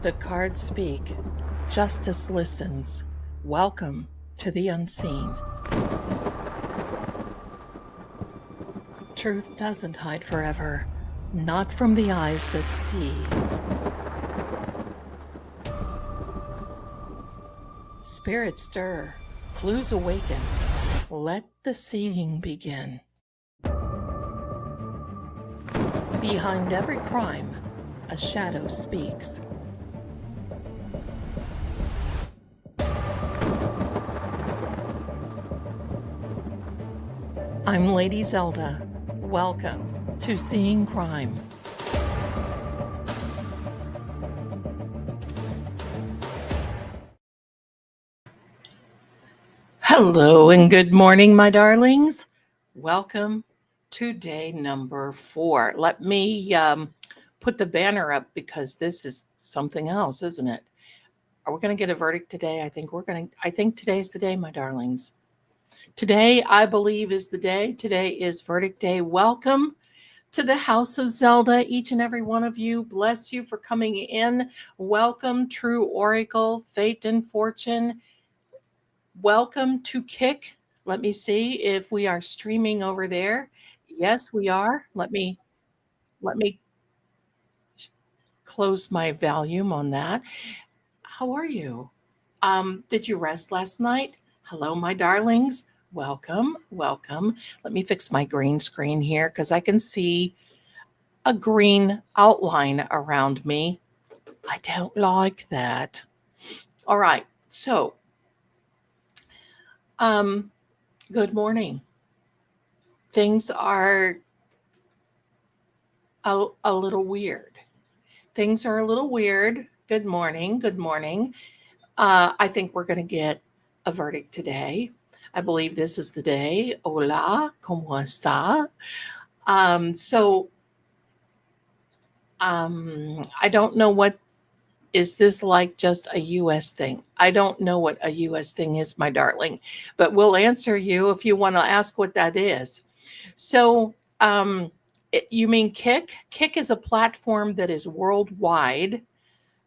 The cards speak. Justice listens. Welcome to the unseen. Truth doesn't hide forever, not from the eyes that see. Spirits stir, clues awaken. Let the seeing begin. Behind every crime, a shadow speaks. I'm Lady Zelda. Welcome to Seeing Crime. Hello and good morning, my darlings. Welcome to day number 4. Let me put the banner up because this is something else, isn't it? Are we going to get a verdict today? I think today's the day, my darlings. Today, I believe, is the day. Today is verdict day. Welcome to the House of Zelda, each and every one of you. Bless you for coming in. Welcome, True Oracle, Fate and Fortune. Welcome to Kick. Let me see if we are streaming over there. Yes, we are. Let me close my volume on that. How are you? Did you rest last night? Hello, my darlings. Welcome. Let me fix my green screen here because I can see a green outline around me. I don't like that. All right. So, good morning. Things are a little weird. Things are a little weird. Good morning. I think we're going to get a verdict today. I believe this is the day. Hola, ¿cómo está? I don't know what, is this like just a U.S. thing? I don't know what a U.S. thing is, my darling, but we'll answer you if you want to ask what that is. So, you mean Kick? Kick is a platform that is worldwide.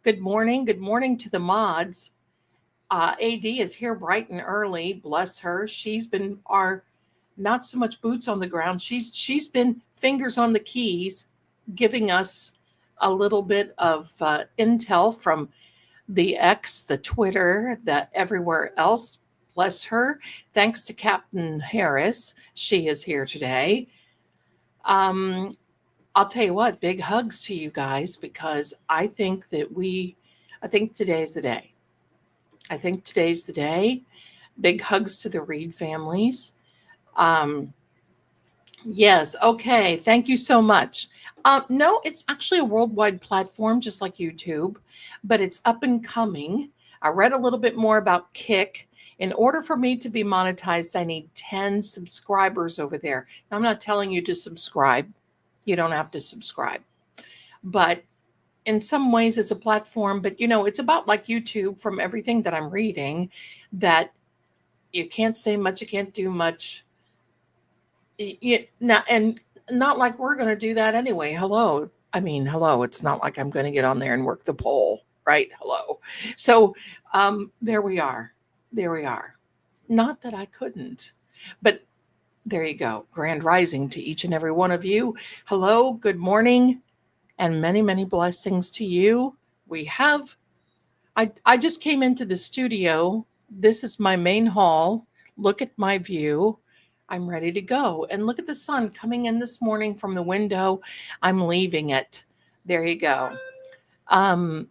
Good morning to the mods. AD is here bright and early. Bless her. She's been our not so much boots on the ground. She's been fingers on the keys, giving us a little bit of intel from the X, the Twitter, the everywhere else. Bless her. Thanks to Captain Harris. She is here today. I'll tell you what, big hugs to you guys because I think today's the day. Today's the day. Big hugs to the Reed families. Yes. Okay. Thank you so much. No, it's actually a worldwide platform, just like YouTube, but it's up and coming. I read a little bit more about Kick. In order for me to be monetized, I need 10 subscribers over there. Now, I'm not telling you to subscribe. You don't have to subscribe. But in some ways, it's a platform. But, it's about like YouTube from everything that I'm reading, that you can't say much, you can't do much. And not like we're going to do that anyway. Hello. It's not like I'm going to get on there and work the poll, right? Hello. So there we are. Not that I couldn't, but there you go. Grand rising to each and every one of you. Hello, good morning, and many, many blessings to you. I just came into the studio. This is my main hall. Look at my view. I'm ready to go. And look at the sun coming in this morning from the window. I'm leaving it. There you go. I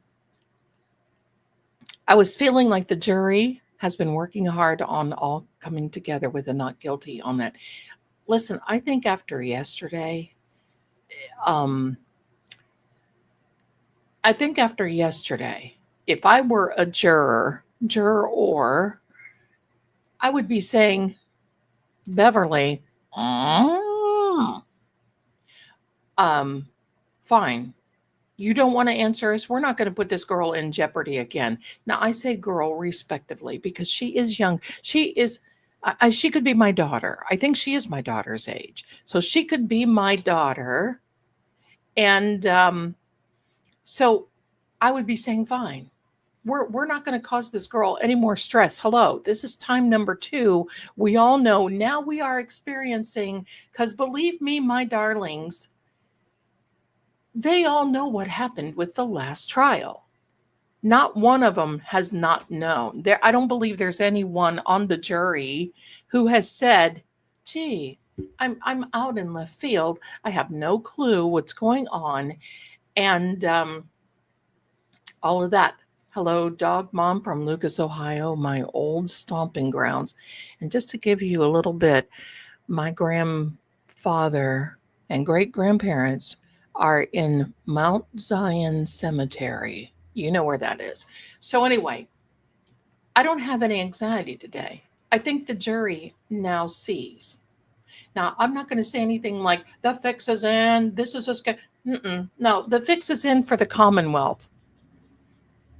was feeling like the jury has been working hard on all coming together with a not guilty on that. Listen, I think after yesterday, if I were a juror, I would be saying, Beverly, fine. You don't want to answer us. We're not going to put this girl in jeopardy again. Now, I say girl respectively because she is young. She could be my daughter. I think she is my daughter's age. So she could be my daughter. And so I would be saying, fine. We're not going to cause this girl any more stress. Hello, this is time number 2. We all know now we are experiencing, because believe me, my darlings, they all know what happened with the last trial. Not one of them has not known. I don't believe there's anyone on the jury who has said, gee, I'm out in left field. I have no clue what's going on. And all of that. Hello, Dog Mom from Lucas, Ohio, my old stomping grounds. And just to give you a little bit, my grandfather and great grandparents are in Mount Zion Cemetery. You know where that is. So, anyway, I don't have any anxiety today. I think the jury now sees. Now, I'm not going to say anything like the fix is in, this is a no, the fix is in for the Commonwealth,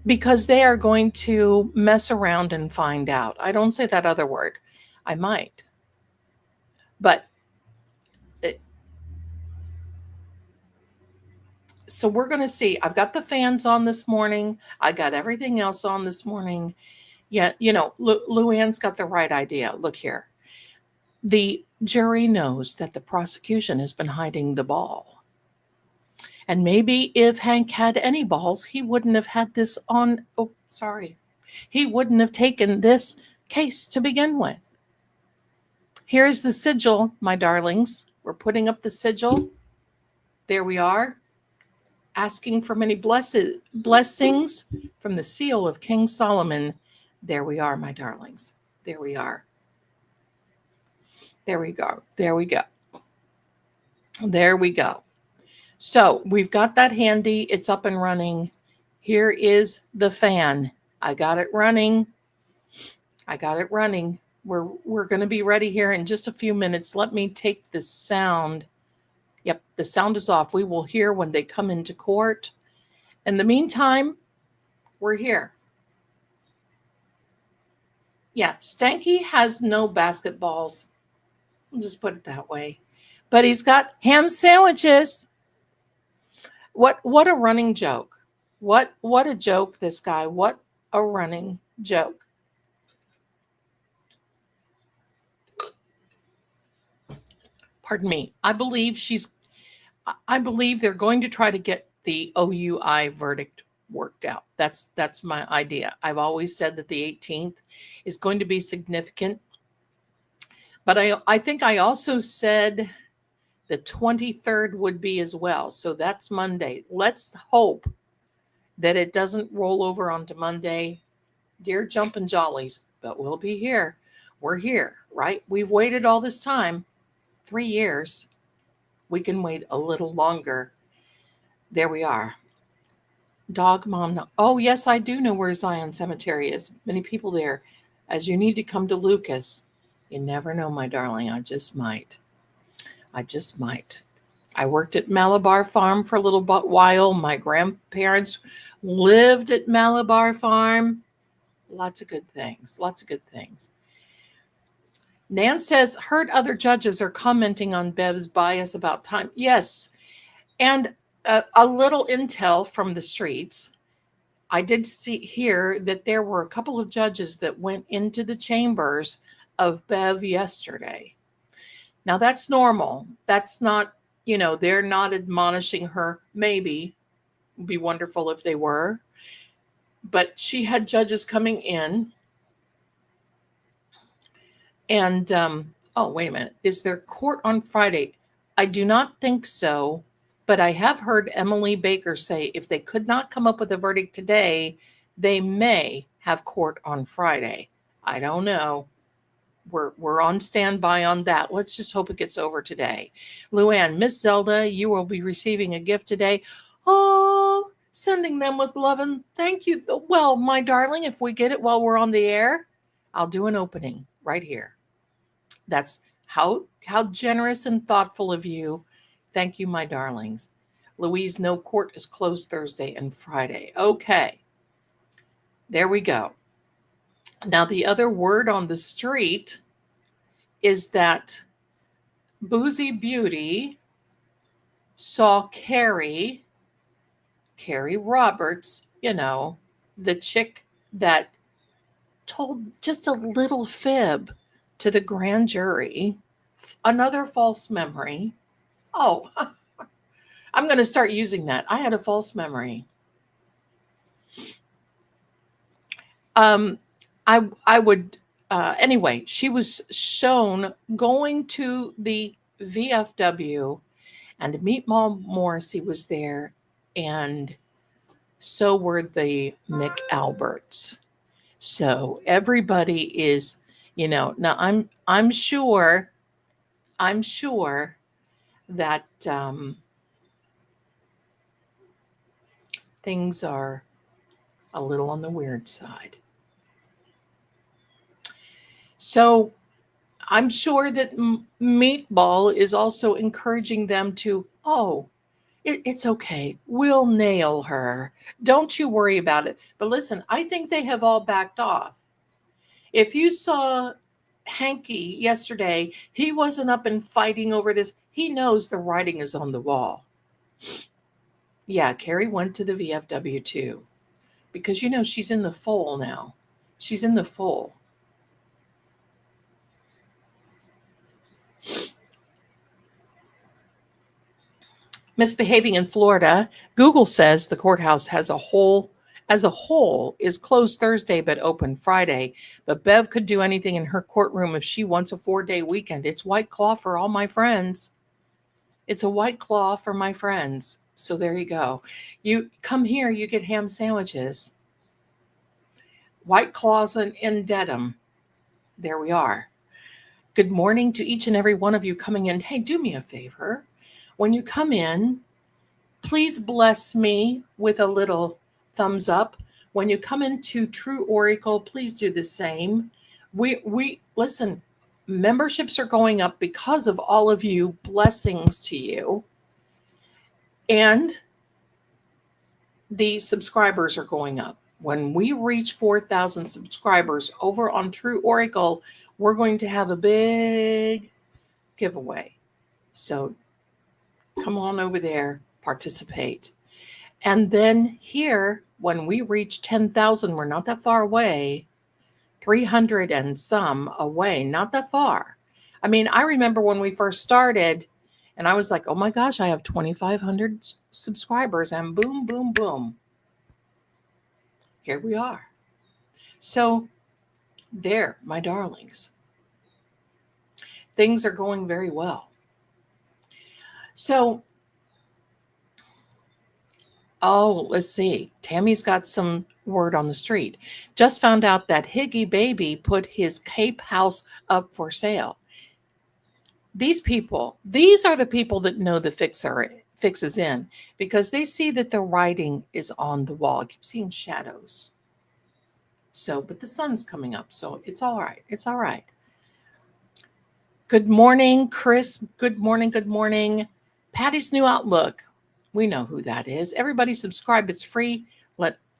because they are going to mess around and find out. I don't say that other word. I might. But so we're going to see. I've got the fans on this morning. I got everything else on this morning. Yeah, Luann's got the right idea. Look here. The jury knows that the prosecution has been hiding the ball. And maybe if Hank had any balls, he wouldn't have had this on. Oh, sorry. He wouldn't have taken this case to begin with. Here's the sigil, my darlings. We're putting up the sigil. There we are. Asking for many blessings from the seal of King Solomon. There we are, my darlings. There we are. There we go. There we go. There we go. So we've got that handy. It's up and running. Here is the fan. I got it running. I got it running. We're going to be ready here in just a few minutes. Let me take the sound. Yep, the sound is off. We will hear when they come into court. In the meantime, we're here. Yeah, Stanky has no basketballs. I'll just put it that way. But he's got ham sandwiches. What a running joke. What a joke, this guy. What a running joke. Pardon me. I believe they're going to try to get the OUI verdict worked out. That's my idea. I've always said that the 18th is going to be significant. But I think I also said the 23rd would be as well. So that's Monday. Let's hope that it doesn't roll over onto Monday. Dear Jumpin' Jollies, but we'll be here. We're here, right? We've waited all this time, 3 years. We can wait a little longer. There we are. Dog Mom. Oh, yes, I do know where Zion Cemetery is. Many people there. As you need to come to Lucas. You never know, my darling. I just might. I worked at Malabar Farm for a little while. My grandparents lived at Malabar Farm. Lots of good things. Nan says, heard other judges are commenting on Bev's bias about time. Yes. And a little intel from the streets. I did hear that there were a couple of judges that went into the chambers of Bev yesterday. Now that's normal. That's not, they're not admonishing her. Maybe. It'd be wonderful if they were. But she had judges coming in. And, oh, wait a minute. Is there court on Friday? I do not think so. But I have heard Emily Baker say if they could not come up with a verdict today, they may have court on Friday. I don't know. We're on standby on that. Let's just hope it gets over today. Luann, Miss Zelda, you will be receiving a gift today. Oh, sending them with love and thank you. Well, my darling, if we get it while we're on the air, I'll do an opening right here. That's how generous and thoughtful of you. Thank you, my darlings. Louise, no court is closed Thursday and Friday. Okay. There we go. Now, the other word on the street is that Boozy Beauty saw Carrie Roberts the chick that told just a little fib to the grand jury, another false memory. Oh, I'm going to start using that. I had a false memory. I would anyway. She was shown going to the VFW, and Meatball Morrissey was there, and so were the McAlberts. So everybody is, now I'm sure that things are a little on the weird side. So I'm sure that Meatball is also encouraging them to, it's okay. We'll nail her. Don't you worry about it. But listen, I think they have all backed off. If you saw Hanky yesterday, he wasn't up and fighting over this. He knows the writing is on the wall. Yeah, Carrie went to the VFW too. Because, she's in the fold now. She's in the fold. Misbehaving in Florida. Google says the courthouse as a whole is closed Thursday but open Friday. But Bev could do anything in her courtroom if she wants a 4-day weekend. It's White Claw for all my friends. It's a White Claw for my friends. So there you go. You come here, you get ham sandwiches. White Claws in Dedham. There we are. Good morning to each and every one of you coming in. Hey, do me a favor. When you come in, please bless me with a little thumbs up. When you come into True Oracle, please do the same. We listen, memberships are going up because of all of you. Blessings to you. And the subscribers are going up. When we reach 4,000 subscribers over on True Oracle, we're going to have a big giveaway. So come on over there, participate. And then here, when we reach 10,000, we're not that far away, 300 and some away, not that far. I mean, I remember when we first started, and I was like, oh my gosh, I have 2,500 subscribers, and boom, boom, boom. Here we are. So there, my darlings. Things are going very well. So, let's see. Tammy's got some word on the street. Just found out that Higgy Baby put his Cape house up for sale. These are the people that know the fix is in, because they see that the writing is on the wall. I keep seeing shadows. So, but the sun's coming up, so it's all right. It's all right. Good morning, Chris. Good morning. Good morning. Patty's New Outlook. We know who that is. Everybody subscribe. It's free.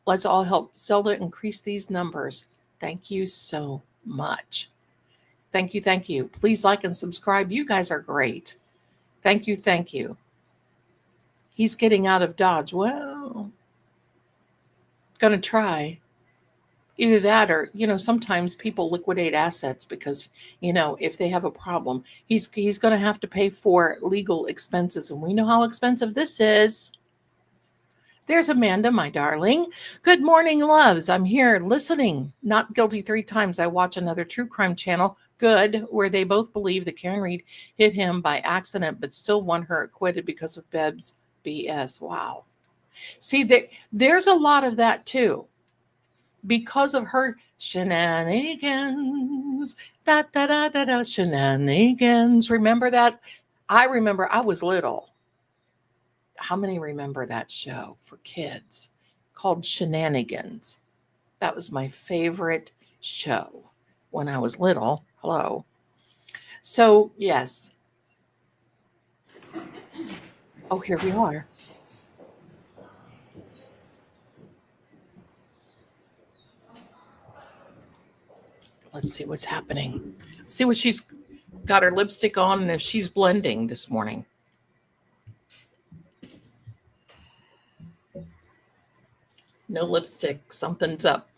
Let's all help Zelda increase these numbers. Thank you so much. Thank you. Thank you. Please like and subscribe. You guys are great. Thank you. Thank you. He's getting out of Dodge. Well, gonna try. Either that or, sometimes people liquidate assets because, if they have a problem, he's going to have to pay for legal expenses. And we know how expensive this is. There's Amanda, my darling. Good morning, loves. I'm here listening. Not guilty 3 times. I watch another true crime channel, Good, where they both believe that Karen Reed hit him by accident, but still want her acquitted because of Beb's BS. Wow. See, there's a lot of that too. Because of her shenanigans, shenanigans. Remember that? I remember I was little. How many remember that show for kids called Shenanigans? That was my favorite show when I was little. Hello. So, yes. Oh, here we are. Let's see what's happening. See what she's got her lipstick on and if she's blending this morning. No lipstick. Something's up.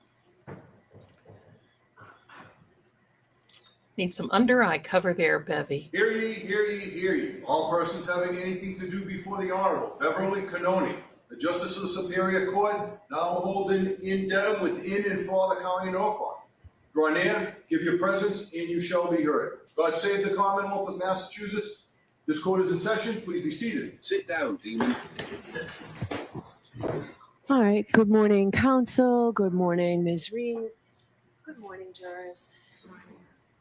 Need some under eye cover there, Bevy. Hear ye, hear ye, hear ye. All persons having anything to do before the Honorable Beverly Canoni, the Justice of the Superior Court, now holding in Dedham within and for the County of Norfolk. Draw near, give your presence, and you shall be heard. God save the Commonwealth of Massachusetts. This court is in session. Please be seated. Sit down, demon. All right. Good morning, counsel. Good morning, Ms. Reed. Good morning, jurors.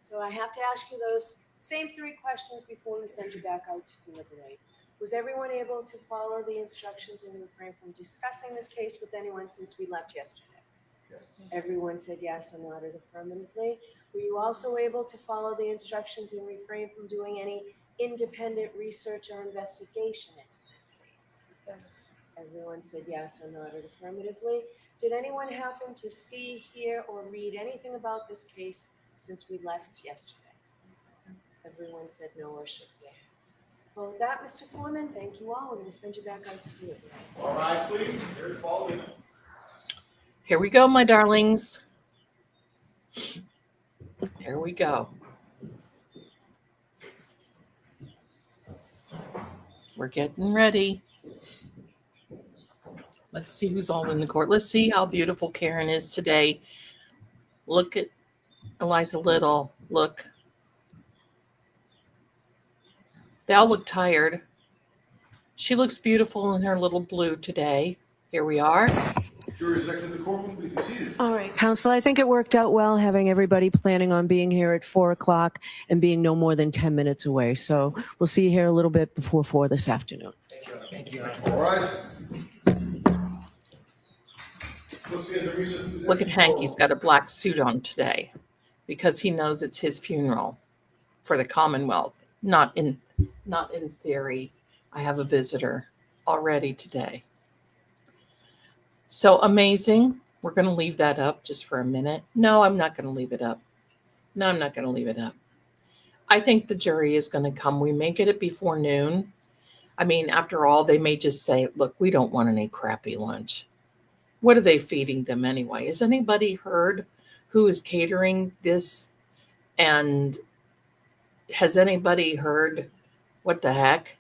So I have to ask you those same 3 questions before we send you back out to deliberate. Was everyone able to follow the instructions and refrain from discussing this case with anyone since we left yesterday? Yes. Everyone said yes or nodded affirmatively. Were you also able to follow the instructions and refrain from doing any independent research or investigation into this case? Yes. Everyone said yes or nodded affirmatively. Did anyone happen to see, hear, or read anything about this case since we left yesterday? Everyone said no or shook their hands. Well, with that, Mr. Foreman, thank you all. We're going to send you back out to deliberate. All rise, please. Here, follow me. Here we go, my darlings. Here we go. We're getting ready. Let's see who's all in the court. Let's see how beautiful Karen is today. Look at Eliza Little. Look. They all look tired. She looks beautiful in her little blue today. Here we are. Jury's exiting the courtroom. Please be seated. All right, counsel, I think it worked out well having everybody planning on being here at 4 o'clock and being no more than 10 minutes away. So we'll see you here a little bit before 4 this afternoon. Thank you. All rise. Look at Hank. He's got a black suit on today because he knows it's his funeral for the Commonwealth. Not in theory. I have a visitor already today. So amazing. We're going to leave that up just for a minute. No, I'm not going to leave it up. No, I'm not going to leave it up. I think the jury is going to come. We may get it before noon. I mean, after all, they may just say, look, we don't want any crappy lunch. What are they feeding them anyway? Has anybody heard who is catering this? And has anybody heard what the heck?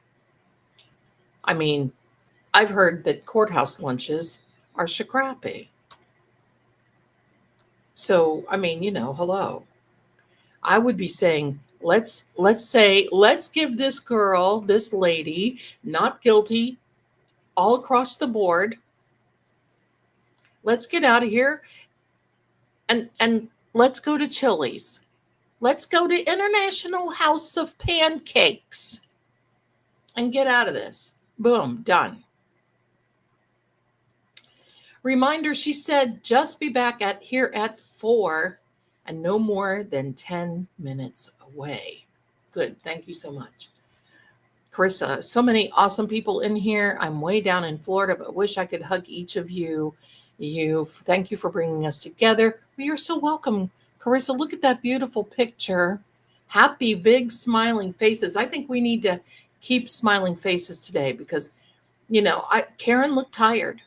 I mean, I've heard that courthouse lunches are crappy. So, I mean, hello. I would be saying, let's give this girl, this lady, not guilty, all across the board. Let's get out of here and let's go to Chili's. Let's go to International House of Pancakes and get out of this. Boom, done. Reminder, she said, just be back here at 4 and no more than 10 minutes away. Good. Thank you so much. Carissa, so many awesome people in here. I'm way down in Florida, but wish I could hug each of you. Thank you for bringing us together. Well, you're so welcome. Carissa, look at that beautiful picture. Happy, big, smiling faces. I think we need to keep smiling faces today because, Karen looked tired.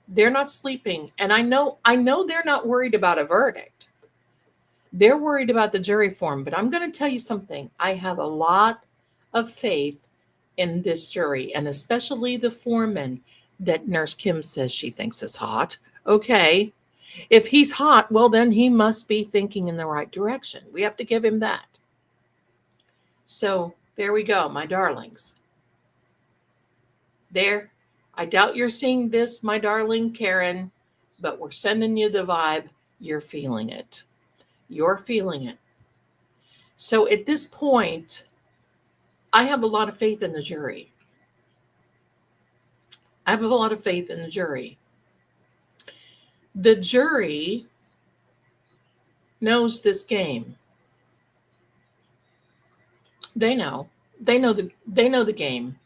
They're not sleeping. And I know they're not worried about a verdict. They're worried about the jury form. But I'm going to tell you something. I have a lot of faith in this jury, and especially the foreman that Nurse Kim says she thinks is hot. Okay. If he's hot, well, then he must be thinking in the right direction. We have to give him that. So there we go, my darlings. There. I doubt you're seeing this, my darling Karen, but we're sending you the vibe. You're feeling it. You're feeling it. So at this point, I have a lot of faith in the jury. I have a lot of faith in the jury. The jury knows this game. They know the game.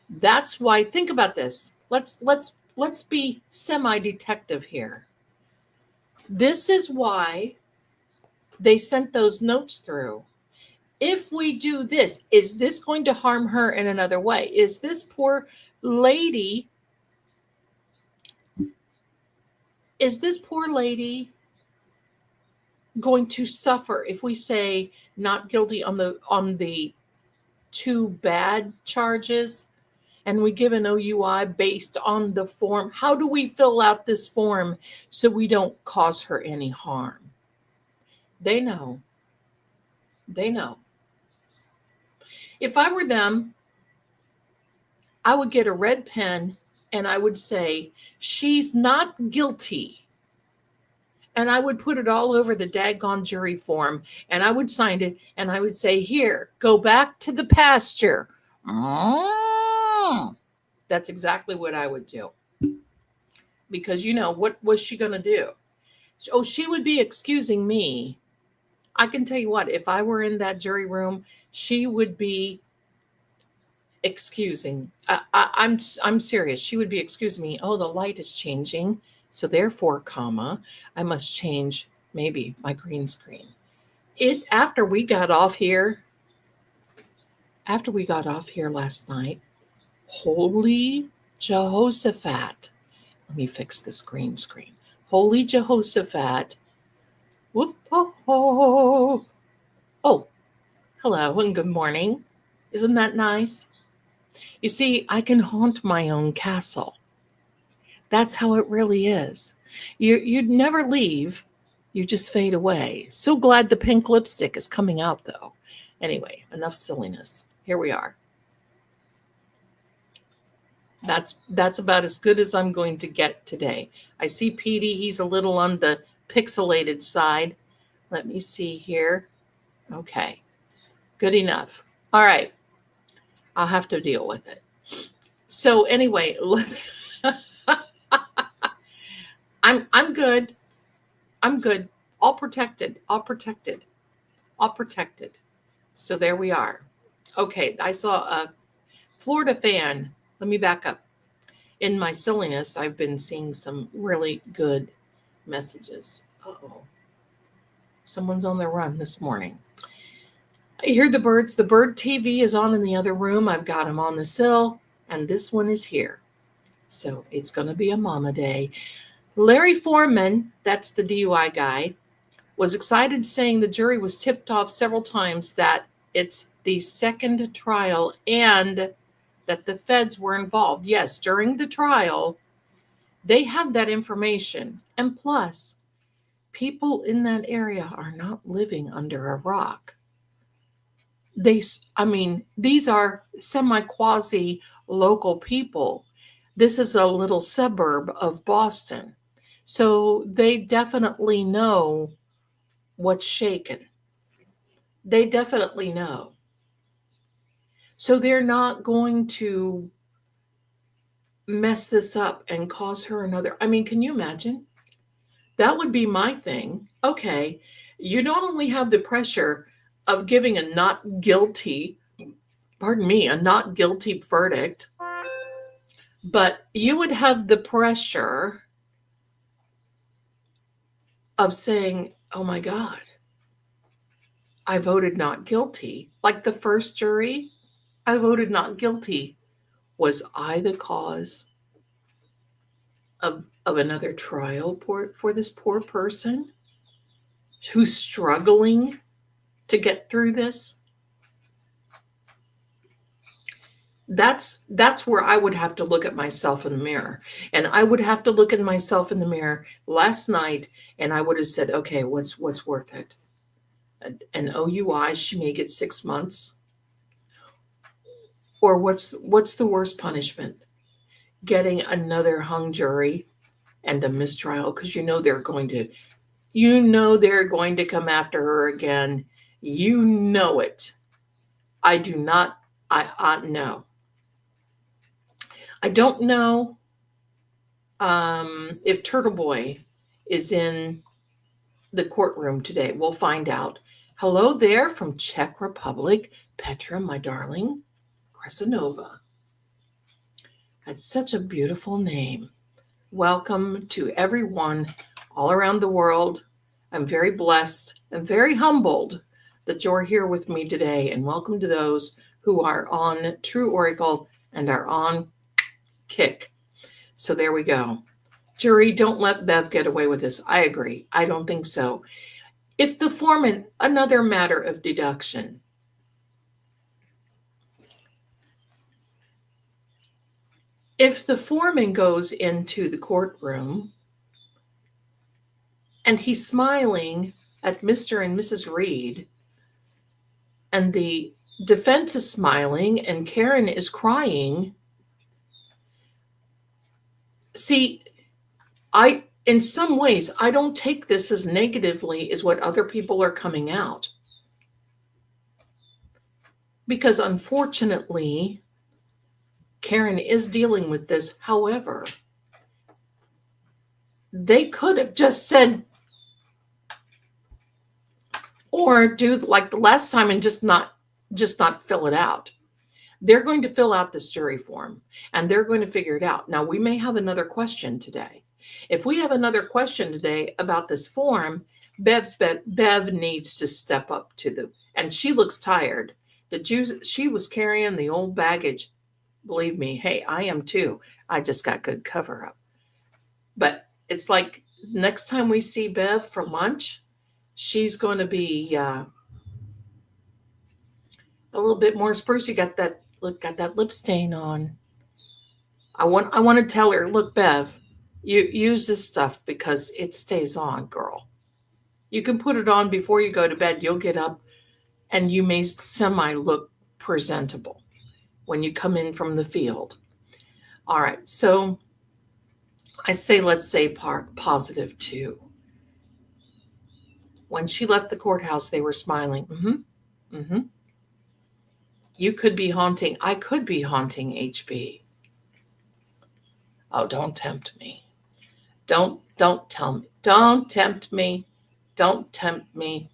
That's why, think about this. Let's be semi-detective here. This is why they sent those notes through. If we do this, is this going to harm her in another way? Is this poor lady is this poor lady going to suffer if we say not guilty on the 2 bad charges and we give an OUI based on the form? How do we fill out this form so we don't cause her any harm? They know. They know. If I were them, I would get a red pen and I would say, she's not guilty. And I would put it all over the daggone jury form and I would sign it and I would say, here, go back to the pasture. That's exactly what I would do. Because, what was she going to do? Oh, she would be excusing me. I can tell you what, if I were in that jury room, she would be excusing. I'm serious. She would be excusing me. Oh, the light is changing. So therefore, I must change maybe my green screen. After we got off here last night, holy Jehoshaphat. Let me fix this green screen. Holy Jehoshaphat. Whoop, oh, hello and good morning. Isn't that nice? You see, I can haunt my own castle. That's how it really is. You'd never leave. You just fade away. So glad the pink lipstick is coming out, though. Anyway, enough silliness. Here we are. That's about as good as I'm going to get today. I see Petey. He's a little on the pixelated side. Let me see here. Okay. Good enough. All right. I'll have to deal with it. So anyway, I'm good. I'm good. All protected. So there we are. Okay, I saw a Florida fan. Let me back up. In my silliness, I've been seeing some really good messages. Uh-oh. Someone's on the run this morning. I hear the birds. The bird TV is on in the other room. I've got them on the sill, and this one is here. So it's going to be a mama day. Larry Foreman, that's the DUI guy, was excited, saying the jury was tipped off several times that it's the second trial and that the feds were involved. Yes, during the trial, they have that information. And plus, people in that area are not living under a rock. These are semi-quasi local people. This is a little suburb of Boston. So they definitely know what's shaken. They definitely know. So they're not going to mess this up and cause her another. Can you imagine? That would be my thing. Okay, you not only have the pressure of giving a not guilty verdict, but you would have the pressure of saying, oh my God, I voted not guilty. Like the first jury, I voted not guilty. Was I the cause of another trial for this poor person who's struggling to get through this? That's where I would have to look at myself in the mirror. And I would have to look at myself in the mirror last night, and I would have said, okay, what's worth it? An OUI, she may get 6 months. Or what's the worst punishment? Getting another hung jury and a mistrial, because they're going to come after her again. You know it. I do not. No. I don't know if Turtle Boy is in the courtroom today. We'll find out. Hello there from Czech Republic, Petra, my darling, Kresanova. That's such a beautiful name. Welcome to everyone all around the world. I'm very blessed and very humbled that you're here with me today. And welcome to those who are on True Oracle and are on Kick. So there we go. Jury, don't let Bev get away with this. I agree. I don't think so. If the foreman, another matter of deduction. If the foreman goes into the courtroom and he's smiling at Mr. and Mrs. Reed, and the defense is smiling and Karen is crying, see, in some ways, I don't take this as negatively as what other people are coming out. Because unfortunately, Karen is dealing with this. However, they could have just said, or do like the last time and just not fill it out. They're going to fill out this jury form and they're going to figure it out. Now, we may have another question today. If we have another question today about this form, Bev needs to step up to and she looks tired. She was carrying the old baggage. Believe me, hey, I am too. I just got good cover up. But it's like next time we see Bev for lunch, she's going to be a little bit more spruce. You got that lip stain on. I want to tell her, look, Bev, you use this stuff because it stays on, girl. You can put it on before you go to bed. You'll get up and you may semi look presentable when you come in from the field. All right, so I say, let's say positive 2. When she left the courthouse, they were smiling. You could be haunting. I could be haunting HB. Oh, don't tempt me. Don't tell me. Don't tempt me. Don't tempt me.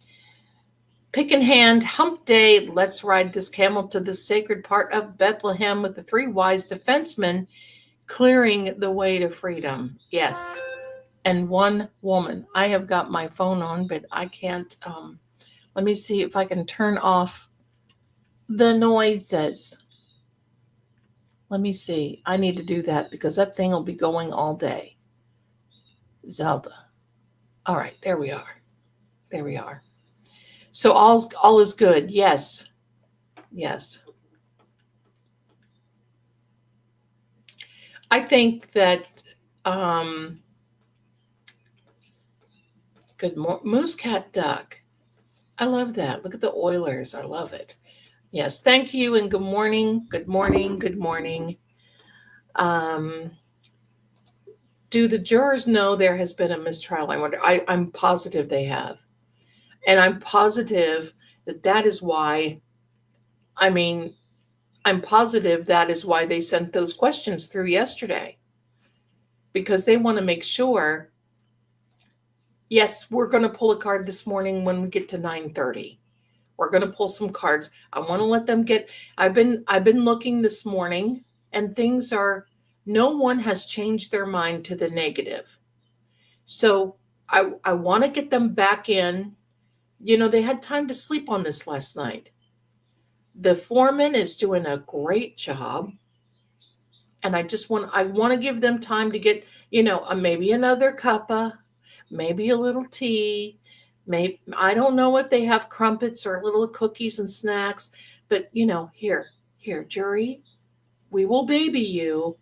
Pick in hand, hump day. Let's ride this camel to the sacred part of Bethlehem with the 3 wise defensemen clearing the way to freedom. Yes. And 1 woman. I have got my phone on, but I can't. Let me see if I can turn off the noises. Let me see. I need to do that because that thing will be going all day. Zelda. All right, there we are. There we are. So all is good. Yes. Yes. I think that good Moose Cat Duck. I love that. Look at the Oilers. I love it. Yes. Thank you and good morning. Good morning. Good morning. Do the jurors know there has been a mistrial? I wonder. I'm positive they have. And I'm positive that is why, I'm positive that is why they sent those questions through yesterday. Because they want to make sure, yes, we're going to pull a card this morning when we get to 9:30. We're going to pull some cards. I want to let them I've been looking this morning and no one has changed their mind to the negative. So I want to get them back in. They had time to sleep on this last night. The foreman is doing a great job. And I want to give them time to get, maybe another cuppa, maybe a little tea. Maybe, I don't know if they have crumpets or little cookies and snacks, but here, jury, we will baby you.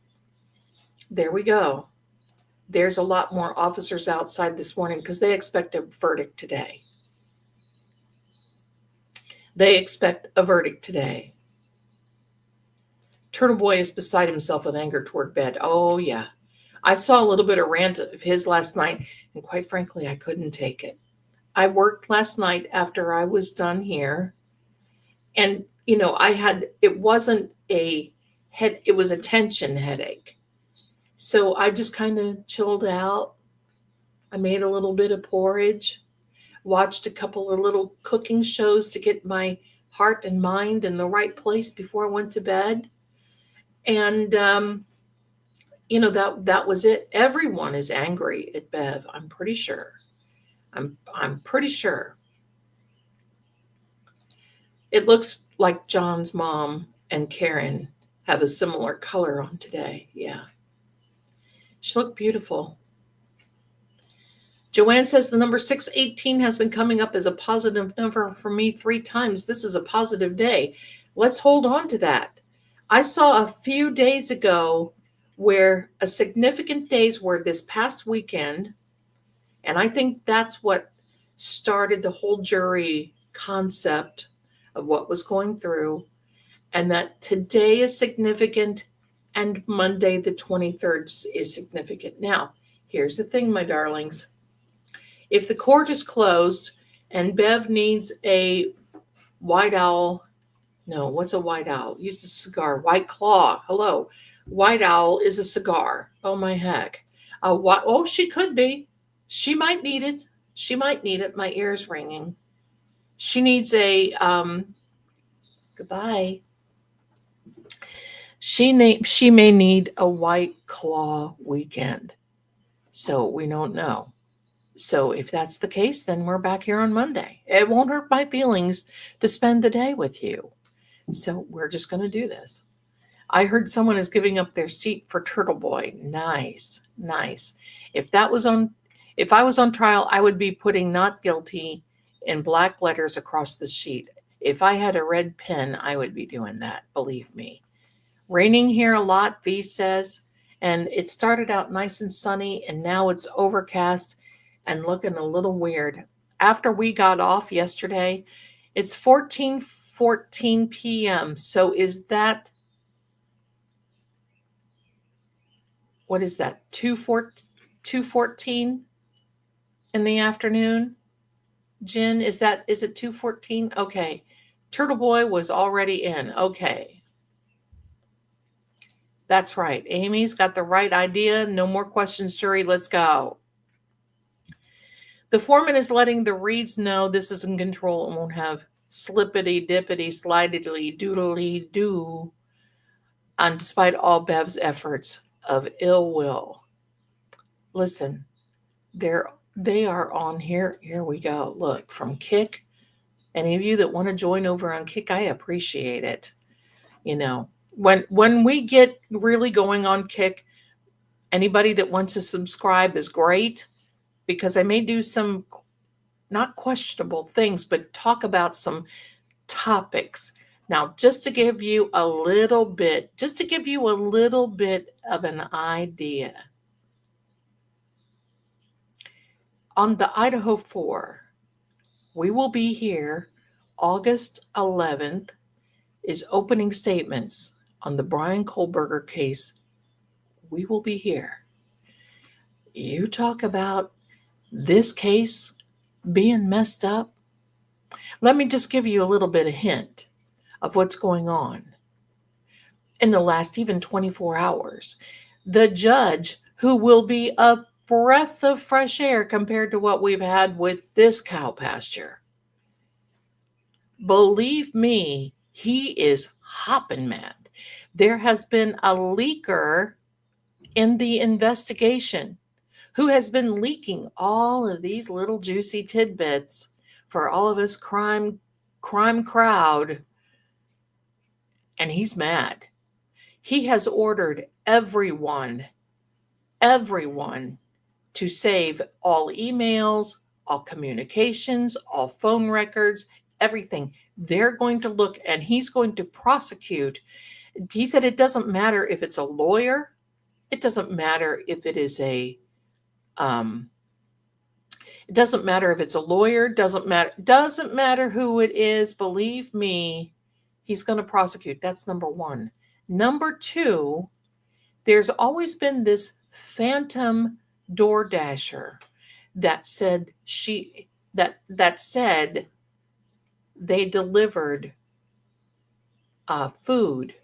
There we go. There's a lot more officers outside this morning because they expect a verdict today. Turtle Boy is beside himself with anger toward bed. Oh, yeah. I saw a little bit of rant of his last night, and quite frankly, I couldn't take it. I worked last night after I was done here, and, it wasn't it was a tension headache. So I just kind of chilled out. I made a little bit of porridge, watched a couple of little cooking shows to get my heart and mind in the right place before I went to bed. And, that was it. Everyone is angry at Bev. I'm pretty sure. I'm pretty sure. It looks like John's mom and Karen have a similar color on today. Yeah. She looked beautiful. Joanne says the number 618 has been coming up as a positive number for me 3 times. This is a positive day. Let's hold on to that. I saw a few days ago where a significant days were this past weekend, and I think that's what started the whole jury concept of what was going through, and that today is significant and Monday the 23rd is significant. Now, here's the thing, my darlings. If the court is closed and Bev needs a white owl, no, what's a white owl? Use a cigar. White claw. Hello. White owl is a cigar. Oh, my heck. Oh, she could be. She might need it. She might need it. My ear's ringing. She needs a, goodbye. She may need a white claw weekend. So we don't know. So if that's the case, then we're back here on Monday. It won't hurt my feelings to spend the day with you. So we're just going to do this. I heard someone is giving up their seat for Turtle Boy. Nice, nice. If I was on trial, I would be putting not guilty in black letters across the sheet. If I had a red pen, I would be doing that. Believe me. Raining here a lot, V says, and it started out nice and sunny, and now it's overcast and looking a little weird. After we got off yesterday, it's 14:14 p.m. So is that, what is that, 2:14 in the afternoon? Jen, is it 2:14? Okay. Turtle Boy was already in. Okay. That's right. Amy's got the right idea. No more questions, jury. Let's go. The foreman is letting the reeds know this is in control and won't have slippity, dippity, slidily, doodly doo, and despite all Bev's efforts of ill will. Listen, they are on here. Here we go. Look, from Kick. Any of you that want to join over on Kick, I appreciate it. You know, when we get really going on Kick, anybody that wants to subscribe is great, because I may do some not questionable things, but talk about some topics. Now, just to give you a little bit of an idea. On the Idaho 4, we will be here August 11th is opening statements on the Brian Kohlberger case. We will be here. You talk about this case being messed up. Let me just give you a little bit of hint of what's going on. In the last even 24 hours, the judge, who will be a breath of fresh air compared to what we've had with this cow pasture, believe me, he is hopping mad. There has been a leaker in the investigation who has been leaking all of these little juicy tidbits for all of us crime crowd, and he's mad. He has ordered everyone to save all emails, all communications, all phone records, everything. They're going to look, and he's going to prosecute. He said it doesn't matter if it's a lawyer. It doesn't matter if it is it doesn't matter if it's a lawyer. Doesn't matter who it is. Believe me, he's going to prosecute. That's number one. Number two, there's always been this phantom DoorDasher that said that said they delivered food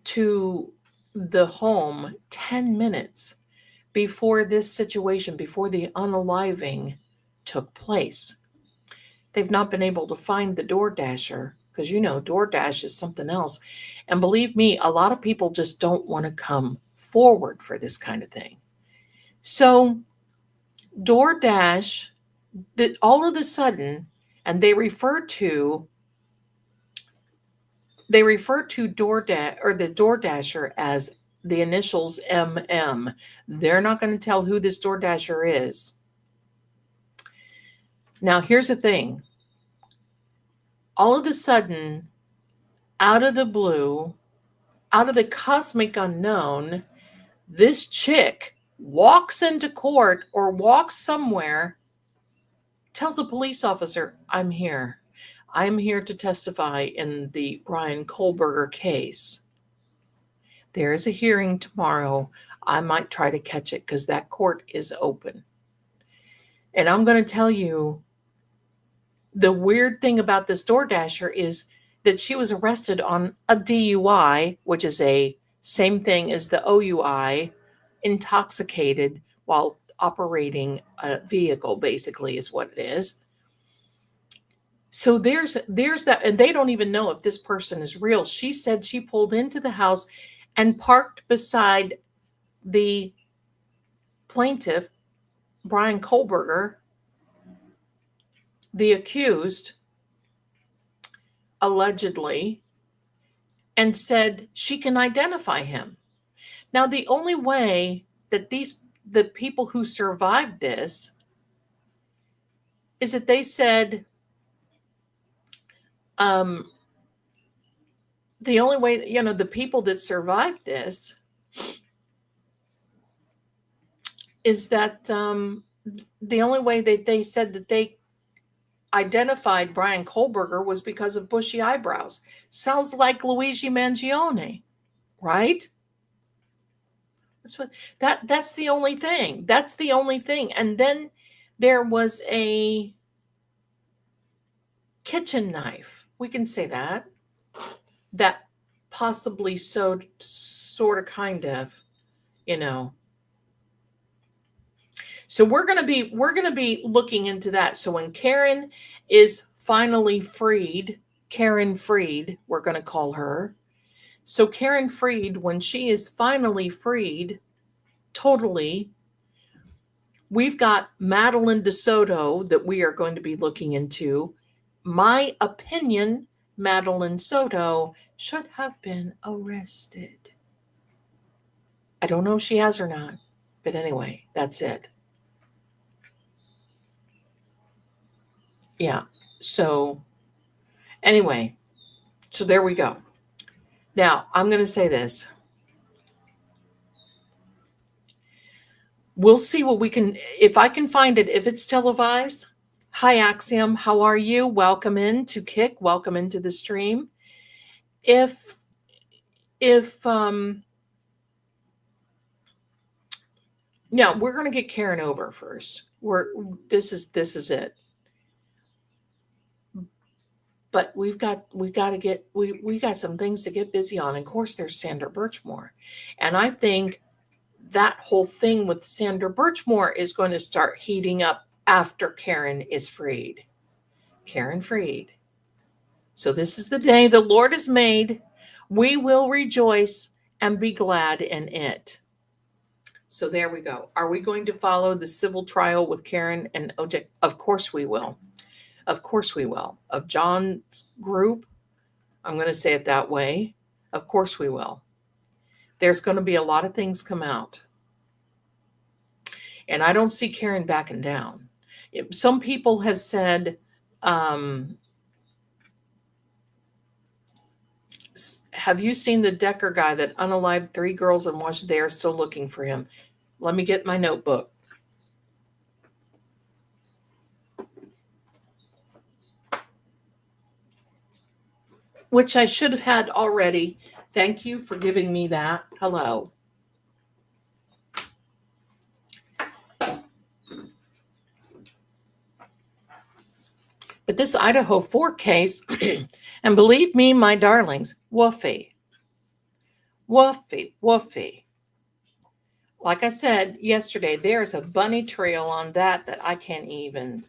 to the home 10 minutes before this situation, before the unaliving took place. They've not been able to find the DoorDasher, because DoorDash is something else. And believe me, a lot of people just don't want to come forward for this kind of thing. So DoorDash, all of a sudden, and they refer to DoorDash, or the DoorDasher, as the initials MM. They're not going to tell who this DoorDasher is. Now, here's the thing. All of a sudden, out of the blue, out of the cosmic unknown, this chick walks into court or walks somewhere, tells a police officer, I'm here. I'm here to testify in the Brian Kohlberger case. There is a hearing tomorrow. I might try to catch it because that court is open. And I'm going to tell you, the weird thing about this DoorDasher is that she was arrested on a DUI, which is a same thing as the OUI, intoxicated while operating a vehicle, basically is what it is. So there's that, and they don't even know if this person is real. She said she pulled into the house and parked beside the plaintiff, Brian Kohlberger, the accused, allegedly, and said she can identify him. Now, the only way that the people who survived this is that they said, the only way, the people that survived this is that the only way that they said that they identified Brian Kohlberger was because of bushy eyebrows. Sounds like Luigi Mangione, right? That's the only thing. That's the only thing. And then there was a kitchen knife. We can say that possibly sewed, sort of, kind of, So we're going to be looking into that. So when Karen is finally freed, Karen Freed, we're going to call her. So Karen Freed, when she is finally freed, totally, we've got Madeline DeSoto that we are going to be looking into. My opinion, Madeline Soto should have been arrested. I don't know if she has or not, but anyway, that's it. Yeah. So anyway, so there we go. Now, I'm going to say this. We'll see what we can, if I can find it, if it's televised. Hi, Axiom. How are you? Welcome in to Kick. Welcome into the stream. No, we're going to get Karen over first. This is it. But we got some things to get busy on. Of course, there's Sandra Birchmore. And I think that whole thing with Sandra Birchmore is going to start heating up after Karen is freed. Karen Freed. So this is the day the Lord has made. We will rejoice and be glad in it. So there we go. Are we going to follow the civil trial with Karen and OJ? Of course we will. Of course we will. Of John's group, I'm going to say it that way. Of course we will. There's going to be a lot of things come out. And I don't see Karen backing down. Some people have said, have you seen the Decker guy that unalived 3 girls in Washington? They are still looking for him. Let me get my notebook. Which I should have had already. Thank you for giving me that. Hello. But this Idaho 4 case, and believe me, my darlings, woofy. Woofy, woofy. Like I said yesterday, there's a bunny trail on that I can't even.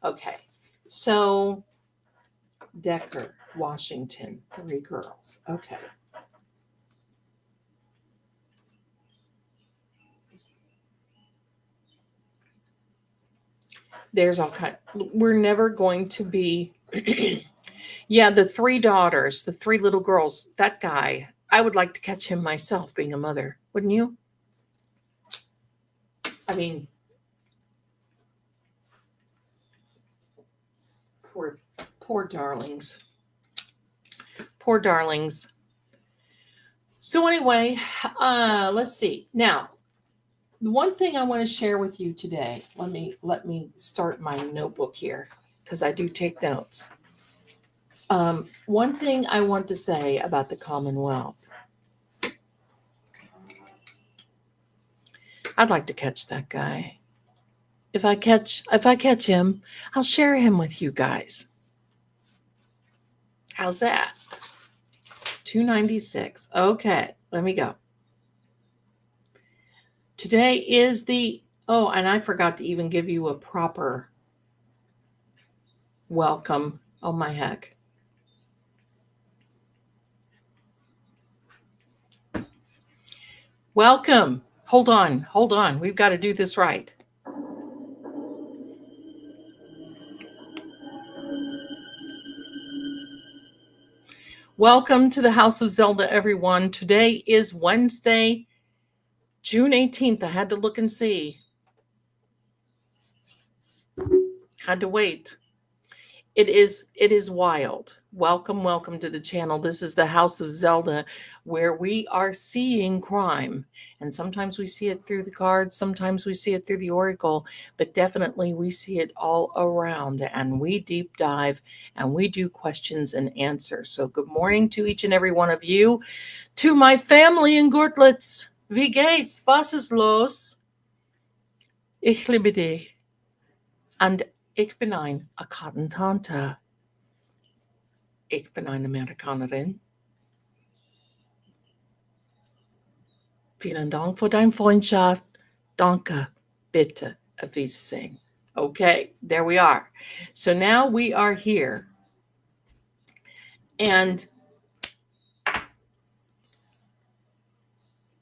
Okay. So Decker, Washington, 3 girls. Okay. There's all kind. We're never going to be. Yeah, the 3 daughters, the 3 little girls. That guy, I would like to catch him myself, being a mother. Wouldn't you? I mean, Poor darlings. Poor darlings. So anyway, let's see. Now, one thing I want to share with you today. Let me start my notebook here because I do take notes. One thing I want to say about the Commonwealth. I'd like to catch that guy. If I catch him, I'll share him with you guys. How's that? 296. Okay, let me go. Today is and I forgot to even give you a proper welcome. Oh my heck. Welcome. Hold on. We've got to do this right. Welcome to the House of Zelda, everyone. Today is Wednesday, June 18th. I had to look and see. Had to wait. It is wild. Welcome to the channel. This is the House of Zelda, where we are seeing crime. And sometimes we see it through the cards, sometimes we see it through the oracle, but definitely we see it all around. And we deep dive and we do questions and answers. So good morning to each and every one of you. To my family in Gortlitz, wie geht's? Was ist los? Ich liebe dich. And ich bin ein Akkadentante. Ich bin eine Amerikanerin. Vielen Dank für deine Freundschaft. Danke. Bitte. Auf Wiedersehen. Okay, there we are. So now we are here. And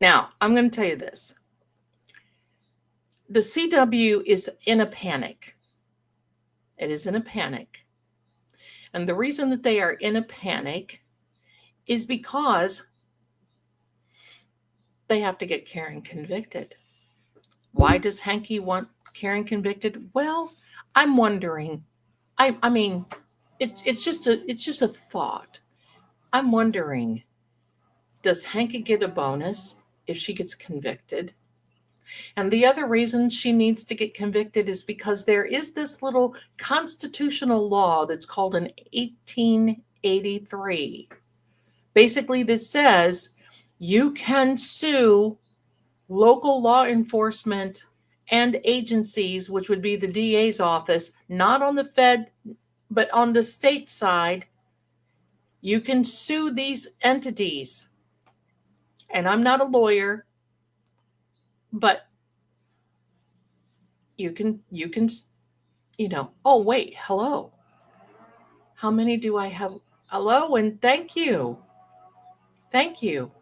now I'm going to tell you this. The CW is in a panic. It is in a panic. And the reason that they are in a panic is because they have to get Karen convicted. Why does Hanky want Karen convicted? Well, I'm wondering. I mean, it's just a thought. I'm wondering, does Hanky get a bonus if she gets convicted? And the other reason she needs to get convicted is because there is this little constitutional law that's called an 1883. Basically, this says you can sue local law enforcement and agencies, which would be the DA's office, not on the Fed, but on the state side. You can sue these entities. And I'm not a lawyer, but you can, oh, wait, hello. How many do I have? Hello, and thank you. Thank you.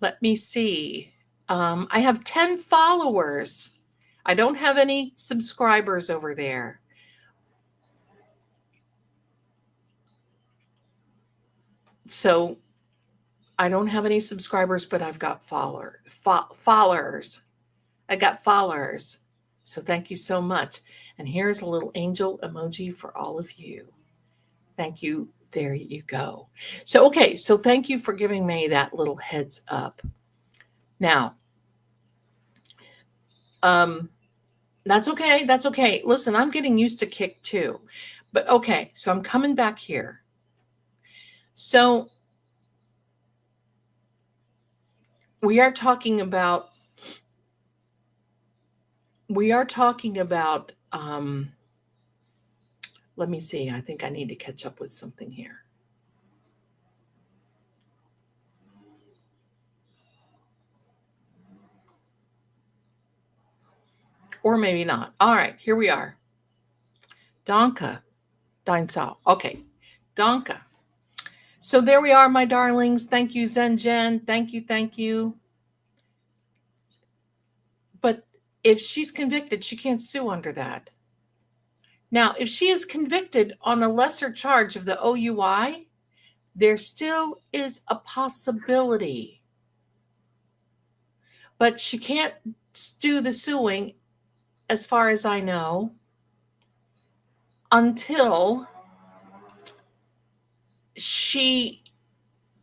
Let me see. I have 10 followers. I don't have any subscribers over there. So I don't have any subscribers, but I've got followers. I got followers. So thank you so much. And here's a little angel emoji for all of you. Thank you. There you go. So, okay. So thank you for giving me that little heads up. Now, that's okay. That's okay. Listen, I'm getting used to Kick too. But okay. So I'm coming back here. So we are talking about let me see. I think I need to catch up with something here. Or maybe not. All right, here we are. Danke. Dein Sau. Okay. Danke. So there we are, my darlings. Thank you, Zen Jen. Thank you. But if she's convicted, she can't sue under that. Now, if she is convicted on a lesser charge of the OUI, there still is a possibility. But she can't do the suing, as far as I know, until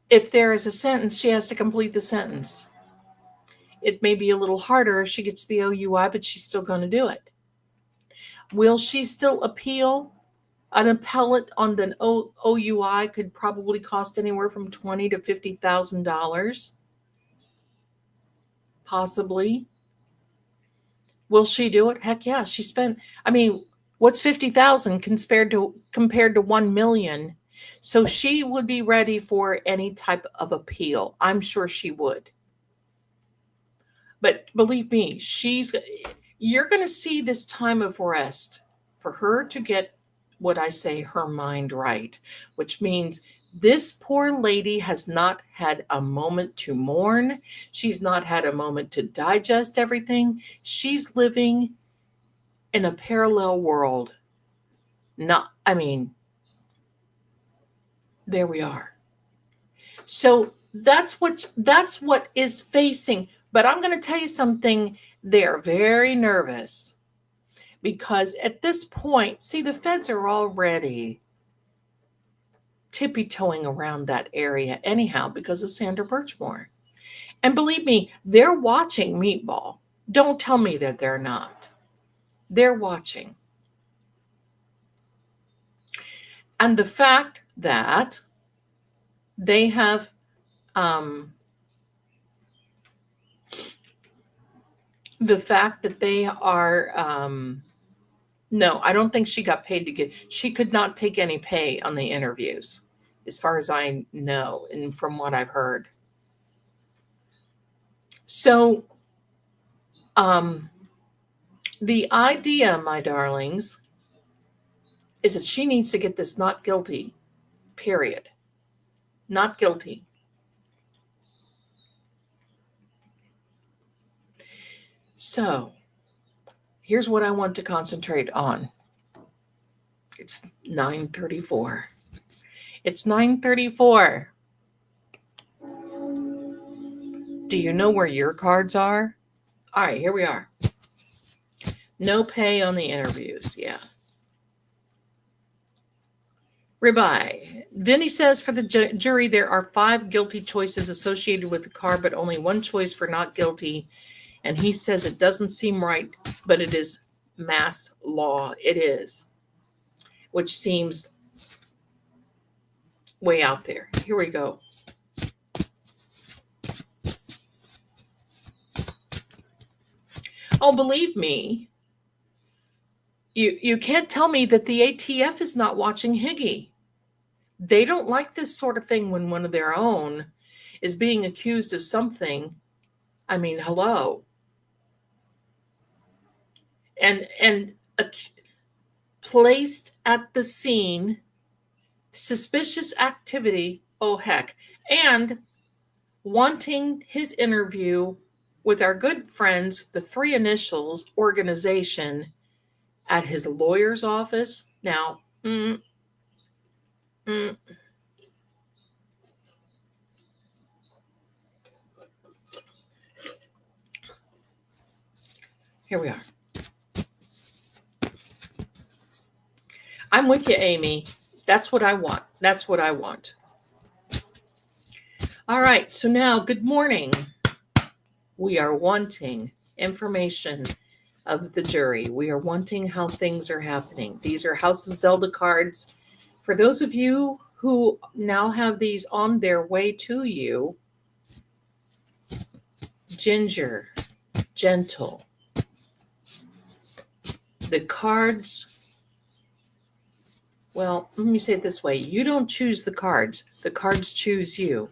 if there is a sentence, she has to complete the sentence. It may be a little harder if she gets the OUI, but she's still going to do it. Will she still appeal? An appellate on the OUI could probably cost anywhere from $20,000 to $50,000. Possibly. Will she do it? Heck yeah. She spent, what's 50,000 compared to 1 million? So she would be ready for any type of appeal. I'm sure she would. But believe me, you're going to see this time of rest for her to get what I say, her mind right, which means this poor lady has not had a moment to mourn. She's not had a moment to digest everything. She's living in a parallel world. There we are. So that's what is facing. But I'm going to tell you something. They're very nervous because at this point, see, the feds are already tippy-toeing around that area anyhow because of Sandra Birchmore. And believe me, they're watching Meatball. Don't tell me that they're not. They're watching. And the fact that they have no, I don't think she got paid she could not take any pay on the interviews, as far as I know, and from what I've heard. So, the idea, my darlings, is that she needs to get this not guilty, period. Not guilty. So, here's what I want to concentrate on. It's 9:34. It's 9:34. Do you know where your cards are? All right, here we are. No pay on the interviews. Yeah. Ribeye. Vinny says for the jury, there are 5 guilty choices associated with the card, but only 1 choice for not guilty. And he says it doesn't seem right, but it is mass law. It is, which seems way out there. Here we go. Oh, believe me, you can't tell me that the ATF is not watching Higgy. They don't like this sort of thing when one of their own is being accused of something. Hello. And placed at the scene, suspicious activity, oh heck, and wanting his interview with our good friends, the 3 Initials organization, at his lawyer's office. Now, here we are. I'm with you, Amy. That's what I want. That's what I want. All right. So now, good morning. We are wanting information of the jury. We are wanting how things are happening. These are House of Zelda cards. For those of you who now have these on their way to you, Ginger, Gentle. The cards, well, let me say it this way. You don't choose the cards choose you.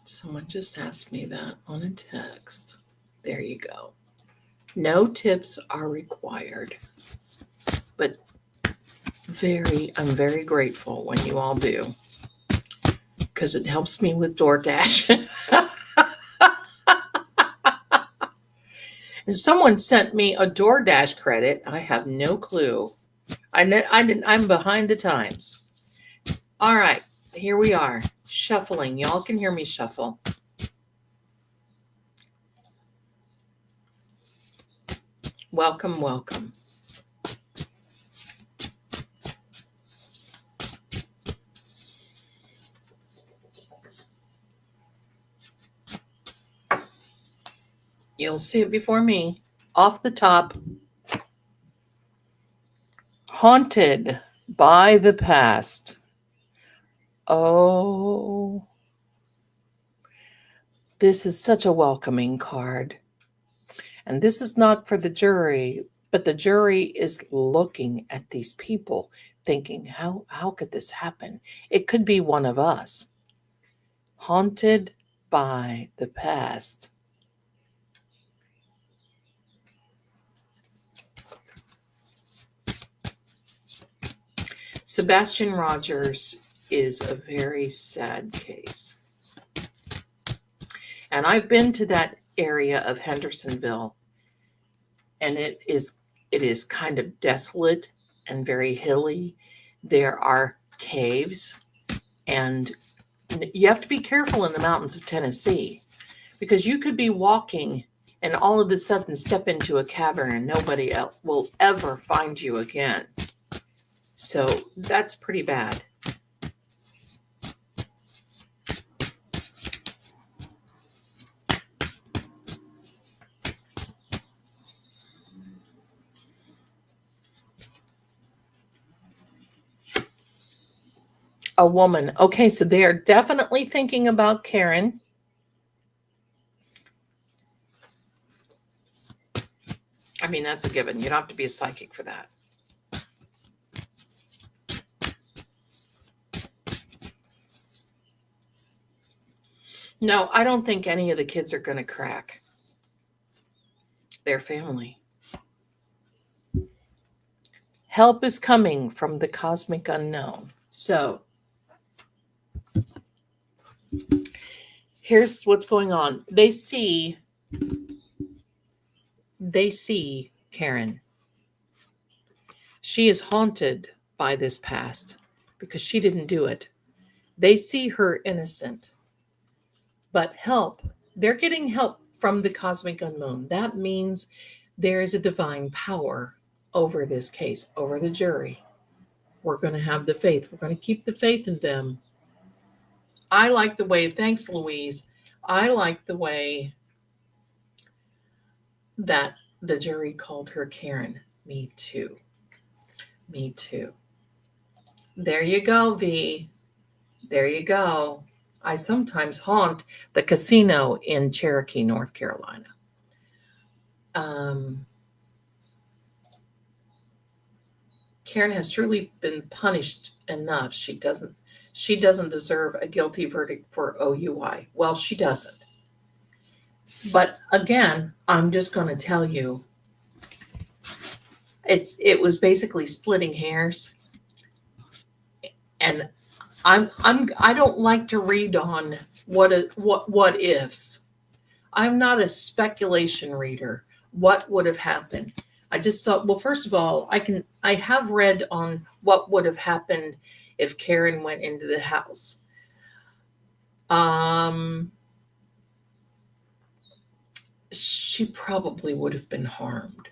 Someone just asked me that on a text. There you go. No tips are required. But I'm very grateful when you all do. Because it helps me with DoorDash. And someone sent me a DoorDash credit. I have no clue. I'm behind the times. All right, here we are. Shuffling. Y'all can hear me shuffle. Welcome, welcome. You'll see it before me. Off the top. Haunted by the past. Oh, this is such a welcoming card. And this is not for the jury, but the jury is looking at these people thinking, how could this happen? It could be one of us. Haunted by the past. Sebastian Rogers is a very sad case. And I've been to that area of Hendersonville, and it is kind of desolate and very hilly. There are caves, and you have to be careful in the mountains of Tennessee, because you could be walking and all of a sudden step into a cavern and nobody else will ever find you again. So that's pretty bad. A woman. Okay, so they are definitely thinking about Karen. I mean, that's a given. You don't have to be a psychic for that. No, I don't think any of the kids are going to crack. Their family. Help is coming from the cosmic unknown. So here's what's going on. They see Karen. She is haunted by this past because she didn't do it. They see her innocent. But help, they're getting help from the cosmic unknown. That means there is a divine power over this case, over the jury. We're going to have the faith. We're going to keep the faith in them. I like the way, thanks, Louise. I like the way that the jury called her Karen. Me too. Me too. There you go, V. There you go. I sometimes haunt the casino in Cherokee, North Carolina. Karen has truly been punished enough. She doesn't deserve a guilty verdict for OUI. Well, she doesn't. But again, I'm just going to tell you, it was basically splitting hairs, and I don't like to read on what ifs. I'm not a speculation reader. What would have happened? I just thought, well, first of all, I have read on what would have happened if Karen went into the house. She probably would have been harmed.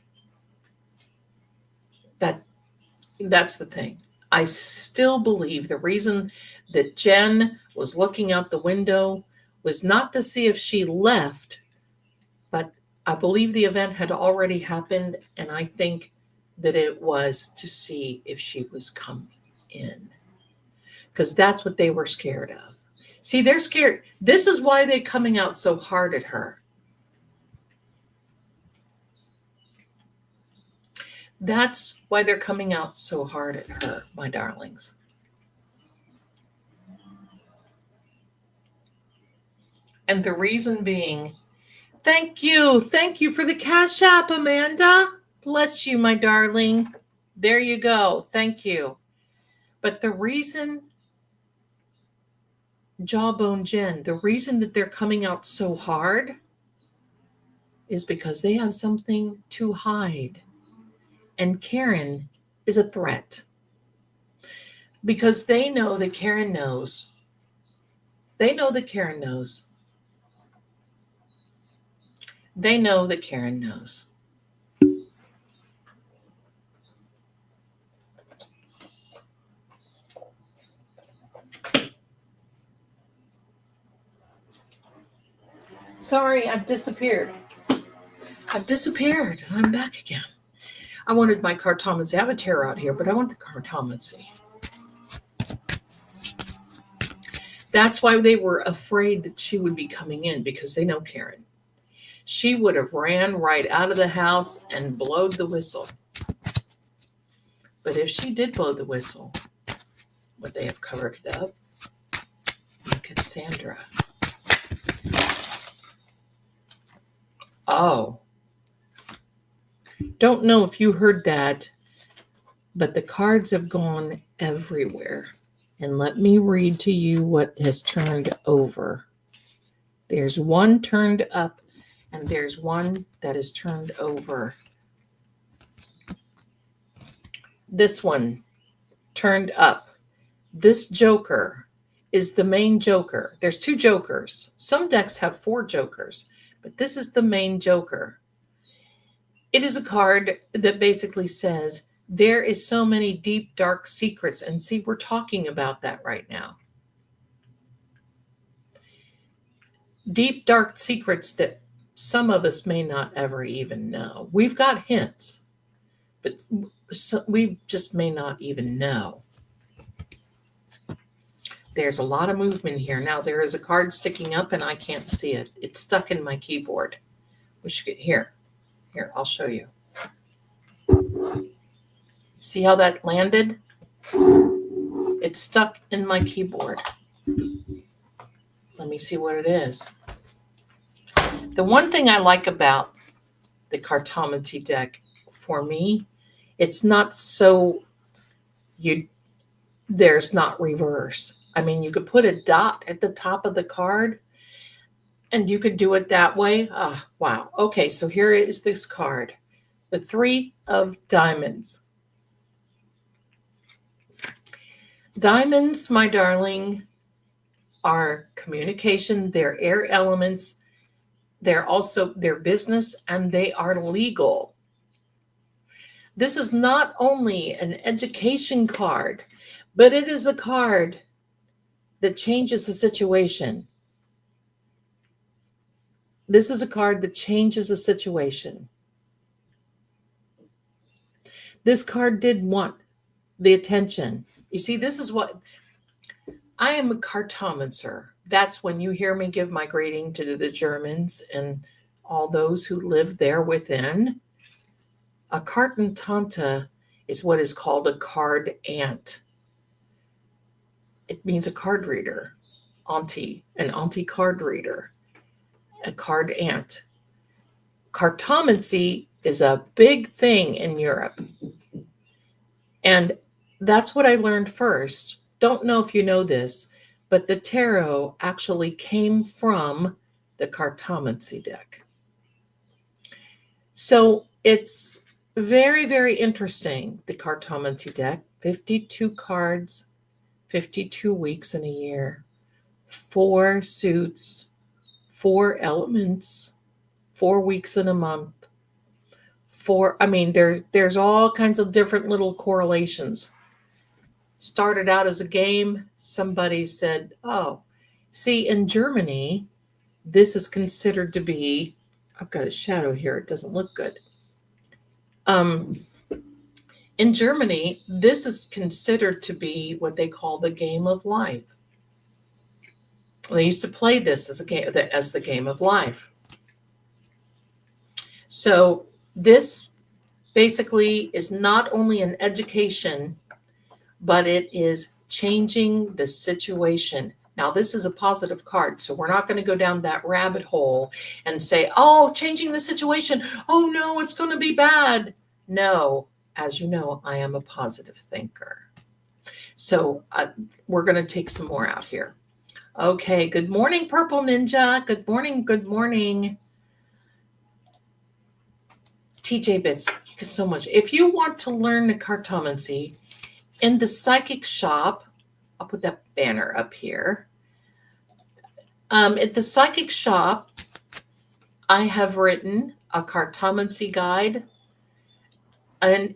That's the thing. I still believe the reason that Jen was looking out the window was not to see if she left, but I believe the event had already happened, and I think that it was to see if she was coming in, because that's what they were scared of. See, they're scared. This is why they're coming out so hard at her. That's why they're coming out so hard at her, my darlings. And the reason being, thank you for the Cash App, Amanda. Bless you, my darling. There you go. Thank you. But the reason, Jawbone Jen, the reason that they're coming out so hard is because they have something to hide. And Karen is a threat. Because they know that Karen knows. They know that Karen knows. They know that Karen knows. Sorry, I've disappeared. I've disappeared. I'm back again. I wanted my Cartomancy. I have a tarot out here, but I want the Cartomancy. That's why they were afraid that she would be coming in, because they know Karen. She would have ran right out of the house and blowed the whistle. But if she did blow the whistle, would they have covered it up? Look at Sandra. Oh. Don't know if you heard that, but the cards have gone everywhere. And let me read to you what has turned over. There's one turned up, and there's one that is turned over. This one turned up. This joker is the main joker. There's two jokers. Some decks have four jokers, but this is the main joker. It is a card that basically says, there is so many deep, dark secrets. And see, we're talking about that right now. Deep, dark secrets that some of us may not ever even know. We've got hints, but we just may not even know. There's a lot of movement here. Now, there is a card sticking up, and I can't see it. It's stuck in my keyboard. We should get here. Here, I'll show you. See how that landed? It's stuck in my keyboard. Let me see what it is. The one thing I like about the Cartomancy deck, for me, it's not so there's not reverse. I mean, you could put a dot at the top of the card, and you could do it that way. Ah, wow. Okay, so here is this card. The 3 of Diamonds. Diamonds, my darling, are communication. They're air elements. They're also their business, and they are legal. This is not only an education card, but it is a card that changes the situation. This is a card that changes the situation. This card did want the attention. You see, this is what I am, a cartomancer. That's when you hear me give my greeting to the Germans and all those who live there within. A cartontanta is what is called a card aunt. It means a card reader, auntie, an auntie card reader, a card aunt. Cartomancy is a big thing in Europe. And that's what I learned first. Don't know if you know this, but the tarot actually came from the Cartomancy deck. So it's very, very interesting, the Cartomancy deck. 52 cards, 52 weeks in a year, 4 suits, 4 elements, 4 weeks in a month. There's all kinds of different little correlations. Started out as a game. Somebody said, oh, see, in Germany, this is considered to be, I've got a shadow here. It doesn't look good. In Germany, this is considered to be what they call the game of life. They used to play this as the game of life. So this basically is not only an education, but it is changing the situation. Now, this is a positive card, so we're not going to go down that rabbit hole and say, oh, changing the situation. Oh, no, it's going to be bad. No, as you know, I am a positive thinker. So we're going to take some more out here. Okay, good morning, Purple Ninja. Good morning, good morning. TJ Bits, thank you so much. If you want to learn the Cartomancy in the psychic shop, I'll put that banner up here. At the psychic shop, I have written a Cartomancy guide and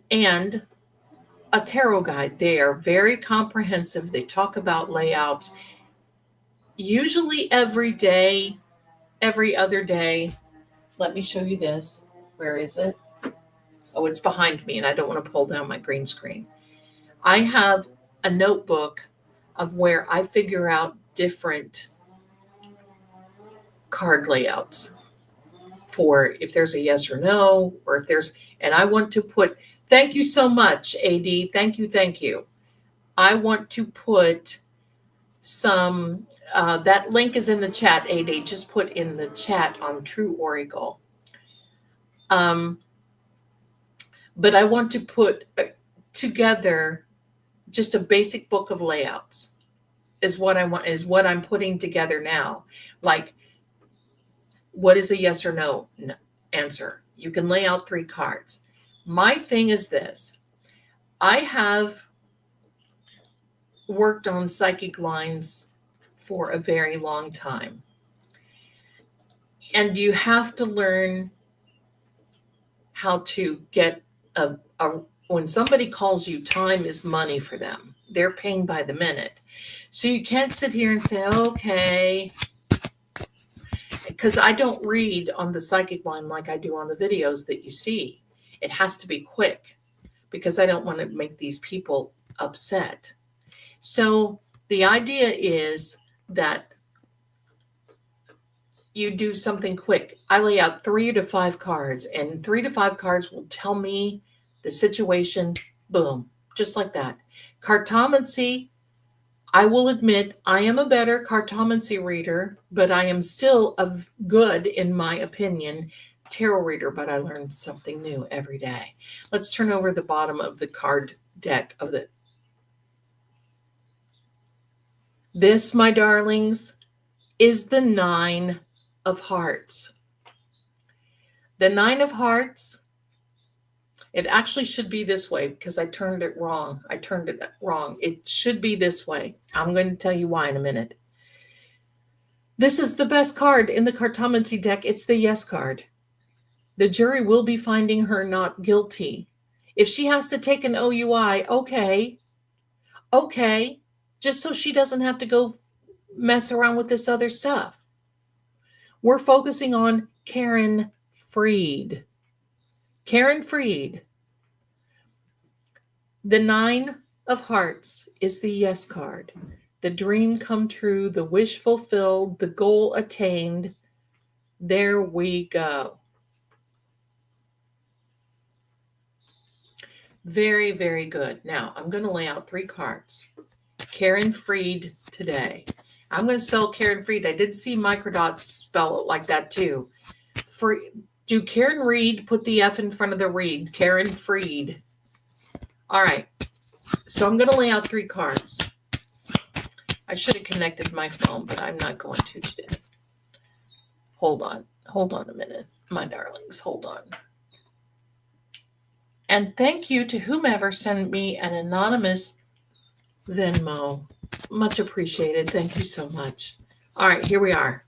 a tarot guide. They are very comprehensive. They talk about layouts, usually every day, every other day. Let me show you this. Where is it? Oh, it's behind me, and I don't want to pull down my green screen. I have a notebook of where I figure out different card layouts for if there's a yes or no, or if there's, and I want to put, thank you so much, AD. Thank you. Thank you. I want to put some, that link is in the chat, AD. Just put in the chat on True Oracle. But I want to put together just a basic book of layouts is what I want, is what I'm putting together now. Like, what is a yes or no answer? You can lay out 3 cards. My thing is this. I have worked on psychic lines for a very long time. And you have to learn how to get when somebody calls you, time is money for them. They're paying by the minute. So you can't sit here and say, okay, because I don't read on the psychic line like I do on the videos that you see. It has to be quick because I don't want to make these people upset. So the idea is that you do something quick. I lay out 3 to 5 cards, and 3 to 5 cards will tell me the situation. Boom, just like that. Cartomancy, I will admit I am a better Cartomancy reader, but I am still a good, in my opinion, tarot reader, but I learn something new every day. Let's turn over the bottom of the card deck of the. This, my darlings, is the 9 of Hearts. The 9 of Hearts, it actually should be this way because I turned it wrong. It should be this way. I'm going to tell you why in a minute. This is the best card in the Cartomancy deck. It's the yes card. The jury will be finding her not guilty. If she has to take an OUI, okay, just so she doesn't have to go mess around with this other stuff. We're focusing on Karen Freed. Karen Freed. The 9 of Hearts is the yes card. The dream come true, the wish fulfilled, the goal attained. There we go. Very, very good. Now, I'm going to lay out 3 cards. Karen Freed today. I'm going to spell Karen Freed. I did see Microdots spell it like that too. Do Karen Reed, put the F in front of the Reed. Karen Freed. All right. So I'm going to lay out 3 cards. I should have connected my phone, but I'm not going to today. Hold on a minute, my darlings. Hold on. And thank you to whomever sent me an anonymous Venmo. Much appreciated. Thank you so much. All right, here we are.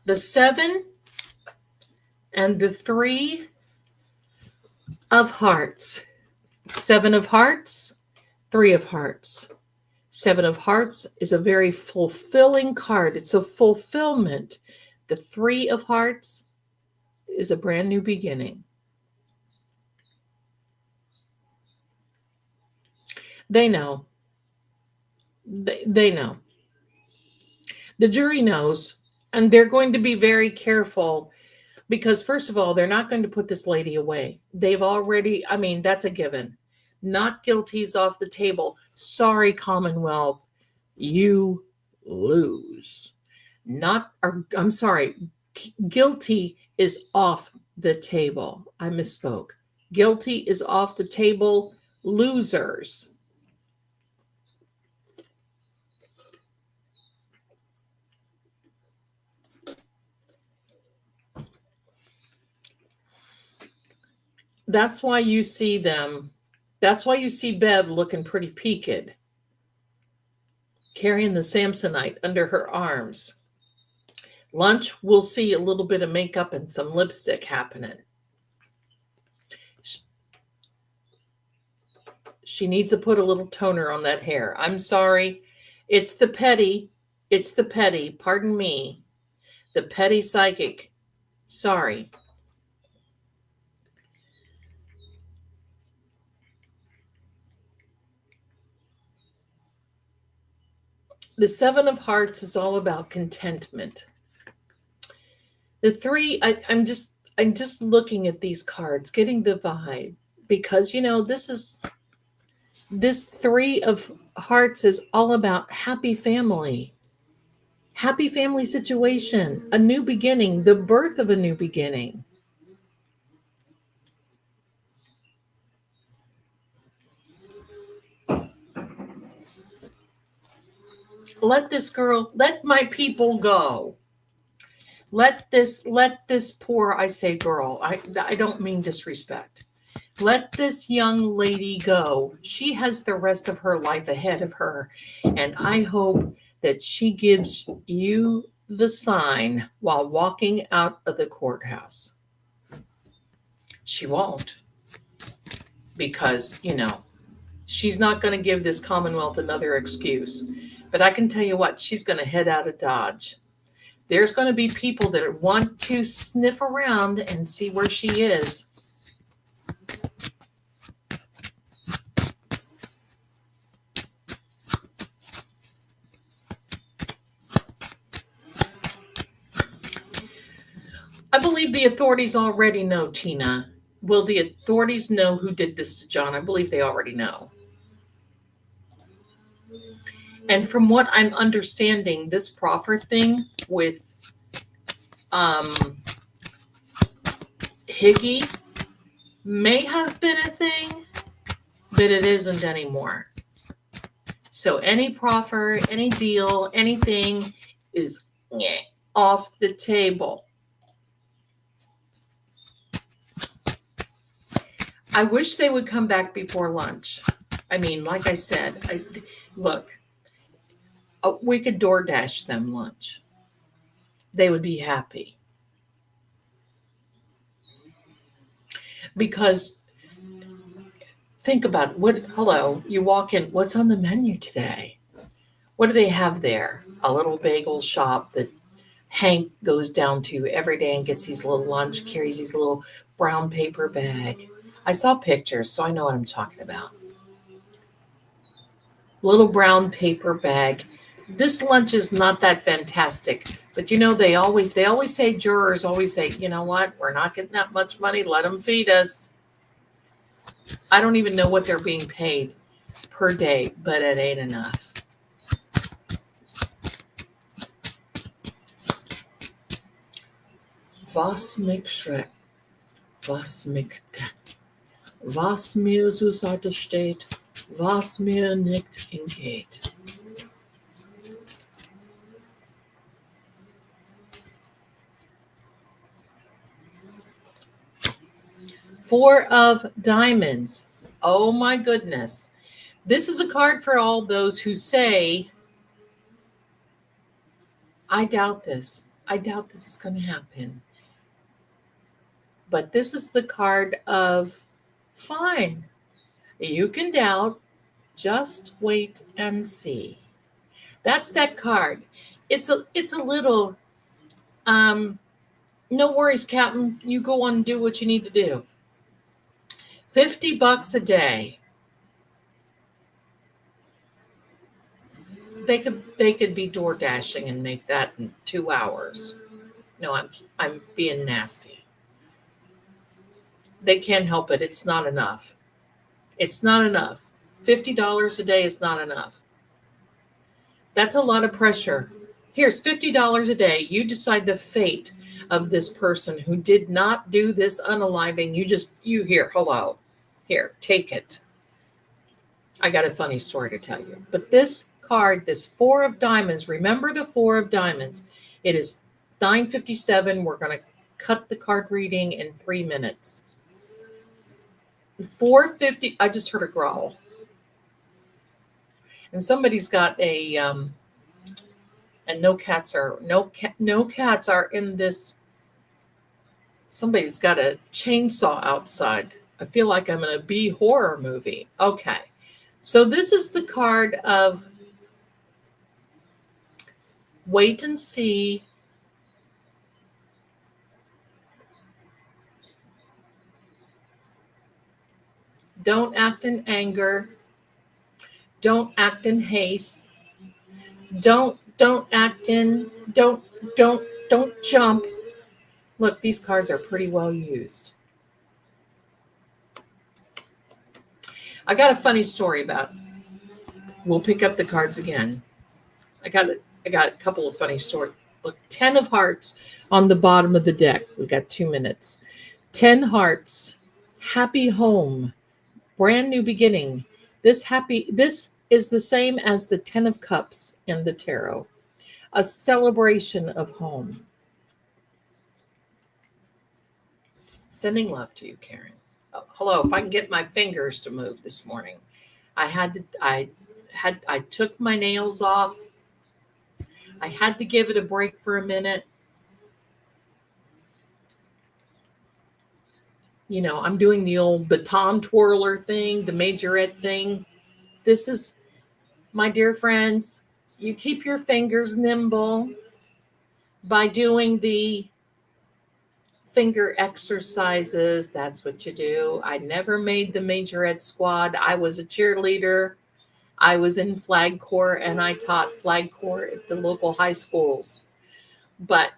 The 7 and the 3 of Hearts. 7 of Hearts, 3 of Hearts. 7 of Hearts is a very fulfilling card. It's a fulfillment. The 3 of Hearts is a brand new beginning. They know. They know. The jury knows, and they're going to be very careful because, first of all, they're not going to put this lady away. They've already, that's a given. Not guilty is off the table. Sorry, Commonwealth, you lose. Guilty is off the table. I misspoke. Guilty is off the table. Losers. That's why you see them. That's why you see Bev looking pretty peaked, carrying the Samsonite under her arms. Lunch, we'll see a little bit of makeup and some lipstick happening. She needs to put a little toner on that hair. I'm sorry. It's the petty. It's the petty. Pardon me. The petty psychic. Sorry. The Seven of Hearts is all about contentment. The three, I'm just looking at these cards, getting the vibe, because this Three of Hearts is all about happy family situation, a new beginning, the birth of a new beginning. Let my people go. Let this poor, I say girl, I don't mean disrespect. Let this young lady go. She has the rest of her life ahead of her. And I hope that she gives you the sign while walking out of the courthouse. She won't. Because, she's not going to give this Commonwealth another excuse. But I can tell you what, she's going to head out of Dodge. There's going to be people that want to sniff around and see where she is. I believe the authorities already know, Tina. Will the authorities know who did this to John? I believe they already know. And from what I'm understanding, this proffer thing with Higgy may have been a thing, but it isn't anymore. So any proffer, any deal, anything is off the table. I wish they would come back before lunch. I mean, like I said, look, we could DoorDash them lunch. They would be happy. Because think about it. Hello, you walk in, what's on the menu today? What do they have there? A little bagel shop that Hank goes down to every day and gets his little lunch, carries his little brown paper bag. I saw pictures, so I know what I'm talking about. Little brown paper bag. This lunch is not that fantastic, but they always say, jurors always say, you know what, we're not getting that much money, let them feed us. I don't even know what they're being paid per day, but it ain't enough. Was mich schreckt, was mich deckt, was mir zur Seite steht, was mir nicht entgeht. Four of Diamonds. Oh my goodness. This is a card for all those who say, I doubt this. I doubt this is going to happen. But this is the card of, fine, you can doubt, just wait and see. That's that card. It's a little, no worries, Captain. You go on and do what you need to do. $50 a day. They could be door dashing and make that in 2 hours. No, I'm being nasty. They can't help it. It's not enough. It's not enough. $50 a day is not enough. That's a lot of pressure. Here's $50 a day. You decide the fate of this person who did not do this unaliving. You here, hello. Here, take it. I got a funny story to tell you. But this card, this Four of Diamonds, remember the Four of Diamonds. It is 9:57. We're going to cut the card reading in 3 minutes. 450. I just heard a growl. And somebody's got a and no cats are in this. Somebody's got a chainsaw outside. I feel like I'm in a B horror movie. Okay. So this is the card of wait and see. Don't act in anger. Don't act in haste. Don't act in don't jump. Look, these cards are pretty well used. I got a funny story about. We'll pick up the cards again. I got a couple of funny stories. Look, 10 of hearts on the bottom of the deck. We got 2 minutes. 10 hearts. Happy home. Brand new beginning. This is the same as the 10 of cups in the tarot. A celebration of home. Sending love to you, Karen. Oh, hello. If I can get my fingers to move this morning. I took my nails off. I had to give it a break for a minute. You know, I'm doing the old baton twirler thing, the majorette thing. This is, my dear friends, you keep your fingers nimble by doing the finger exercises. That's what you do. I never made the majorette squad. I was a cheerleader. I was in flag corps and I taught flag corps at the local high schools. But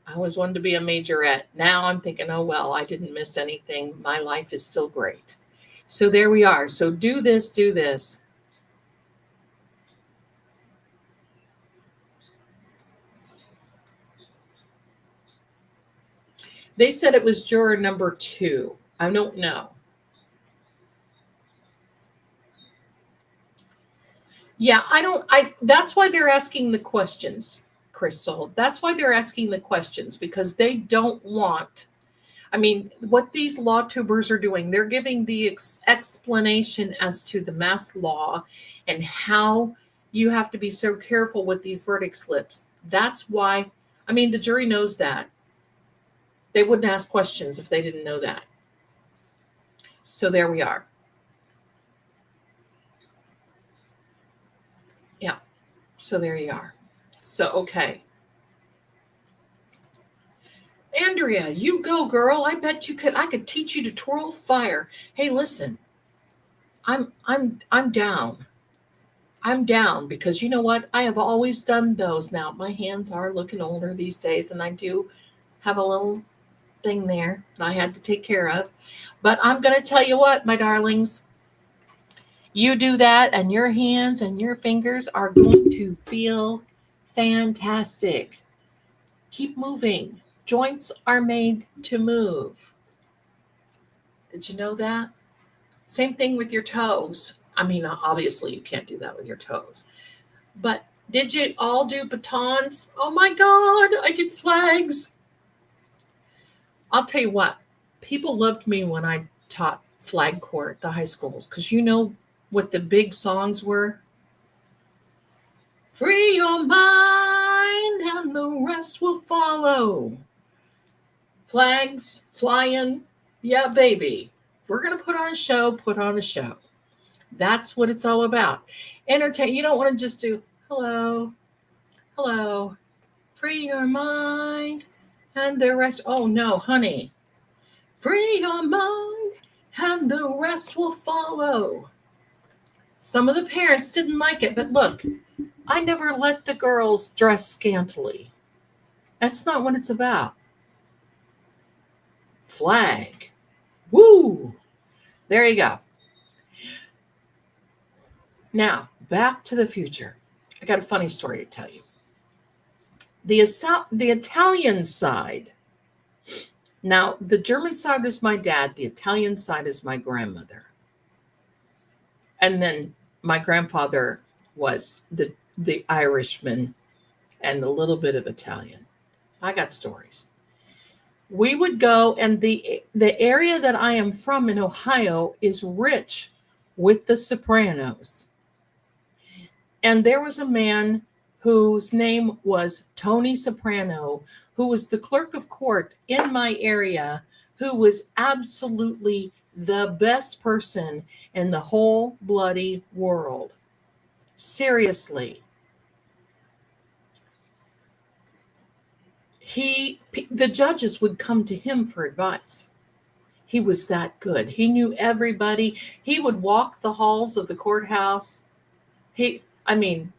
I always wanted to be a majorette. Now I'm thinking, oh, well, I didn't miss anything. My life is still great. So there we are. So do this. They said it was juror number 2. I don't know. Yeah, that's why they're asking the questions, Crystal. That's why they're asking the questions, because they don't want, I mean, what these law tubers are doing, they're giving the explanation as to the mass law and how you have to be so careful with these verdict slips. That's why, I mean, the jury knows that. They wouldn't ask questions if they didn't know that. So there we are. Yeah. So there you are. So, okay. Andrea, you go, girl. I bet I could teach you to twirl fire. Hey, listen. I'm down. I'm down because you know what? I have always done those. Now, my hands are looking older these days, and I do have a little thing there that I had to take care of. But I'm going to tell you what, my darlings. You do that, and your hands and your fingers are going to feel fantastic. Keep moving. Joints are made to move. Did you know that? Same thing with your toes. I mean, obviously you can't do that with your toes. But did you all do batons? Oh my God, I did flags. I'll tell you what, people loved me when I taught flag corps at the high schools, because you know what the big songs were? Free your mind and the rest will follow. Flags flying. Yeah, baby. If we're going to put on a show, put on a show. That's what it's all about. Entertain. You don't want to just do hello, hello, free your mind and the rest. Oh, no, honey. Free your mind and the rest will follow. Some of the parents didn't like it, but look, I never let the girls dress scantily. That's not what it's about. Flag. Woo! There you go. Now, back to the future. I got a funny story to tell you. The Italian side. Now, the German side is my dad. The Italian side is my grandmother. And then my grandfather was the Irishman and a little bit of Italian. I got stories. We would go, and the area that I am from in Ohio is rich with the Sopranos. And there was a man whose name was Tony Soprano, who was the clerk of court in my area, who was absolutely the best person in the whole bloody world. Seriously. The judges would come to him for advice. He was that good. He knew everybody. He would walk the halls of the courthouse. I mean,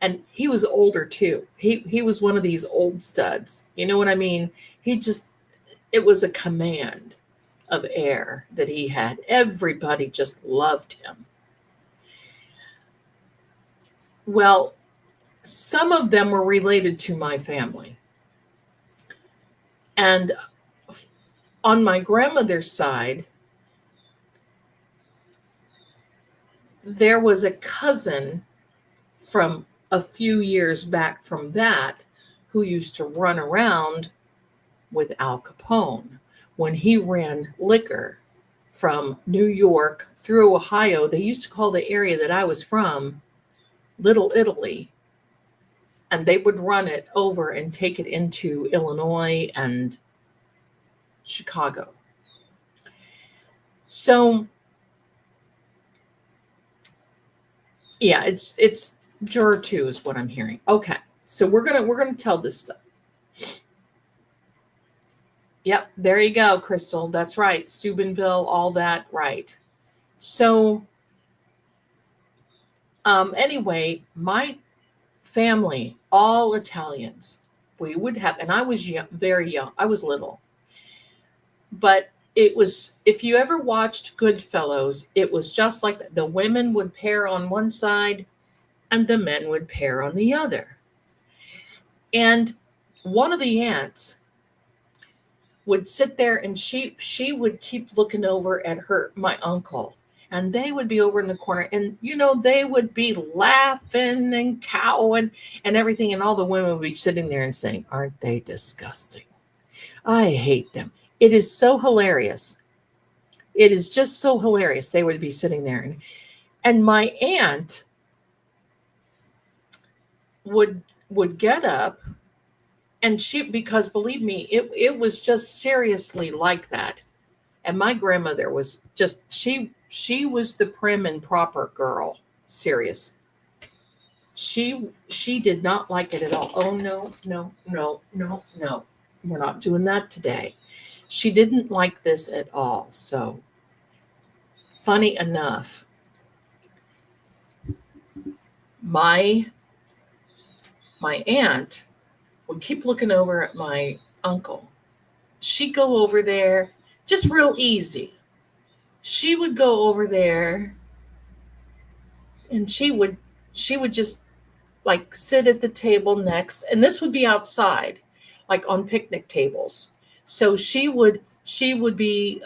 and he was older too. He was one of these old studs. You know what I mean? It was a command of air that he had. Everybody just loved him. Well, some of them were related to my family. And on my grandmother's side, there was a cousin from a few years back from that who used to run around with Al Capone. When he ran liquor from New York through Ohio, they used to call the area that I was from Little Italy. And they would run it over and take it into Illinois and Chicago. So, yeah, it's juror 2 is what I'm hearing. Okay, so we're gonna tell this stuff. Yep, there you go, Crystal. That's right, Steubenville, all that, right. So, anyway, my family, all Italians, we would have, and I was very young. I was little, but it was, if you ever watched Goodfellas, it was just like that. The women would pair on one side and the men would pair on the other. And one of the aunts would sit there, and she would keep looking over at my uncle, and they would be over in the corner, and they would be laughing and cowing and everything, and all the women would be sitting there and saying, "Aren't they disgusting? I hate them." It is so hilarious. It is just so hilarious. They would be sitting there, and my aunt would get up, and because believe me, it was just seriously like that. And my grandmother was just, she was the prim and proper girl. Serious. She did not like it at all. Oh, no. We're not doing that today. She didn't like this at all. So, funny enough, my aunt would keep looking over at my uncle. She'd go over there just real easy. She would go over there, and she would just like sit at the table next, and this would be outside, like on picnic tables. So she would be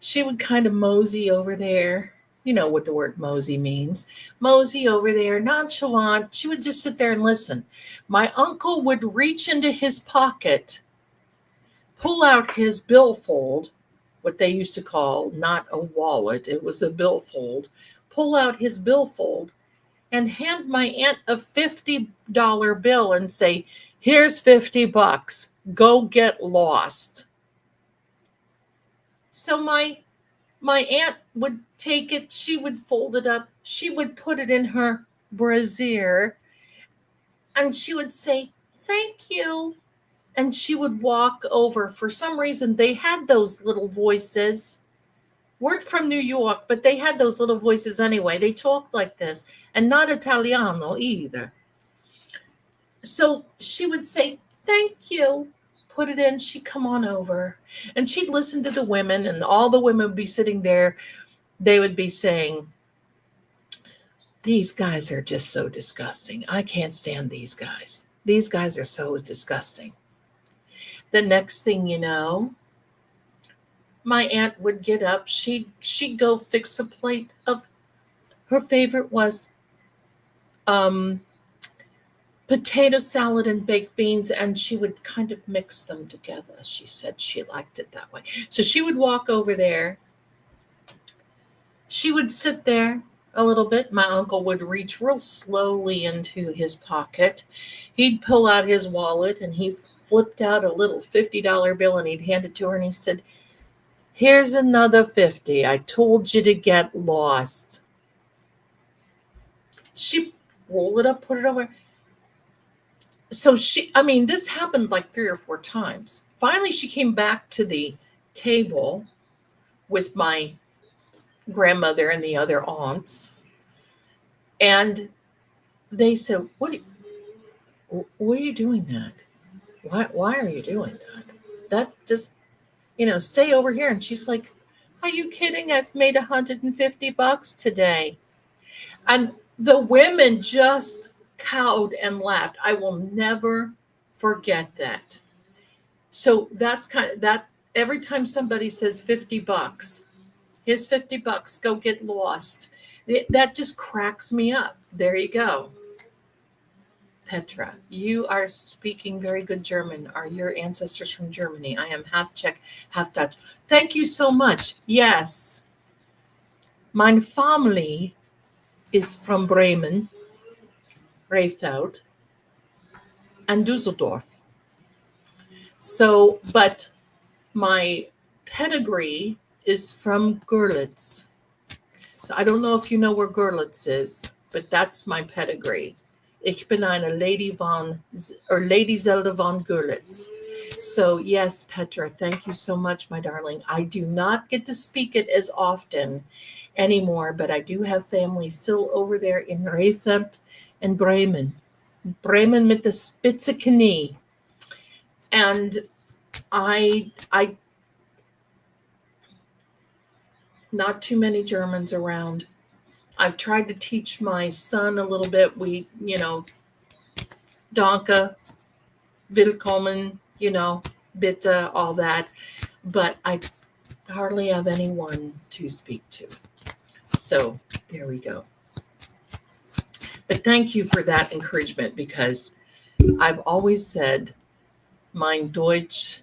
she would kind of mosey over there. You know what the word mosey means. Mosey over there, nonchalant. She would just sit there and listen. My uncle would reach into his pocket, pull out his billfold, what they used to call not a wallet, it was a billfold, pull out his billfold and hand my aunt a $50 bill and say, "Here's $50. Go get lost." So my aunt would take it, she would fold it up, she would put it in her brassiere, and she would say, "Thank you." And she would walk over. For some reason, they had those little voices. Weren't from New York, but they had those little voices anyway. They talked like this, and not Italiano either. So she would say, "Thank you." Put it in, she'd come on over. And she'd listen to the women, and all the women would be sitting there. They would be saying, "These guys are just so disgusting. I can't stand these guys. These guys are so disgusting." The next thing you know, my aunt would get up. She'd go fix a plate of, her favorite was potato salad and baked beans, and she would kind of mix them together. She said she liked it that way. So she would walk over there. She would sit there a little bit. My uncle would reach real slowly into his pocket. He'd pull out his wallet and he flipped out a little $50 bill and he'd hand it to her and he said, "Here's another 50. I told you to get lost." She rolled it up, put it over. So this happened like 3 or 4 times. Finally, she came back to the table with my grandmother and the other aunts. And they said, why are you doing that? Why are you doing that? That just, stay over here. And she's like, "Are you kidding? I've made $150 today." And the women just cowed and laughed. I will never forget that. So that's kind of that. Every time somebody says $50, here's $50, go get lost. That just cracks me up. There you go. Petra, you are speaking very good German. Are your ancestors from Germany? I am half Czech, half Dutch. Thank you so much. Yes. My family is from Bremen, Rehfeld, and Dusseldorf. So, but my pedigree is from Görlitz. So I don't know if you know where Görlitz is, but that's my pedigree. Ich bin eine Lady Zelda von Görlitz. So yes, Petra, thank you so much, my darling. I do not get to speak it as often anymore, but I do have family still over there in Rehfeld and Bremen. Bremen mit the spitze Knie. And I not too many Germans around. I've tried to teach my son a little bit. Danke, willkommen, bitte, all that. But I hardly have anyone to speak to. So there we go. But thank you for that encouragement, because I've always said, mein Deutsch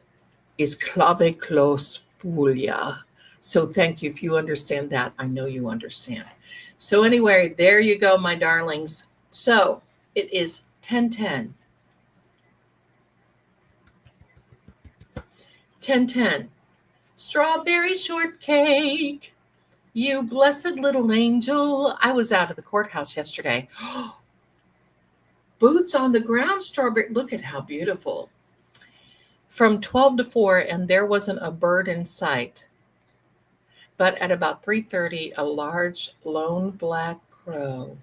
ist Klaviklospulia. So thank you. If you understand that, I know you understand. So anyway, there you go, my darlings. So it is 10:10. 10:10. Strawberry shortcake. You blessed little angel. I was out of the courthouse yesterday. Boots on the ground, strawberry. Look at how beautiful. From 12 to 4, and there wasn't a bird in sight. But at about 3:30, a large lone black crow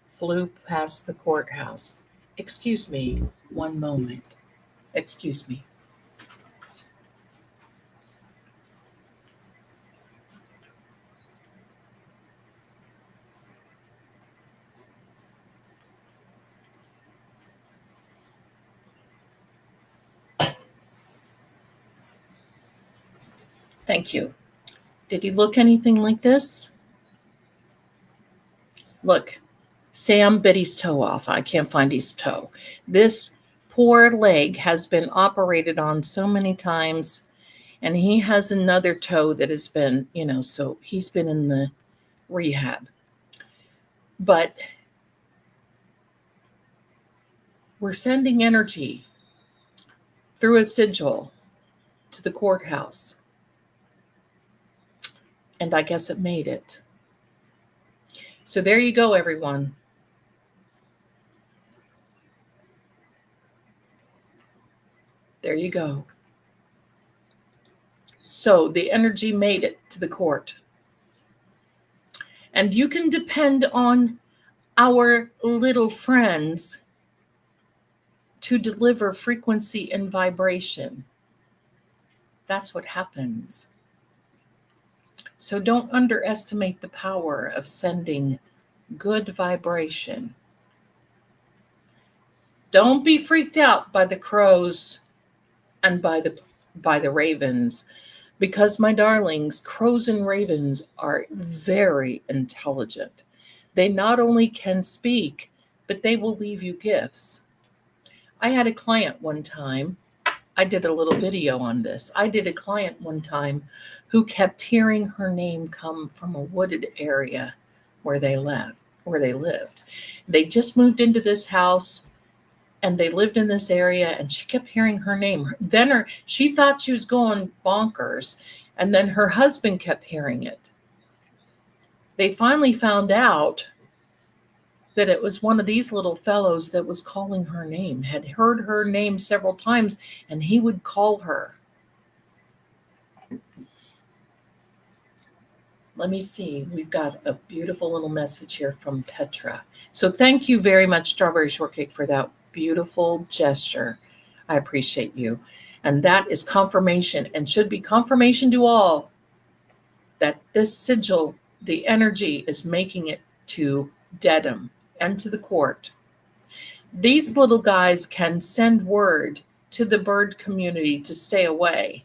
flew past the courthouse. Excuse me, one moment. Excuse me. Thank you. Did he look anything like this? Look, Sam bit his toe off. I can't find his toe. This poor leg has been operated on so many times, and he has another toe that has been, so he's been in the rehab. But we're sending energy through a sigil to the courthouse. And I guess it made it. So there you go, everyone. There you go. So the energy made it to the court. And you can depend on our little friends to deliver frequency and vibration. That's what happens. So don't underestimate the power of sending good vibration. Don't be freaked out by the crows and by the ravens, because my darlings, crows and ravens are very intelligent. They not only can speak, but they will leave you gifts. I had a client one time. I did a little video on this. I did a client one time who kept hearing her name come from a wooded area where they lived. They just moved into this house and they lived in this area and she kept hearing her name. Then she thought she was going bonkers, and then her husband kept hearing it. They finally found out that it was one of these little fellows that was calling her name, had heard her name several times, and he would call her. Let me see. We've got a beautiful little message here from Petra. So thank you very much, Strawberry Shortcake, for that beautiful gesture. I appreciate you. And that is confirmation, and should be confirmation to all, that this sigil, the energy is making it to Dedham and to the court. These little guys can send word to the bird community to stay away.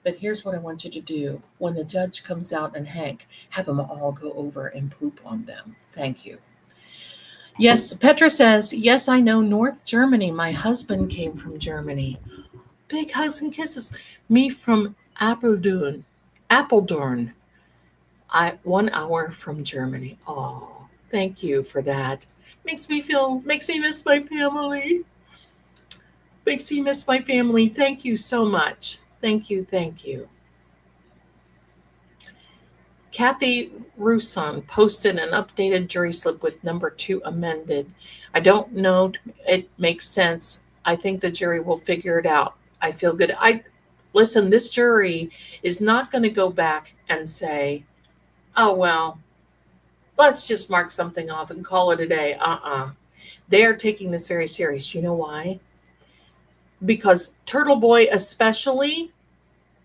But here's what I want you to do. When the judge comes out and Hank, have them all go over and poop on them. Thank you. Yes, Petra says, yes, I know North Germany. My husband came from Germany. Big hugs and kisses. Me from Apeldoorn. 1 hour from Germany. Oh, thank you for that. Makes me miss my family. Makes me miss my family. Thank you so much. Thank you. Kathy Rousson posted an updated jury slip with number 2 amended. I don't know. It makes sense. I think the jury will figure it out. I feel good. Listen, this jury is not going to go back and say, oh, well, let's just mark something off and call it a day. They are taking this very serious. You know why? Because Turtle Boy especially,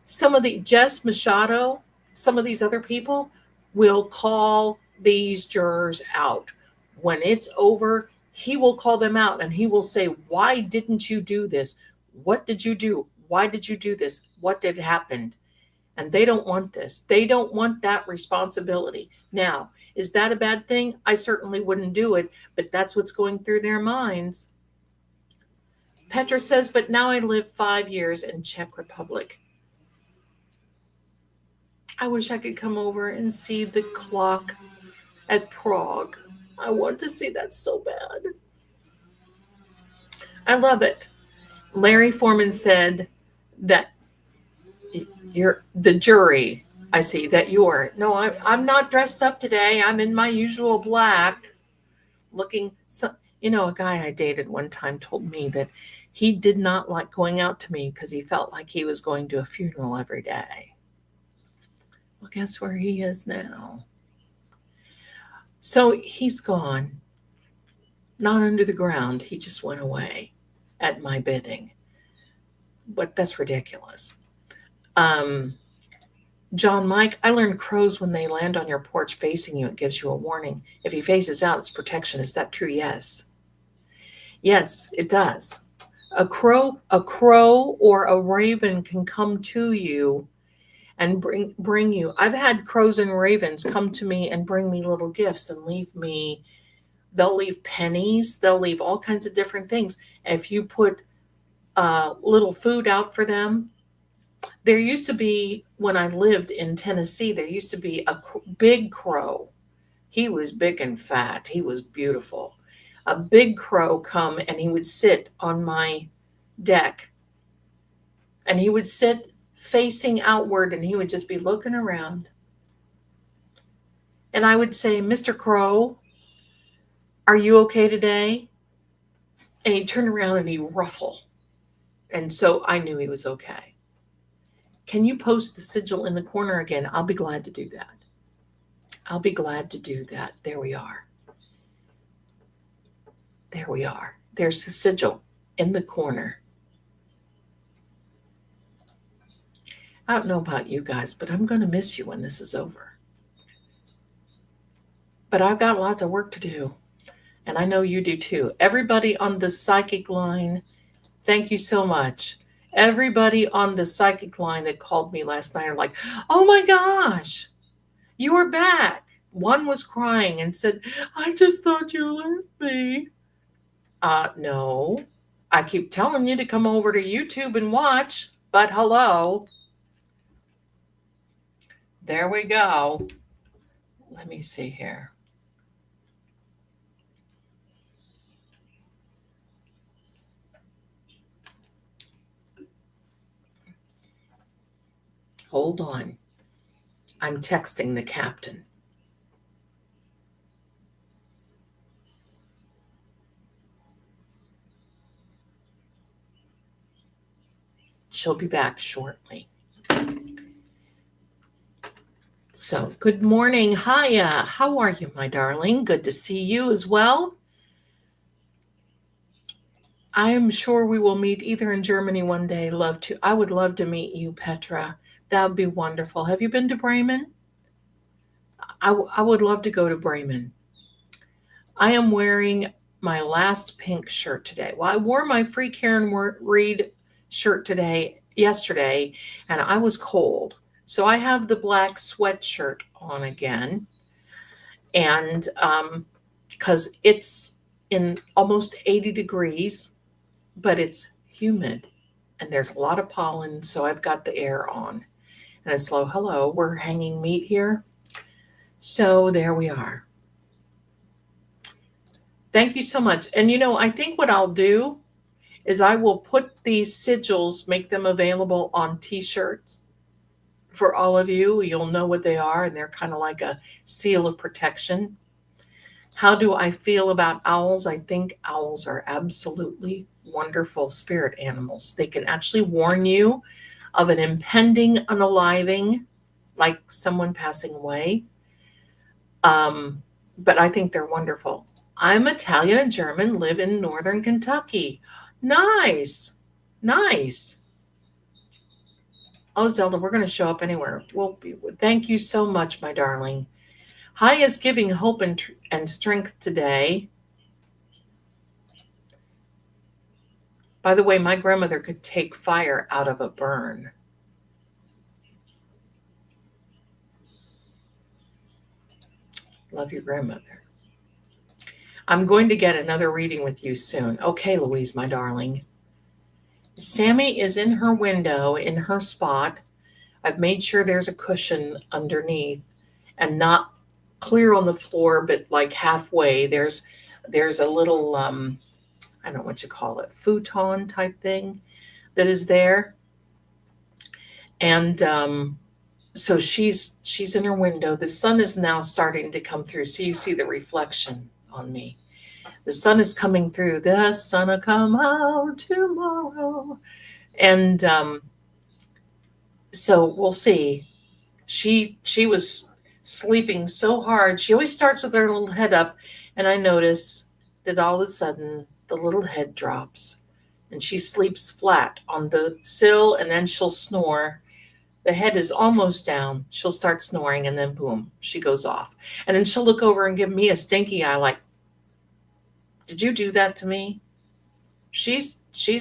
some of the Jess Machado, some of these other people will call these jurors out. When it's over, he will call them out and he will say, why didn't you do this? What did you do? Why did you do this? What did happen? And they don't want this. They don't want that responsibility. Now, is that a bad thing? I certainly wouldn't do it, but that's what's going through their minds. Petra says, but now I live 5 years in Czech Republic. I wish I could come over and see the clock at Prague. I want to see that so bad. I love it. Larry Foreman said that you're the jury. I see that you're. No, I'm not dressed up today. I'm in my usual black. Looking, a guy I dated one time told me that he did not like going out to me because he felt like he was going to a funeral every day. Well, guess where he is now? So he's gone. Not under the ground. He just went away at my bidding. But that's ridiculous. John Mike, I learned crows when they land on your porch facing you, it gives you a warning. If he faces out, it's protection. Is that true? Yes. Yes, it does. A crow or a raven can come to you and bring you. I've had crows and ravens come to me and bring me little gifts and they'll leave pennies, they'll leave all kinds of different things. If you put little food out for them, there used to be, when I lived in Tennessee, there used to be a big crow. He was big and fat. He was beautiful. A big crow come and he would sit on my deck. And he would sit facing outward and he would just be looking around. And I would say, Mr. Crow, are you okay today? And he'd turn around and he'd ruffle. And so I knew he was okay. Can you post the sigil in the corner again? I'll be glad to do that. I'll be glad to do that. There we are. There we are. There's the sigil in the corner. I don't know about you guys, but I'm going to miss you when this is over. But I've got lots of work to do. And I know you do too. Everybody on the psychic line, thank you so much. Everybody on the psychic line that called me last night are like, oh my gosh, you are back. One was crying and said, I just thought you left me. No. I keep telling you to come over to YouTube and watch, but hello. There we go. Let me see here. Hold on. I'm texting the captain. She'll be back shortly. So, good morning. Hiya. How are you, my darling? Good to see you as well. I am sure we will meet either in Germany one day. I would love to meet you, Petra. That would be wonderful. Have you been to Bremen? I would love to go to Bremen. I am wearing my last pink shirt today. Well, I wore my Free Karen Reed shirt yesterday, and I was cold. So I have the black sweatshirt on again. And because it's in almost 80 degrees, but it's humid and there's a lot of pollen. So I've got the air on. And it's low, hello, we're hanging meat here. So there we are. Thank you so much. And I think what I'll do is I will put these sigils, make them available on t-shirts for all of you. You'll know what they are, and they're kind of like a seal of protection. How do I feel about owls? I think owls are absolutely wonderful spirit animals. They can actually warn you of an impending unaliving, like someone passing away. But I think they're wonderful. I'm Italian and German, live in northern Kentucky. Nice. Nice. Oh, Zelda, we're going to show up anywhere. Thank you so much, my darling. Hi is giving hope and strength today. By the way, my grandmother could take fire out of a burn. Love your grandmother. I'm going to get another reading with you soon. Okay, Louise, my darling. Sammy is in her window, in her spot. I've made sure there's a cushion underneath and not clear on the floor, but like halfway. There's a little, I don't know what you call it, futon type thing that is there. And so she's in her window. The sun is now starting to come through. So you see the reflection on me. The sun is coming through. The sun will come out tomorrow. And so we'll see. She was sleeping so hard. She always starts with her little head up. And I notice that all of a sudden the little head drops. And she sleeps flat on the sill, and then she'll snore. The head is almost down. She'll start snoring, and then boom, she goes off. And then she'll look over and give me a stinky eye like, did you do that to me? She's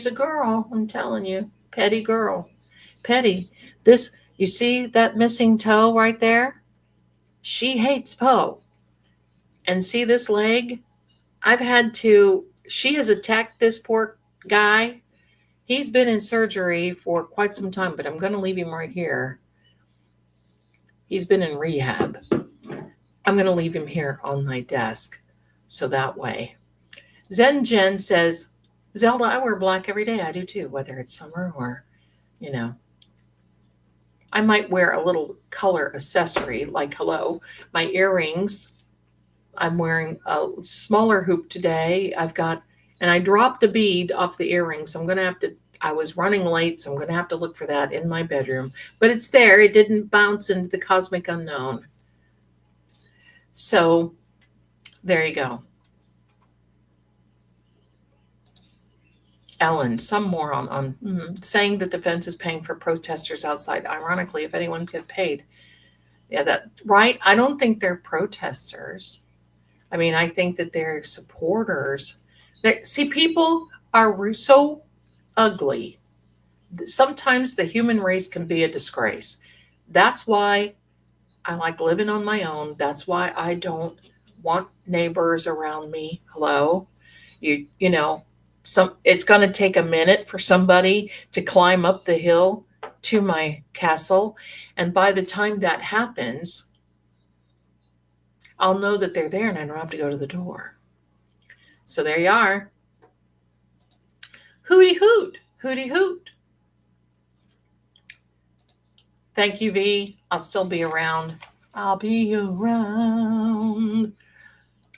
a girl, I'm telling you. Petty girl. Petty. You see that missing toe right there? She hates Poe. And see this leg? She has attacked this poor guy. He's been in surgery for quite some time, but I'm going to leave him right here. He's been in rehab. I'm going to leave him here on my desk. So that way. Zen Jen says, Zelda, I wear black every day. I do too, whether it's summer or, I might wear a little color accessory, like, hello, my earrings. I'm wearing a smaller hoop today. And I dropped a bead off the earrings. I was running late, so I'm going to have to look for that in my bedroom. But it's there. It didn't bounce into the cosmic unknown. So there you go. Ellen, some moron on saying the defense is paying for protesters outside. Ironically, if anyone get paid. Yeah, right? I don't think they're protesters. I mean, I think that they're supporters. See, people are so ugly. Sometimes the human race can be a disgrace. That's why I like living on my own. That's why I don't want neighbors around me. Hello? You know, it's going to take a minute for somebody to climb up the hill to my castle, and by the time that happens, I'll know that they're there and I don't have to go to the door. So there you are. Hooty hoot, hooty hoot. Thank you, V. I'll still be around. I'll be around.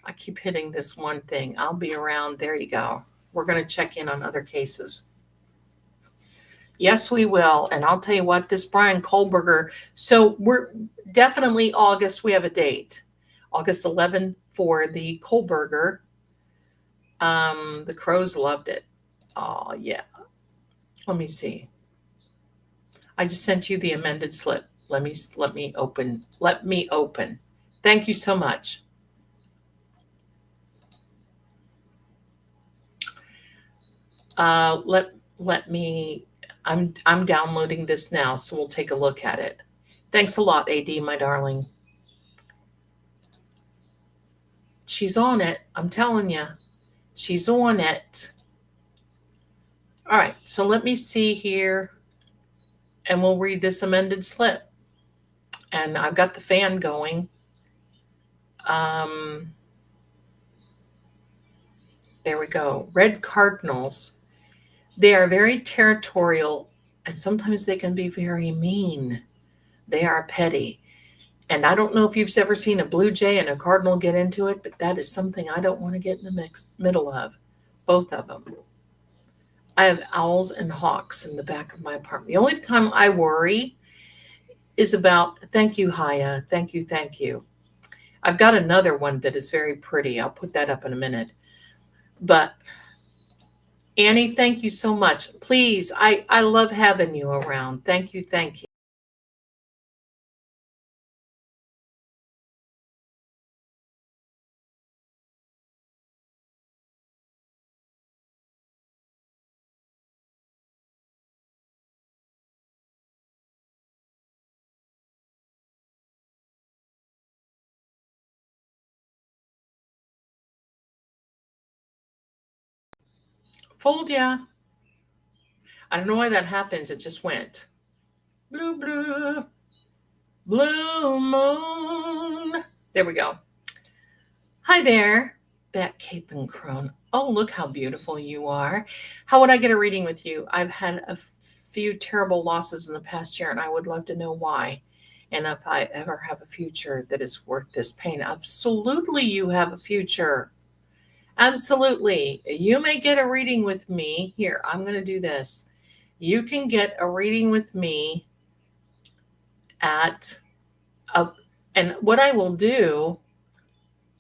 I keep hitting this one thing. I'll be around. There you go. We're going to check in on other cases. Yes, we will. And I'll tell you what, this Brian Kohlberger. So we're definitely August. We have a date, August 11th for the Kohlberger. The crows loved it. Oh yeah. Let me see. I just sent you the amended slip. Let me open. Let me open. Thank you so much. Let me. I'm downloading this now, so we'll take a look at it. Thanks a lot, AD, my darling. She's on it. I'm telling you, she's on it. All right, so let me see here, and we'll read this amended slip. And I've got the fan going. There we go. Red cardinals. They are very territorial, and sometimes they can be very mean. They are petty. And I don't know if you've ever seen a blue jay and a cardinal get into it, but that is something I don't want to get in the middle of. Both of them. I have owls and hawks in the back of my apartment. The only time I worry is about, thank you, Haya. Thank you, thank you. I've got another one that is very pretty. I'll put that up in a minute. But Annie, thank you so much. Please, I love having you around. Thank you, thank you. Fold ya. I don't know why that happens. It just went. Blue, blue, blue moon. There we go. Hi there, Bat Cape and Crone. Oh, look how beautiful you are. How would I get a reading with you? I've had a few terrible losses in the past year, and I would love to know why. And if I ever have a future that is worth this pain. Absolutely, you have a future. Absolutely. You may get a reading with me. Here, I'm going to do this. You can get a reading with me at a, and what I will do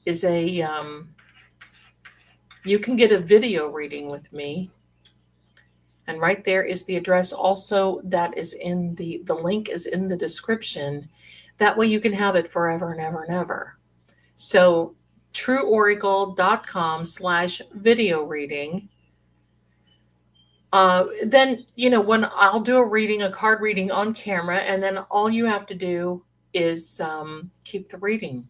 is you can get a video reading with me. And right there is the address. Also, that is in the link is in the description. That way you can have it forever and ever and ever. So trueoracle.com/video reading. Then, when I'll do a card reading on camera, and then all you have to do is keep the reading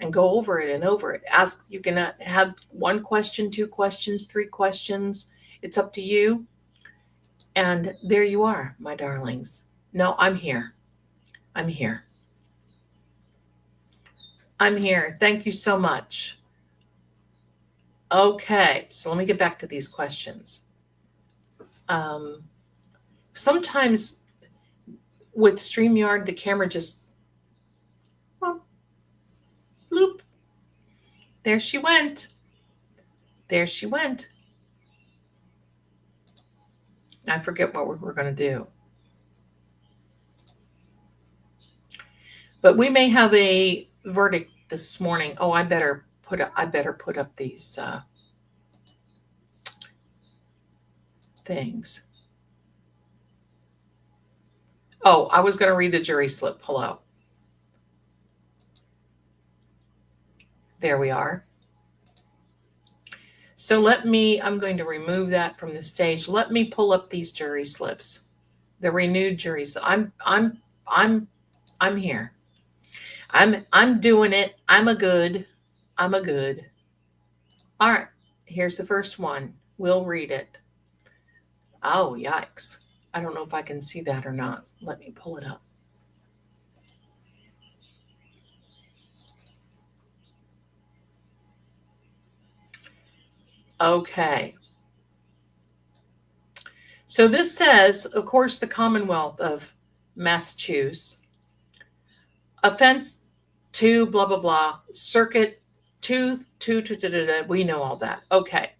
and go over it and over it. You can have 1 question, 2 questions, 3 questions. It's up to you. And there you are, my darlings. No, I'm here. I'm here. I'm here. Thank you so much. Okay, so let me get back to these questions. Sometimes with StreamYard, the camera just, bloop. There she went. There she went. I forget what we're going to do. But we may have a verdict this morning. Oh, I better put up these things. Oh, I was going to read the jury slip. Hello. There we are. So I'm going to remove that from the stage. Let me pull up these jury slips. The renewed juries. I'm here. I'm doing it. I'm a good. All right. Here's the first one. We'll read it. Oh, yikes. I don't know if I can see that or not. Let me pull it up. Okay. So this says, of course, the Commonwealth of Massachusetts, offense 2, blah, blah, blah, circuit 2, we know all that. Okay.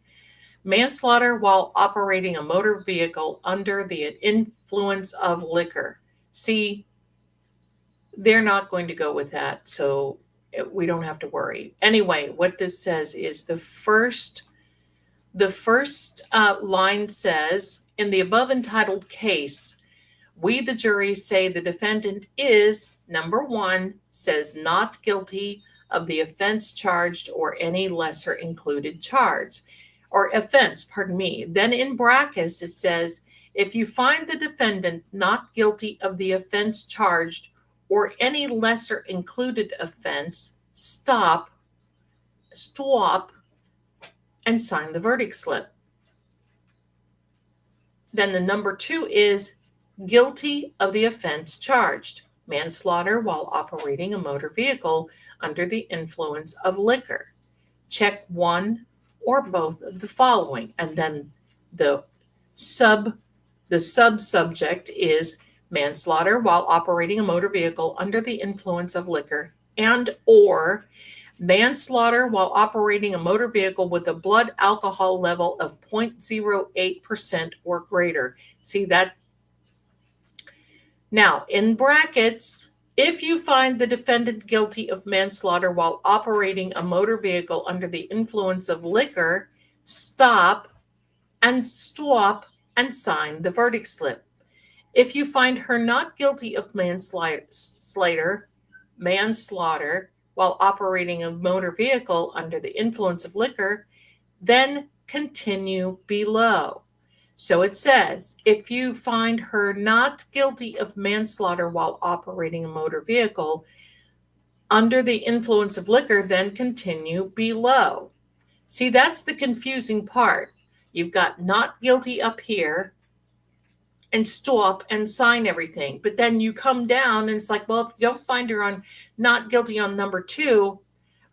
Manslaughter while operating a motor vehicle under the influence of liquor. See, they're not going to go with that, so we don't have to worry. Anyway, what this says is the first line says, in the above entitled case, we, the jury, say the defendant is, number one, says not guilty of the offense charged or any lesser included charge, or offense, pardon me. Then in brackets, it says, if you find the defendant not guilty of the offense charged or any lesser included offense, stop, and sign the verdict slip. Then the number two is guilty of the offense charged, manslaughter while operating a motor vehicle under the influence of liquor. Check one or both of the following. And then the sub-subject is manslaughter while operating a motor vehicle under the influence of liquor, and or manslaughter while operating a motor vehicle with a blood alcohol level of 0.08% or greater. See that? Now, in brackets, if you find the defendant guilty of manslaughter while operating a motor vehicle under the influence of liquor, stop and sign the verdict slip. If you find her not guilty of manslaughter while operating a motor vehicle under the influence of liquor, then continue below. So it says, if you find her not guilty of manslaughter while operating a motor vehicle under the influence of liquor, then continue below. See, that's the confusing part. You've got not guilty up here and stop and sign everything. But then you come down and it's like, well, if you don't find her on not guilty on number 2,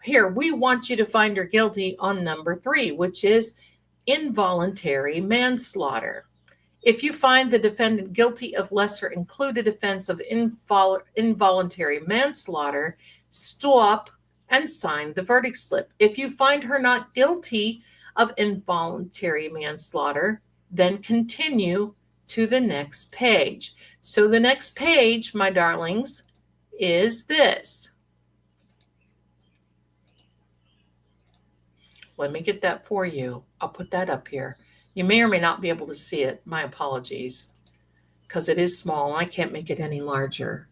here, we want you to find her guilty on number 3, which is involuntary manslaughter. If you find the defendant guilty of lesser included offense of involuntary manslaughter, stop and sign the verdict slip. If you find her not guilty of involuntary manslaughter, then continue to the next page. So the next page, my darlings, is this. Let me get that for you. I'll put that up here. You may or may not be able to see it. My apologies, because it is small. I can't make it any larger.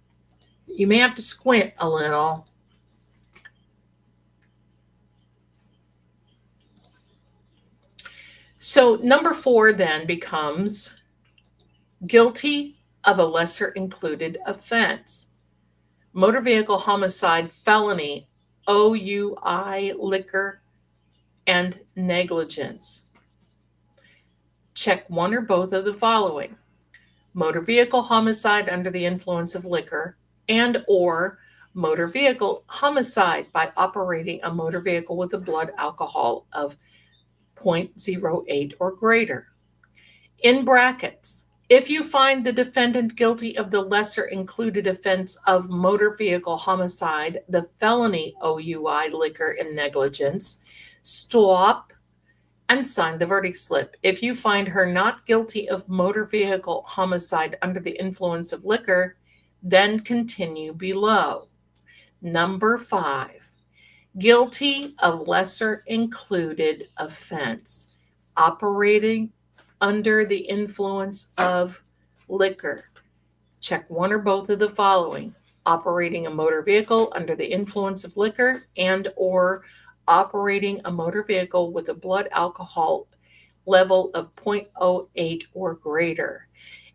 You may have to squint a little. So number 4 then becomes guilty of a lesser included offense. Motor vehicle homicide, felony, OUI, liquor, and negligence. Check one or both of the following. Motor vehicle homicide under the influence of liquor, and or motor vehicle homicide by operating a motor vehicle with a blood alcohol of 0.08 or greater. In brackets, if you find the defendant guilty of the lesser included offense of motor vehicle homicide, the felony OUI, liquor, and negligence, stop and sign the verdict slip. If you find her not guilty of motor vehicle homicide under the influence of liquor, then continue below. Number 5, guilty of lesser included offense, operating under the influence of liquor. Check one or both of the following. Operating a motor vehicle under the influence of liquor, and or operating a motor vehicle with a blood alcohol level of 0.08 or greater.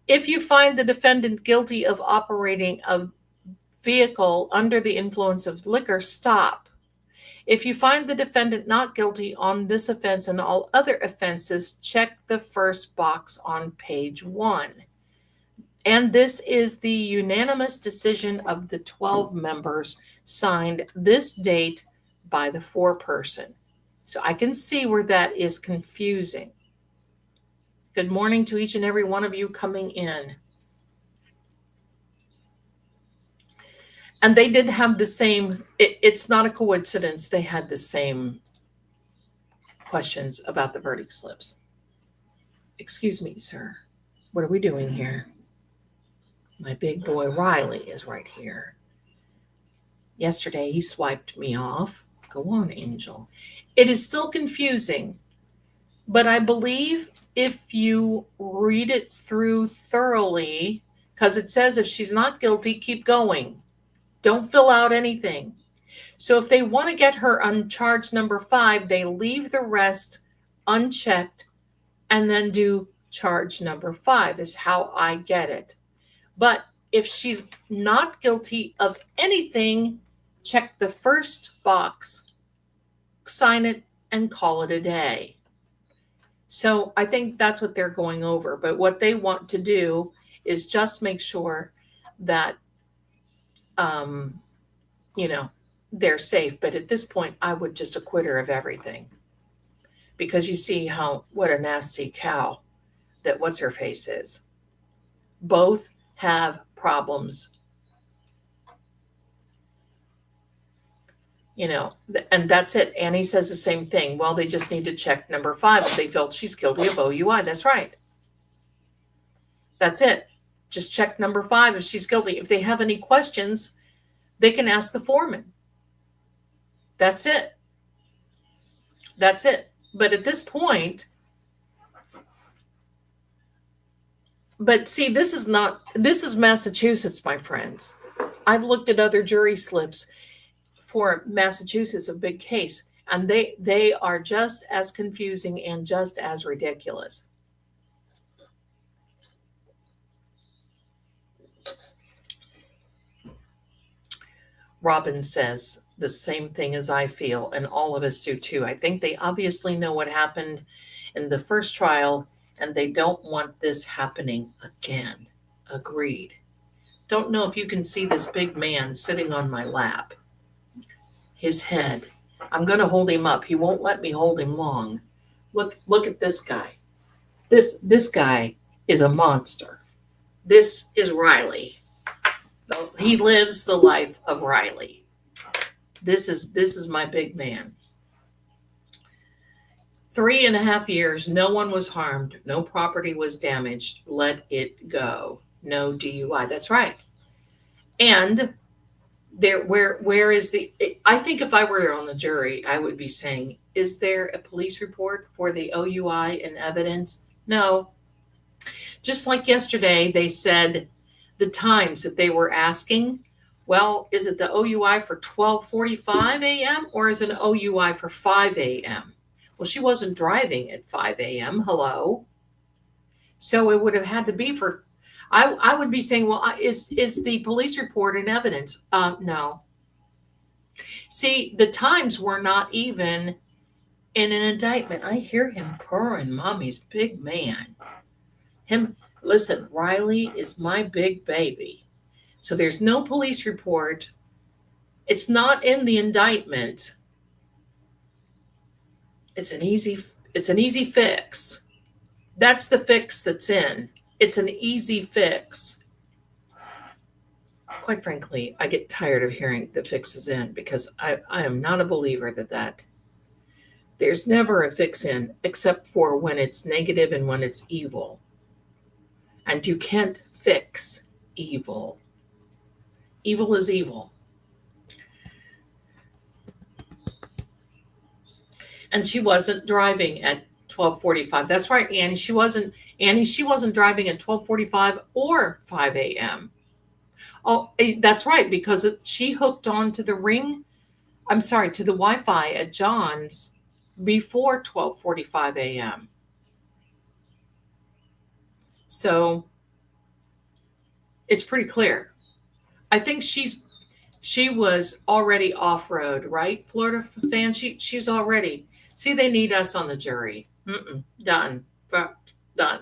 If you find the defendant guilty of operating a vehicle under the influence of liquor, stop. If you find the defendant not guilty on this offense and all other offenses, check the first box on page 1. And this is the unanimous decision of the 12 members signed this date by the foreperson. So I can see where that is confusing. Good morning to each and every one of you coming in. And they did have the same, it's not a coincidence, they had the same questions about the verdict slips. Excuse me, sir. What are we doing here? My big boy Riley is right here. Yesterday he swiped me off. Go on, Angel. It is still confusing, but I believe if you read it through thoroughly, because it says if she's not guilty, keep going. Don't fill out anything. So if they want to get her on charge number 5, they leave the rest unchecked and then do charge number 5 is how I get it. But if she's not guilty of anything, check the first box, sign it, and call it a day. So I think that's what they're going over. But what they want to do is just make sure that, they're safe. But at this point, I would just acquit her of everything. Because you see what a nasty cow that what's-her-face is. Both have problems. And that's it. Annie says the same thing. Well, they just need to check number 5 if they felt she's guilty of OUI. That's right. That's it. Just check number 5 if she's guilty. If they have any questions, they can ask the foreman. That's it. That's it. But at this point, but see, this is Massachusetts, my friends. I've looked at other jury slips for Massachusetts, a big case, and they are just as confusing and just as ridiculous. Robin says the same thing as I feel, and all of us do too. I think they obviously know what happened in the first trial, and they don't want this happening again. Agreed. Don't know if you can see this big man sitting on my lap. His head. I'm going to hold him up. He won't let me hold him long. Look at this guy. This guy is a monster. This is Riley. He lives the life of Riley. This is my big man. 3.5 years, no one was harmed, no property was damaged. Let it go. No DUI. That's right. And where is I think if I were on the jury, I would be saying, is there a police report for the OUI and evidence? No. Just like yesterday, they said the times that they were asking, well, is it the OUI for 12:45 a.m. or is it an OUI for 5 a.m.? Well, she wasn't driving at 5 a.m. Hello. So it would have had to be for, I would be saying, well, is the police report in evidence? No. See, the times were not even in an indictment. I hear him purring, Mommy's big man. Listen, Riley is my big baby. So there's no police report. It's not in the indictment. It's an easy fix. That's the fix that's in. It's an easy fix. Quite frankly, I get tired of hearing the fix is in because I am not a believer that there's never a fix in except for when it's negative and when it's evil. And you can't fix evil. Evil is evil. And she wasn't driving at 12:45. That's right, Annie. She wasn't driving at 12:45 or 5 a.m. Oh, that's right, because she hooked on to the to the Wi-Fi at John's before 12:45 a.m. So it's pretty clear. I think She was already off-road, right? Florida fan, she's already. See, they need us on the jury. Done. Done.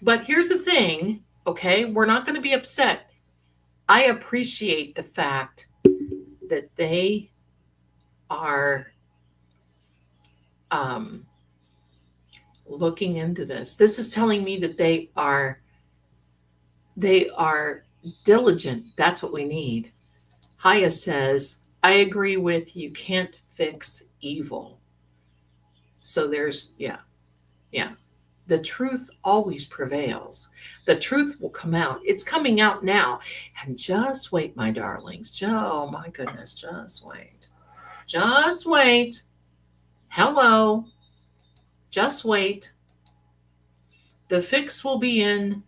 But here's the thing, okay? We're not going to be upset. I appreciate the fact that they are looking into this. This is telling me that they are diligent. That's what we need. Haya says, I agree with you can't fix evil. So there's, yeah. The truth always prevails. The truth will come out. It's coming out now. And just wait, my darlings. Oh, my goodness. Just wait. Just wait. Hello. Just wait. The fix will be in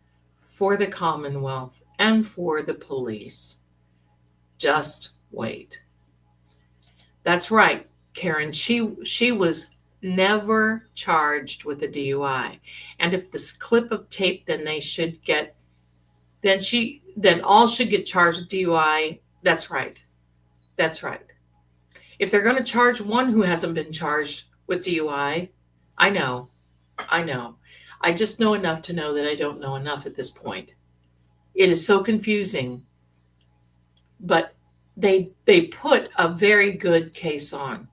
for the Commonwealth and for the police. Just wait. That's right, Karen. She was never charged with a DUI. And if this clip of tape, then they should get, then all should get charged with DUI. That's right. That's right. If they're going to charge one who hasn't been charged with DUI, I know. I just know enough to know that I don't know enough at this point. It is so confusing. But they put a very good case on.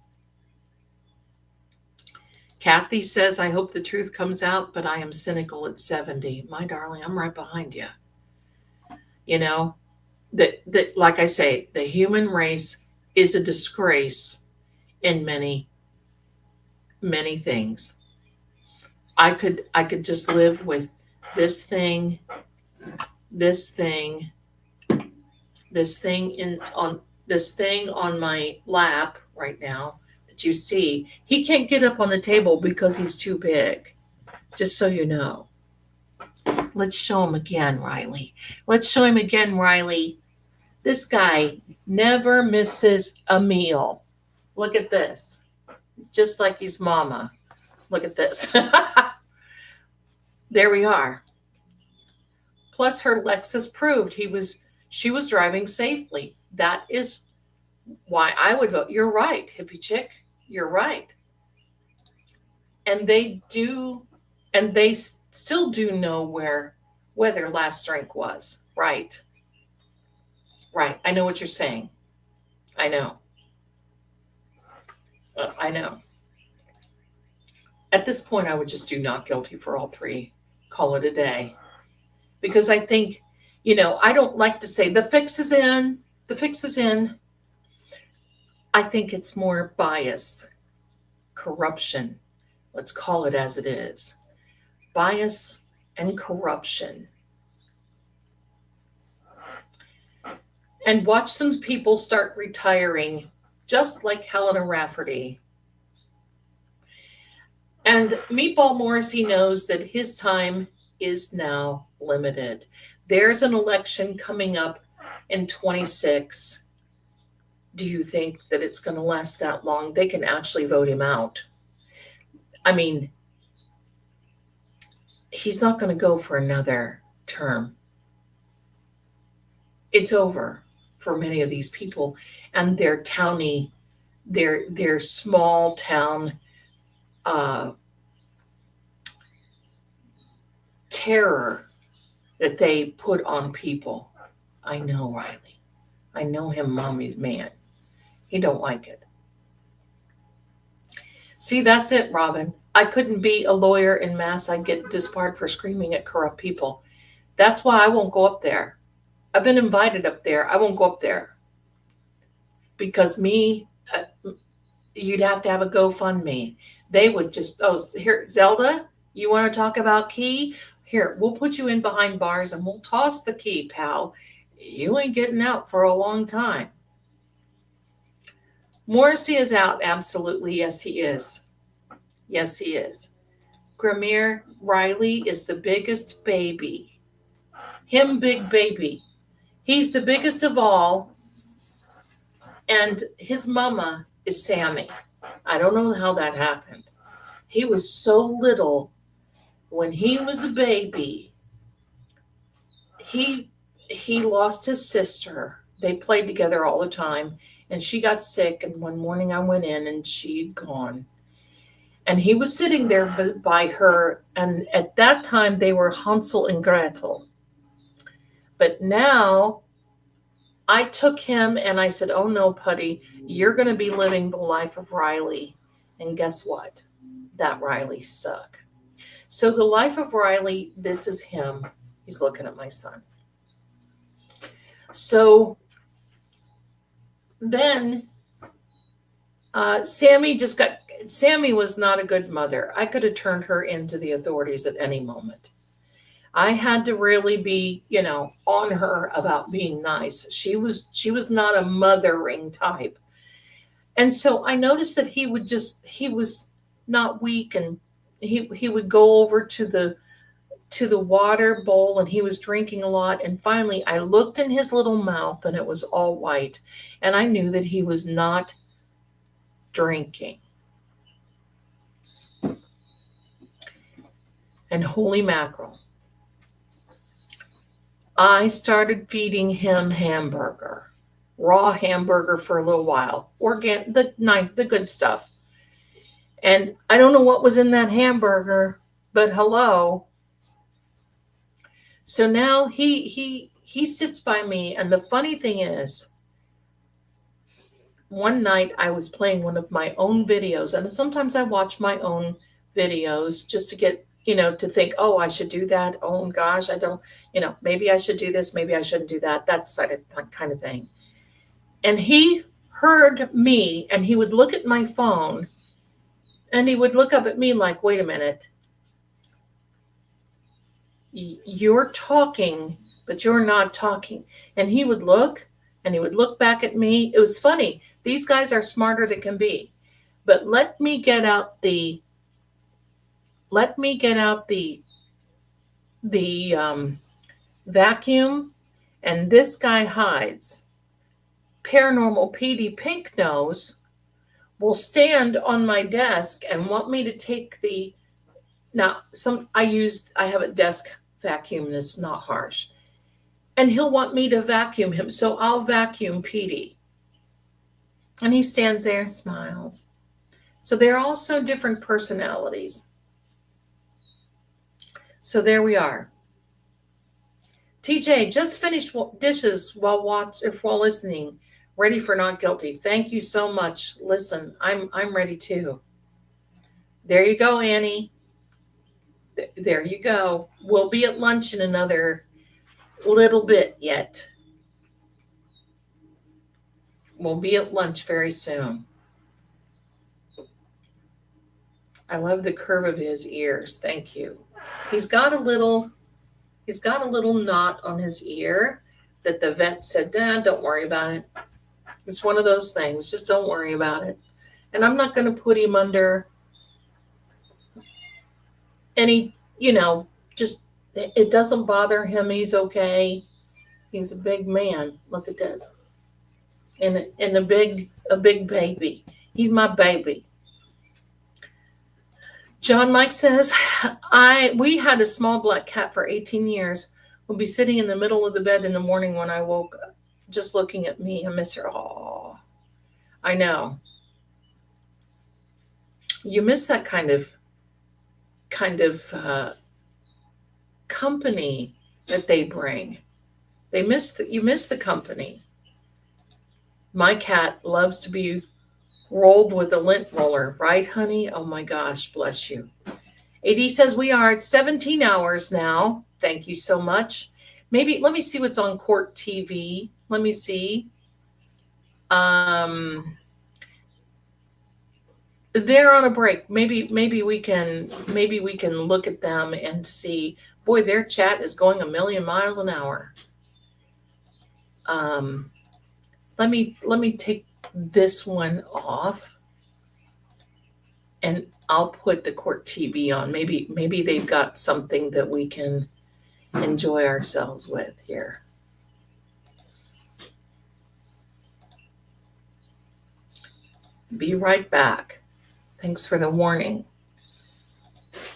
Kathy says, I hope the truth comes out, but I am cynical at 70. My darling, I'm right behind you. You know, that like I say, the human race is a disgrace in many, many things. I could just live with this thing on my lap right now that you see. He can't get up on the table because he's too big. Just so you know. Let's show him again, Riley. Let's show him again, Riley. This guy never misses a meal. Look at this. Just like his mama. Look at this. There we are. Plus her Lexus proved she was driving safely. That is why I would vote. You're right, hippie chick. You're right. And they still do know where their last drink was. Right. I know what you're saying. I know. I know. At this point, I would just do not guilty for all three. Call it a day. Because I think, I don't like to say the fix is in. The fix is in. I think it's more bias, corruption. Let's call it as it is. Bias and corruption. And watch some people start retiring, just like Helena Rafferty. And Meatball Morrissey knows that his time is now limited. There's an election coming up in 26. Do you think that it's going to last that long? They can actually vote him out. I mean, he's not going to go for another term. It's over for many of these people and their towny, their small town terror that they put on people. I know Riley. I know him, mommy's man. He don't like it. See, that's it, Robin. I couldn't be a lawyer in Mass. I'd get disbarred for screaming at corrupt people. That's why I won't go up there. I've been invited up there. I won't go up there. Because you'd have to have a GoFundMe. They would just, here, Zelda, you want to talk about key? Here, we'll put you in behind bars and we'll toss the key, pal. You ain't getting out for a long time. Morrissey is out, absolutely. Yes, he is. Yes, he is. Gramere Riley is the biggest baby. Him, big baby. He's the biggest of all. And his mama is Sammy. I don't know how that happened. He was so little when he was a baby. He lost his sister they played together all the time. And she got sick, and one morning I went in and she'd gone. And he was sitting there by her, and at that time they were Hansel and Gretel. But now I took him and I said, "Oh no, Putty, you're going to be living the life of Riley." And guess what? That Riley stuck. So the life of Riley, this is him. He's looking at my son. So then Sammy was not a good mother. I could have turned her into the authorities at any moment. I had to really be, on her about being nice. She was not a mothering type. And so I noticed that he was not weak, and he would go over to the water bowl and he was drinking a lot. And finally I looked in his little mouth and it was all white. And I knew that he was not drinking. And holy mackerel, I started feeding him raw hamburger for a little while, the good stuff. And I don't know what was in that hamburger, but hello. So now he sits by me, and the funny thing is, one night I was playing one of my own videos, and sometimes I watch my own videos just to get, to think, oh, I should do that. Oh gosh, I don't, maybe I should do this. Maybe I shouldn't do that. That kind of thing. And he heard me, and he would look at my phone and he would look up at me like, wait a minute. You're talking, but you're not talking. And he would look and he would look back at me. It was funny. These guys are smarter than can be. But let me get out the vacuum, and this guy hides. Paranormal PD Pink Nose will stand on my desk and want me to take I have a desk vacuum that's not harsh. And he'll want me to vacuum him. So I'll vacuum PD. And he stands there and smiles. So they're also different personalities. So there we are. TJ just finished dishes while listening. Ready for Not Guilty. Thank you so much. Listen, I'm ready too. There you go, Annie. There you go. We'll be at lunch in another little bit yet. We'll be at lunch very soon. I love the curve of his ears. Thank you. He's got a little knot on his ear that the vet said, Dad, don't worry about it. It's one of those things. Just don't worry about it. And I'm not going to put him under any, just, it doesn't bother him. He's okay. He's a big man. Look at this. And a big baby. He's my baby. John Mike says, we had a small black cat for 18 years. Would be sitting in the middle of the bed in the morning when I woke up, just looking at me. I miss her. Oh, I know. You miss that kind of company that they bring. You miss the company. My cat loves to be rolled with a lint roller, right, honey? Oh my gosh, bless you. AD says we are at 17 hours now. Thank you so much. Maybe let me see what's on Court TV. Let me see. They're on a break. Maybe we can look at them and see. Boy, their chat is going a million miles an hour. Let me take this one off, and I'll put the Court TV on. Maybe they've got something that we can enjoy ourselves with here. Be right back. Thanks for the warning.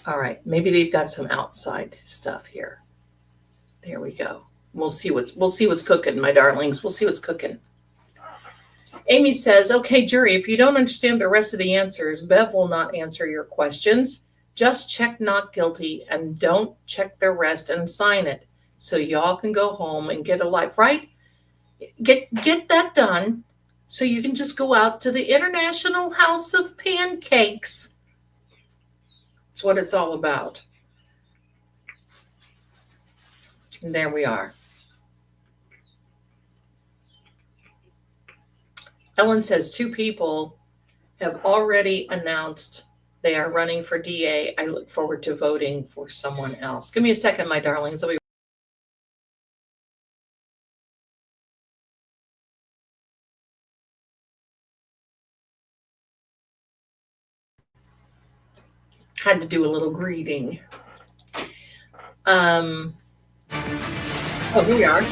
All right, maybe they've got some outside stuff here. There we go. We'll see what's cooking, my darlings. We'll see what's cooking. Amy says, okay, jury, if you don't understand the rest of the answers, Bev will not answer your questions. Just check not guilty and don't check the rest and sign it so y'all can go home and get a life, right? Get that done so you can just go out to the International House of Pancakes. That's what it's all about. And there we are. Ellen says 2 people have already announced they are running for DA. I look forward to voting for someone else. Give me a second, my darlings. I'll be had to do a little greeting. Oh, here we are.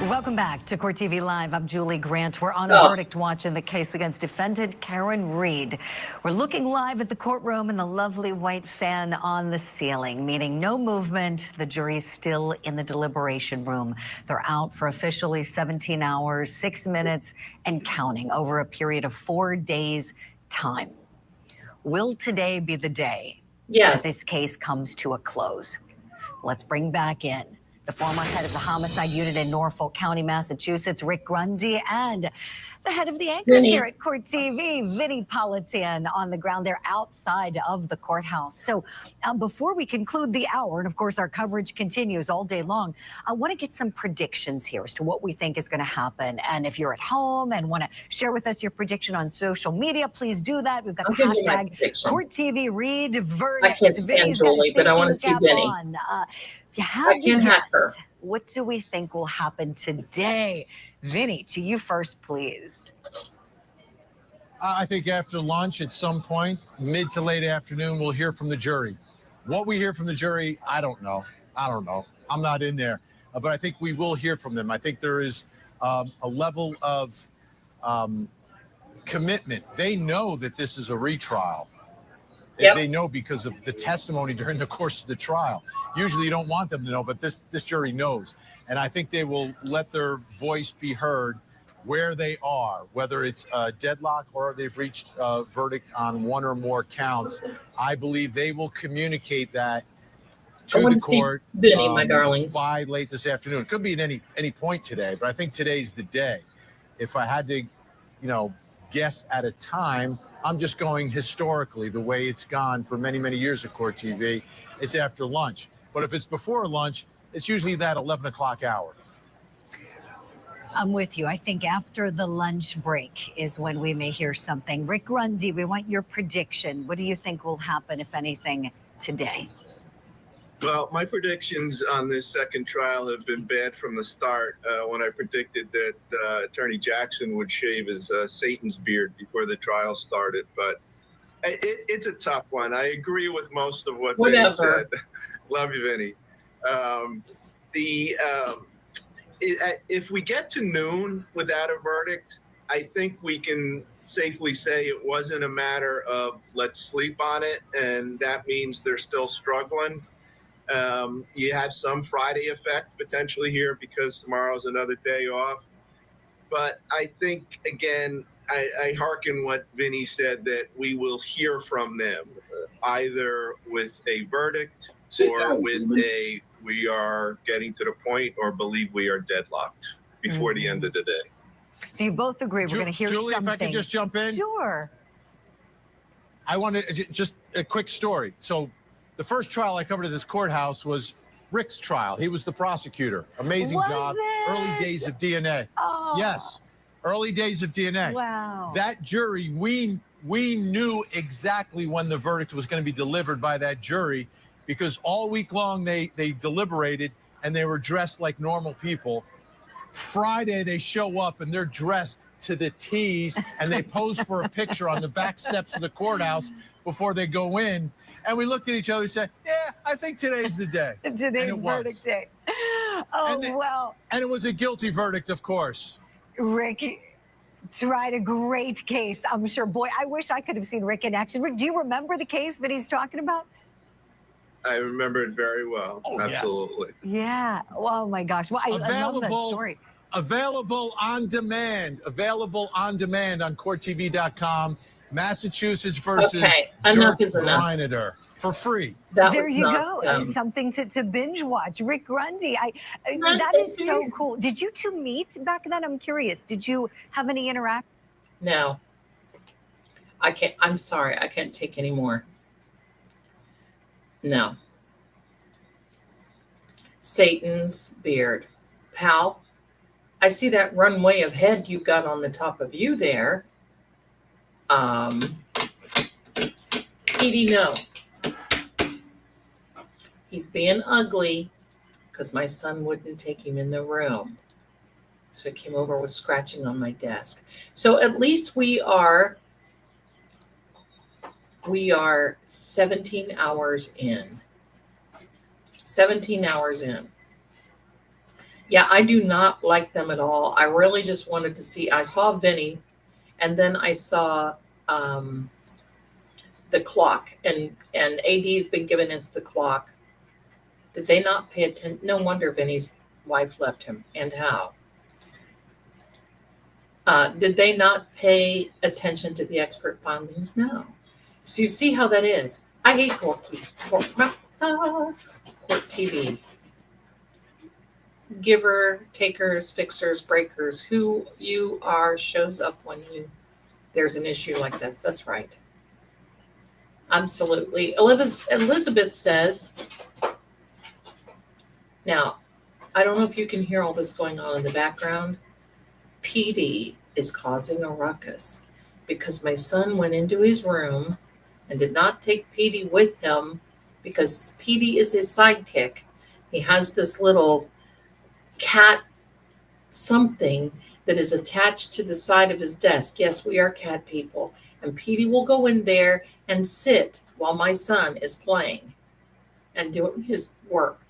Welcome back to Court TV Live. I'm Julie Grant. We're on a verdict watch in the case against defendant Karen Reed. We're looking live at the courtroom and the lovely white fan on the ceiling, meaning no movement. The jury's still in the deliberation room. They're out for officially 17 hours, 6 minutes, and counting over a period of 4 days' time. Will today be the day that this case comes to a close? Let's bring back in the former head of the homicide unit in Norfolk County, Massachusetts, Rick Grundy, and the head of the anchors here at Court TV, Vinnie Politan, on the ground there outside of the courthouse. So before we conclude the hour, and of course our coverage continues all day long, I want to get some predictions here as to what we think is going to happen. And if you're at home and want to share with us your prediction on social media, please do that. We've got the hashtag Court TV Read Verdict. I can't stand Julie, but I want to see Vinnie. I can't hack her. What do we think will happen today? Vinnie, to you first, please. I think after lunch at some point, mid to late afternoon, we'll hear from the jury. What we hear from the jury, I don't know. I'm not in there. But I think we will hear from them. I think there is a level of commitment. They know that this is a retrial. They know because of the testimony during the course of the trial. Usually you don't want them to know, but this jury knows. And I think they will let their voice be heard where they are, whether it's a deadlock or they've reached a verdict on 1 or more counts. I believe they will communicate that to the court Vinnie, my darlings, by late this afternoon. It could be at any point today, but I think today's the day. If I had to, guess at a time, I'm just going historically the way it's gone for many, many years at Court TV. It's after lunch. But if it's before lunch, it's usually that 11 o'clock hour. I'm with you. I think after the lunch break is when we may hear something. Rick Grundy, we want your prediction. What do you think will happen, if anything, today? Well, my predictions on this second trial have been bad from the start. When I predicted that Attorney Jackson would shave his Satan's beard before the trial started, but it's a tough one. I agree with most of what Vinnie said. Love you, Vinnie. If we get to noon without a verdict, I think we can safely say it wasn't a matter of let's sleep on it, and that means they're still struggling. You have some Friday effect potentially here because tomorrow's another day off. But I think, again, I hearken what Vinnie said, that we will hear from them either with a verdict or with a we are getting to the point or believe we are deadlocked before the end of the day. So you both agree we're going to hear Julie, something. if I could just jump in. Sure. I want to just a quick story. So the first trial I covered at this courthouse was Rick's trial. He was the prosecutor. Amazing job. Early days of DNA. Oh. Yes. Early days of DNA. Wow. That jury, we knew exactly when the verdict was going to be delivered by that jury, because all week long they deliberated and they were dressed like normal people. Friday they show up and they're dressed to the T's and they pose for a picture on the back steps of the courthouse before they go in. And we looked at each other and said, yeah, I think today's the day. Today's verdict day. Oh, well. And it was a guilty verdict, of course. Rick tried a great case, I'm sure. Boy, I wish I could have seen Rick in action. Rick, do you remember the case that he's talking about? I remember it very well. Oh, yes. Absolutely. Yeah. Oh my gosh. Well, I love that story. Available on demand. Available on demand on courttv.com. Massachusetts versus Okay, enough Dirk is enough. Greinader for free. That There was you not, go. Something to binge watch. Rick Grundy. That is so cool. Did you two meet back then? I'm curious. Did you have any interaction? no. I can't. I'm sorry. I can't take any more. No. Satan's beard. Pal, I see that runway of head you got on the top of you there. Petey, no. He's being ugly because my son wouldn't take him in the room. So he came over, was scratching on my desk. So at least we are 17 hours in. 17 hours in. Yeah, I do not like them at all. I really just wanted to see. I saw Vinny, and then I saw the clock, and AD's been giving us the clock. Did they not pay attention? No wonder Vinny's wife left him. And how? Did they not pay attention to the expert findings? No. So you see how that is. I hate Court TV. Giver, takers, fixers, breakers. Who you are shows up when there's an issue like this. That's right. Absolutely. Elizabeth says, now, I don't know if you can hear all this going on in the background. PD is causing a ruckus because my son went into his room and did not take PD with him because PD is his sidekick. He has this little cat something that is attached to the side of his desk. Yes, we are cat people. And PD will go in there and sit while my son is playing and doing his work.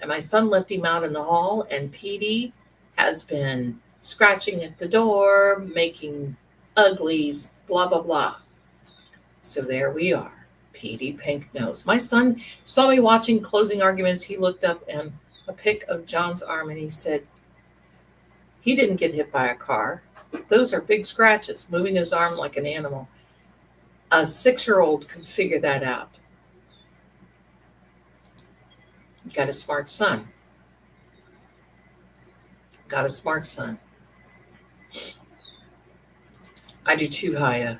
And my son left him out in the hall, and PD has been scratching at the door, making uglies, blah, blah, blah. So there we are. PD Pink Nose. My son saw me watching Closing Arguments. He looked up and a pic of John's arm, and he said, he didn't get hit by a car. Those are big scratches, moving his arm like an animal. A 6-year-old could figure that out. Got a smart son. Got a smart son. I do too, Haya.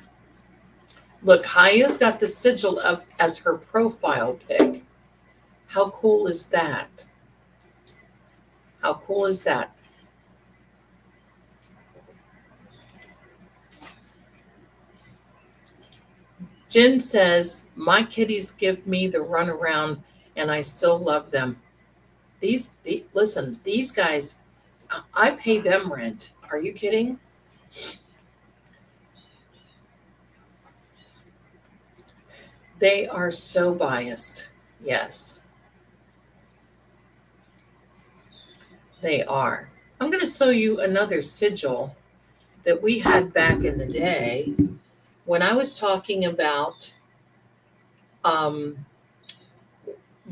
Look, Haya's got the sigil of as her profile pic. How cool is that? How cool is that? Jen says, my kitties give me the runaround and I still love them. Listen, these guys, I pay them rent. Are you kidding? They are so biased. Yes. They are. I'm going to show you another sigil that we had back in the day when I was talking about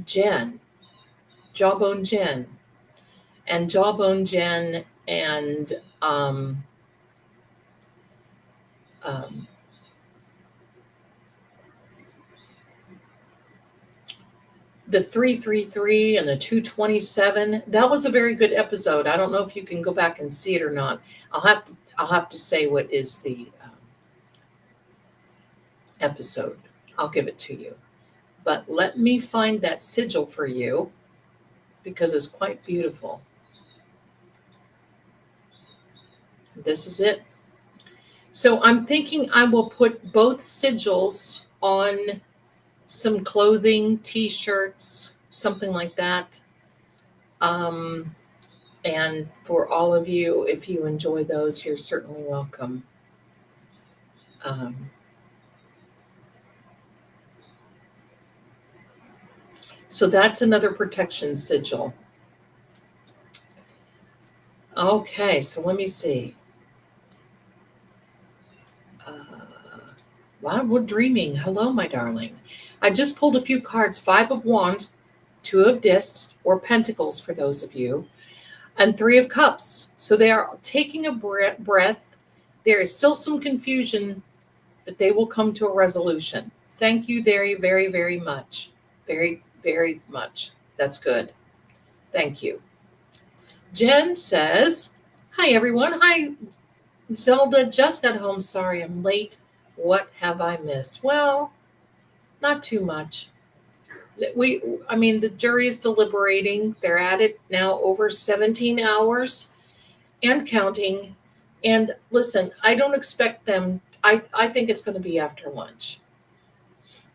Jen, Jawbone Jen, and Jawbone Jen and the 333 and the 227. That was a very good episode. I don't know if you can go back and see it or not. I'll have to say what is the episode. I'll give it to you. But let me find that sigil for you because it's quite beautiful. This is it. So I'm thinking I will put both sigils on some clothing, t-shirts, something like that. And for all of you, if you enjoy those, you're certainly welcome. So that's another protection sigil. Okay, so let me see. Wildwood Dreaming. Hello, my darling. I just pulled a few cards, 5 of Wands, 2 of Discs, or Pentacles for those of you, and 3 of Cups. So they are taking a breath. There is still some confusion, but they will come to a resolution. Thank you very, very, very much. Very, very much. That's good. Thank you. Jen says, hi, everyone. Hi, Zelda. Just got home. Sorry I'm late. What have I missed? Well, not too much. The jury is deliberating. They're at it now over 17 hours and counting. And listen, I don't expect them. I think it's going to be after lunch.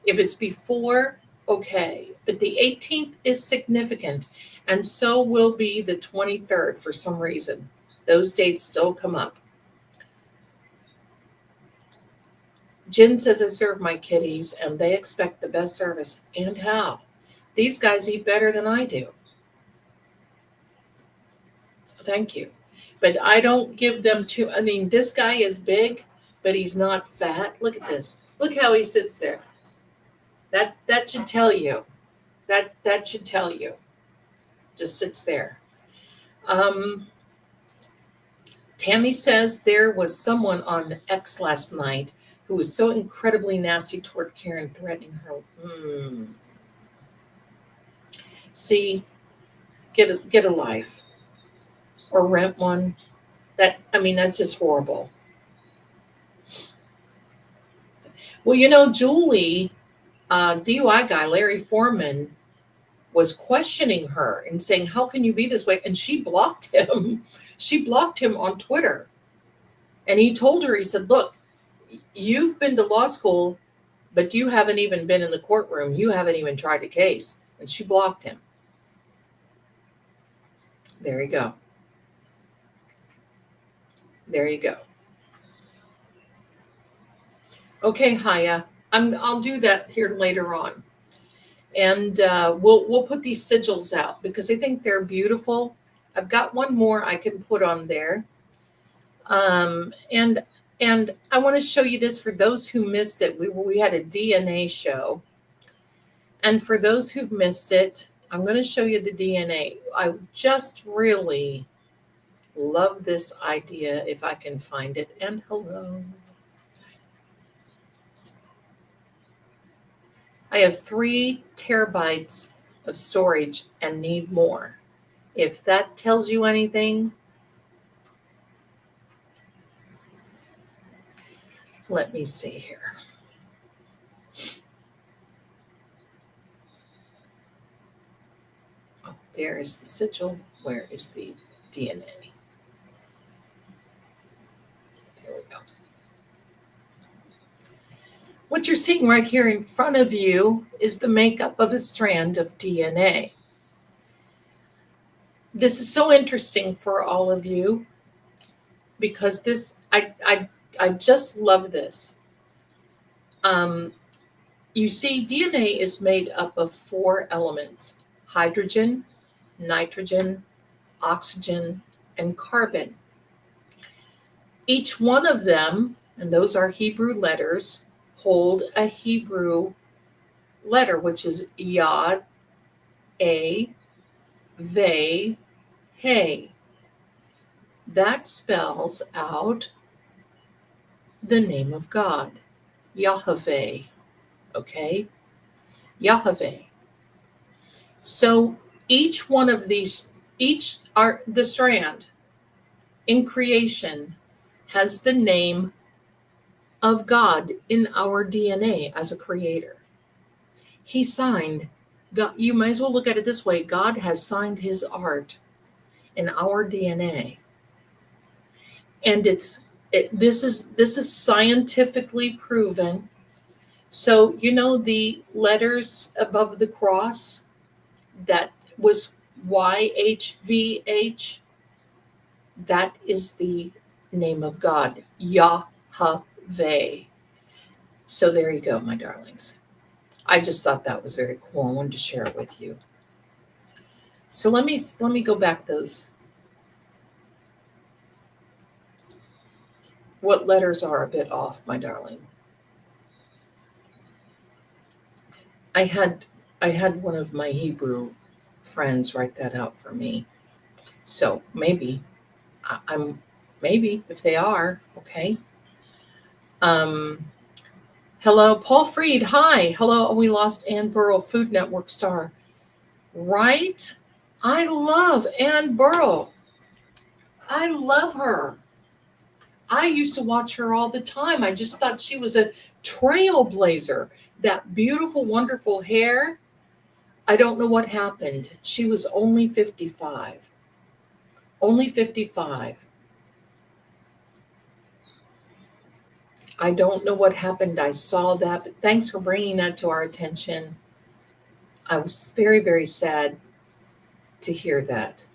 If it's before, okay. But the 18th is significant, and so will be the 23rd for some reason. Those dates still come up. Jen says, I serve my kiddies, and they expect the best service. And how? These guys eat better than I do. Thank you. But I don't give them too. I mean, this guy is big, but he's not fat. Look at this. Look how he sits there. That should tell you. That should tell you. Just sits there. Tammy says there was someone on X last night who was so incredibly nasty toward Karen, threatening her. See, get a life or rent one. That's just horrible. Well, Julie, DUI guy, Larry Foreman, was questioning her and saying, how can you be this way? And she blocked him. She blocked him on Twitter. And he told her, he said, look, you've been to law school, but you haven't even been in the courtroom. You haven't even tried the case. And she blocked him. There you go. There you go. Okay, Haya, I'll do that here later on. And we'll put these sigils out because I think they're beautiful. I've got one more I can put on there. And I want to show you this for those who missed it. We had a DNA show. And for those who've missed it, I'm going to show you the DNA. I just really love this idea if I can find it. And hello. I have 3 terabytes of storage and need more. If that tells you anything, let me see here. Oh, there is the sigil. Where is the DNA? There we go. What you're seeing right here in front of you is the makeup of a strand of DNA. This is so interesting for all of you because I just love this. You see, DNA is made up of 4 elements: hydrogen, nitrogen, oxygen, and carbon. Each one of them, and those are Hebrew letters, hold a Hebrew letter, which is Yod, A, Ve, He. That spells out the name of God, Yahweh. Okay? Yahweh. So each one of these, the strand in creation has the name of God in our DNA as a creator. He signed, God, you might as well look at it this way: God has signed his art in our DNA. And this is scientifically proven. So, the letters above the cross, that was YHVH, that is the name of God, Yahweh. So there you go, my darlings. I just thought that was very cool. I wanted to share it with you. So let me go back those. What letters are a bit off, my darling? I had one of my Hebrew friends write that out for me. So maybe I'm maybe if they are okay. Um, Hello, Paul Freed. Hi. Hello. Oh, we lost Ann Burrow, Food Network star. Right? I love Ann Burrow. I love her. I used to watch her all the time. I just thought she was a trailblazer. That beautiful, wonderful hair. I don't know what happened. She was only 55. Only 55. I don't know what happened. I saw that, but thanks for bringing that to our attention. I was very, very sad to hear that.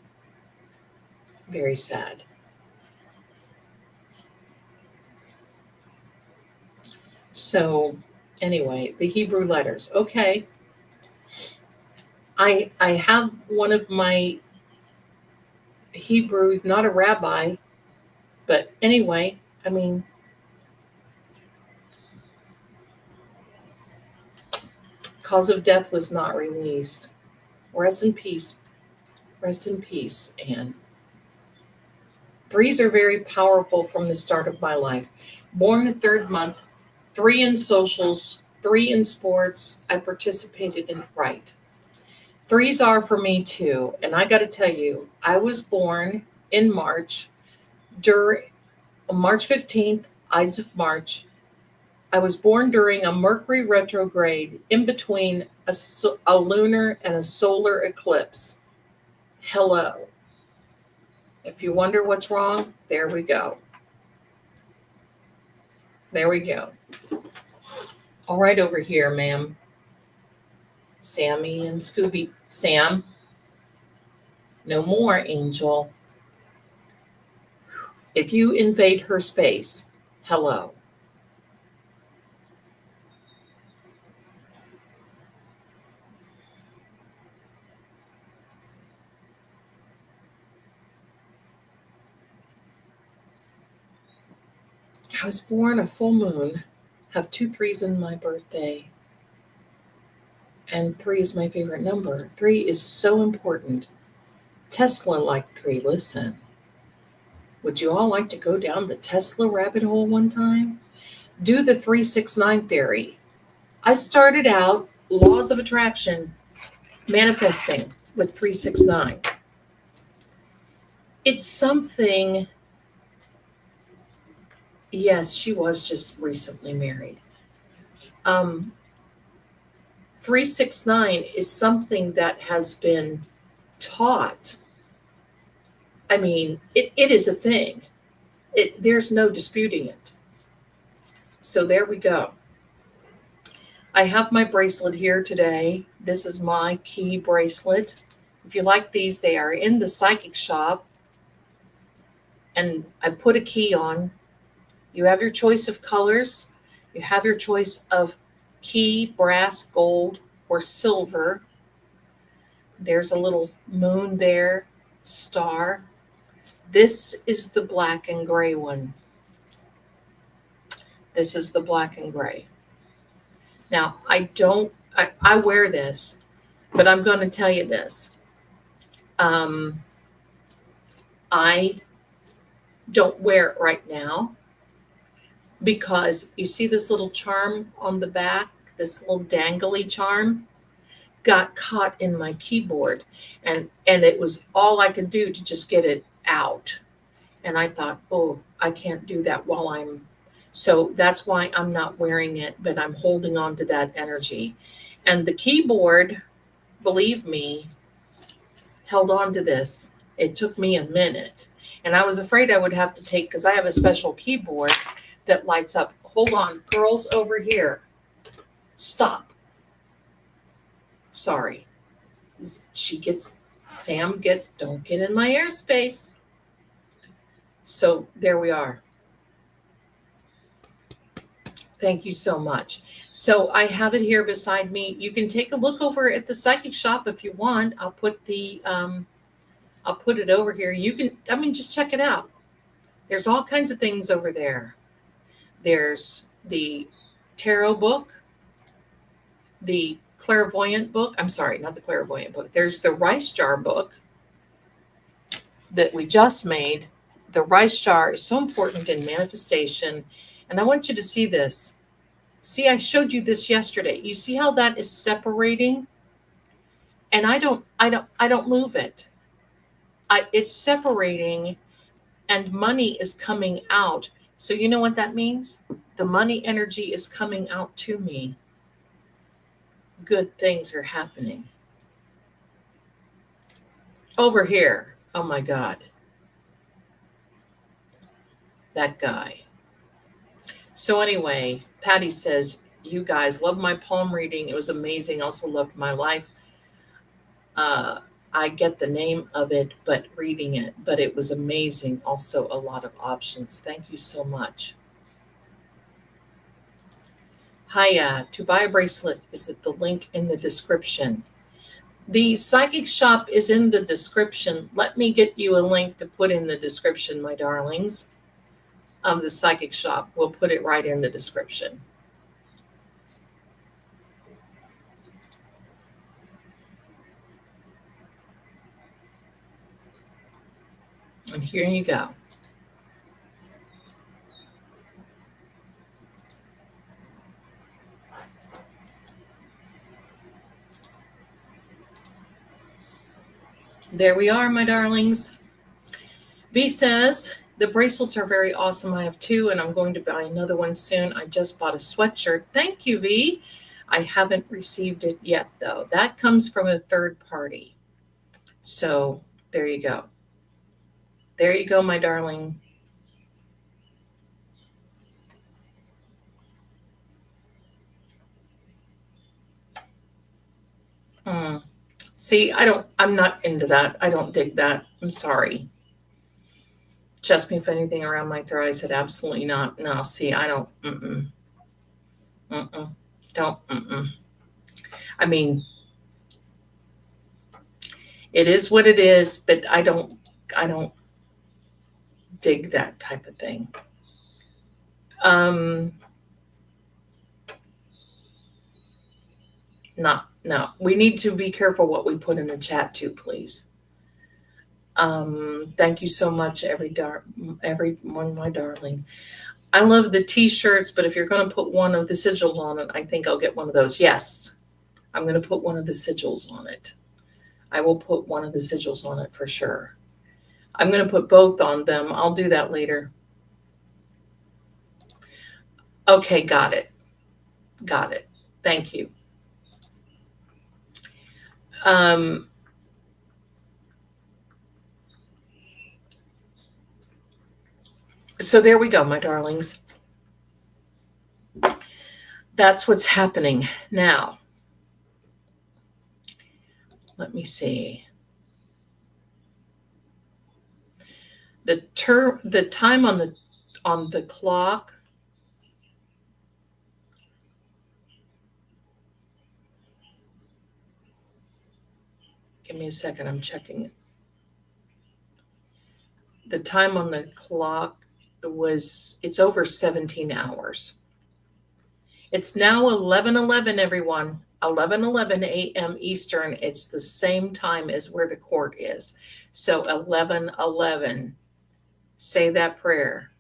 Very sad. So, anyway, the Hebrew letters. Okay. I have one of my Hebrews, not a rabbi, but anyway, I mean, cause of death was not released. Rest in peace. Rest in peace, Anne. Threes are very powerful from the start of my life. Born the third month, 3 in socials, 3 in sports. I participated in right. Threes are for me too. And I got to tell you, I was born in March, during March 15th, Ides of March. I was born during a Mercury retrograde in between a lunar and a solar eclipse. Hello. If you wonder what's wrong, there we go. There we go. All right, over here, ma'am. Sammy and Scooby. Sam, no more, Angel. If you invade her space, hello. I was born a full moon, have 2 3s in my birthday. And 3 is my favorite number. 3 is so important. Tesla liked 3. Listen, would you all like to go down the Tesla rabbit hole one time? Do the 369 theory. I started out laws of attraction manifesting with 369. It's something, yes, she was just recently married. 369 is something that has been taught. I mean, it is a thing. There's no disputing it. So there we go. I have my bracelet here today. This is my key bracelet. If you like these, they are in the psychic shop. And I put a key on. You have your choice of colors. You have your choice of key, brass, gold, or silver. There's a little moon there, star. This is the black and gray one. This is the black and gray. Now, I wear this, but I'm going to tell you this. I don't wear it right now because you see this little charm on the back, this little dangly charm got caught in my keyboard, and it was all I could do to just get it out. And I thought, oh, I can't do that so that's why I'm not wearing it, but I'm holding on to that energy. And the keyboard, believe me, held on to this. It took me a minute. And I was afraid I would have to take, because I have a special keyboard that lights up. Hold on, girls over here. Stop. Sorry. Sam gets, don't get in my airspace. So there we are. Thank you so much. So I have it here beside me. You can take a look over at the psychic shop if you want. I'll put it over here. You can, just check it out. There's all kinds of things over there. There's the tarot book, the clairvoyant book. I'm sorry, not the clairvoyant book. There's the rice jar book that we just made. The rice jar is so important in manifestation. And I want you to see this. See, I showed you this yesterday. You see how that is separating? And I don't move it. It's separating and money is coming out. So you know what that means? The money energy is coming out to me. Good things are happening. Over here. Oh my God. That guy. So anyway, Patty says, you guys love my palm reading. It was amazing. Also loved my life. I get the name of it, but reading it, but it was amazing. Also a lot of options. Thank you so much. Hiya, to buy a bracelet, is it the link in the description? The psychic shop is in the description. Let me get you a link to put in the description, my darlings. The psychic shop. We'll put it right in the description. And here you go. There we are, my darlings. V says, the bracelets are very awesome. I have 2 and I'm going to buy another one soon. I just bought a sweatshirt. Thank you, V. I haven't received it yet, though. That comes from a third party. So there you go. There you go, my darling. See, I'm not into that. I don't dig that. I'm sorry. Just me if anything around my throat. I said, absolutely not. No, see, I don't, don't, I mean, it is what it is, but I don't dig that type of thing. No, we need to be careful what we put in the chat too, please. Thank you so much, everyone, my darling. I love the t-shirts, but if you're going to put one of the sigils on it, I think I'll get one of those. Yes, I'm going to put one of the sigils on it. I will put one of the sigils on it for sure. I'm going to put both on them. I'll do that later. Okay, got it. Got it. Thank you. So there we go, my darlings. That's what's happening now. Let me see. The time on the clock. Give me a second, I'm checking it. The time on the clock it's over 17 hours. It's now 11:11, everyone. 11:11 a.m. Eastern. It's the same time as where the court is. So 11:11. Say that prayer.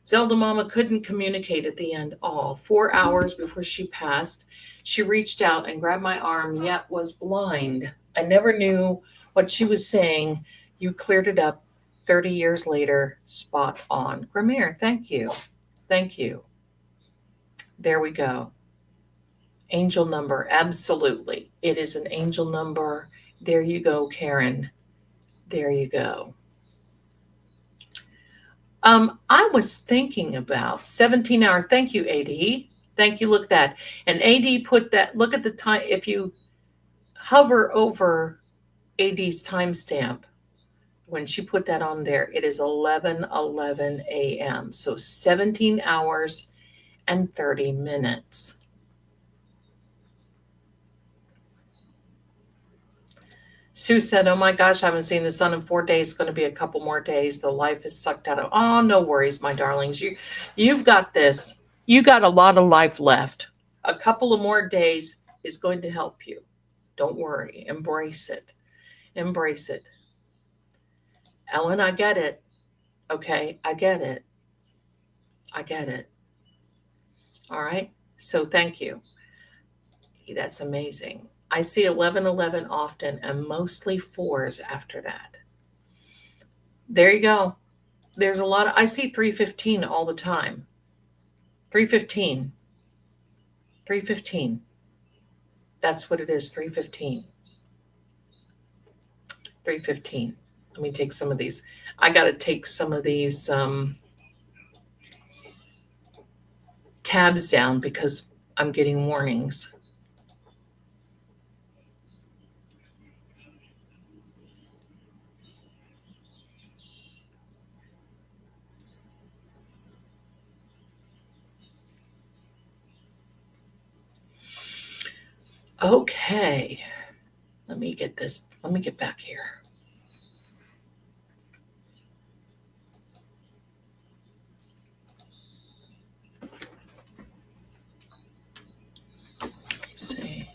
Zelda Mama couldn't communicate at the end. 4 hours before she passed, she reached out and grabbed my arm, yet was blind. I never knew what she was saying. You cleared it up 30 years later. Spot on. Gramere, thank you. Thank you. There we go. Angel number. Absolutely. It is an angel number. There you go, Karen. There you go. I was thinking about 17-hour. Thank you, AD. Thank you. Look at that. And AD put that. Look at the time. If you hover over AD's timestamp, when she put that on there, it is 11:11 a.m. So 17 hours and 30 minutes. Sue said, oh my gosh, I haven't seen the sun in 4 days. It's going to be a couple more days. The life is sucked out of. Oh, no worries, my darlings. You've got this. You got a lot of life left. A couple of more days. is going to help you. Don't worry. Embrace it. Embrace it. Ellen, I get it. Okay, I get it. I get it. All right. So thank you. That's amazing. I see 1111 often and mostly fours after that. There you go. There's a lot of, I see 315 all the time. 315. 315. That's what it is, 315. 315. Let me take some of these. I got to take some of these tabs down because I'm getting warnings. Okay. Let me get this. Let me get back here. Let's see.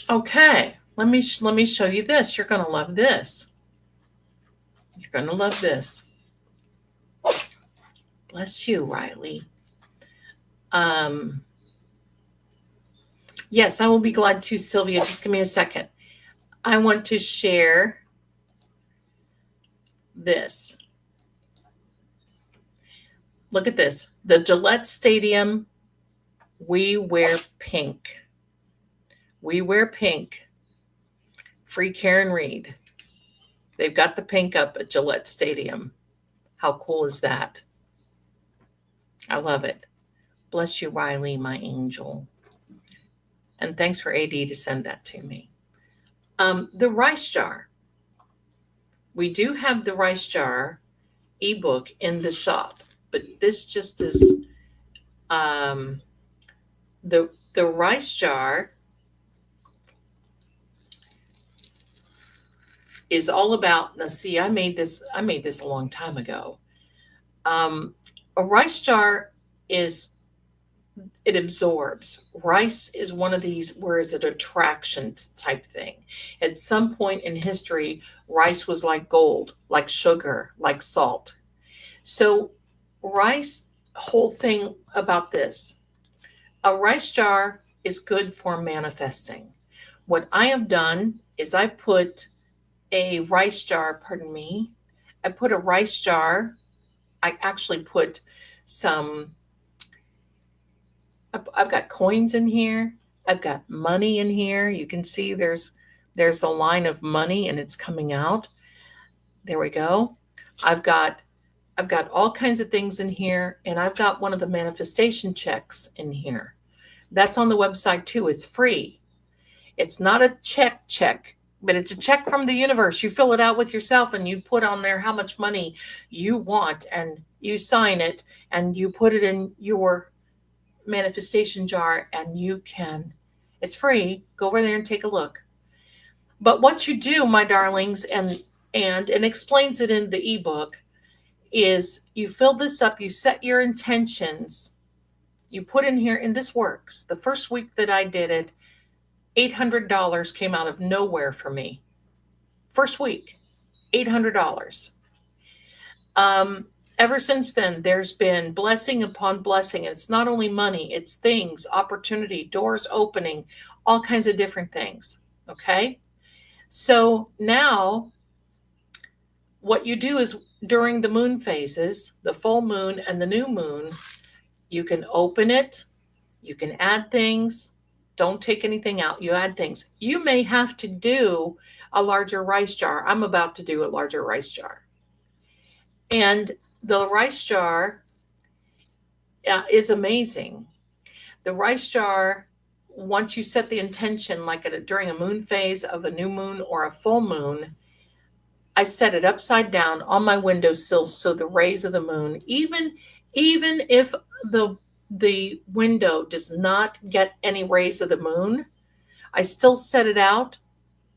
Okay. Let me show you this. You're going to love this. You're going to love this. Bless you, Riley. Yes, I will be glad to, Sylvia. Just give me a second. I want to share this. Look at this. The Gillette Stadium, we wear pink. We wear pink. Free Karen Reed. They've got the pink up at Gillette Stadium. How cool is that? I love it. Bless you, Riley, my angel. And thanks for AD to send that to me. The rice jar. We do have the rice jar ebook in the shop, but this just is the rice jar is all about. Now, see, I made this a long time ago. A rice jar it absorbs. Rice is one of these where it's an attraction type thing. At some point in history, rice was like gold, like sugar, like salt. So rice, whole thing about this, a rice jar is good for manifesting. What I have done is I put a rice jar, I put a rice jar. I actually put some, I've got coins in here. I've got money in here. You can see there's a line of money and it's coming out. There we go. I've got all kinds of things in here, and I've got one of the manifestation checks in here. That's on the website too. It's free. It's not a check, but it's a check from the universe. You fill it out with yourself and you put on there how much money you want and you sign it and you put it in your manifestation jar and it's free. Go over there and take a look. But what you do, my darlings, and explains it in the ebook, is you fill this up, you set your intentions, you put in here, and this works. The first week that I did it, $800 came out of nowhere for me. First week, $800. Ever since then, there's been blessing upon blessing. It's not only money, it's things, opportunity, doors opening, all kinds of different things. Okay? So now what you do is during the moon phases, the full moon and the new moon, you can open it, you can add things. Don't take anything out. You add things. You may have to do a larger rice jar. I'm about to do a larger rice jar. And the rice jar is amazing. The rice jar, once you set the intention, like during a moon phase of a new moon or a full moon, I set it upside down on my windowsill so the rays of the moon, even if the window does not get any rays of the moon, I still set it out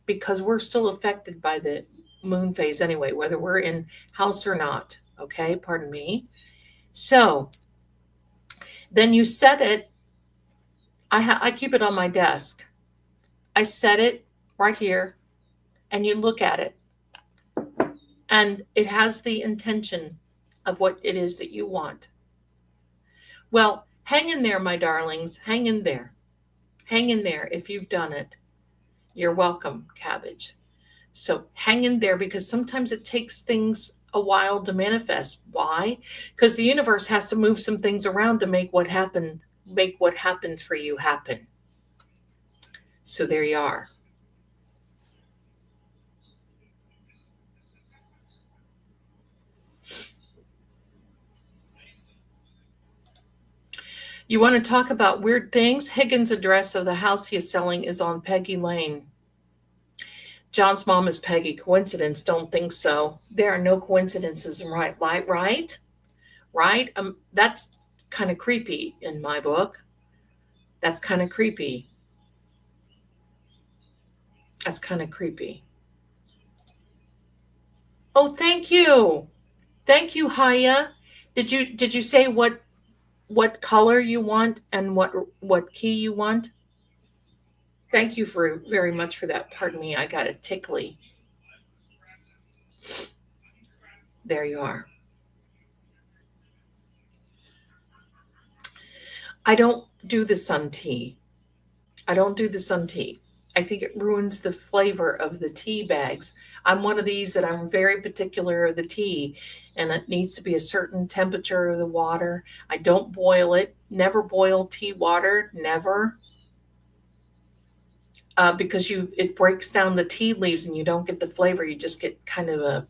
because we're still affected by the moon phase anyway, whether we're in house or not. Okay, pardon me. So then you set it. I keep it on my desk. I set it right here, and you look at it, and it has the intention of what it is that you want. Well, hang in there, my darlings. Hang in there. Hang in there if you've done it. You're welcome, cabbage. So hang in there, because sometimes it takes things a while to manifest. Why? Because the universe has to move some things around to make what happens for you happen. So there you are. You want to talk about weird things? Higgins' address of the house he is selling is on Peggy Lane. John's mom is Peggy. Coincidence? Don't think so. There are no coincidences, right? Right? That's kind of creepy in my book. That's kind of creepy. That's kind of creepy. Oh, thank you. Thank you, Haya. Did you say what color you want and what key you want? Thank you very much for that. Pardon me, I got a tickly. There you are. I don't do the sun tea. I don't do the sun tea. I think it ruins the flavor of the tea bags. I'm one of these that I'm very particular of the tea, and it needs to be a certain temperature of the water. I don't boil it. Never boil tea water. Never. Because it breaks down the tea leaves and you don't get the flavor. You just get kind of a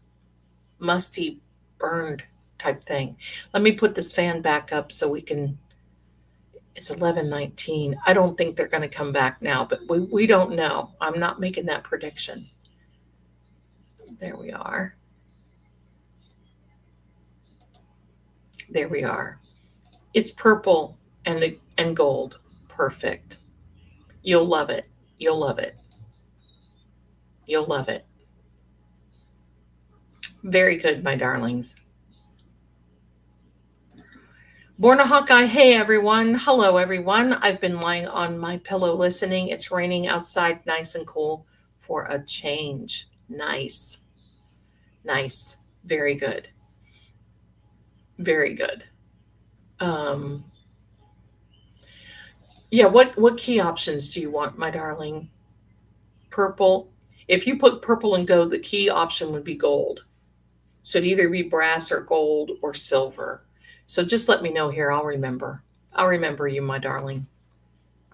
musty, burned type thing. Let me put this fan back up so we can. It's 11:19. I don't think they're going to come back now, but we don't know. I'm not making that prediction. There we are. There we are. It's purple and gold. Perfect. You'll love it. You'll love it. You'll love it. Very good, my darlings. Born a Hawkeye. Hey, everyone. Hello, everyone. I've been lying on my pillow listening. It's raining outside, nice and cool for a change. Nice. Nice. Very good. Very good. Yeah, what key options do you want, my darling? Purple. If you put purple and gold, the key option would be gold. So it'd either be brass or gold or silver. So just let me know here. I'll remember. I'll remember you, my darling.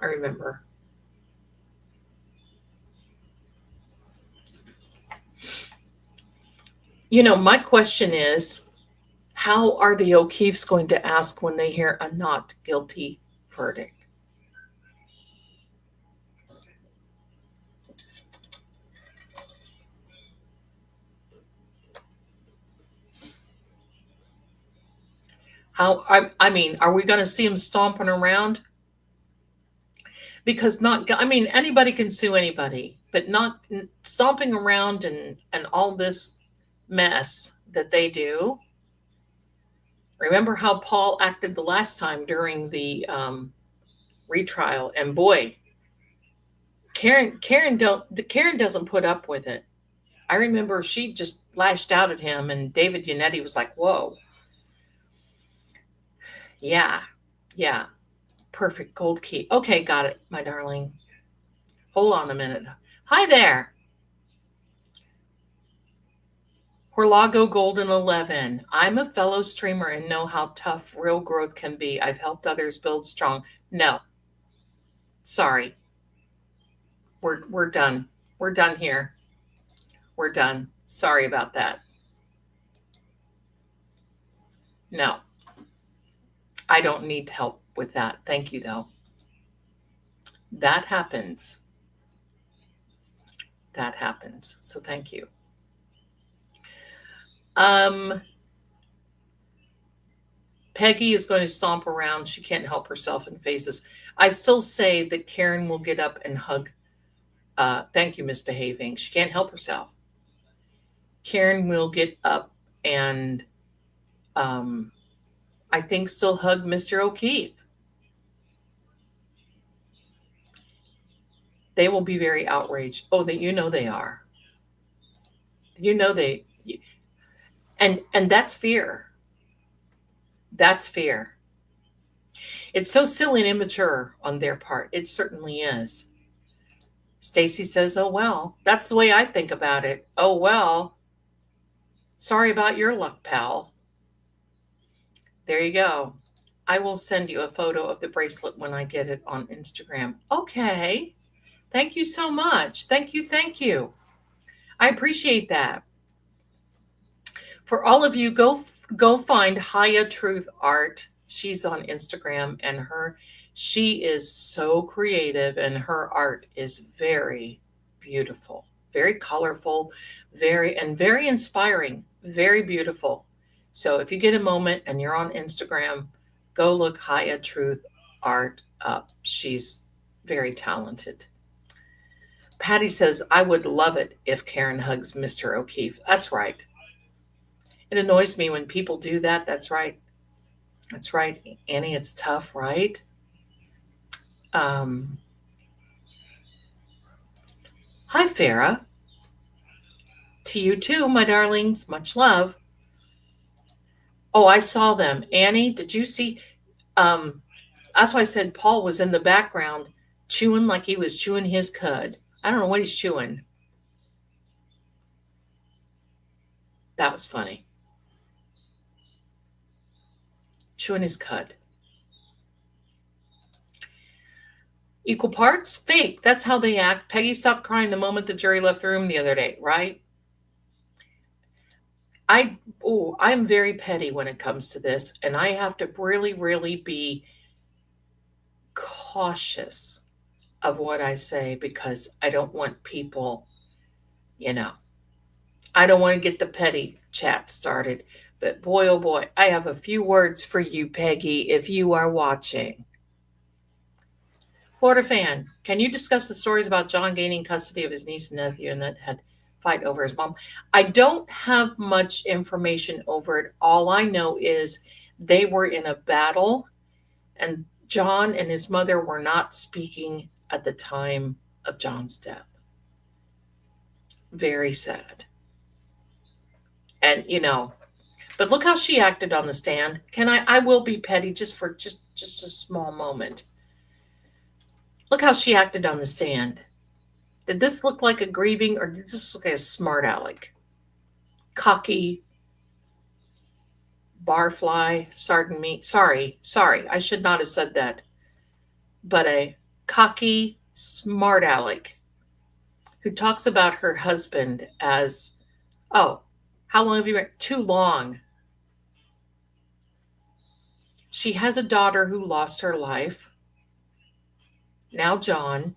I remember. You know, my question is, how are the O'Keefes going to ask when they hear a not guilty verdict? I mean, are we going to see them stomping around? Because anybody can sue anybody, but not stomping around and all this mess that they do. Remember how Paul acted the last time during the retrial, and boy, Karen doesn't put up with it. I remember she just lashed out at him, and David Yannetti was like, "Whoa, yeah, perfect gold key." Okay, got it, my darling. Hold on a minute. Hi there. Horlago Golden 11. I'm a fellow streamer and know how tough real growth can be. I've helped others build strong. No. Sorry. We're done. We're done here. We're done. Sorry about that. No. I don't need help with that. Thank you, though. That happens. That happens. So thank you. Peggy is going to stomp around. She can't help herself and faces. I still say that Karen will get up and hug Thank you, misbehaving. She can't help herself. Karen will get up and I think still hug Mr. O'Keefe. They will be very outraged. Oh, that you know they are. You know they, and that's fear. That's fear. It's so silly and immature on their part. It certainly is. Stacy says, "Oh well, that's the way I think about it. Oh well, sorry about your luck, pal." There you go. I will send you a photo of the bracelet when I get it on Instagram. Okay. Thank you so much. Thank you. Thank you. I appreciate that. For all of you, go find Haya Truth Art. She's on Instagram, and she is so creative, and her art is very beautiful, very colorful, very inspiring, very beautiful. So if you get a moment and you're on Instagram, go look Haya Truth Art up. She's very talented. Patty says, "I would love it if Karen hugs Mr. O'Keefe." That's right. It annoys me when people do that. That's right. That's right, Annie. It's tough, right? Hi, Farah. To you too, my darlings. Much love. Oh, I saw them. Annie, did you see? That's why I said Paul was in the background chewing like he was chewing his cud. I don't know what he's chewing. That was funny. Chewing his cud. Equal parts? Fake. That's how they act. Peggy stopped crying the moment the jury left the room the other day, right? I'm very petty when it comes to this, and I have to really, really be cautious of what I say because I don't want people, I don't want to get the petty chat started. But boy, oh boy, I have a few words for you, Peggy, if you are watching. Florida fan, can you discuss the stories about John gaining custody of his niece and nephew and that had fight over his mom? I don't have much information over it. All I know is they were in a battle and John and his mother were not speaking at the time of John's death. Very sad. And but look how she acted on the stand. I will be petty just for just a small moment. Look how she acted on the stand. Did this look like a grieving or did this look like a smart aleck? Cocky, barfly, sardine meat. Sorry. I should not have said that. But a cocky, smart aleck who talks about her husband as, oh, how long have you been? Too long. She has a daughter who lost her life. Now John.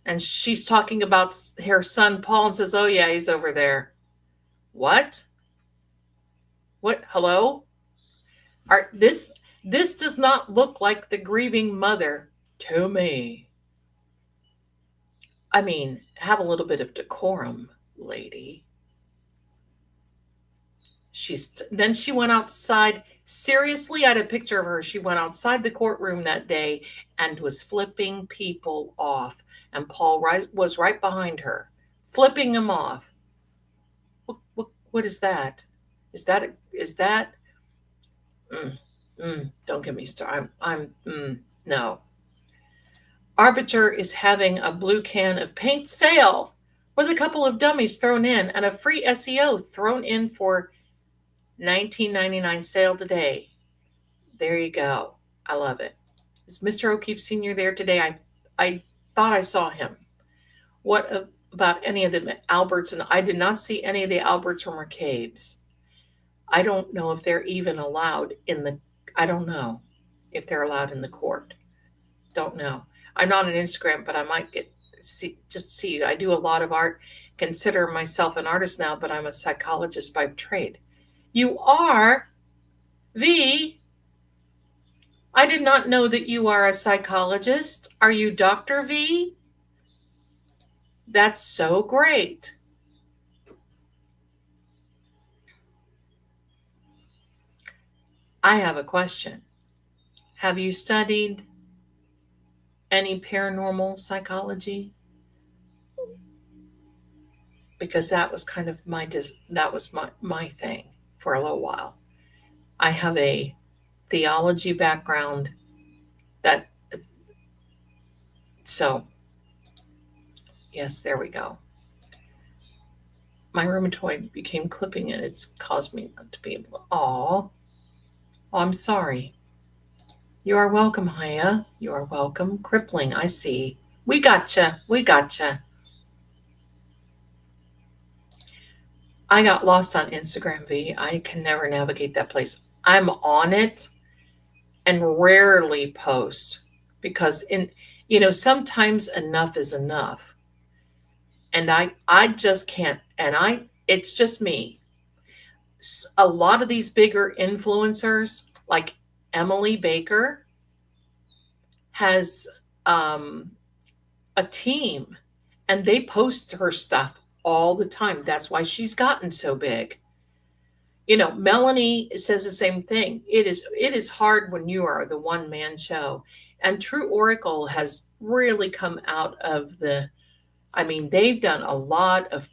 And she's talking about her son, Paul, and says, oh, yeah, he's over there. What? Hello? This does not look like the grieving mother to me. I mean, have a little bit of decorum, lady. Then she went outside. Seriously, I had a picture of her. She went outside the courtroom that day and was flipping people off. And Paul was right behind her, flipping him off. What is that? Is that? Don't get me started. No. Arbiter is having a blue can of paint sale with a couple of dummies thrown in and a free SEO thrown in for $19.99 sale today. There you go. I love it. Is Mr. O'Keefe Sr. there today? I thought I saw him. What about any of the Alberts? And I did not see any of the Alberts or McCabe's. I don't know if they're even allowed I don't know if they're allowed in the court. Don't know. I'm not on Instagram, but I might see. I do a lot of art, consider myself an artist now, but I'm a psychologist by trade. You are? V? I did not know that you are a psychologist. Are you Dr. V? That's so great. I have a question. Have you studied any paranormal psychology? Because that was kind of my thing for a little while. I have a theology background that so yes, there we go. My rheumatoid became clipping and it's caused me not to be able to. Oh, I'm sorry. You are welcome, Haya. You are welcome. Crippling, I see. We gotcha. We gotcha. I got lost on Instagram, V. I can never navigate that place. I'm on it and rarely post because sometimes enough is enough. And I just can't, it's just me. A lot of these bigger influencers, like Emily Baker, has a team and they post her stuff all the time. That's why she's gotten so big. Melanie says the same thing. It is hard when you are the one man show. And True Oracle has really come out of they've done a lot of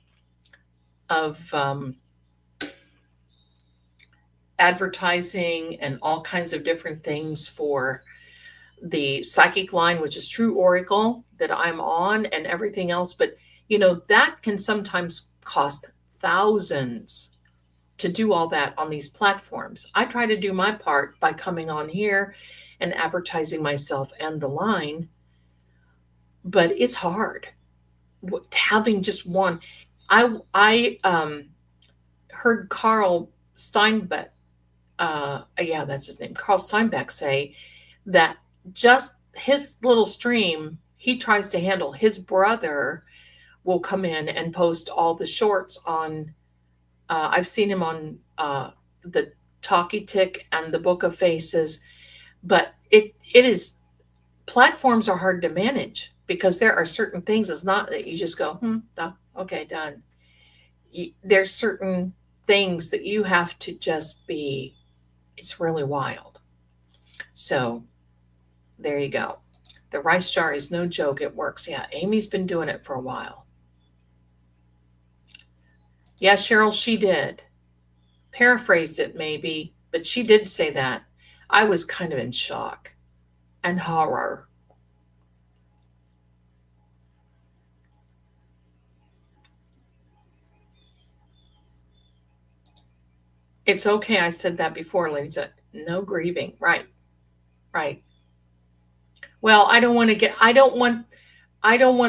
advertising and all kinds of different things for the psychic line, which is True Oracle that I'm on, and everything else. But that can sometimes cost thousands to do all that on these platforms. I try to do my part by coming on here and advertising myself and the line, but it's hard having just one. I heard Carl Steinbeck, yeah, that's his name, Carl Steinbeck, say that just his little stream, he tries to handle. His brother will come in and post all the shorts on. I've seen him on the Talkie Tick and the Book of Faces, but it is, platforms are hard to manage because there are certain things. It's not that you just go, okay, done. There's certain things that you have to just be. It's really wild. So there you go. The rice jar is no joke. It works. Yeah, Amy's been doing it for a while. Yeah, Cheryl, she did. Paraphrased it maybe, but she did say that. I was kind of in shock and horror. It's okay. I said that before, Lisa. No grieving. Right. Right. Well, I don't want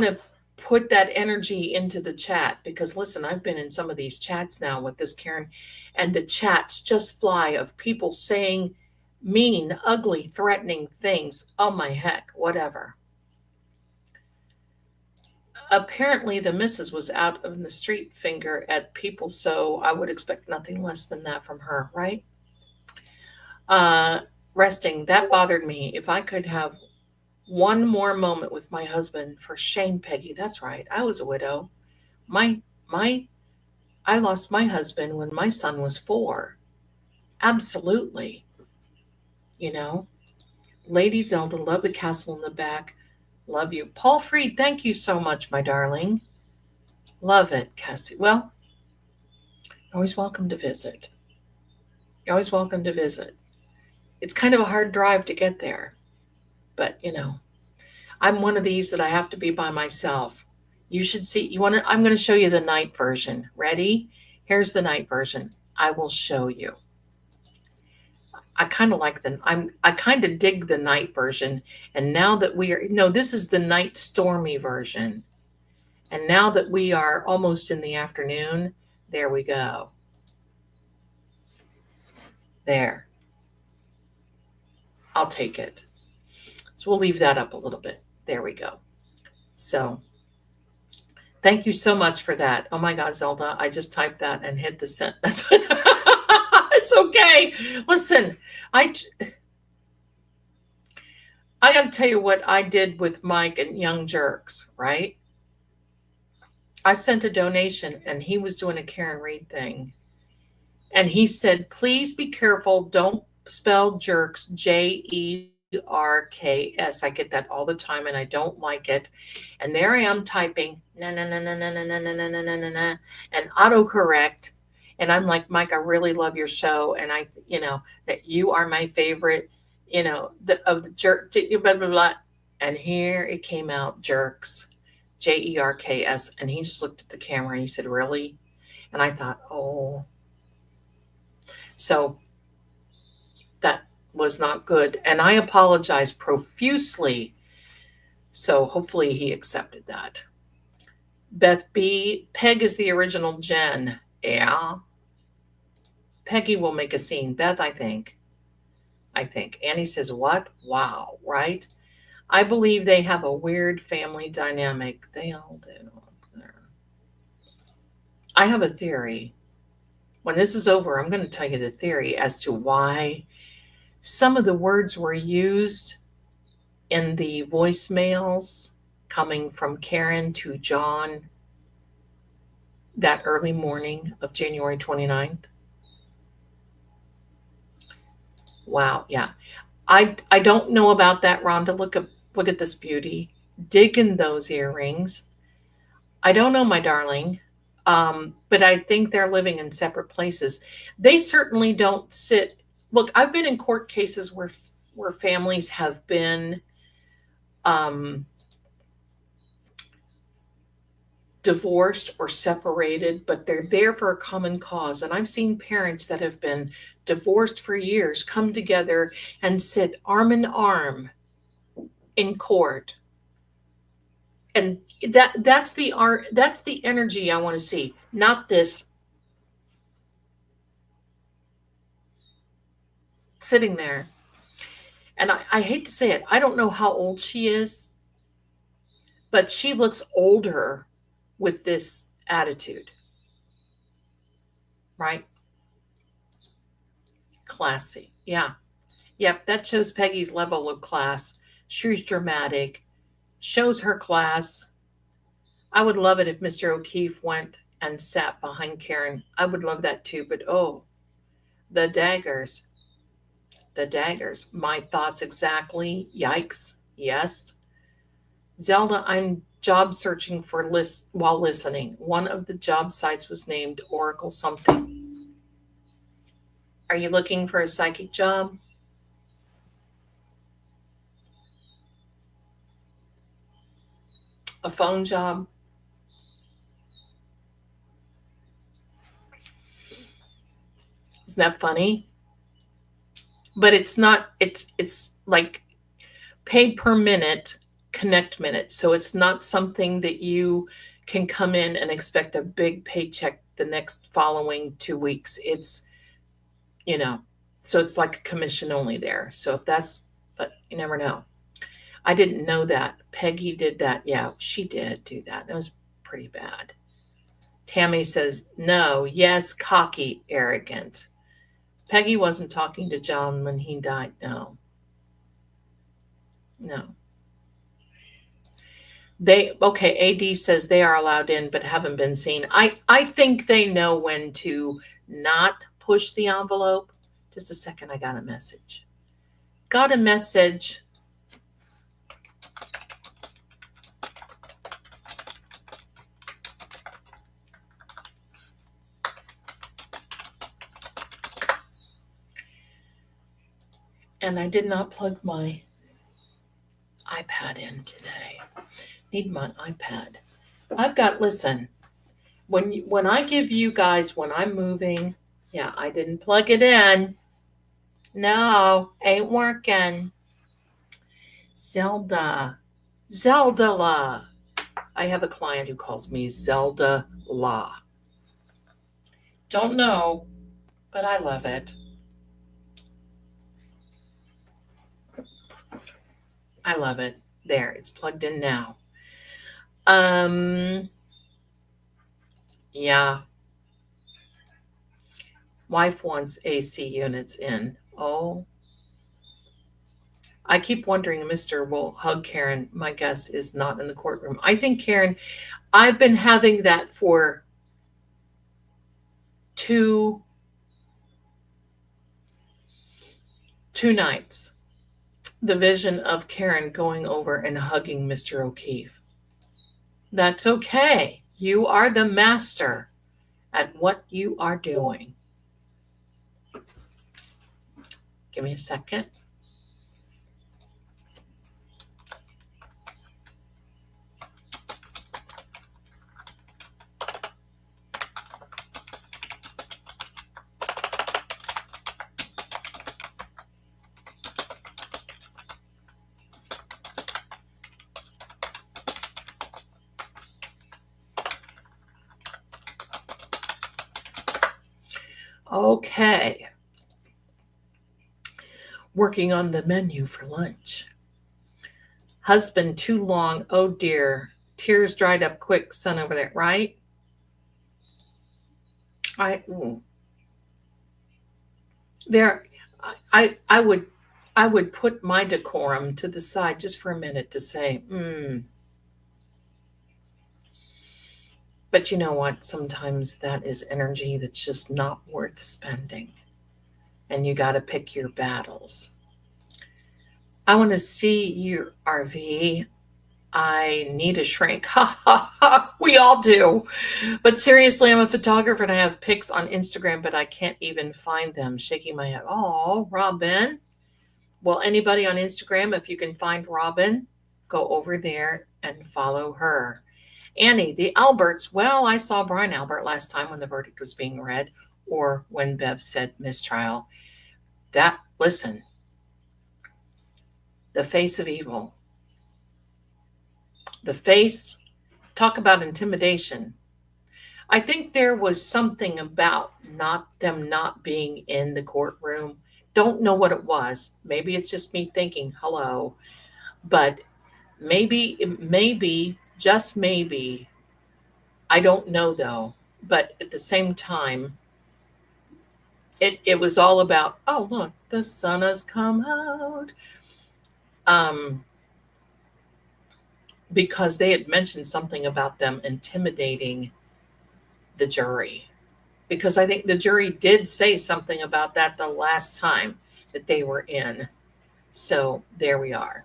to put that energy into the chat because listen, I've been in some of these chats now with this Karen, and the chats just fly of people saying mean, ugly, threatening things. Oh my heck, whatever. Apparently the missus was out of the street finger at people, so I would expect nothing less than that from her, right? Resting, that bothered me. If I could have one more moment with my husband, for shame, Peggy. That's right. I was a widow. I lost my husband when my son was 4. Absolutely. Lady Zelda, love the castle in the back. Love you. Paul Freed, thank you so much, my darling. Love it, Cassie. Well, you're always welcome to visit. You're always welcome to visit. It's kind of a hard drive to get there, but I'm one of these that I have to be by myself. You should see. I'm going to show you the night version. Ready? Here's the night version. I will show you. I kind of like I kind of dig the night version. And now that this is the night stormy version. And now that we are almost in the afternoon, there we go. There. I'll take it. So we'll leave that up a little bit. There we go. So thank you so much for that. Oh my God, Zelda, I just typed that and hit the send. It's okay. Listen, I got to tell you what I did with Mike and Young Jerks, right? I sent a donation, and he was doing a Karen Reed thing. And he said, please be careful. Don't spell jerks, Jerks. I get that all the time, and I don't like it. And there I am typing, na na na na na na na na na na na na na, and autocorrect. And I'm like, Mike, I really love your show, and that you are my favorite, of the jerk, blah blah blah. And here it came out, jerks, Jerks. And he just looked at the camera and he said, really? And I thought, oh. So that was not good. And I apologize profusely. So hopefully he accepted that. Beth B. Peg is the original Jen. Yeah. Peggy will make a scene. Beth, I think. Annie says, what? Wow, right? I believe they have a weird family dynamic. They all do. I have a theory. When this is over, I'm going to tell you the theory as to why some of the words were used in the voicemails coming from Karen to John that early morning of January 29th. Wow, yeah. I don't know about that, Rhonda. Look at this beauty. Digging those earrings. I don't know, my darling. But I think they're living in separate places. They certainly don't sit. Look, I've been in court cases where families have been divorced or separated, but they're there for a common cause. And I've seen parents that have been divorced for years come together and sit arm in arm in court. And that's the art, that's the energy I want to see, not this sitting there. And I hate to say it, I don't know how old she is, but she looks older with this attitude. Right? Classy. Yeah. Yep, that shows Peggy's level of class. She's dramatic, shows her class. I would love it if Mr. O'Keefe went and sat behind Karen. I would love that too, but oh, the daggers. The daggers. My thoughts exactly. Yikes. Yes. Zelda, I'm job searching for lists while listening. One of the job sites was named Oracle something. Are you looking for a psychic job? A phone job? Isn't that funny? But it's not, it's like paid per minute, connect minutes. So it's not something that you can come in and expect a big paycheck the next following 2 weeks. It's, so it's like a commission only there. So if that's, but you never know. I didn't know that. Peggy did that. Yeah, she did do that. It was pretty bad. Tammy says, no, yes, cocky, arrogant. Peggy wasn't talking to John when he died. No. AD says they are allowed in but haven't been seen. I think they know when to not push the envelope. Just a second, I got a message. And I did not plug my iPad in today. Need my iPad. Listen, when I give you guys, when I'm moving, yeah, I didn't plug it in. No, ain't working. Zelda La. I have a client who calls me Zelda La. Don't know, but I love it. I love it. There, it's plugged in now. Yeah. Wife wants AC units in. Oh. I keep wondering if Mr. will hug Karen. My guess is not in the courtroom. I think Karen, I've been having that for two nights. The vision of Karen going over and hugging Mr. O'Keefe. That's okay. You are the master at what you are doing. Give me a second. Okay. Working on the menu for lunch. Husband too long. Oh dear. Tears dried up quick. Son over there, right? I would put my decorum to the side just for a minute to say, But you know what? Sometimes that is energy that's just not worth spending. And you got to pick your battles. I want to see your RV. I need a shrink. Ha ha ha. We all do. But seriously, I'm a photographer and I have pics on Instagram, but I can't even find them. Shaking my head. Oh, Robin. Well, anybody on Instagram, if you can find Robin, go over there and follow her. Annie, the Alberts. Well, I saw Brian Albert last time when the verdict was being read, or when Bev said mistrial. Listen, the face of evil. The face, talk about intimidation. I think there was something about them not being in the courtroom. Don't know what it was. Maybe it's just me thinking, hello. But maybe, just maybe, I don't know though. But at the same time, it was all about, oh, look, the sun has come out. Because they had mentioned something about them intimidating the jury. Because I think the jury did say something about that the last time that they were in. So there we are.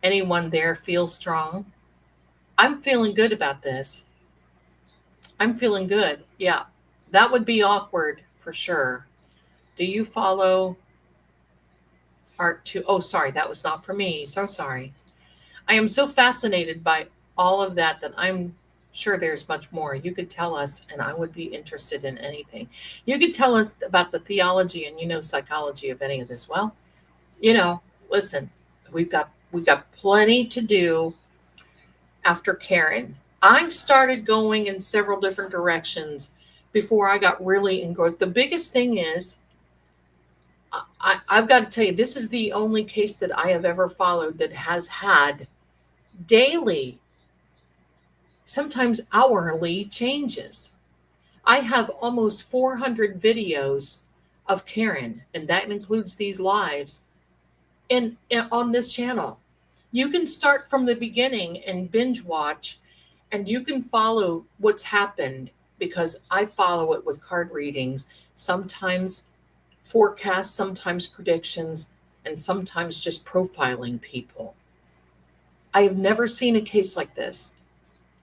Anyone there feel strong? I'm feeling good about this. I'm feeling good. Yeah, that would be awkward for sure. Do you follow Art 2? Oh, sorry, that was not for me. So sorry. I am so fascinated by all of that I'm sure there's much more. You could tell us, and I would be interested in anything. You could tell us about the theology and psychology of any of this. Well, listen, we've got plenty to do after Karen. I started going in several different directions before I got really engrossed. The biggest thing is, I've got to tell you, this is the only case that I have ever followed that has had daily, sometimes hourly changes. I have almost 400 videos of Karen, and that includes these lives, on this channel. You can start from the beginning and binge watch, and you can follow what's happened because I follow it with card readings, sometimes forecasts, sometimes predictions, and sometimes just profiling people. I have never seen a case like this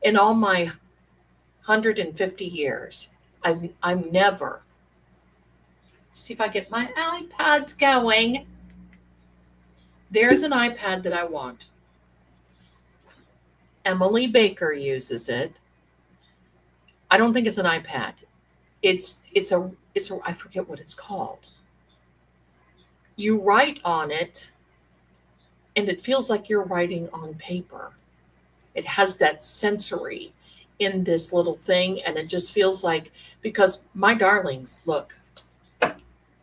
in all my 150 years. I'm never. See if I get my iPad going. There's an iPad that I want. Emily Baker uses it. I don't think it's an iPad. It's a I forget what it's called. You write on it, and it feels like you're writing on paper. It has that sensory in this little thing, and it just feels like, because my darlings, look,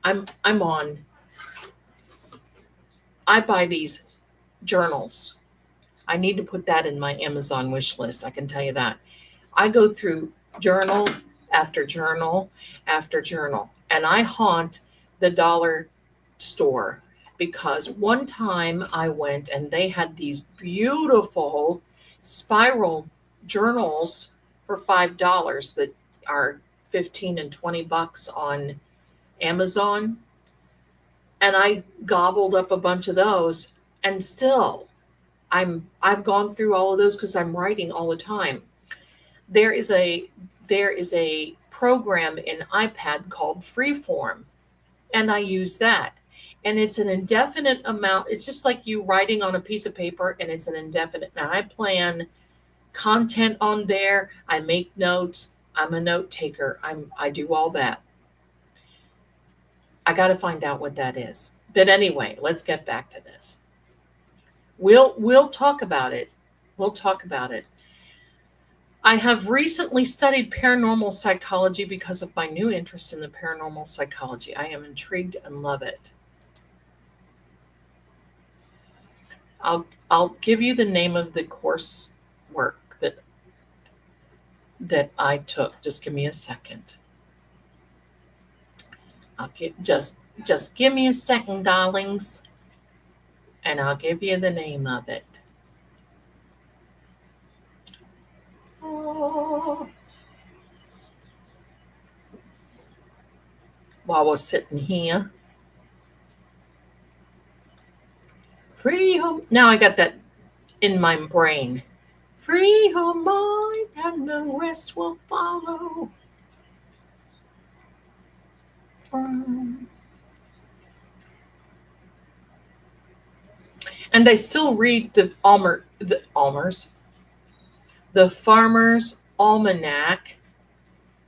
I'm on. I buy these journals. I need to put that in my Amazon wish list. I can tell you that. I go through journal after journal after journal, and I haunt the dollar store because one time I went and they had these beautiful spiral journals for $5 that are 15 and 20 bucks on Amazon. And I gobbled up a bunch of those, and still I've gone through all of those because I'm writing all the time. There is a program in iPad called Freeform, and I use that. And it's an indefinite amount. It's just like you writing on a piece of paper, and it's an indefinite. Now I plan content on there. I make notes. I'm a note taker. I do all that. I got to find out what that is. But anyway, let's get back to this. We'll talk about it. We'll talk about it. I have recently studied paranormal psychology because of my new interest in the paranormal psychology. I am intrigued and love it. I'll give you the name of the coursework that I took. Just give me a second. I'll get just give me a second, darlings, and I'll give you the name of it. Oh. While we're sitting here. Free home. Now I got that in my brain. Free your mind and the rest will follow. And I still read the Farmer's Almanac,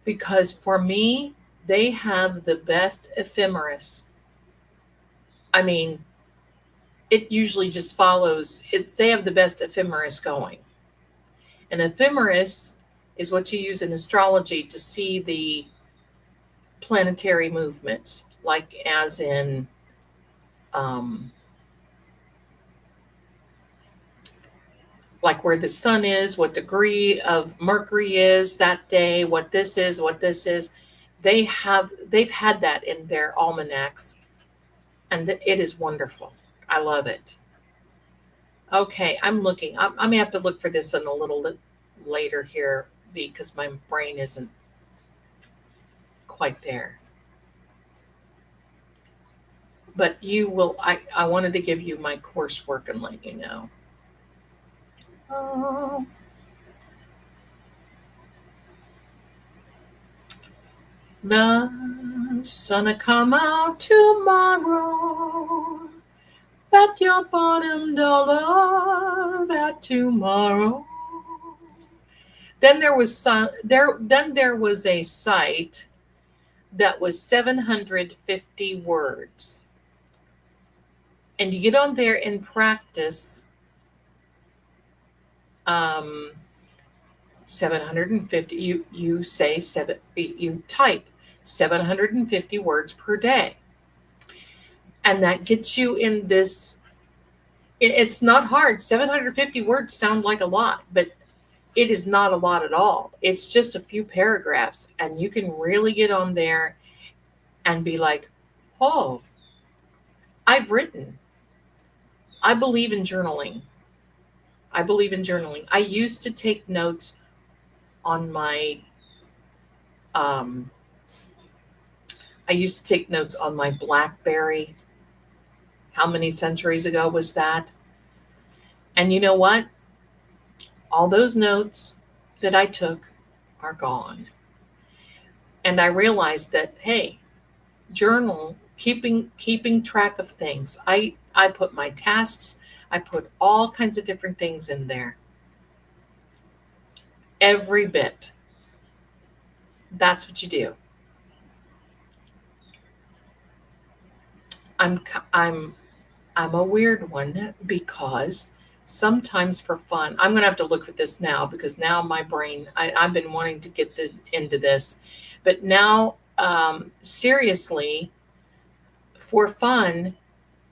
because for me, they have the best ephemeris. I mean, it usually just follows it. They have the best ephemeris going. An ephemeris is what you use in astrology to see the planetary movements, like as in like where the sun is, what degree of Mercury is that day, what this is. They've had that in their almanacs, and it is wonderful. I love it. Okay, I'm looking. I may have to look for this in a little later here because my brain isn't quite there. But you will. I wanted to give you my coursework and let you know. The sun'll come out tomorrow. Bet your bottom dollar that tomorrow. Then there was a site that was 750 words. And you get on there and practice 750. You type 750 words per day. And that gets you in this. It's not hard. 750 words sound like a lot, but it is not a lot at all. It's just a few paragraphs, and you can really get on there and be like, oh, I've written. I believe in journaling. I used to take notes on my BlackBerry. How many centuries ago was that? And you know what? All those notes that I took are gone. And I realized that, hey, journal, keeping track of things. I put my tasks, I put all kinds of different things in there. Every bit. That's what you do. I'm a weird one because sometimes for fun, I'm going to have to look at this now because now my brain, I've been wanting to get into this, but now seriously, for fun,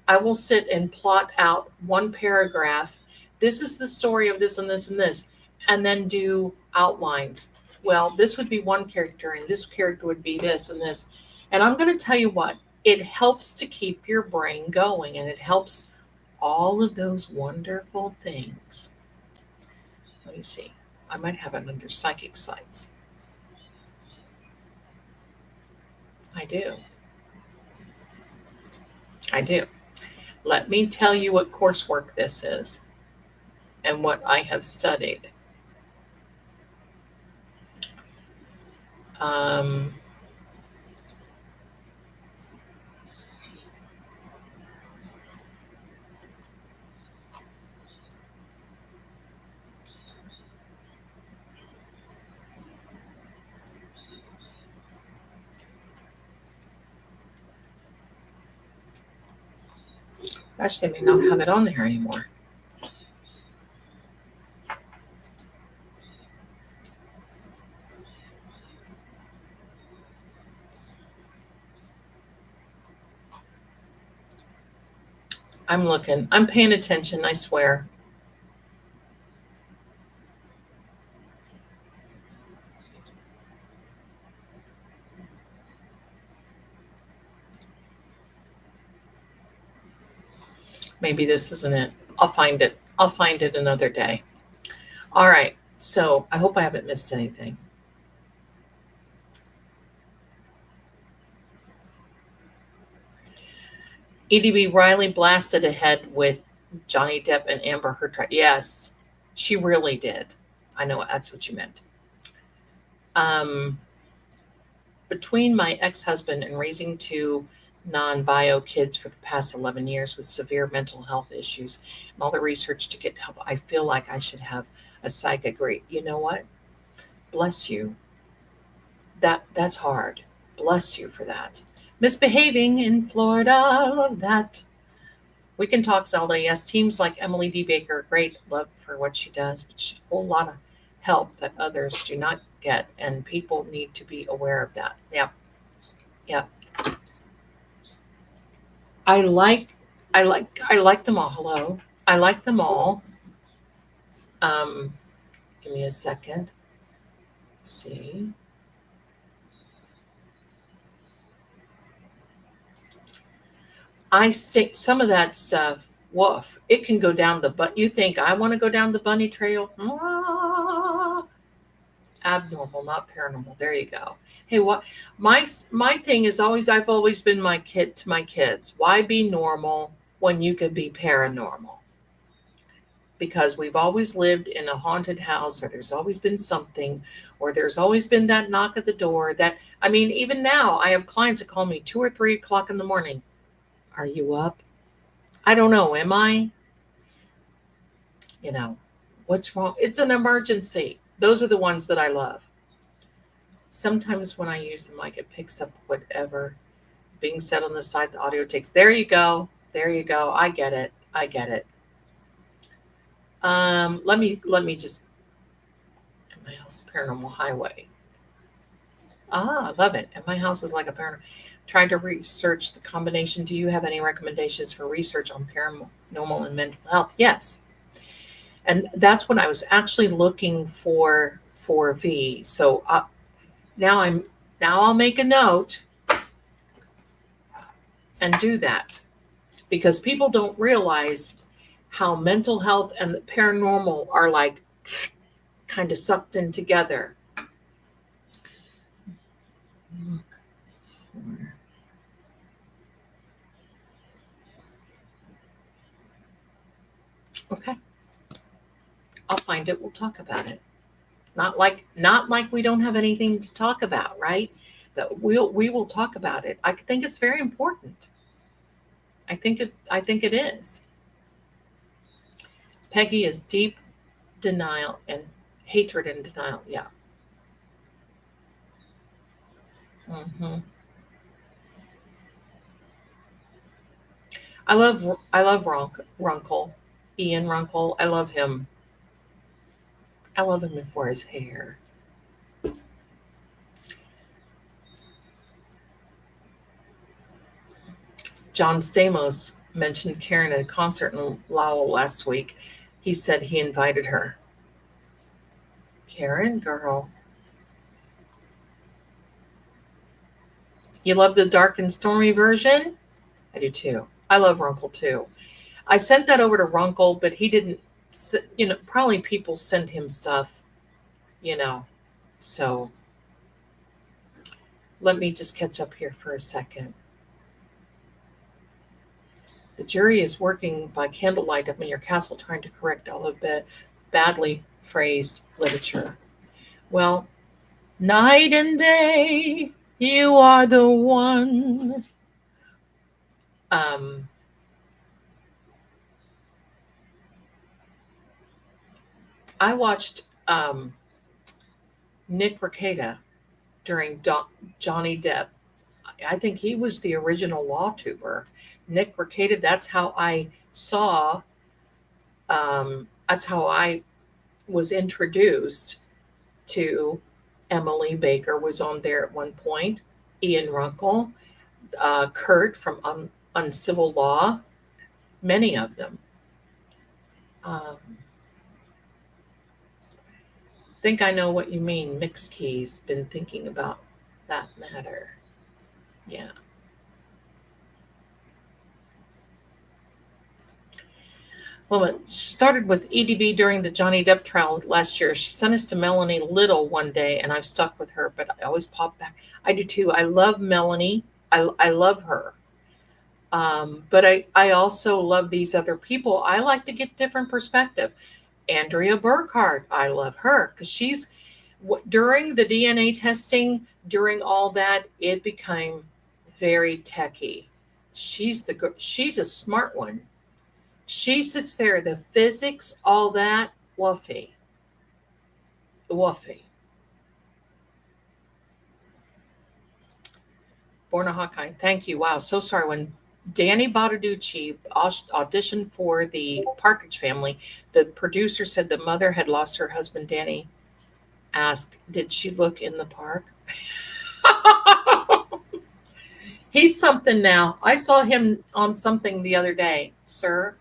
I will sit and plot out one paragraph. This is the story of this and this and this, and then do outlines. Well, this would be one character, and this character would be this and this. And I'm going to tell you what, it helps to keep your brain going, and it helps all of those wonderful things. Let me see. I might have it under psychic sites. I do. I do. Let me tell you what coursework this is and what I have studied. Um, Gosh, they may not have it on there anymore. I'm looking. I'm paying attention, I swear. Maybe this isn't it. I'll find it. I'll find it another day. All right. So I hope I haven't missed anything. EDB Riley blasted ahead with Johnny Depp and Amber Heard. Yes, she really did. I know that's what you meant. Between my ex-husband and raising two non-bio kids for the past 11 years with severe mental health issues and all the research to get help, I feel like I should have a psych degree. You know what? Bless you. That's hard. Bless you for that. Misbehaving in Florida, I love that. We can talk, Zelda. Yes, teams like Emily D. Baker are great. Love for what she does, but she's a whole lot of help that others do not get, and people need to be aware of that. Yeah. Yeah. I like them all. Hello. I like them all. Give me a second. Let's see. I stick some of that stuff. Woof. It can go down the but. You think I want to go down the bunny trail? Abnormal, not paranormal. There you go. Hey, what my thing is always I've always been my kid to my kids. Why be normal when you could be paranormal? Because we've always lived in a haunted house, or there's always been something, or there's always been that knock at the door. That I mean, even now I have clients that call me 2 or 3 o'clock in the morning. Are you up? I don't know. Am I? You know, what's wrong? It's an emergency. Those are the ones that I love. Sometimes when I use the mic, it picks up whatever being said on the side the audio takes. There you go. There you go. I get it. I get it. Let me just at my house paranormal highway. I love it. And my house is like a paranormal. Trying to research the combination. Do you have any recommendations for research on paranormal and mental health? Yes. And that's what I was actually looking for V. So now I'll make a note and do that, because people don't realize how mental health and the paranormal are like kind of sucked in together. Okay. I'll find it. We'll talk about it. Not like we don't have anything to talk about, right? But we will talk about it. I think it's very important. I think it is. Peggy is deep denial and hatred and denial. Yeah. Mm-hmm. I love Runkle. Ian Runkle. I love him. I love him for his hair. John Stamos mentioned Karen at a concert in Lowell last week. He said he invited her. Karen, girl. You love the dark and stormy version? I do too. I love Runkle too. I sent that over to Runkle, but he didn't, probably people send him stuff, you know. So let me just catch up here for a second. The jury is working by candlelight up in your castle trying to correct all of the badly phrased literature. Well, night and day, you are the one. I watched Nick Rekieta during Johnny Depp. I think he was the original law tuber. Nick Rekieta, that's how I saw, that's how I was introduced to Emily Baker was on there at one point, Ian Runkle, Kurt from Uncivil Law, many of them. Think I know what you mean. Mixed keys. Been thinking about that matter. Yeah. Well, it started with EDB during the Johnny Depp trial last year. She sent us to Melanie Little one day, and I've stuck with her, but I always pop back. I do too. I love Melanie. I love her. But I also love these other people. I like to get different perspective. Andrea Burkhardt, I love her because she's during the DNA testing, during all that, it became very techy. She's a smart one. She sits there, the physics, all that, woofy. Born a Hawkeye, thank you. Wow, so sorry. When Danny Bottaducci auditioned for the Partridge Family, the producer said the mother had lost her husband. Danny asked, did she look in the park? He's something now. I saw him on something the other day, sir.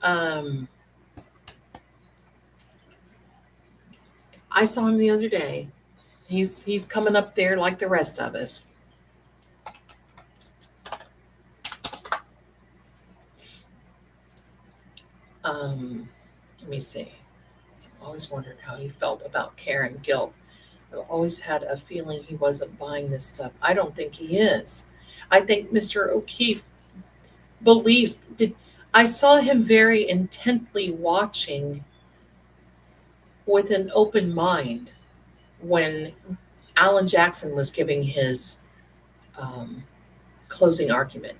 I saw him the other day. He's coming up there like the rest of us. Let me see. So I've always wondered how he felt about Karen guilt. I've always had a feeling he wasn't buying this stuff. I don't think he is. I think Mr. O'Keefe believes. I saw him very intently watching with an open mind when Alan Jackson was giving his closing argument.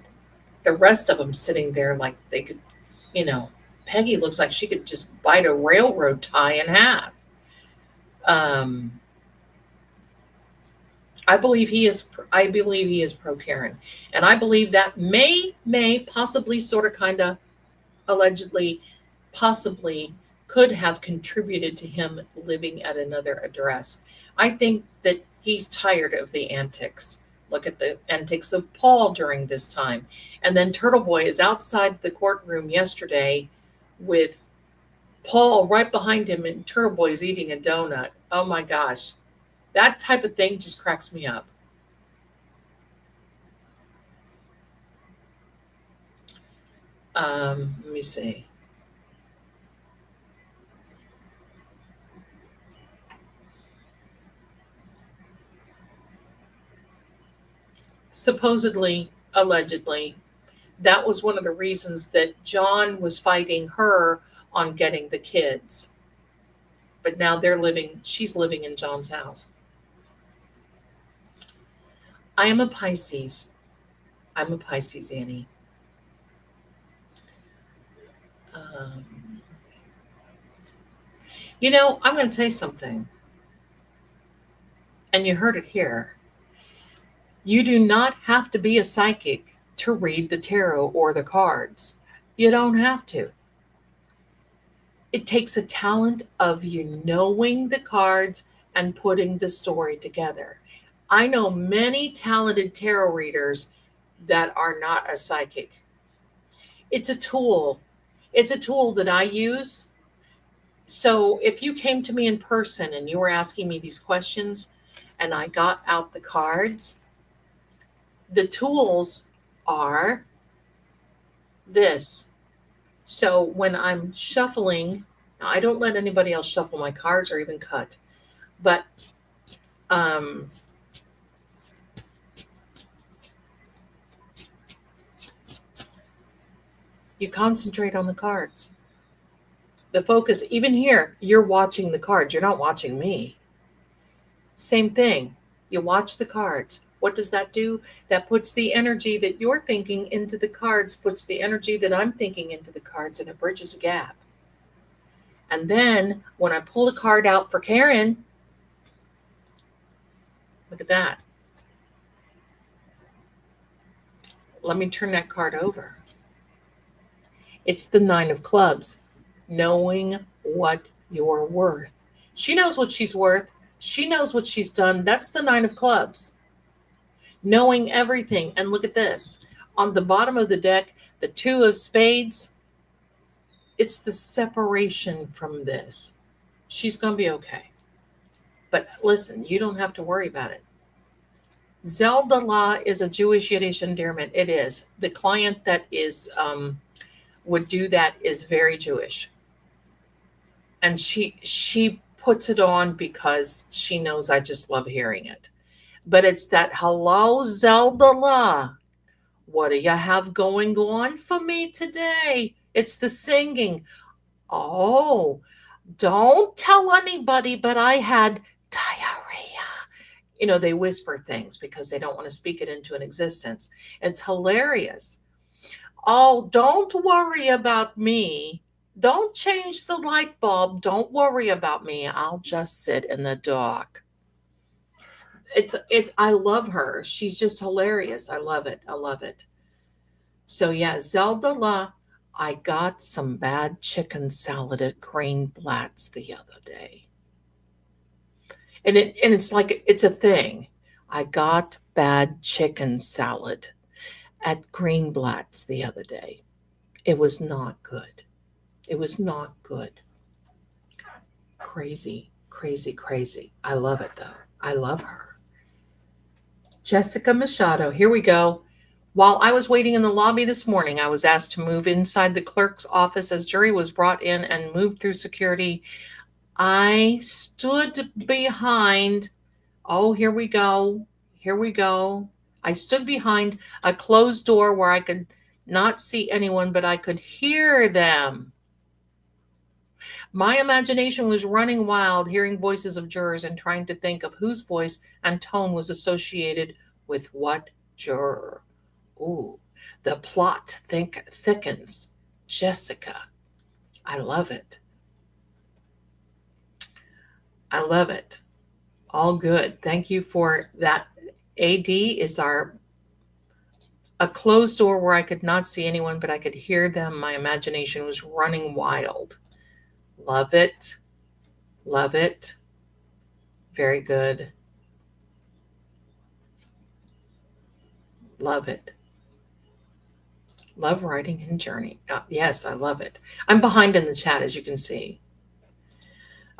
The rest of them sitting there like they could, Peggy looks like she could just bite a railroad tie in half. I believe he is pro Karen, and I believe that may possibly sort of kind of allegedly possibly could have contributed to him living at another address. I think that he's tired of the antics. Look at the antics of Paul during this time. And then Turtle Boy is outside the courtroom yesterday with Paul right behind him, and Turtle Boy is eating a donut. Oh my gosh. That type of thing just cracks me up. Let me see. Supposedly, allegedly, that was one of the reasons that John was fighting her on getting the kids. But now she's living in John's house. I am a Pisces. I'm a Pisces, Annie. I'm going to tell you something. And you heard it here. You do not have to be a psychic to read the tarot or the cards. You don't have to. It takes a talent of you knowing the cards and putting the story together. I know many talented tarot readers that are not a psychic. It's a tool. It's a tool that I use. So if you came to me in person and you were asking me these questions, and I got out the cards, the tools are this. So when I'm shuffling, now I don't let anybody else shuffle my cards or even cut, but um, you concentrate on the cards. The focus, even here, you're watching the cards. You're not watching me. Same thing. You watch the cards. What does that do? That puts the energy that you're thinking into the cards, puts the energy that I'm thinking into the cards, and it bridges a gap. And then when I pull a card out for Karen, look at that. Let me turn that card over. It's the 9 of clubs, knowing what you're worth. She knows what she's worth. She knows what she's done. That's the 9 of clubs. Knowing everything. And look at this. On the bottom of the deck, the 2 of spades, it's the separation from this. She's going to be okay. But listen, you don't have to worry about it. Zelda law is a Jewish Yiddish endearment. It is. The client that is would do that is very Jewish. And she puts it on because she knows I just love hearing it. But it's that hello Zelda law. What do you have going on for me today? It's the singing. Oh, don't tell anybody, but I had diarrhea. You know, they whisper things because they don't want to speak it into an existence. It's hilarious. Oh, don't worry about me. Don't change the light bulb. Don't worry about me. I'll just sit in the dark. I love her. She's just hilarious. I love it. I love it. So yeah, Zelda La, I got some bad chicken salad at Greenblatt's the other day. And it's like it's a thing. I got bad chicken salad at Greenblatt's the other day. It was not good. It was not good. Crazy, crazy, crazy. I love it though. I love her. Jessica Machado, here we go. While I was waiting in the lobby this morning, I was asked to move inside the clerk's office as jury was brought in and moved through security. I stood behind, oh, here we go. Here we go. I stood behind a closed door where I could not see anyone, but I could hear them. My imagination was running wild, hearing voices of jurors and trying to think of whose voice and tone was associated with what juror. Ooh, the plot thickens. Jessica, I love it. I love it. All good. Thank you for that. AD is a closed door where I could not see anyone, but I could hear them. My imagination was running wild. Love it. Love it. Very good. Love it. Love writing and journey. Yes, I love it. I'm behind in the chat, as you can see.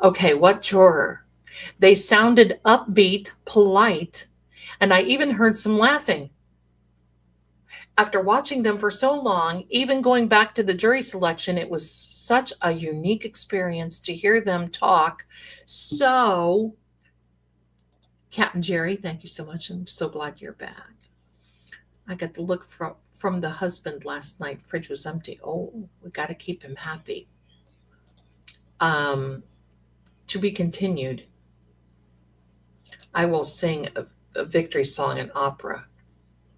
Okay, what juror? They sounded upbeat, polite, and I even heard some laughing. After watching them for so long, even going back to the jury selection, it was such a unique experience to hear them talk. So, Captain Jerry, thank you so much. I'm so glad you're back. I got to look from the husband last night. Fridge was empty. Oh, we got to keep him happy. To be continued. I will sing a victory song in opera,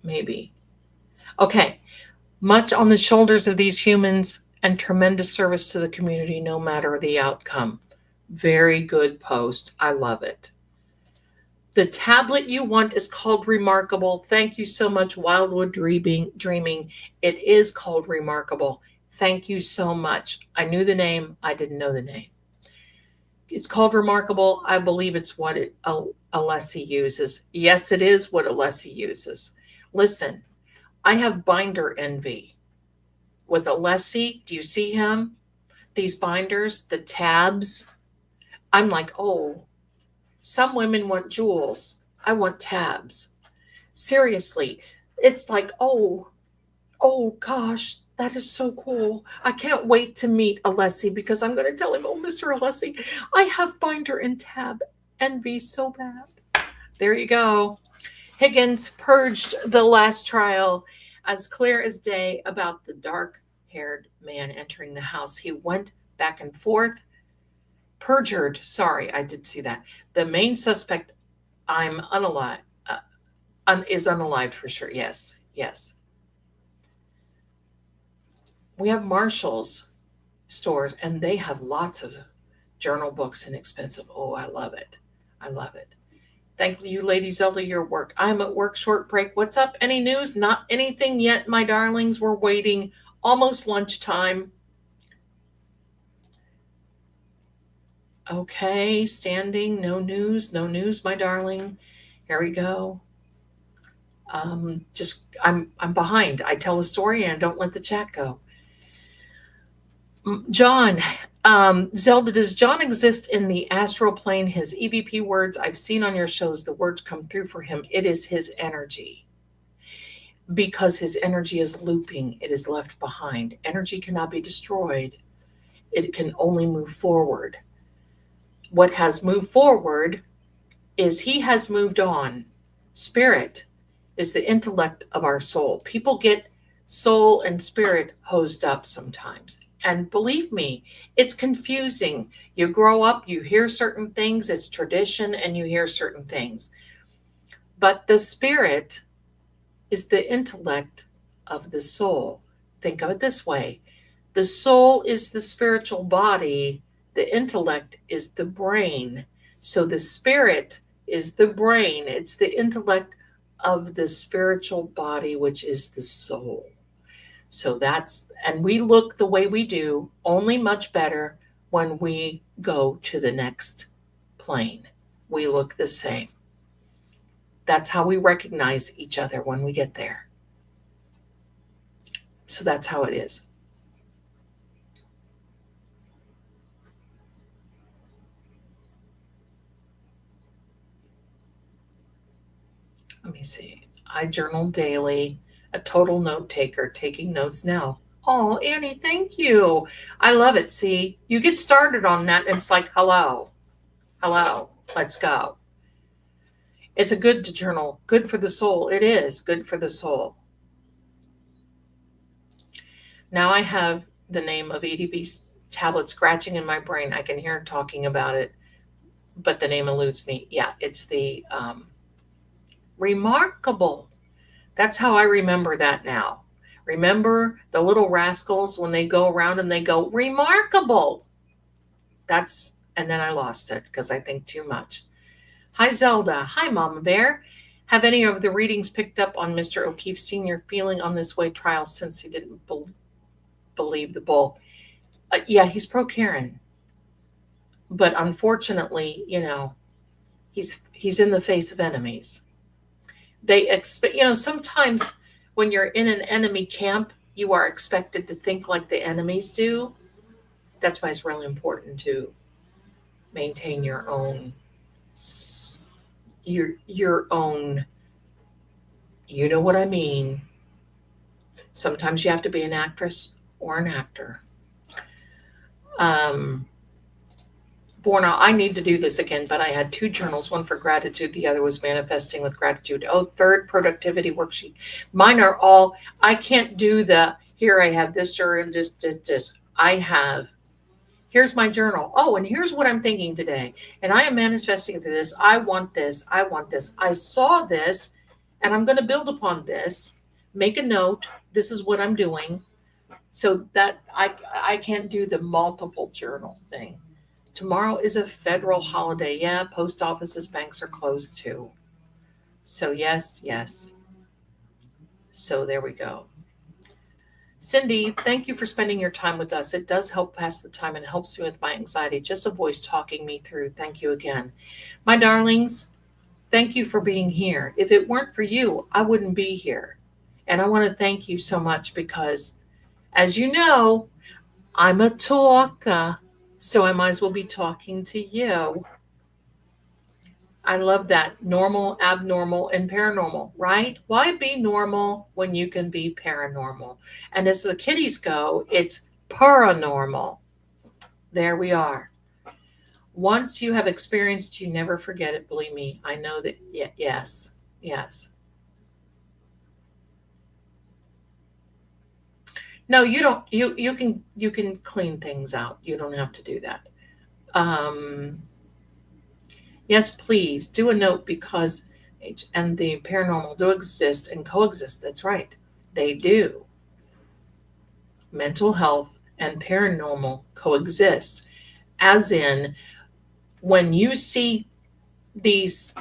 maybe. Okay, much on the shoulders of these humans and tremendous service to the community, no matter the outcome. Very good post. I love it. The tablet you want is called Remarkable. Thank you so much, Wildwood Dreaming. It is called Remarkable. Thank you so much. I knew the name. I didn't know the name. It's called Remarkable. I believe it's what Alessi uses. Yes, it is what Alessi uses. Listen, I have binder envy with Alessi. Do you see him? These binders, the tabs. I'm like, oh, Some women want jewels. I want tabs. Seriously, it's like, oh gosh, that is so cool. I can't wait to meet Alessi because I'm going to tell him, oh, Mr. Alessi, I have binder and tab envy so bad. There you go. Higgins purged the last trial as clear as day about the dark-haired man entering the house. He went back and forth. Perjured. Sorry, I did see that. The main suspect, I'm unalive, is unalived for sure. Yes, yes. We have Marshall's stores, and they have lots of journal books, inexpensive. Oh, I love it. I love it. Thank you, Lady Zelda, your work. I'm at work, short break. What's up? Any news? Not anything yet, my darlings. We're waiting. Almost lunchtime. Okay, standing. No news. No news, my darling. Here we go. I'm behind. I tell a story and I don't let the chat go. John, Zelda, does John exist in the astral plane? His EVP words I've seen on your shows, the words come through for him. It is his energy. Because his energy is looping, it is left behind. Energy cannot be destroyed. It can only move forward. What has moved forward is he has moved on. Spirit is the intellect of our soul. People get soul and spirit hosed up sometimes. And believe me, it's confusing. You grow up, you hear certain things, it's tradition, and you hear certain things. But the spirit is the intellect of the soul. Think of it this way. The soul is the spiritual body. The intellect is the brain. So the spirit is the brain. It's the intellect of the spiritual body, which is the soul. So and we look the way we do, only much better when we go to the next plane. We look the same. That's how we recognize each other when we get there. So that's how it is. Let me see. I journal daily, a total note taker, taking notes now. Oh, Annie, thank you. I love it. See, you get started on that and it's like, hello, let's go. It's a good to journal, good for the soul. It is good for the soul. Now I have the name of EDB tablet scratching in my brain. I can hear it talking about it, but the name eludes me. Yeah, it's the Remarkable. That's how I remember that now. Remember the little rascals when they go around and they go, Remarkable. And then I lost it because I think too much. Hi, Zelda. Hi, Mama Bear. Have any of the readings picked up on Mr. O'Keefe Sr. feeling on this way trial since he didn't believe the bull? Yeah, he's pro Karen. But unfortunately, he's in the face of enemies. They expect, sometimes when you're in an enemy camp, you are expected to think like the enemies do. That's why it's really important to maintain your own, you know what I mean. Sometimes you have to be an actress or an actor. Borna, I need to do this again, but I had 2 journals, one for gratitude, the other was manifesting with gratitude. Oh, 3rd productivity worksheet. Mine are all, I can't do here I have this and just this. Here's my journal. Oh, and here's what I'm thinking today. And I am manifesting to this. I want this. I want this. I saw this, and I'm going to build upon this. Make a note. This is what I'm doing. So that I can't do the multiple journal thing. Tomorrow is a federal holiday. Yeah, post offices, banks are closed too. So yes. So there we go. Cindy, thank you for spending your time with us. It does help pass the time and helps me with my anxiety. Just a voice talking me through. Thank you again. My darlings, thank you for being here. If it weren't for you, I wouldn't be here. And I want to thank you so much because, as you know, I'm a talker. So I might as well be talking to you. I love that. Normal, abnormal, and paranormal, right? Why be normal when you can be paranormal? And as the kiddies go, it's paranormal. There we are. Once you have experienced, you never forget it. Believe me, I know that. Yes, yes. No, you don't. You can clean things out. You don't have to do that. Um, yes, please do a note because and the paranormal do exist and coexist. That's right, they do. Mental health and paranormal coexist, as in when you see these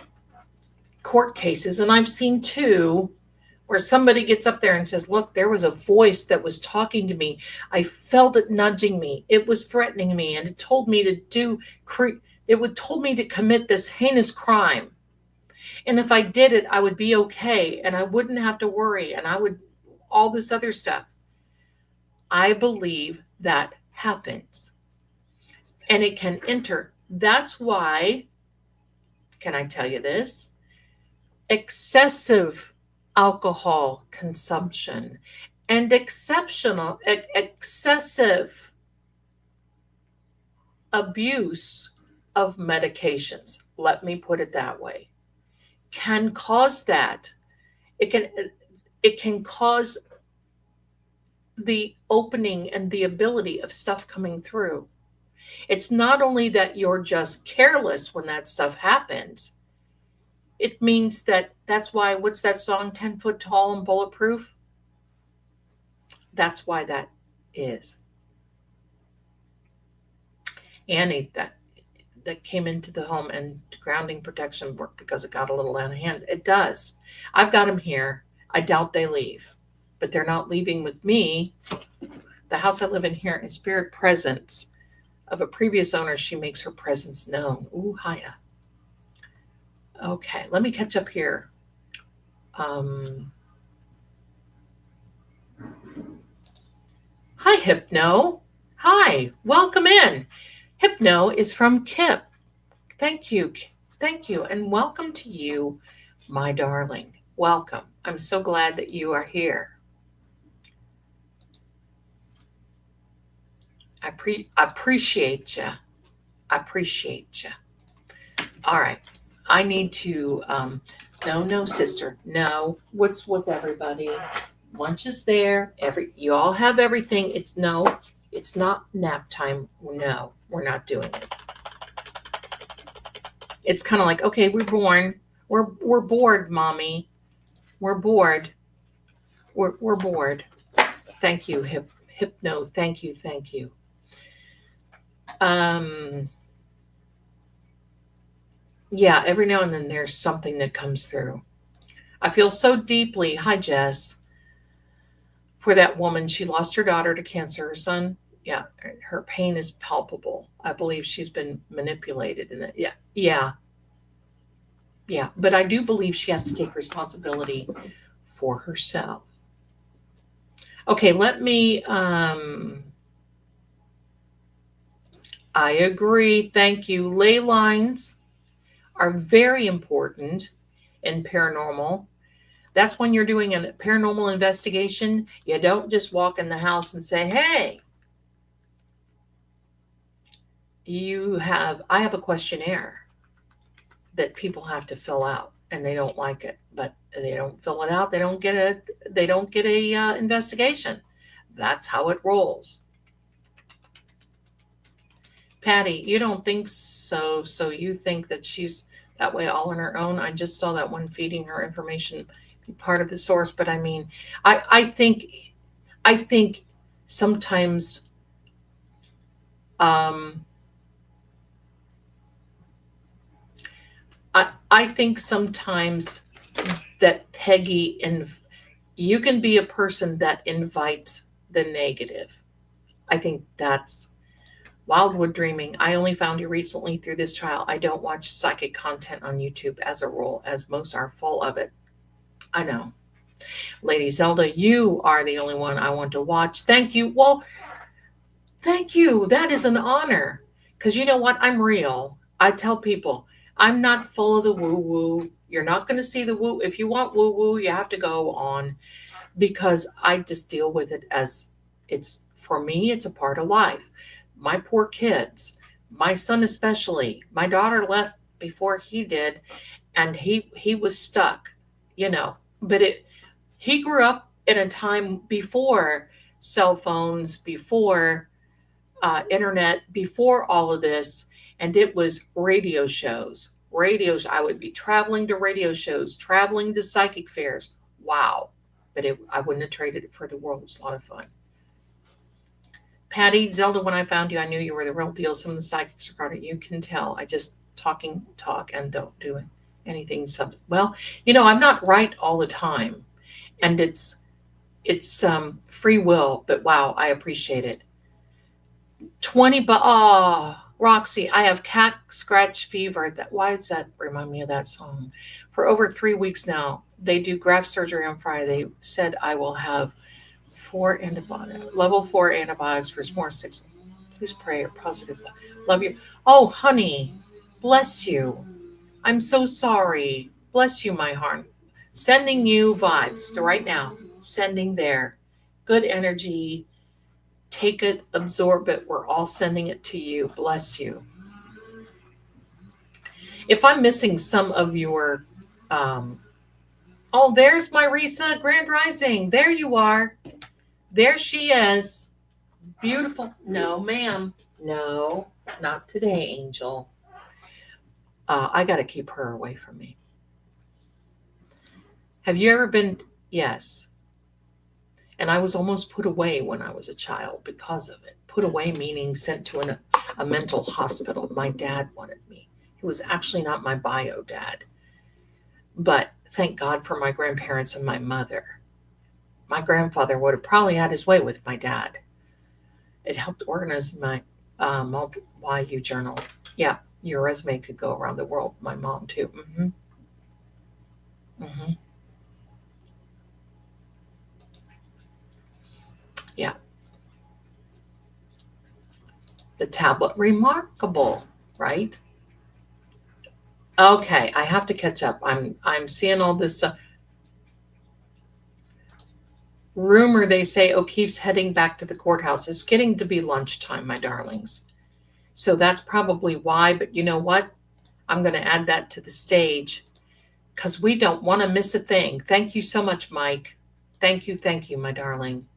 court cases, and I've seen two where somebody gets up there and says, look, there was a voice that was talking to me. I felt it nudging me. It was threatening me, and it told me to told me to commit this heinous crime. And if I did it, I would be okay, and I wouldn't have to worry, and I would all this other stuff. I believe that happens. And it can enter. That's why, can I tell you this? Excessive alcohol consumption and excessive abuse of medications, let me put it that way, can cause that. It can cause the opening and the ability of stuff coming through. It's not only that you're just careless when that stuff happens. It means that's why, what's that song, 10 foot tall and bulletproof? That's why that is. Annie, that came into the home, and grounding protection worked because it got a little out of hand. It does. I've got them here. I doubt they leave, but they're not leaving with me. The house I live in here is spirit presence of a previous owner. She makes her presence known. Ooh, hiya. Okay, let me catch up here. Hi, Hypno. Hi, welcome in. Hypno is from Kip. Thank you. Thank you. And welcome to you, my darling. Welcome. I'm so glad that you are here. I appreciate you. I appreciate you. All right. I need to, no, sister. No. What's with everybody? Lunch is there. You all have everything. It's not nap time. No, we're not doing it. It's kind of like, okay, we're born. We're bored, mommy. We're bored. We're bored. Thank you, Hypno. Thank you. Yeah, every now and then there's something that comes through. I feel so deeply, hi Jess, for that woman. She lost her daughter to cancer. Her son, yeah, her pain is palpable. I believe she's been manipulated in that. Yeah. But I do believe she has to take responsibility for herself. Okay, let me, I agree. Thank you. Ley lines are very important in paranormal. That's when you're doing a paranormal investigation. You don't just walk in the house and say, hey, I have a questionnaire that people have to fill out, and they don't like it, but they don't fill it out. They don't get a investigation. That's how it rolls. Patty, you don't think so? So you think that she's that way all on her own? I just saw that one feeding her information be part of the source, but I mean, I think sometimes I think sometimes that Peggy, and you can be a person that invites the negative. I think that's Wildwood Dreaming. I only found you recently through this trial. I don't watch psychic content on YouTube as a rule, as most are full of it. I know. Lady Zelda, you are the only one I want to watch. Thank you. Well, thank you. That is an honor. Because you know what? I'm real. I tell people, I'm not full of the woo woo. You're not going to see the woo. If you want woo woo, you have to go on, because I just deal with it as it's, for me, it's a part of life. My poor kids, my son especially, my daughter left before he did, and he was stuck, you know. But he grew up in a time before cell phones, before internet, before all of this, and it was radio shows. Radios. I would be traveling to radio shows, traveling to psychic fairs. Wow. But I wouldn't have traded it for the world. It was a lot of fun. Patty, Zelda, when I found you, I knew you were the real deal. Some of the psychics are you can tell. I just talk and don't do anything. Well, I'm not right all the time, and it's free will. But wow, I appreciate it. 20, but Roxy, I have cat scratch fever. Why does that remind me of that song? For over 3 weeks now. They do graft surgery on Friday. They said I will have level 4 antibiotics for more 6. Please pray or positive. Love you. Oh, honey, bless you. I'm so sorry. Bless you, my heart. Sending you vibes right now. Sending there. Good energy. Take it, absorb it. We're all sending it to you. Bless you. If I'm missing some of your, oh, there's my Risa Grand Rising. There you are. There she is. Beautiful. No, ma'am. No, not today, Angel. I got to keep her away from me. Have you ever been? Yes. And I was almost put away when I was a child because of it. Put away meaning sent to a mental hospital. My dad wanted me. He was actually not my bio dad. But thank God for my grandparents and my mother. My grandfather would have probably had his way with my dad. It helped organize my YU journal. Yeah, your resume could go around the world. My mom too. Yeah. The tablet, remarkable, right? Okay, I have to catch up. I'm seeing all this rumor. They say O'Keefe's heading back to the courthouse. It's getting to be lunchtime, my darlings. So that's probably why. But you know what? I'm going to add that to the stage because we don't want to miss a thing. Thank you so much, Mike. Thank you, my darling.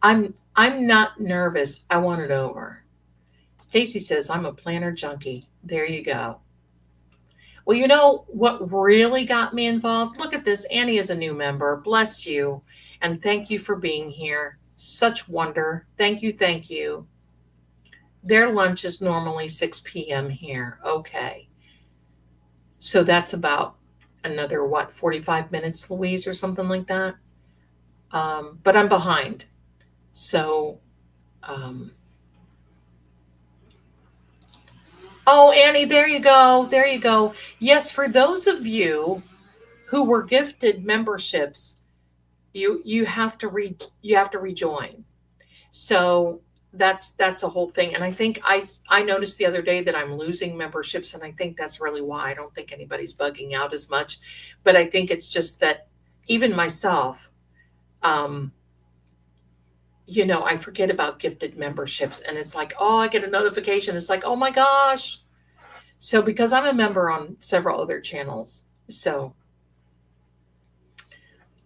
I'm not nervous. I want it over. Stacy says I'm a planner junkie. There you go. Well, you know what really got me involved? Look at this. Annie is a new member. Bless you. And thank you for being here. Such wonder. Thank you. Their lunch is normally 6 p.m. here. Okay. So that's about another, 45 minutes, Louise, or something like that. But I'm behind. So, oh, Annie, there you go. Yes, for those of you who were gifted memberships, you have to rejoin. So that's a whole thing. And I think I noticed the other day that I'm losing memberships, and I think that's really why. I don't think anybody's bugging out as much, but I think it's just that even myself, I forget about gifted memberships, and it's like, oh, I get a notification. It's like, oh my gosh. So because I'm a member on several other channels, so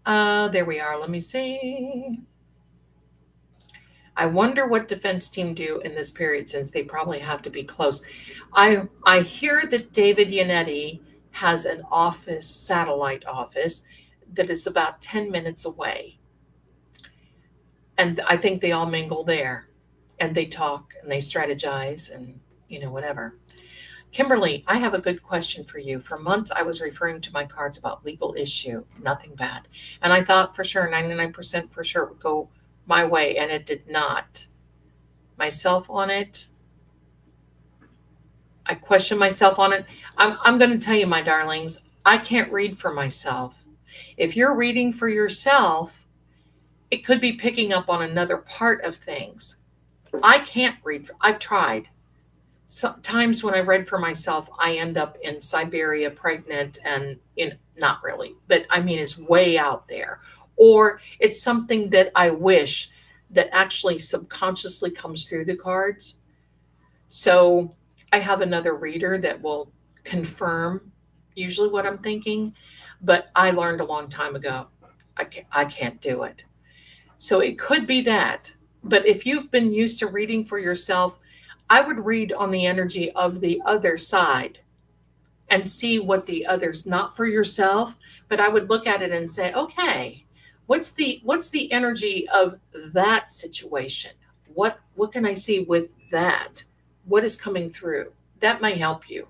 there we are. Let me see. I wonder what defense team do in this period, since they probably have to be close. I hear that David Yannetti has an office, satellite office, that is about 10 minutes away. And I think they all mingle there, and they talk and they strategize and, whatever. Kimberly, I have a good question for you. For months, I was referring to my cards about legal issue, nothing bad. And I thought for sure, 99% for sure, it would go my way, and it did not. Myself on it. I question myself on it. I'm going to tell you, my darlings, I can't read for myself. If you're reading for yourself, it could be picking up on another part of things. I can't read. I've tried. sometimes when I read for myself, I end up in Siberia pregnant and not really, but I mean, it's way out there. Or it's something that I wish that actually subconsciously comes through the cards. So I have another reader that will confirm usually what I'm thinking, but I learned a long time ago. I can't do it. So it could be that. But if you've been used to reading for yourself, I would read on the energy of the other side and see what the other's not for yourself, but I would look at it and say, okay, what's the energy of that situation? What can I see with that? What is coming through? That may help you.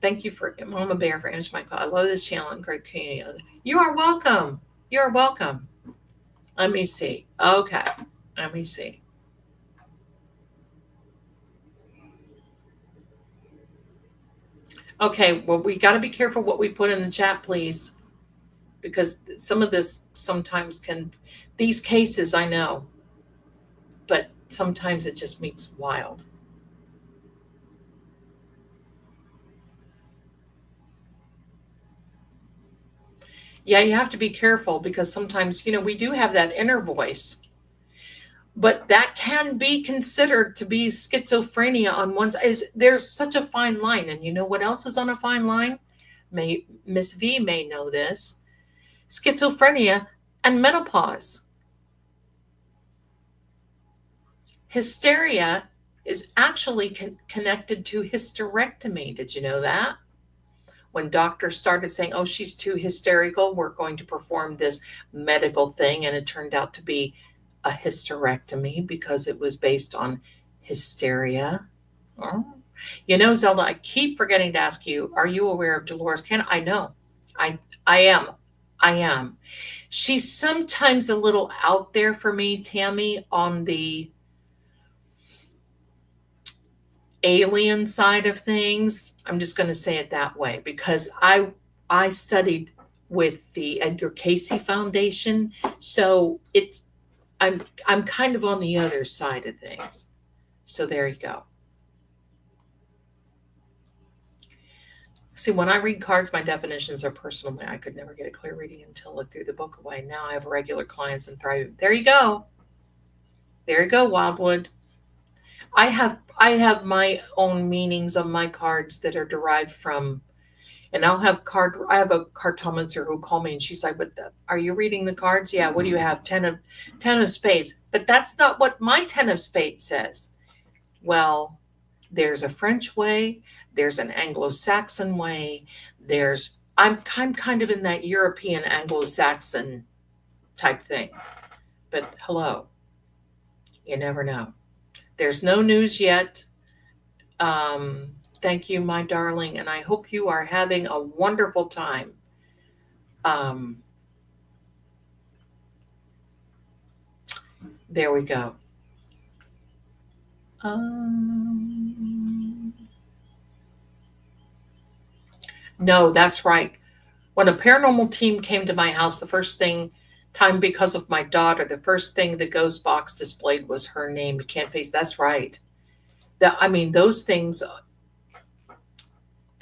Thank you for Mama Bear for answering my call. I love this channel and great community. You are welcome. You are welcome. Let me see. Okay. Let me see. Okay, well, we got to be careful what we put in the chat, please, because some of this sometimes these cases I know, but sometimes it just meets wild. Yeah, you have to be careful because sometimes, we do have that inner voice, but that can be considered to be schizophrenia on one side. There's such a fine line. And you know what else is on a fine line? Miss V may know this. Schizophrenia and menopause. Hysteria is actually connected to hysterectomy. Did you know that? When doctors started saying, oh, she's too hysterical, we're going to perform this medical thing. And it turned out to be a hysterectomy because it was based on hysteria. Oh. Zelda, I keep forgetting to ask you, are you aware of Dolores Cannon? I know. I am. I am. She's sometimes a little out there for me, Tammy, on the alien side of things. I'm just going to say it that way because I studied with the Edgar Cayce Foundation, so I'm kind of on the other side of things. So there you go. See, when I read cards, my definitions are personal. I could never get a clear reading until I threw the book away. Now I have regular clients and thrive. There you go. There you go, Wildwood. I have my own meanings of my cards that are derived from, and I have a cartomancer who called me and she's like, "But are you reading the cards? Yeah. What do you have? Ten of spades." But that's not what my 10 of spades says. Well, there's a French way, there's an Anglo-Saxon way, I'm kind of in that European Anglo-Saxon type thing. But hello, you never know. There's no news yet. Thank you, my darling, and I hope you are having a wonderful time. There we go. No, that's right. When a paranormal team came to my house, the first time because of my daughter, the first thing the ghost box displayed was her name. You can't face. That's right. Those things.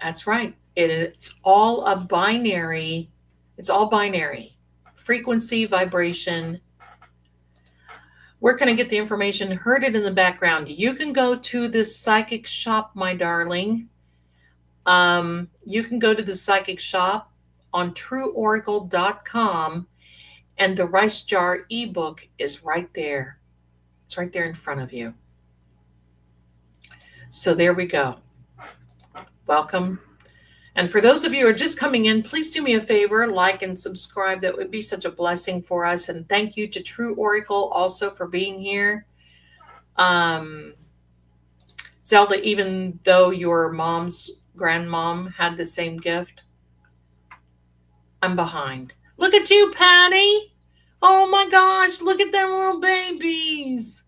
That's right. It's all a binary. It's all binary. Frequency, vibration. Where can I get the information? Heard it in the background. You can go to the psychic shop, my darling. You can go to the psychic shop on trueoracle.com, and the Rice Jar ebook is right there. It's right there in front of you. So there we go. Welcome. And for those of you who are just coming in, please do me a favor, like and subscribe. That would be such a blessing for us. And thank you to True Oracle also for being here. Zelda, even though your mom's grandmom had the same gift, I'm behind. Look at you, Patty. Oh my gosh, look at them little babies.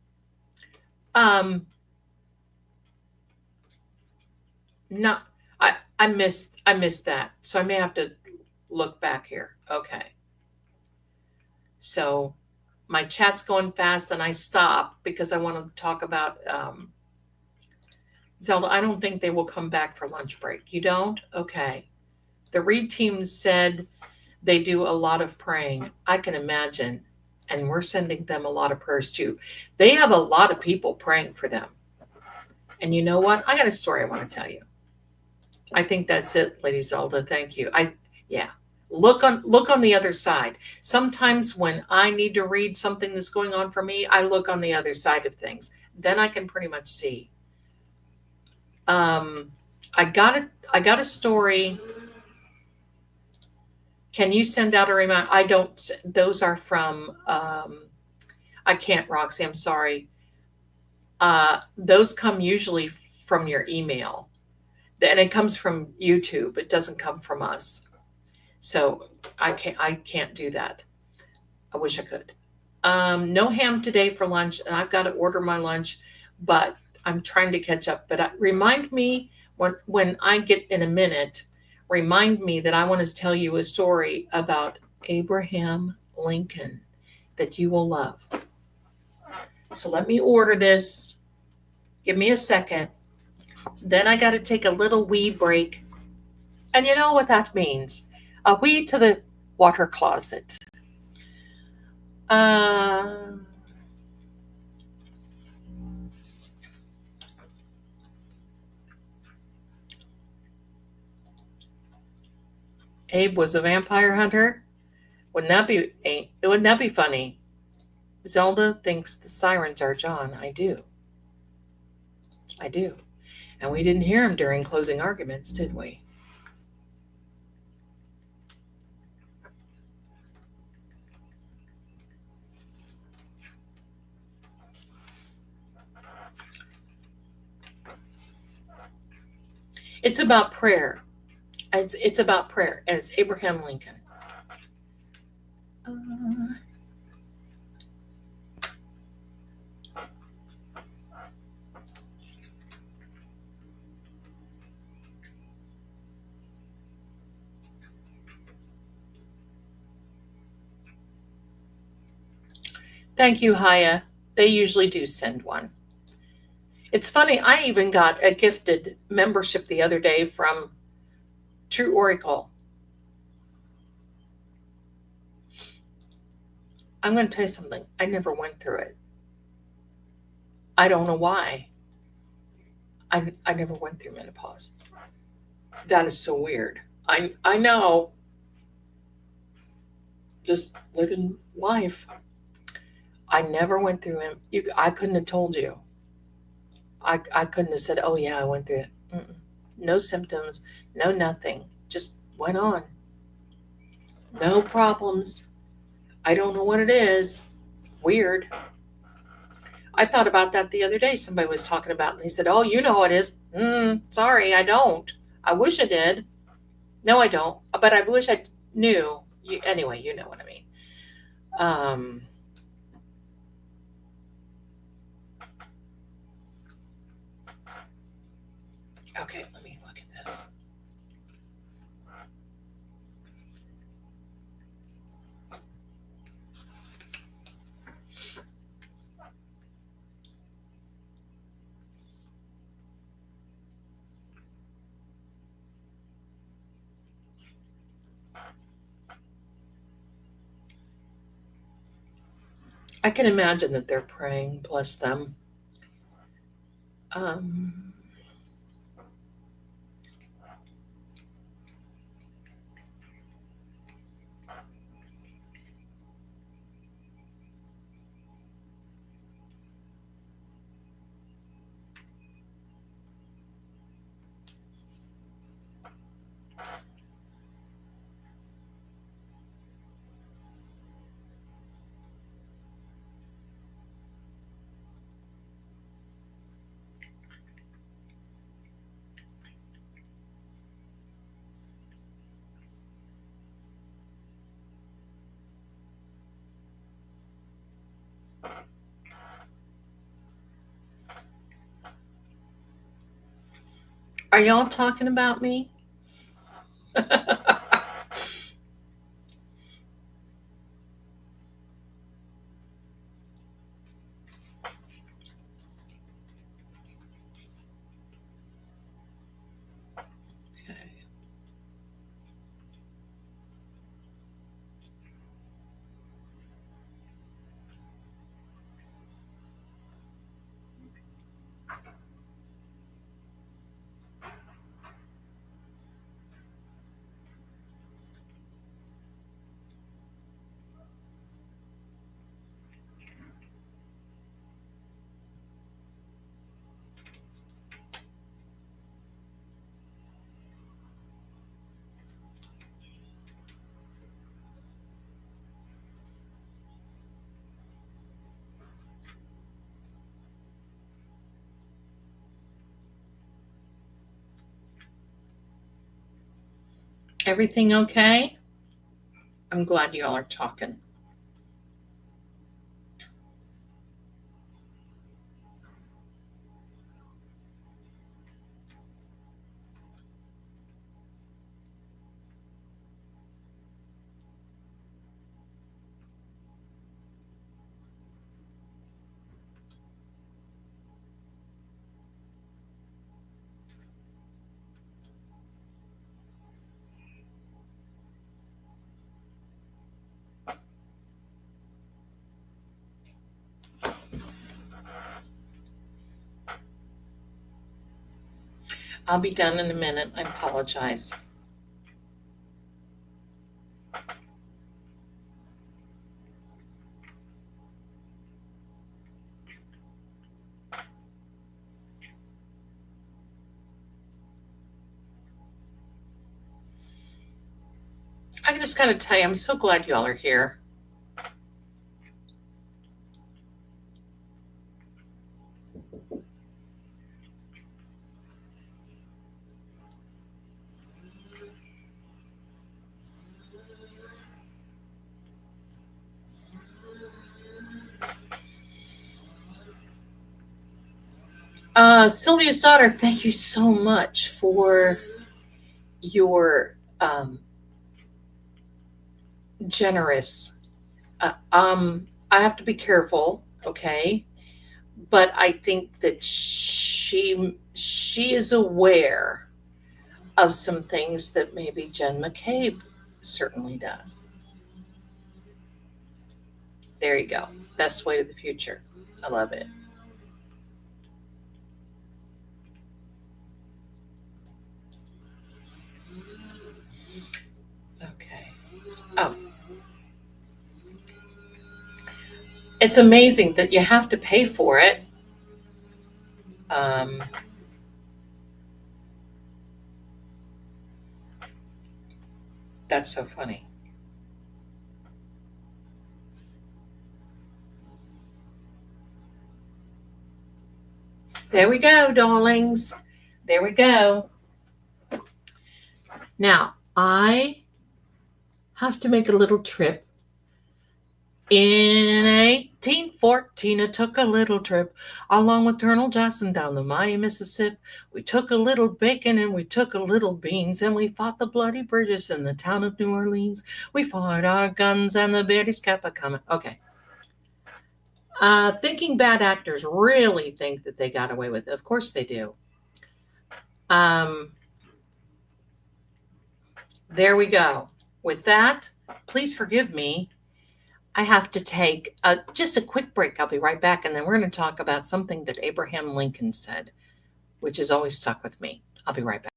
No, I missed that. So I may have to look back here. Okay. So my chat's going fast and I stopped because I want to talk about Zelda, I don't think they will come back for lunch break. You don't? Okay. The Reed team said they do a lot of praying. I can imagine. And we're sending them a lot of prayers too. They have a lot of people praying for them. And you know what? I got a story I want to tell you. I think that's it, Lady Zelda. Thank you. Yeah. Look on the other side. Sometimes when I need to read something that's going on for me, I look on the other side of things. Then I can pretty much see. I got a story. Can you send out a reminder? I don't. Those are from. I can't, Roxy. I'm sorry. Those come usually from your email, and it comes from YouTube. It doesn't come from us. So I can't do that. I wish I could. No ham today for lunch, and I've got to order my lunch, but I'm trying to catch up. But remind me when I get in a minute. Remind me that I want to tell you a story about Abraham Lincoln that you will love. So let me order this. Give me a second. Then I got to take a little wee break. And you know what that means? A wee to the water closet. Abe was a vampire hunter. Wouldn't that be funny? Zelda thinks the sirens are John. I do. And we didn't hear him during closing arguments, did we? It's about prayer. It's about prayer, and it's Abraham Lincoln. Thank you, Haya. They usually do send one. It's funny, I even got a gifted membership the other day from True Oracle. I'm going to tell you something. I never went through it. I don't know why. I never went through menopause. That is so weird. I know. Just living life. I never went through it. I couldn't have told you. I couldn't have said, oh yeah, I went through it. Mm-mm. No symptoms, no nothing. Just went on. No problems. I don't know what it is. Weird. I thought about that the other day. Somebody was talking about it, and they said, oh, you know what it is. Sorry, I don't. I wish I did. No, I don't. But I wish I knew. Anyway, you know what I mean. Okay, let me look at this. I can imagine that they're praying, bless them. Are y'all talking about me? Everything okay? I'm glad you all are talking. I'll be done in a minute. I apologize. I just got to tell you, I'm so glad you all are here. Sylvia's daughter, thank you so much for your generous. I have to be careful, okay? But I think that she is aware of some things that maybe Jen McCabe certainly does. There you go. Best way to the future. I love it. Okay. Oh. It's amazing that you have to pay for it. That's so funny. There we go, darlings. There we go. Now, I have to make a little trip. In 1814, I took a little trip along with Colonel Jackson down the mighty Mississippi. We took a little bacon and we took a little beans, and we fought the bloody British in the town of New Orleans. We fired our guns and the British kept a coming. Okay. Thinking bad actors really think that they got away with it. Of course they do. There we go. With that, please forgive me. I have to take just a quick break. I'll be right back, and then we're going to talk about something that Abraham Lincoln said, which has always stuck with me. I'll be right back.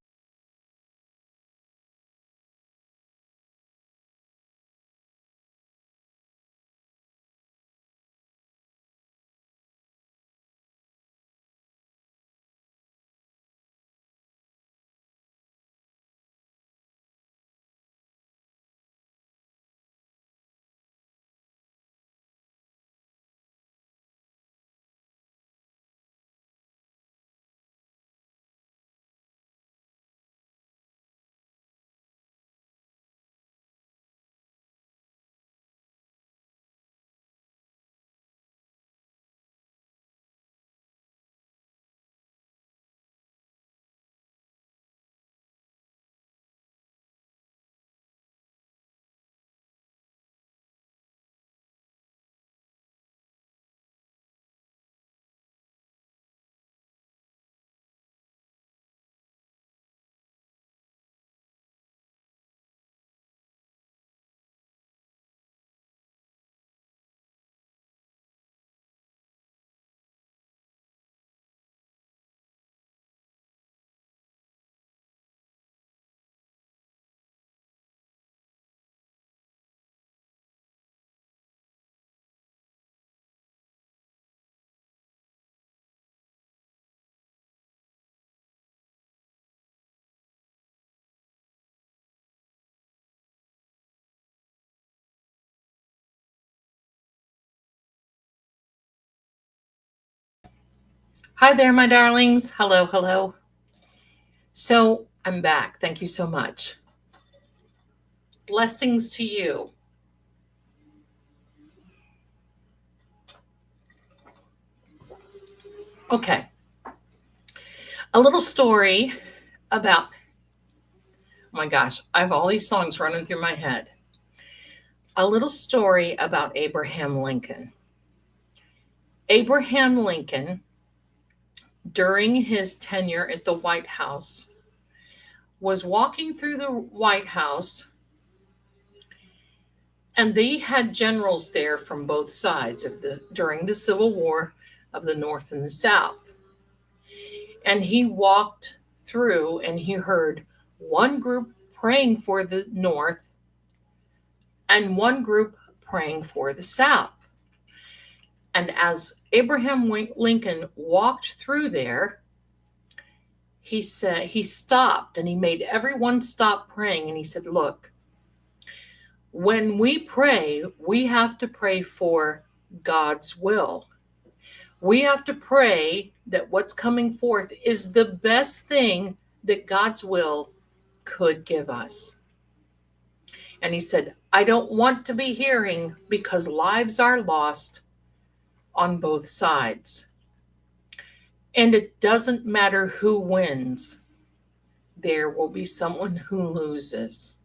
Hi there, my darlings. Hello, hello. So I'm back. Thank you so much. Blessings to you. Okay. A little story about, oh my gosh, I have all these songs running through my head. A little story about Abraham Lincoln. Abraham Lincoln, during his tenure at the White House, was walking through the White House, and they had generals there from both sides during the Civil War of the North and the South. And he walked through and he heard one group praying for the North and one group praying for the South. And as Abraham Lincoln walked through there, he said, he stopped and he made everyone stop praying. And he said, look, when we pray, we have to pray for God's will. We have to pray that what's coming forth is the best thing that God's will could give us. And he said, I don't want to be hearing because lives are lost on both sides. And it doesn't matter who wins. There will be someone who loses.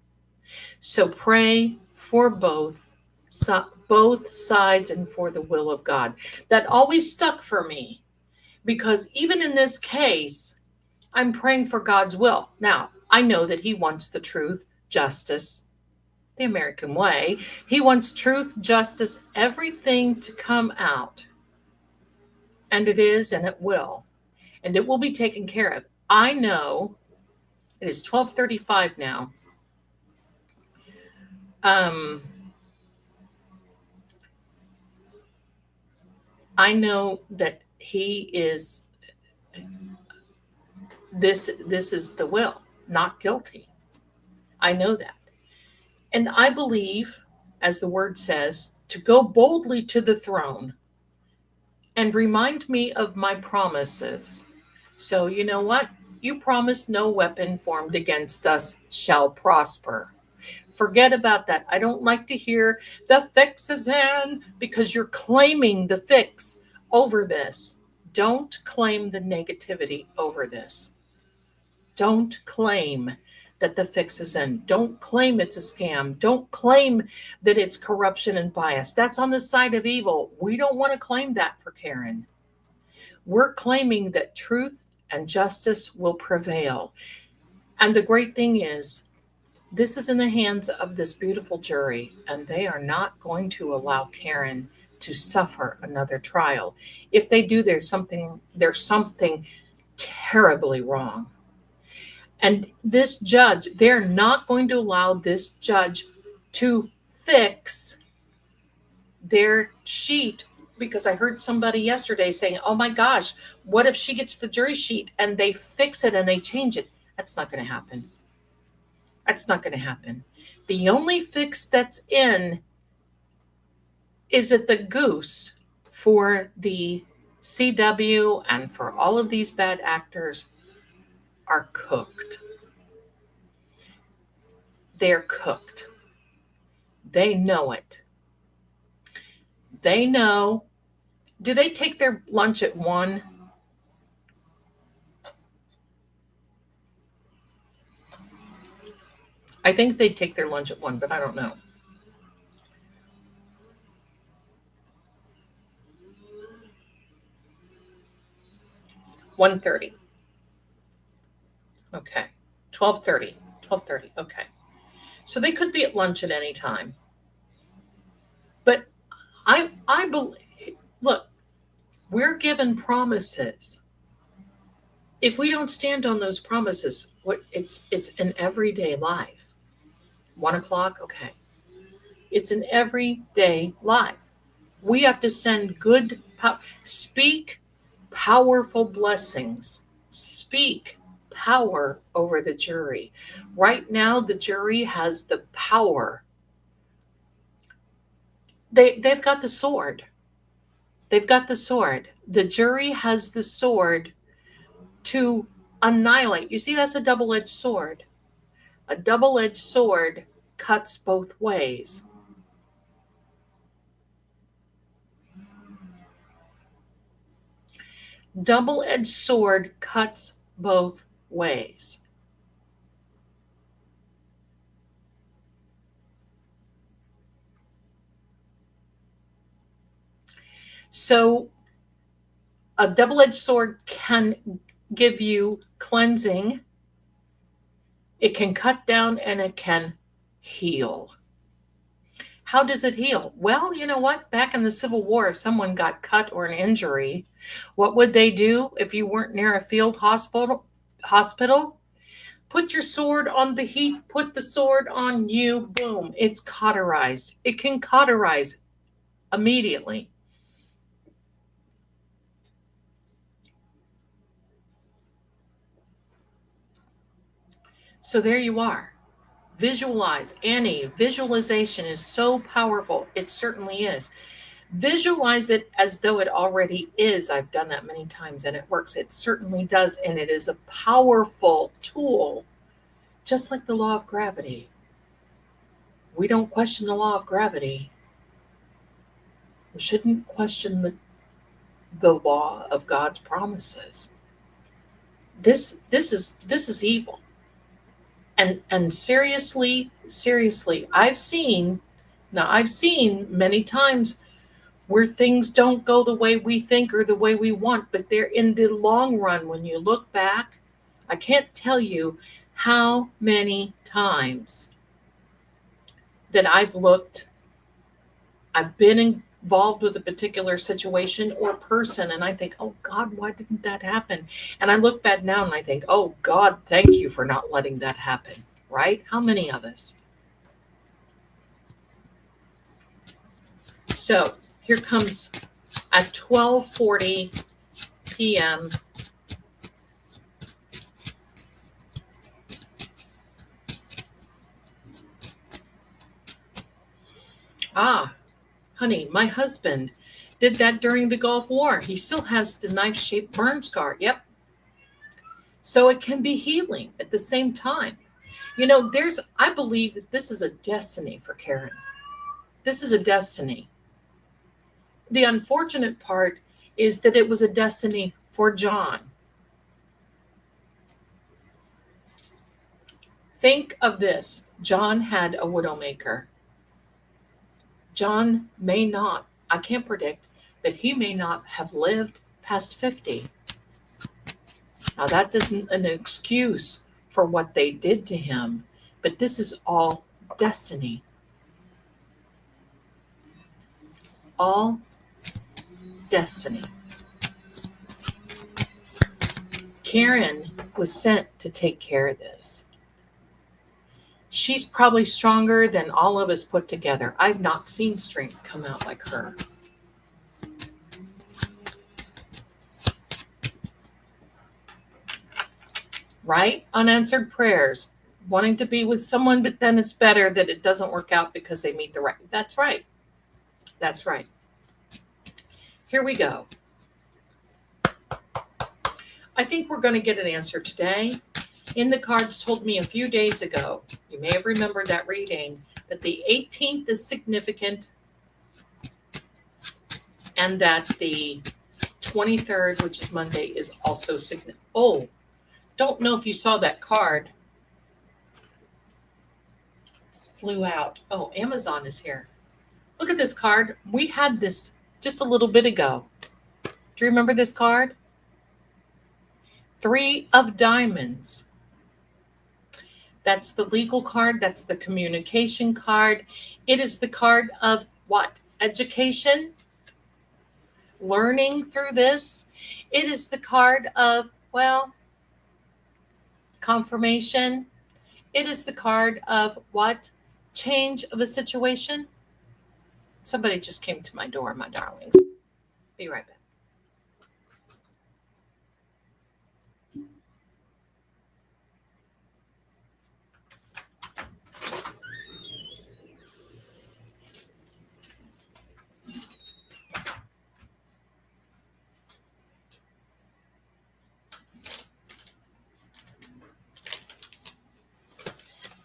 So pray for both sides and for the will of God. That always stuck for me, because even in this case, I'm praying for God's will. Now, I know that he wants the truth, justice, the American way. He wants truth, justice, everything to come out. And it is, and it will. And it will be taken care of. I know it is 12:35 now. I know that he is, this is the will, not guilty. I know that. And I believe, as the word says, to go boldly to the throne and remind me of my promises. So you know what? You promised no weapon formed against us shall prosper. Forget about that. I don't like to hear the fix is in, because you're claiming the fix over this. Don't claim the negativity over this. Don't claim that the fix is in. Don't claim it's a scam. Don't claim that it's corruption and bias. That's on the side of evil. We don't want to claim that for Karen. We're claiming that truth and justice will prevail. And the great thing is, this is in the hands of this beautiful jury, and they are not going to allow Karen to suffer another trial. If they do, there's something terribly wrong. And this judge, they're not going to allow this judge to fix their sheet, because I heard somebody yesterday saying, oh my gosh, what if she gets the jury sheet and they fix it and they change it? That's not going to happen. That's not going to happen. The only fix that's in is that the goose for the CW and for all of these bad actors are cooked. They're cooked. They know it. They know. Do they take their lunch at 1? I think they take their lunch at 1, but I don't know. $1:30. Okay. 12:30. 12:30. Okay. So they could be at lunch at any time. But I believe, look, we're given promises. If we don't stand on those promises, it's an everyday life. 1 o'clock, okay. It's an everyday life. We have to send good, speak powerful blessings. Speak power over the jury. Right now, the jury has the power. They've got the sword. They've got the sword. The jury has the sword to annihilate. You see, that's a double-edged sword. A double-edged sword cuts both ways. Double-edged sword cuts both ways. So a double-edged sword can give you cleansing. It can cut down and it can heal. How does it heal? Well, you know what? Back in the Civil War, if someone got cut or an injury, what would they do if you weren't near a field hospital? Put your sword on the heat, put the sword on you, boom, it's cauterized. It can cauterize immediately. So there you are. Visualize. Annie, visualization is so powerful. It certainly is. Visualize it as though it already is. I've done that many times and it works. It certainly does. And it is a powerful tool, just like the law of gravity. We don't question the law of gravity. We shouldn't question the law of God's promises. This is evil. And seriously, I've seen many times where things don't go the way we think or the way we want, but they're in the long run. When you look back, I can't tell you how many times that I've been involved with a particular situation or person, and I think, oh God, why didn't that happen? And I look back now and I think, oh God, thank you for not letting that happen, right? How many of us? So here comes at 12:40 p.m. Ah, honey, my husband did that during the Gulf War. He still has the knife-shaped burn scar. Yep. So it can be healing at the same time. You know, I believe that this is a destiny for Karen. This is a destiny. The unfortunate part is that it was a destiny for John. Think of this. John had a widowmaker. John may not, I can't predict, but he may not have lived past 50. Now, that isn't an excuse for what they did to him, but this is all destiny. All destiny. Karen was sent to take care of this. She's probably stronger than all of us put together. I've not seen strength come out like her. Right? Unanswered prayers. Wanting to be with someone, but then it's better that it doesn't work out because they meet the right. That's right. That's right. Here we go. I think we're going to get an answer today. In the cards told me a few days ago, you may have remembered that reading, that the 18th is significant and that the 23rd, which is Monday, is also significant. Oh, don't know if you saw that card. Flew out. Oh, Amazon is here. Look at this card. We had this just a little bit ago. Do you remember this card? 3 of Diamonds. That's the legal card. That's the communication card. It is the card of what? Education. Learning through this. It is the card of, well, confirmation. It is the card of what? Change of a situation. Somebody just came to my door, my darlings. Be right back.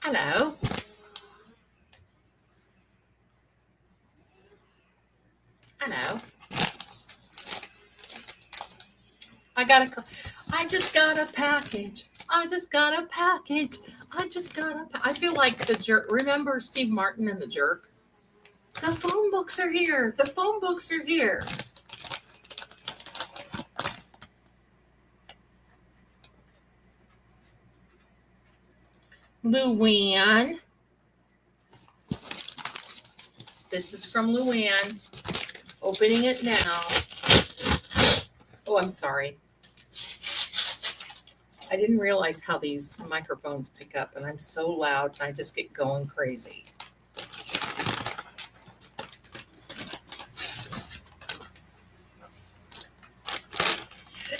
Hello. I just got a package. I just got a package. I feel like the jerk. Remember Steve Martin and the Jerk? The phone books are here. The phone books are here. Luann. This is from Luann. Opening it now. Oh, I'm sorry. I didn't realize how these microphones pick up, and I'm so loud, and I just get going crazy.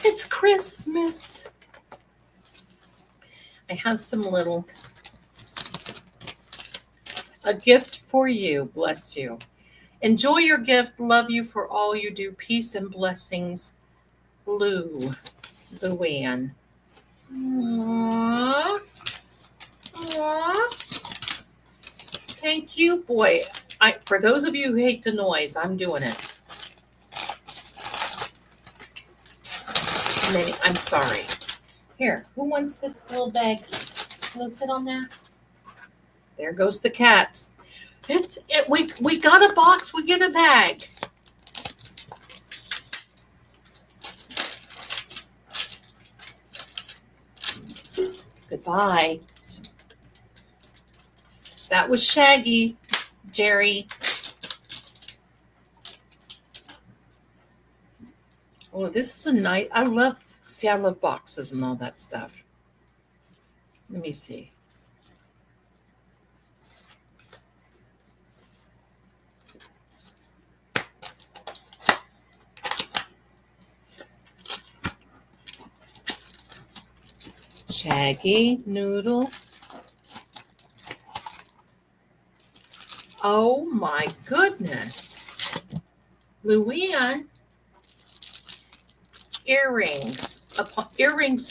It's Christmas. I have a gift for you. Bless you. Enjoy your gift. Love you for all you do. Peace and blessings. Luann. Aww. Aww. Thank you, boy. For those of you who hate the noise, I'm doing it. I'm sorry. Here, who wants this little baggie? Can you sit on that? There goes the cats. We got a box. We get a bag. Goodbye. That was Shaggy, Jerry. Oh, this is a nice. I love boxes and all that stuff. Let me see. Shaggy Noodle. Oh my goodness. Luann. Earrings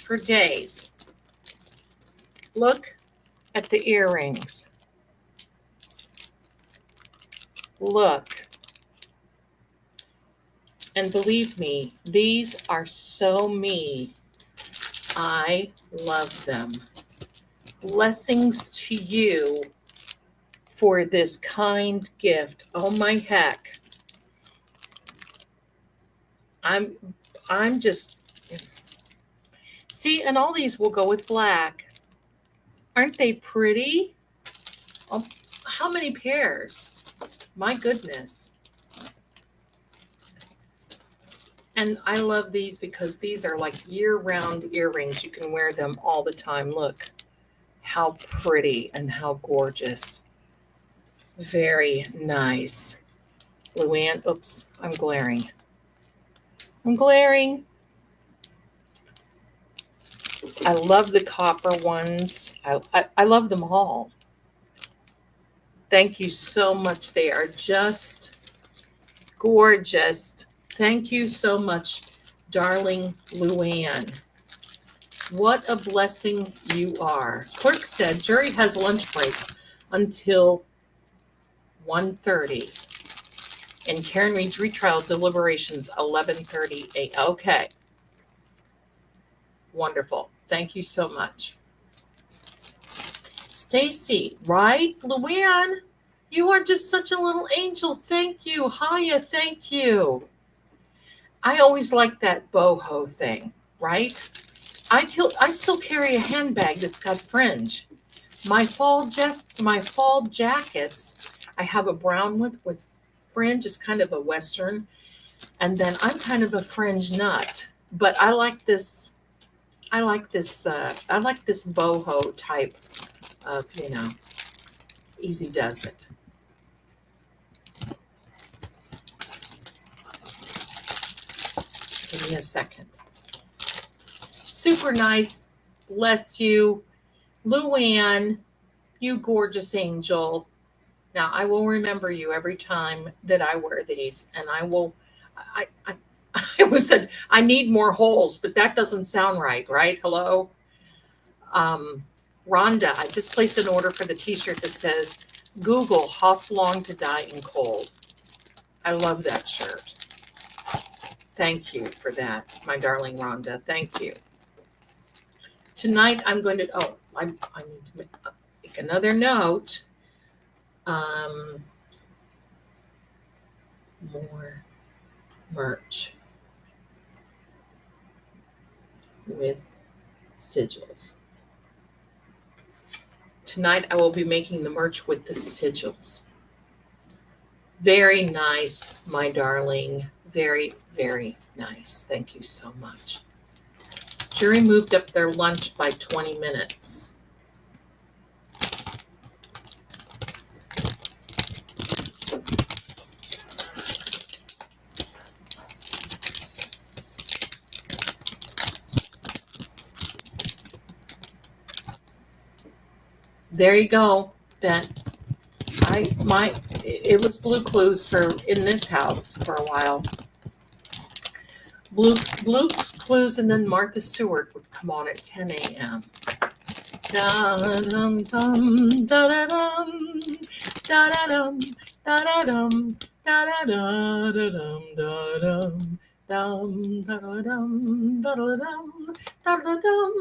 for days. Look at the earrings. Look. And believe me, these are so me. I love them. Blessings to you for this kind gift. Oh my heck. I'm just, see, and all these will go with black. Aren't they pretty? Oh, how many pairs? My goodness. And I love these because these are like year-round earrings. You can wear them all the time. Look how pretty and how gorgeous. Very nice. Luann, oops, I'm glaring. I love the copper ones. I love them all. Thank you so much. They are just gorgeous. Thank you so much, darling Luann. What a blessing you are. Clerk said jury has lunch break until 1:30. And Karen Reed's retrial deliberations 11:30 a.m. Okay. Wonderful. Thank you so much. Stacy, right? Luann, you are just such a little angel. Thank you. Hiya, thank you. I always like that boho thing, right? I still carry a handbag that's got fringe. My fall jackets, I have a brown one with fringe. It's kind of a Western. And then I'm kind of a fringe nut. But I like this boho type of, easy does it. Give me a second. Super nice. Bless you. Luann, you gorgeous angel. Now, I will remember you every time that I wear these, and I was said, I need more holes, but that doesn't sound right? Hello? Rhonda, I just placed an order for the t-shirt that says, Google how long to die in cold. I love that shirt. Thank you for that, my darling Rhonda. Thank you. Tonight I'm going to, I need to make another note. More merch with sigils. Tonight I will be making the merch with the sigils. Very nice, my darling. Very, very nice. Thank you so much. Jury moved up their lunch by 20 minutes. There you go, Ben. It was Blue Clues in this house for a while. Blue Clues and then Martha Stewart would come on at 10 a.m. Da-da-dum, da-da-dum, da-da-dum, da-da-dum, da-da-da-da-dum, da-dum, dum, da-da-dum, da-da-dum, da-da-dum,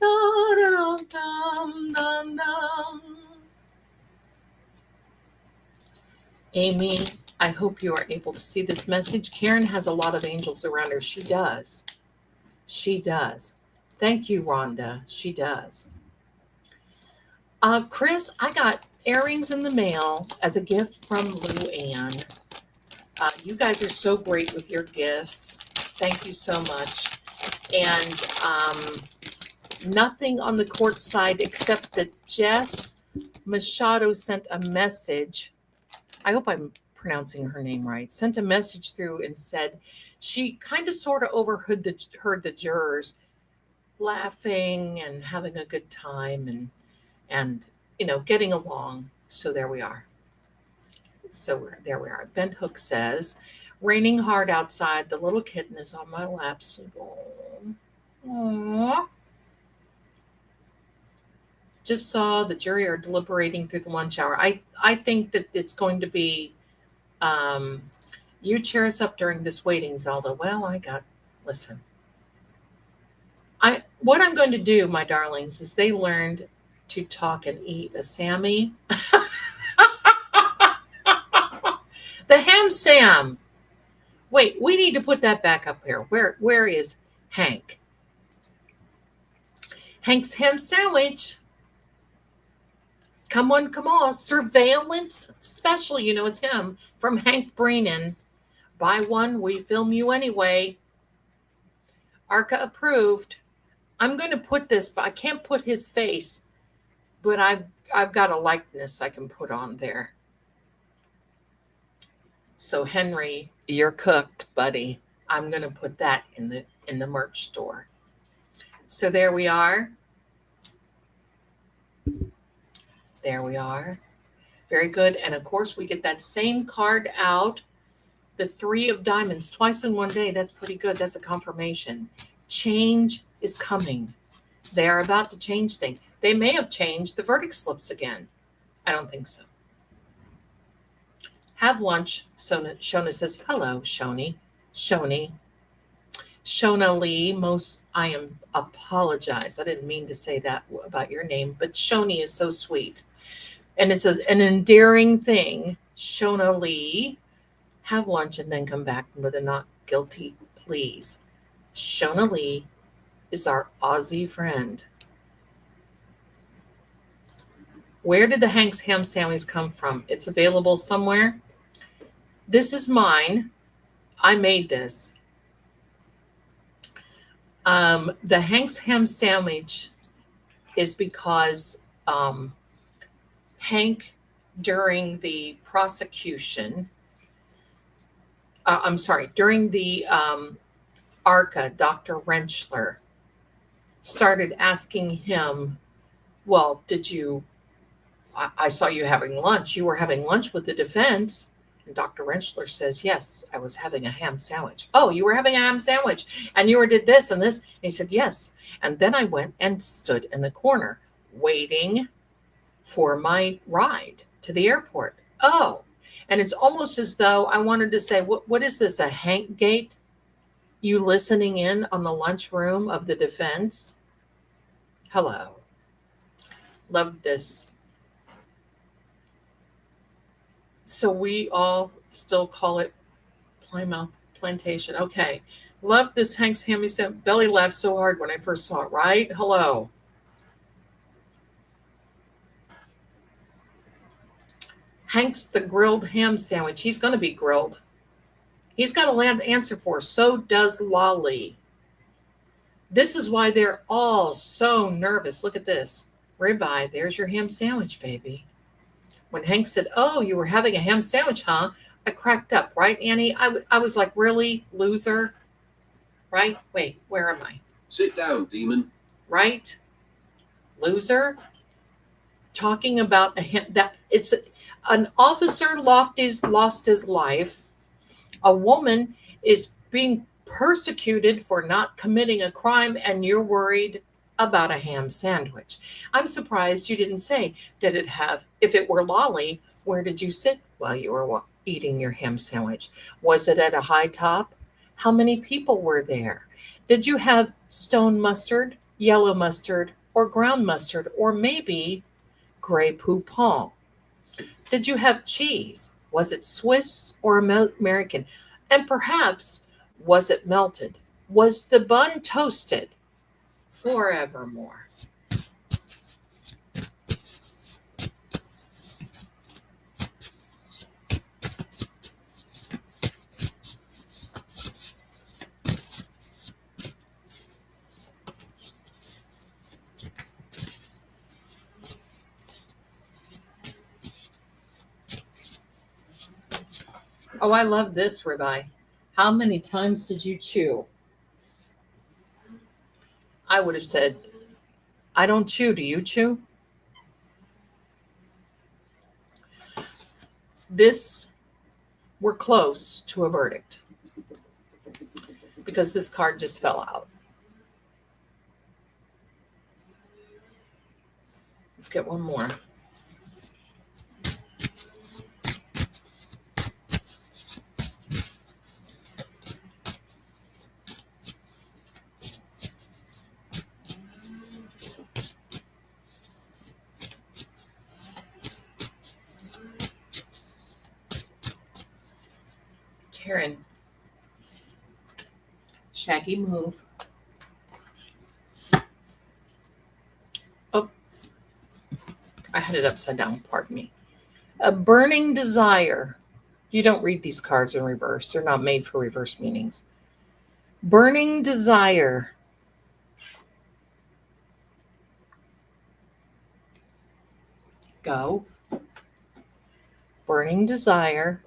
da-da-dum, dum, dum, dum. Amy, I hope you are able to see this message. Karen has a lot of angels around her. She does. She does. Thank you, Rhonda. She does. Chris, I got earrings in the mail as a gift from Lou Ann. You guys are so great with your gifts. Thank you so much. And nothing on the court side except that Jess Machado sent a message. I hope I'm pronouncing her name right. Sent a message through and said she kind of sort of overheard the jurors laughing and having a good time and getting along. So there we are. There we are. Ben Hook says, raining hard outside. The little kitten is on my lap. So, aww. Just saw the jury are deliberating through the lunch hour. I think that it's going to be, you cheer us up during this waiting, Zelda. Well, listen. What I'm going to do, my darlings, is they learned to talk and eat a Sammy. The ham Sam. Wait, we need to put that back up here. Where is Hank? Hank's ham sandwich. Come on. Surveillance special. It's him from Hank Breenan. Buy one, we film you anyway. ARCA approved. I'm going to put this, but I can't put his face. But I've got a likeness I can put on there. So Henry, you're cooked, buddy. I'm going to put that in the merch store. So there we are. There we are. Very good. And of course, we get that same card out. The 3 of diamonds twice in one day. That's pretty good. That's a confirmation. Change is coming. They are about to change things. They may have changed the verdict slips again. I don't think so. Have lunch. Shona says, hello, Shoni. Shona Lee, I apologize. I didn't mean to say that about your name, but Shoni is so sweet. And it's an endearing thing. Shona Lee, have lunch and then come back with a not guilty, please. Shona Lee is our Aussie friend. Where did the Hank's ham sandwich come from? It's available somewhere. This is mine. I made this. The Hank's ham sandwich is because Hank, during the prosecution, during the ARCA, Dr. Rentschler started asking him, well, I saw you having lunch. You were having lunch with the defense. And Dr. Rentschler says, yes, I was having a ham sandwich. Oh, you were having a ham sandwich and you did this and this. And he said, yes. And then I went and stood in the corner waiting for my ride to the airport. Oh, and it's almost as though I wanted to say, what is this, a Hank gate? You listening in on the lunchroom of the defense? Hello. Love this. So we all still call it Plymouth Plantation. Okay. Love this Hank's Hammy said. Belly laughed so hard when I first saw it, right? Hello. Hank's the grilled ham sandwich. He's going to be grilled. He's got a land to answer for. So does Lolly. This is why they're all so nervous. Look at this. Ribeye, there's your ham sandwich, baby. When Hank said, "Oh, you were having a ham sandwich, huh?" I cracked up, right, Annie? I was like, really, loser? Right? Wait, where am I? Sit down, demon. Right? Loser? Talking about that it's an officer lost his life. A woman is being persecuted for not committing a crime, and you're worried about a ham sandwich. I'm surprised you didn't say, did it have, if it were Lolly, where did you sit while you were eating your ham sandwich? Was it at a high top? How many people were there? Did you have stone mustard, yellow mustard, or ground mustard, or maybe Grey Poupon? Did you have cheese? Was it Swiss or American? And perhaps, was it melted? Was the bun toasted? Forevermore. Oh, I love this ribeye. How many times did you chew? I would have said, I don't chew. Do you chew? This, we're close to a verdict because this card just fell out. Let's get one more. Karen. Shaggy move. Oh, I had it upside down. Pardon me. A burning desire. You don't read these cards in reverse. They're not made for reverse meanings. Burning desire. Go. Burning desire.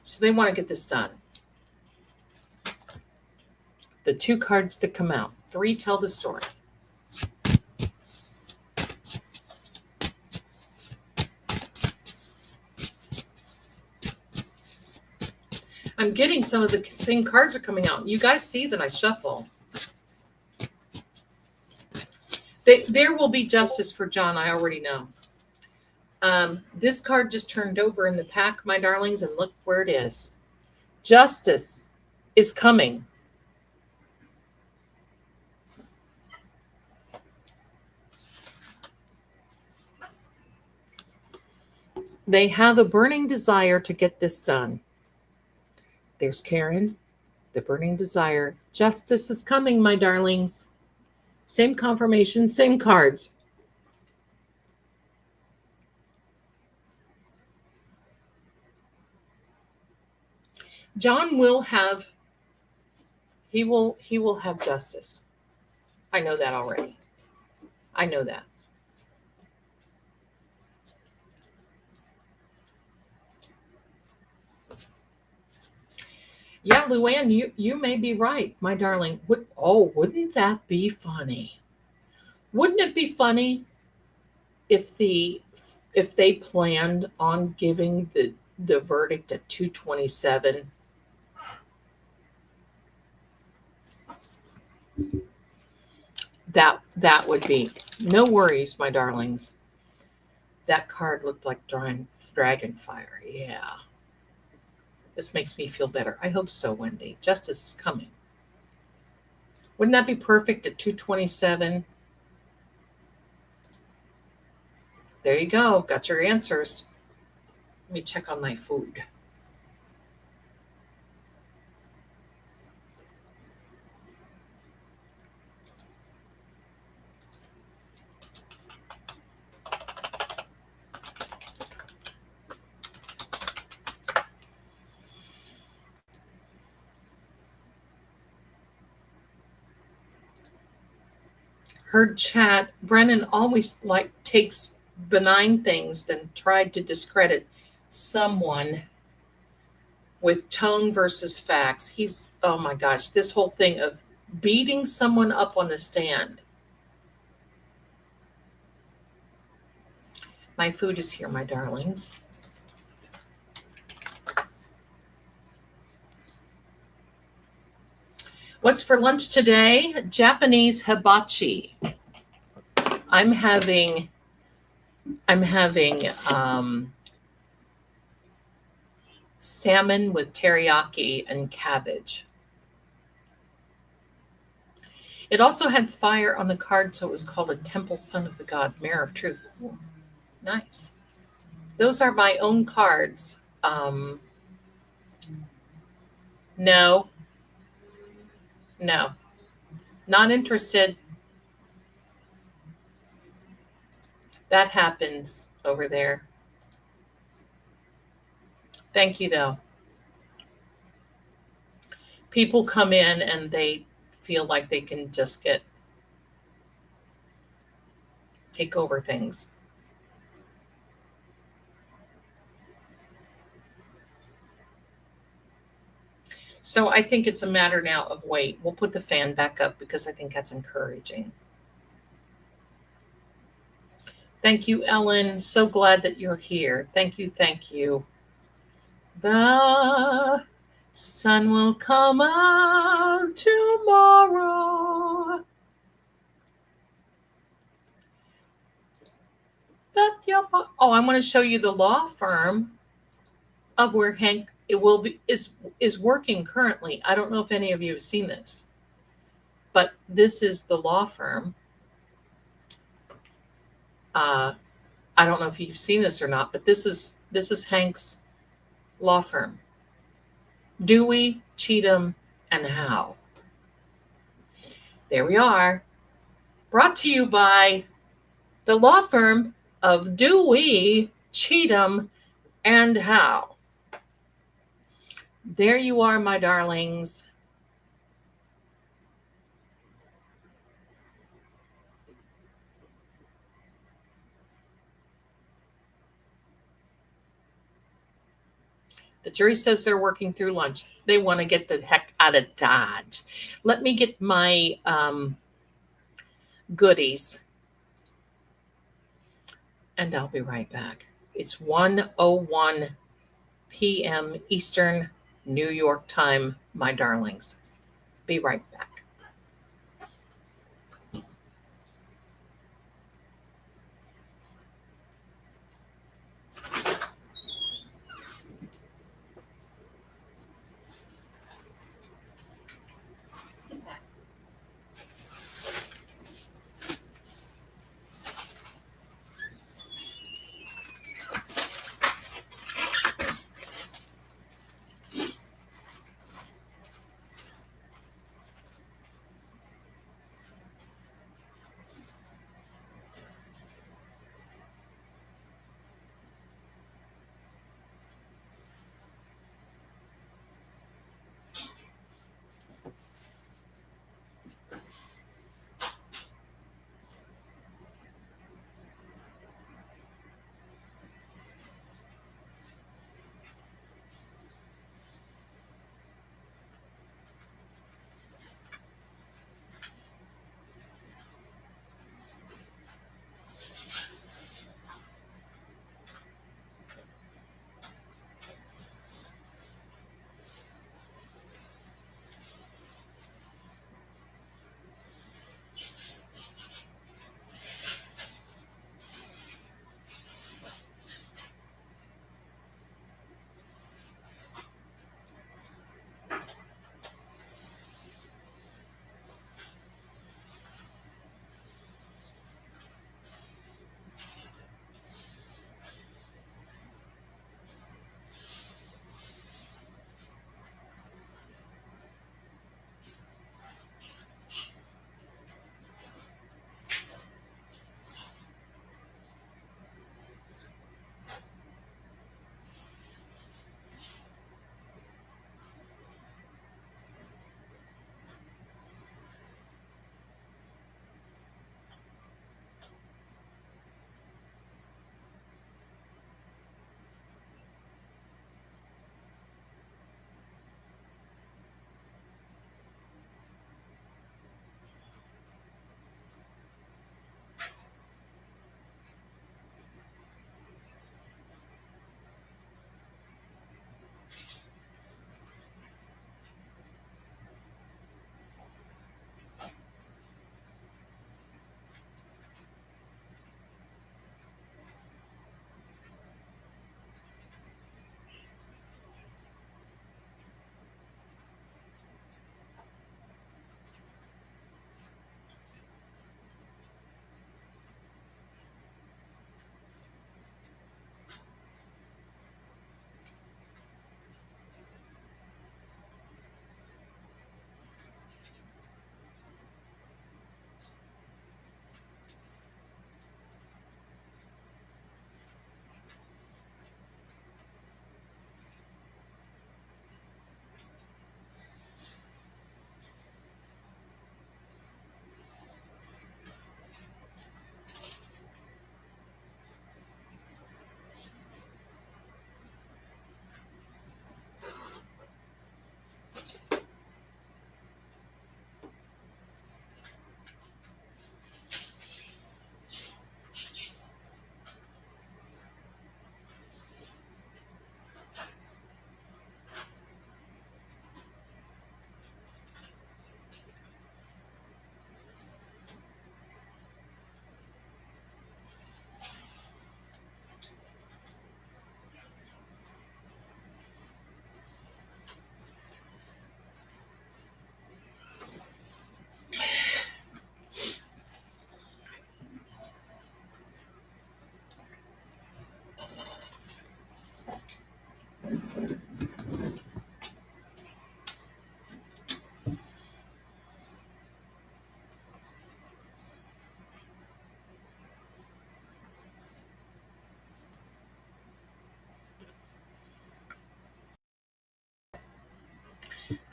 So they want to get this done. The two cards that come out. 3 tell the story. I'm getting some of the same cards are coming out. You guys see that I shuffle. There will be justice for John. I already know. This card just turned over in the pack, my darlings, and look where it is. Justice is coming. They have a burning desire to get this done. There's Karen, the burning desire. Justice is coming, my darlings. Same confirmation, same cards. John will have, he will have justice. I know that already. I know that. Yeah, Luann, you may be right, my darling. Wouldn't that be funny? Wouldn't it be funny if they planned on giving the verdict at 2:27? That would be no worries, my darlings. That card looked like dragon fire. Yeah. This makes me feel better. I hope so, Wendy. Justice is coming. Wouldn't that be perfect at 2:27? There you go. Got your answers. Let me check on my food. Heard chat. Brennan always takes benign things, then tried to discredit someone with tone versus facts. He's, oh my gosh, this whole thing of beating someone up on the stand. My food is here, my darlings. What's for lunch today? Japanese hibachi. I'm having salmon with teriyaki and cabbage. It also had fire on the card, so it was called a Temple Son of the God, Mirror of Truth. Ooh, nice. Those are my own cards. No, not interested. That happens over there. Thank you, though. People come in and they feel like they can just take over things. So I think it's a matter now of wait. We'll put the fan back up because I think that's encouraging. Thank you, Ellen. So glad that you're here. Thank you. Thank you. The sun will come out tomorrow. Oh, I want to show you the law firm of where Hank is working currently. I don't know if any of you have seen this, but this is the law firm. I don't know if you've seen this or not, but this is Hank's law firm. Dewey, Cheatham, and Howe. There we are. Brought to you by the law firm of Dewey, Cheatham, and Howe. There you are, my darlings. The jury says they're working through lunch. They want to get the heck out of Dodge. Let me get my goodies. And I'll be right back. It's 1:01 p.m. Eastern New York time, my darlings. Be right back.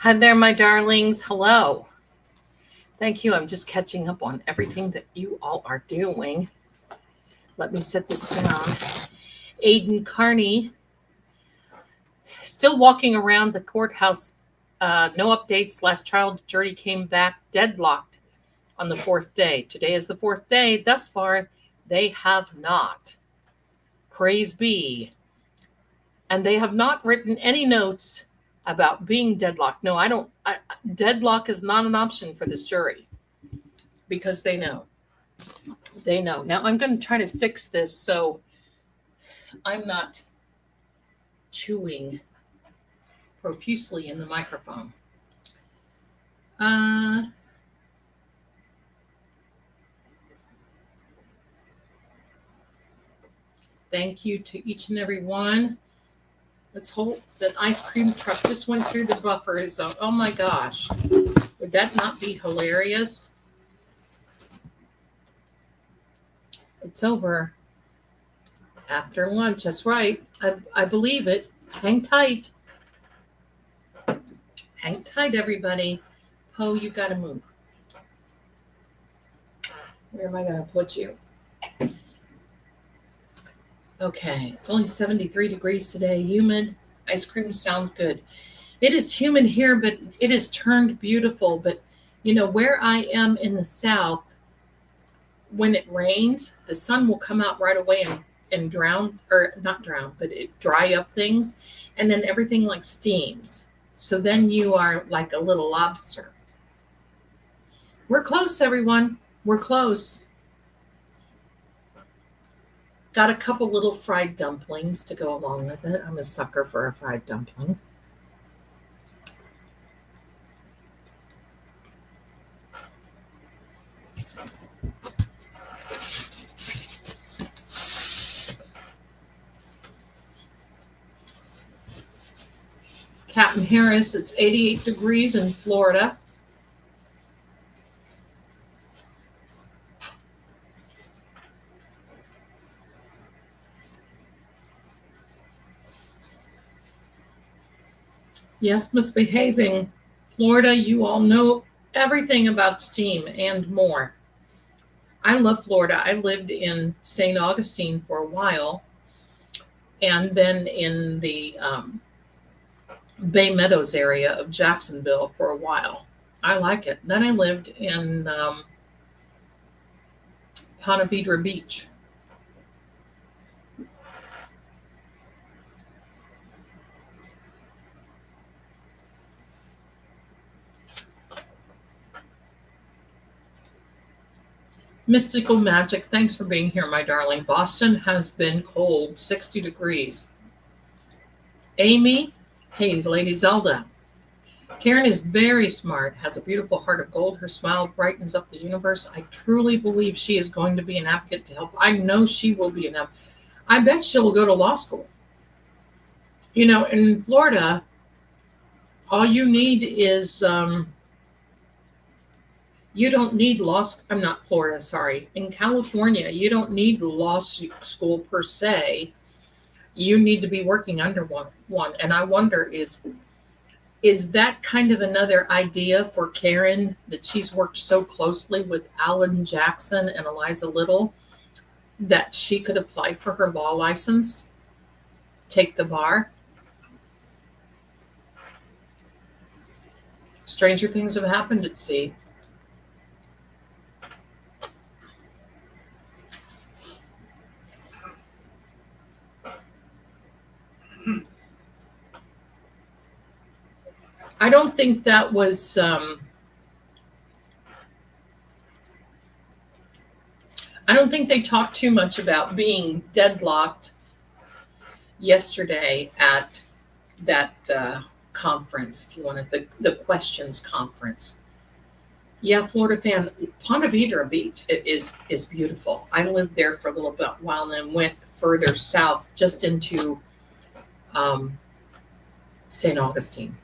Hi there, my darlings. Hello. Thank you. I'm just catching up on everything that you all are doing. Let me set this down. Aiden Carney, still walking around the courthouse. No updates. Last trial jury came back deadlocked on the fourth day. Today is the fourth day. Thus far, they have not. Praise be. And they have not written any notes about being deadlocked. No, I don't. Deadlock is not an option for this jury because they know. They know. Now I'm going to try to fix this so I'm not chewing profusely in the microphone. Thank you to each and every one. Let's hope that ice cream truck just went through the buffer zone. Oh my gosh. Would that not be hilarious? It's over after lunch. That's right. I believe it. Hang tight. Hang tight, everybody. Poe, you got to move. Where am I going to put you? Okay, it's only 73 degrees today, humid. Ice cream sounds good. It is humid here, but it has turned beautiful. But, you know, where I am in the south, when it rains, the sun will come out right away and drown, or not drown, but it dry up things. And then everything like steams. So then you are like a little lobster. We're close, everyone. We're close. Got a couple little fried dumplings to go along with it. I'm a sucker for a fried dumpling. Captain Harris, it's 88 degrees in Florida. Yes, misbehaving. Florida, you all know everything about steam and more. I love Florida. I lived in St. Augustine for a while and then in the Bay Meadows area of Jacksonville for a while. I like it. Then I lived in Ponte Vedra Beach. Mystical Magic, thanks for being here, my darling. Boston has been cold, 60 degrees. Amy, hey, Lady Zelda. Karen is very smart, has a beautiful heart of gold. Her smile brightens up the universe. I truly believe she is going to be an advocate to help. I know she will be an advocate. I bet she'll go to law school. You know, in Florida, all you need is, you don't need I'm not Florida, sorry. In California, you don't need law school per se. You need to be working under one. And I wonder, is that kind of another idea for Karen, that she's worked so closely with Alan Jackson and Eliza Little that she could apply for her law license, take the bar? Stranger things have happened at sea. I don't think that was I don't think they talked too much about being deadlocked yesterday at that conference, if you want to, the questions conference. Yeah, Florida fan. Ponte Vedra Beach is beautiful. I lived there for a little bit while and then went further south just into St. Augustine.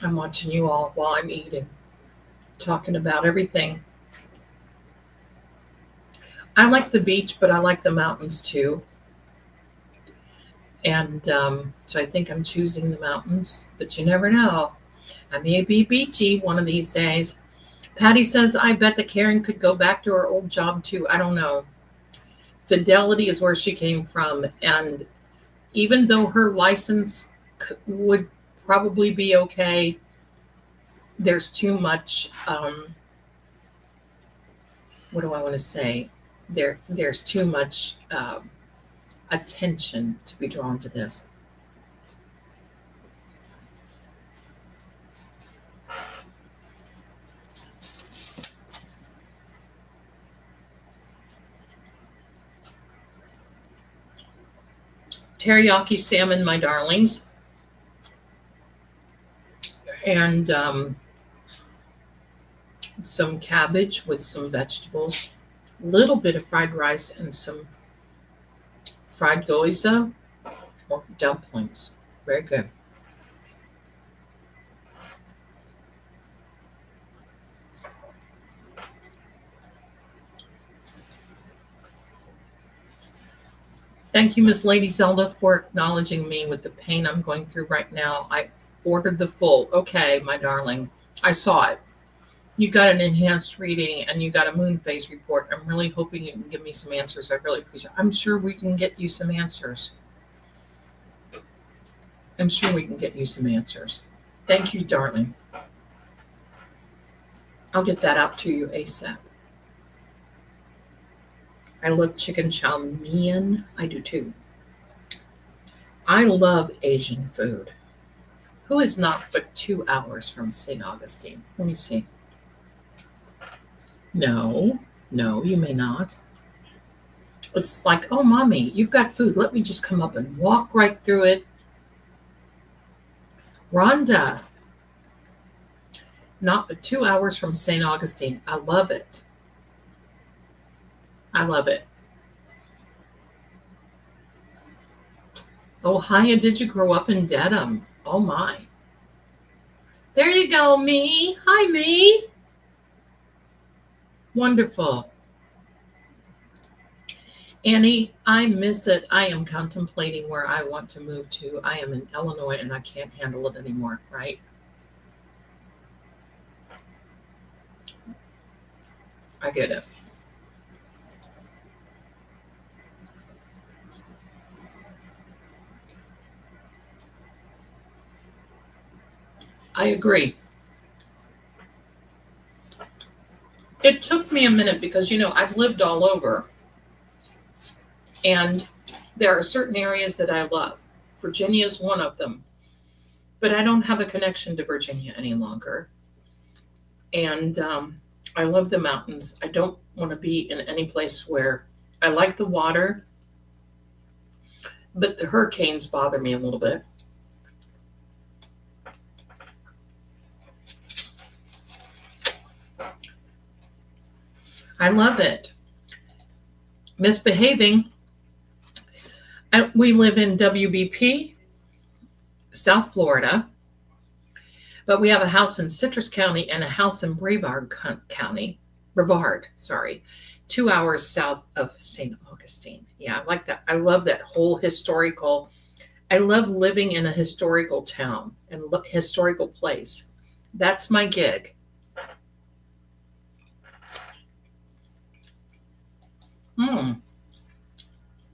I'm watching you all while I'm eating, talking about everything. I like the beach, but I like the mountains too. And so I think I'm choosing the mountains, but you never know. I may be beachy one of these days. Patty says, I bet that Karen could go back to her old job too. I don't know. Fidelity is where she came from. And even though her license would probably be okay, there's too much, what do I want to say? There's too much attention to be drawn to this. Teriyaki salmon, my darlings, and some cabbage with some vegetables, a little bit of fried rice, and some fried gyoza or dumplings. Very good. Thank you, Miss Lady Zelda, for acknowledging me with the pain I'm going through right now. I ordered the full. Okay, my darling. I saw it. You got an enhanced reading and you got a moon phase report. I'm really hoping you can give me some answers. I really appreciate it. I'm sure we can get you some answers. I'm sure we can get you some answers. Thank you, darling. I'll get that out to you ASAP. I love chicken chow mein. I do too. I love Asian food. Who is not but 2 hours from St. Augustine? Let me see. No, you may not. It's like, oh, mommy, you've got food. Let me just come up and walk right through it. Rhonda, not but 2 hours from St. Augustine. I love it. I love it. Oh, Haya, did you grow up in Dedham? Oh, my. There you go, me. Hi, me. Wonderful. Annie, I miss it. I am contemplating where I want to move to. I am in Illinois and I can't handle it anymore, right? I get it. I agree. It took me a minute because, I've lived all over. And there are certain areas that I love. Virginia is one of them. But I don't have a connection to Virginia any longer. And I love the mountains. I don't want to be in any place where I like the water, but the hurricanes bother me a little bit. I love it. Misbehaving. We live in WBP, South Florida, but we have a house in Citrus County and a house in Brevard County, 2 hours south of St. Augustine. Yeah, I like that. I love that whole historical. I love living in a historical town and historical place. That's my gig.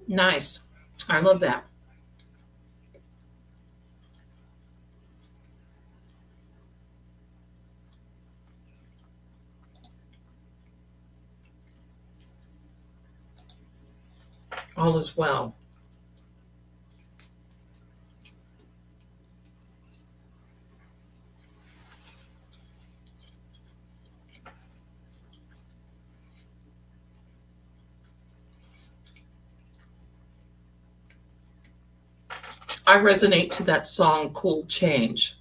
Nice. I love that. All is well. I resonate to that song, Cool Change.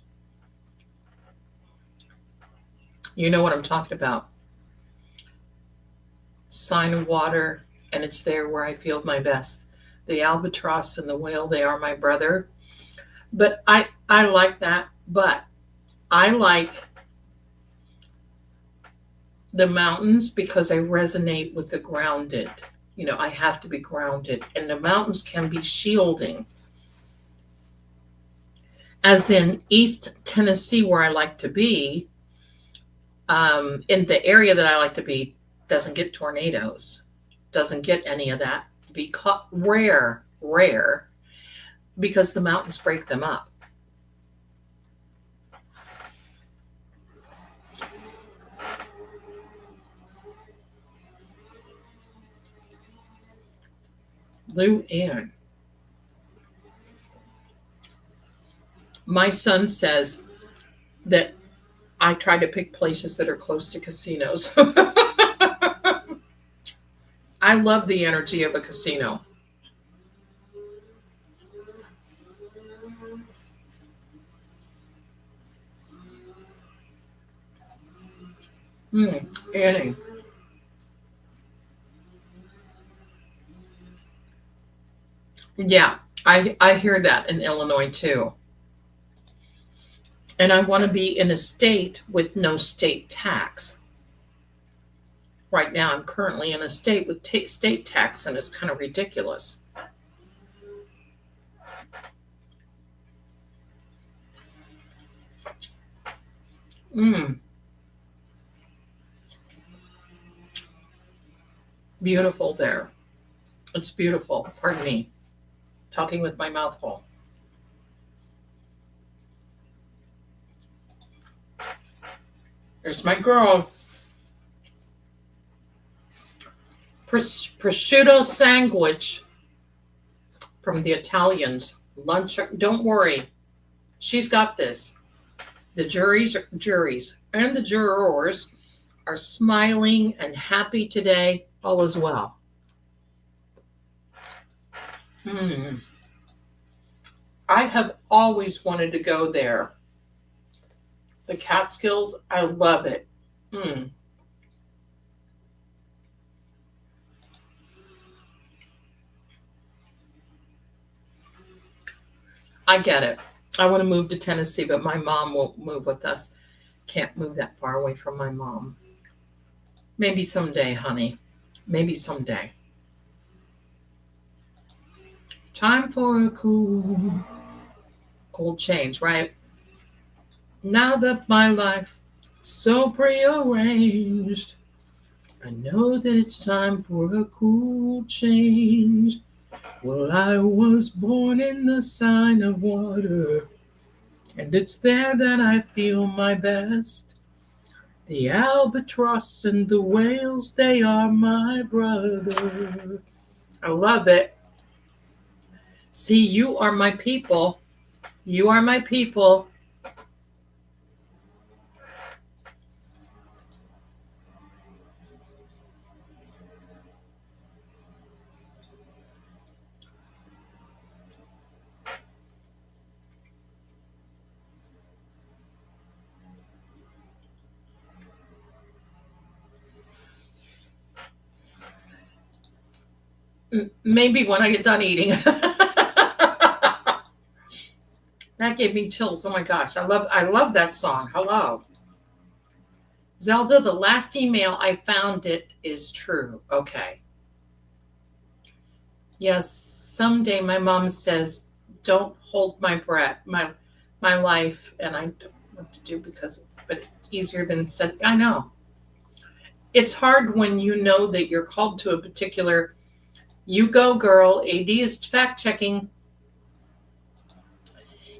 You know what I'm talking about. Sign of water, and it's there where I feel my best. The albatross and the whale, they are my brother. But I like that. But I like the mountains because I resonate with the grounded. You know, I have to be grounded, and the mountains can be shielding. As in East Tennessee, where I like to be, in the area that I like to be, doesn't get tornadoes, doesn't get any of that. Because rare, because the mountains break them up. Lou Ann. My son says that I try to pick places that are close to casinos. I love the energy of a casino. Annie. Yeah, I hear that in Illinois too. And I want to be in a state with no state tax. Right now, I'm currently in a state with state tax, and it's kind of ridiculous. Beautiful there. It's beautiful. Pardon me. Talking with my mouth full. There's my girl. Prosciutto sandwich from the Italians. Lunch. Don't worry. She's got this. The juries and the jurors are smiling and happy today. All is well. I have always wanted to go there. The Catskills, I love it. I get it. I want to move to Tennessee, but my mom won't move with us. Can't move that far away from my mom. Maybe someday, honey. Maybe someday. Time for a cool change, right? Now that my life is so prearranged, I know that it's time for a cool change. Well, I was born in the sign of water, and it's there that I feel my best. The albatross and the whales, they are my brother. I love it. See, you are my people. You are my people. Maybe when I get done eating. That gave me chills. Oh my gosh. I love that song. Hello. Zelda, the last email I found it is true. Okay. Yes, someday my mom says, don't hold my breath, my life, and I don't know what to do but it's easier than said. I know. It's hard when you know that you're called to a particular, you go girl, AD is fact checking.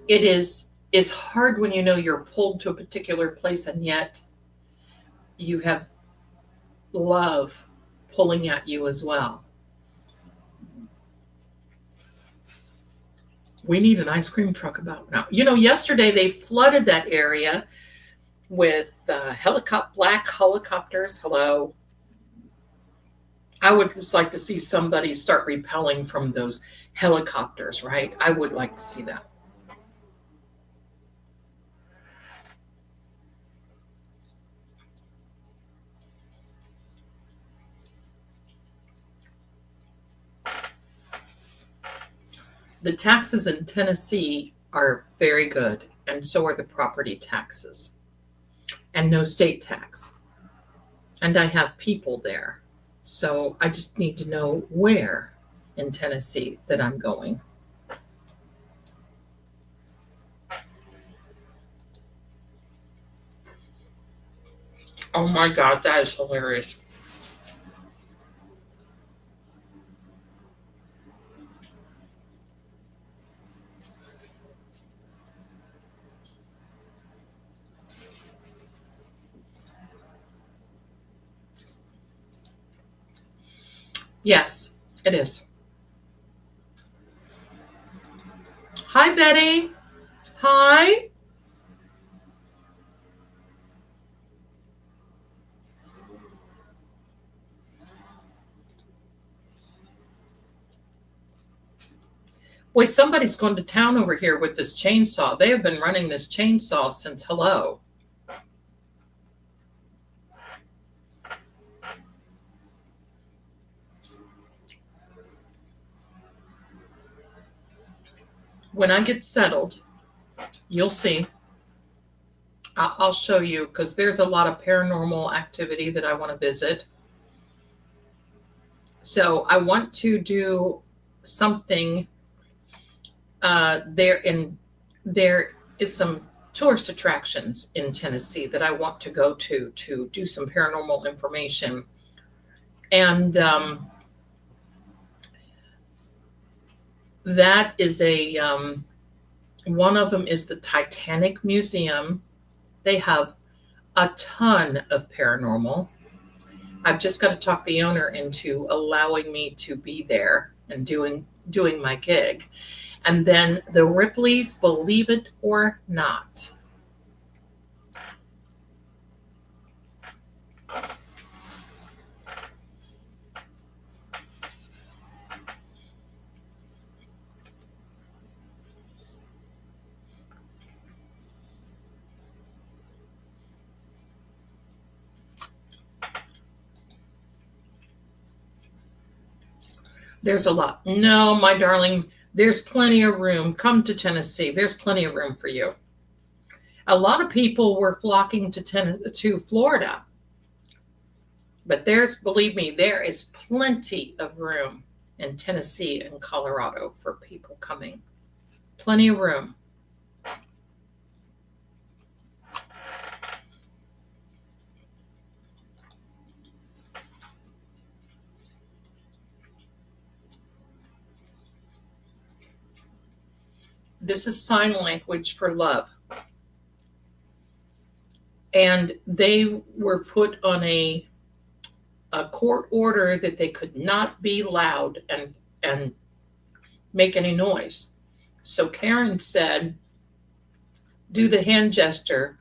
It is hard when you know you're pulled to a particular place and yet you have love pulling at you as well. We need an ice cream truck about now. You know, yesterday they flooded that area with black helicopters. Hello. I would just like to see somebody start repelling from those helicopters, right? I would like to see that. The taxes in Tennessee are very good, and so are the property taxes, and no state tax. And I have people there. So I just need to know where in Tennessee that I'm going. Oh my God, that is hilarious. Yes, it is. Hi, Betty. Hi. Boy, somebody's gone to town over here with this chainsaw. They have been running this chainsaw since hello. When I get settled, you'll see. I'll show you, because there's a lot of paranormal activity that I want to visit. So I want to do something there is some tourist attractions in Tennessee that I want to go to do some paranormal information. And that is one of them is the Titanic Museum. They have a ton of paranormal. I've just got to talk the owner into allowing me to be there and doing my gig. And then the Ripley's Believe It or Not. There's a lot. No, my darling, there's plenty of room. Come to Tennessee. There's plenty of room for you. A lot of people were flocking to Florida. But believe me, there is plenty of room in Tennessee and Colorado for people coming. Plenty of room. This is sign language for love. And they were put on a court order that they could not be loud and make any noise. So Karen said, do the hand gesture.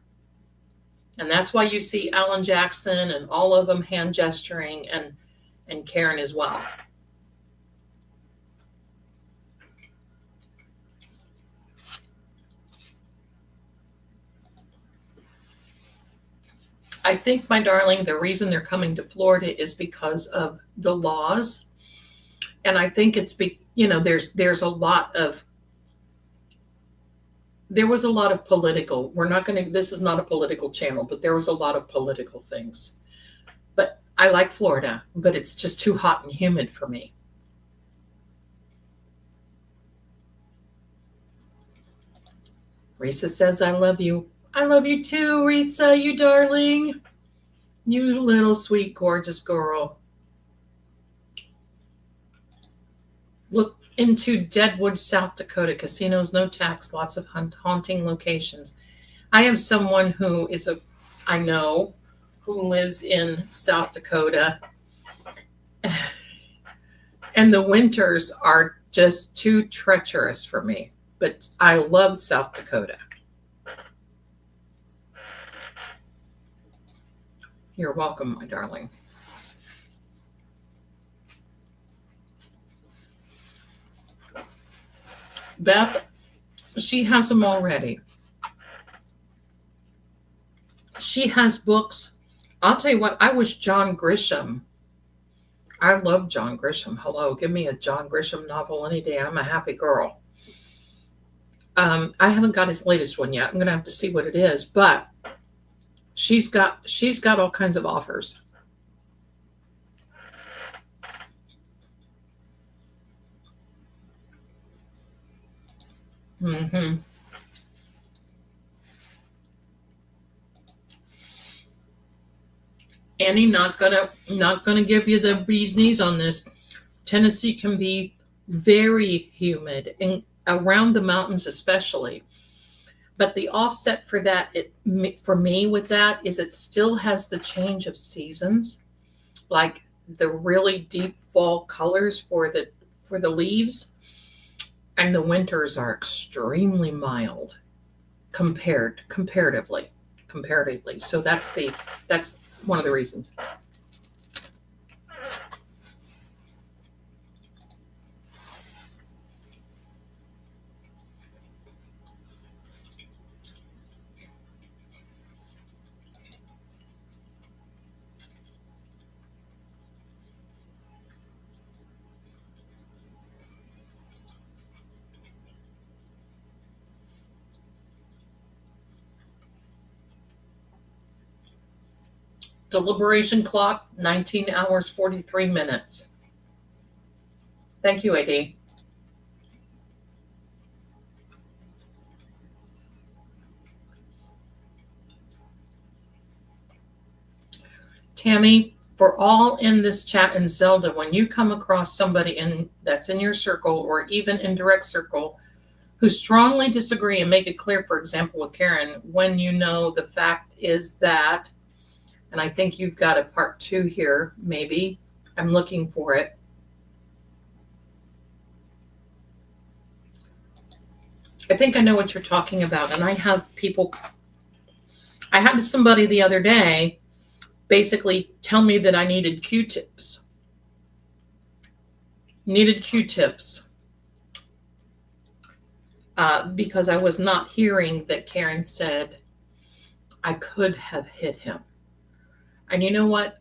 And that's why you see Alan Jackson and all of them hand gesturing, and Karen as well. I think, my darling, the reason they're coming to Florida is because of the laws. And I think it's, there's a lot of, there was a lot of political, this is not a political channel, but there was a lot of political things. But I like Florida, but it's just too hot and humid for me. Risa says, I love you. I love you too, Risa, you darling. You little sweet, gorgeous girl. Look into Deadwood, South Dakota. Casinos, no tax, lots of haunting locations. I have someone who who lives in South Dakota. And the winters are just too treacherous for me. But I love South Dakota. You're welcome, my darling. Beth, she has them already. She has books. I'll tell you what, I was John Grisham. I love John Grisham. Hello, give me a John Grisham novel any day. I'm a happy girl. I haven't got his latest one yet. I'm gonna have to see what it is, but she's got all kinds of offers. Mm-hmm. Annie, not gonna give you the bee's knees on this. Tennessee can be very humid and around the mountains especially. But the offset for that, for me with that, is it still has the change of seasons, like the really deep fall colors for the leaves, and the winters are extremely mild comparatively. So that's one of the reasons. Deliberation clock, 19 hours, 43 minutes. Thank you, AD. Tammy, for all in this chat in Zelda, when you come across somebody that's in your circle or even indirect circle who strongly disagree, and make it clear, for example, with Karen, when you know the fact is that, and I think you've got a part 2 here, maybe. I'm looking for it. I think I know what you're talking about. And I had somebody the other day basically tell me that I needed Q-tips. Because I was not hearing that Karen said I could have hit him. And you know what?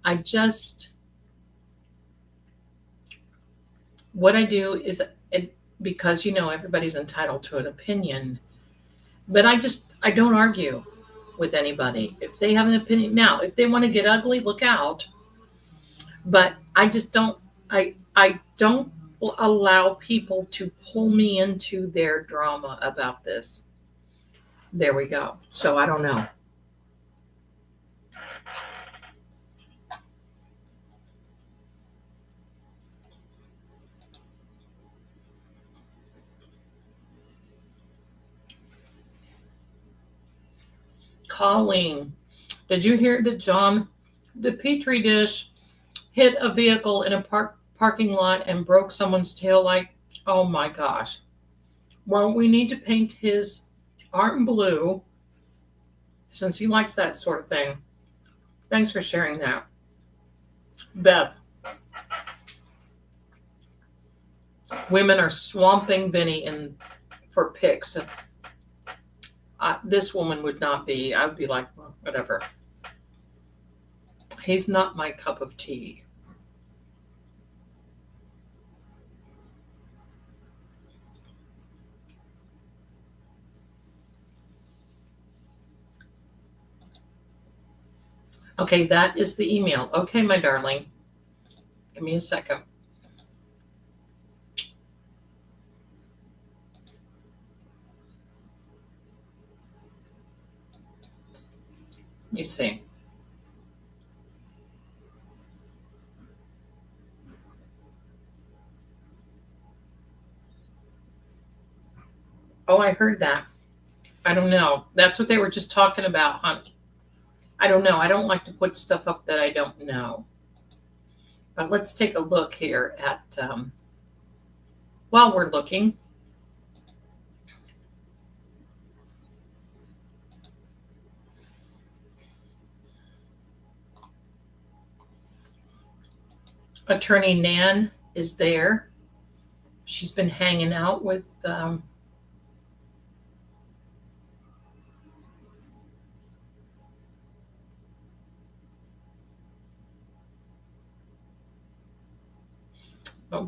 What I do is, because everybody's entitled to an opinion, but I don't argue with anybody. If they have an opinion, now, if they want to get ugly, look out. But I just don't, I don't allow people to pull me into their drama about this. There we go. So I don't know. Colleen, did you hear that the Petri dish hit a vehicle in a parking lot and broke someone's taillight? Oh my gosh. Well, we need to paint his arm blue since he likes that sort of thing. Thanks for sharing that. Beth. Women are swamping Vinny for pics. This woman would not be. I would be like, well, whatever. He's not my cup of tea. Okay, that is the email. Okay, my darling. Give me a second. Let me see. Oh, I heard that. I don't know. That's what they were just talking about, hon. I don't know. I don't like to put stuff up that I don't know. But let's take a look here at, while we're looking. Attorney Nan is there. She's been hanging out with oh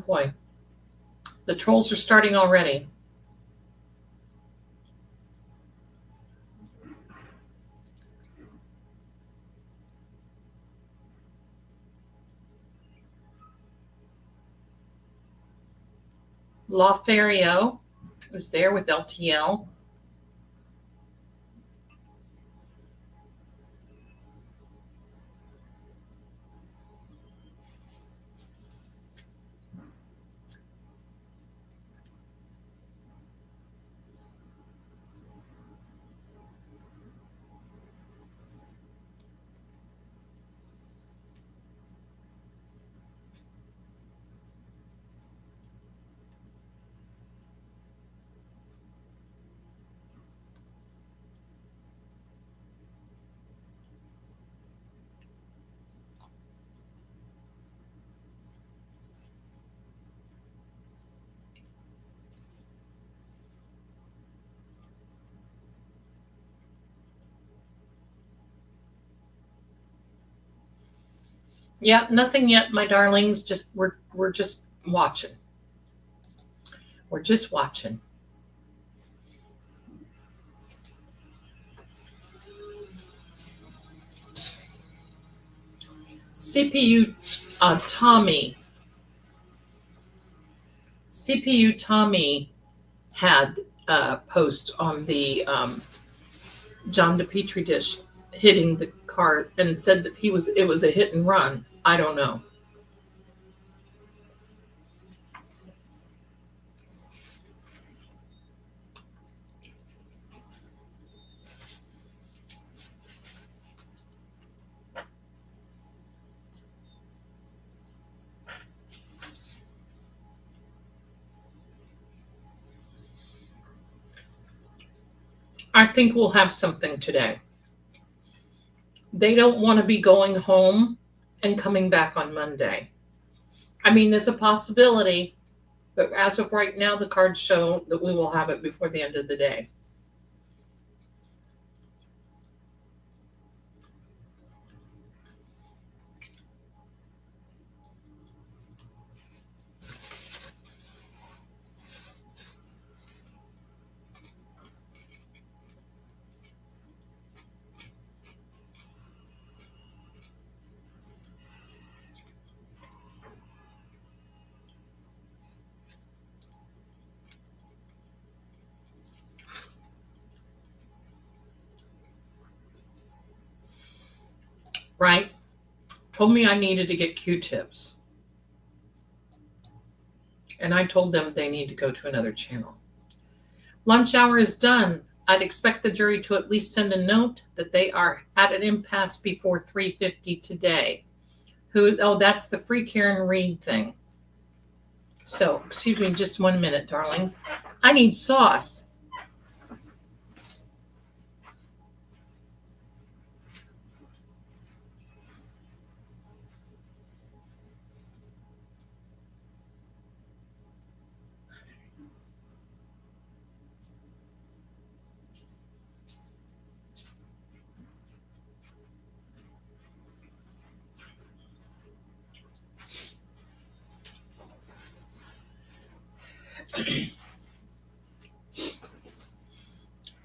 boy. The trolls are starting already. Laferio is there with LTL. Yeah, nothing yet, my darlings. Just we're just watching. We're just watching. CPU Tommy. CPU Tommy had a post on the John DePetri dish hitting the cart and said that it was a hit and run. I don't know. I think we'll have something today. They don't want to be going home and coming back on Monday. I mean, there's a possibility, but as of right now, the cards show that we will have it before the end of the day. Right? Told me I needed to get Q-tips. And I told them they need to go to another channel. Lunch hour is done. I'd expect the jury to at least send a note that they are at an impasse before 3:50 today. Oh, that's the free Karen Reed thing. So, excuse me just 1 minute, darlings. I need sauce.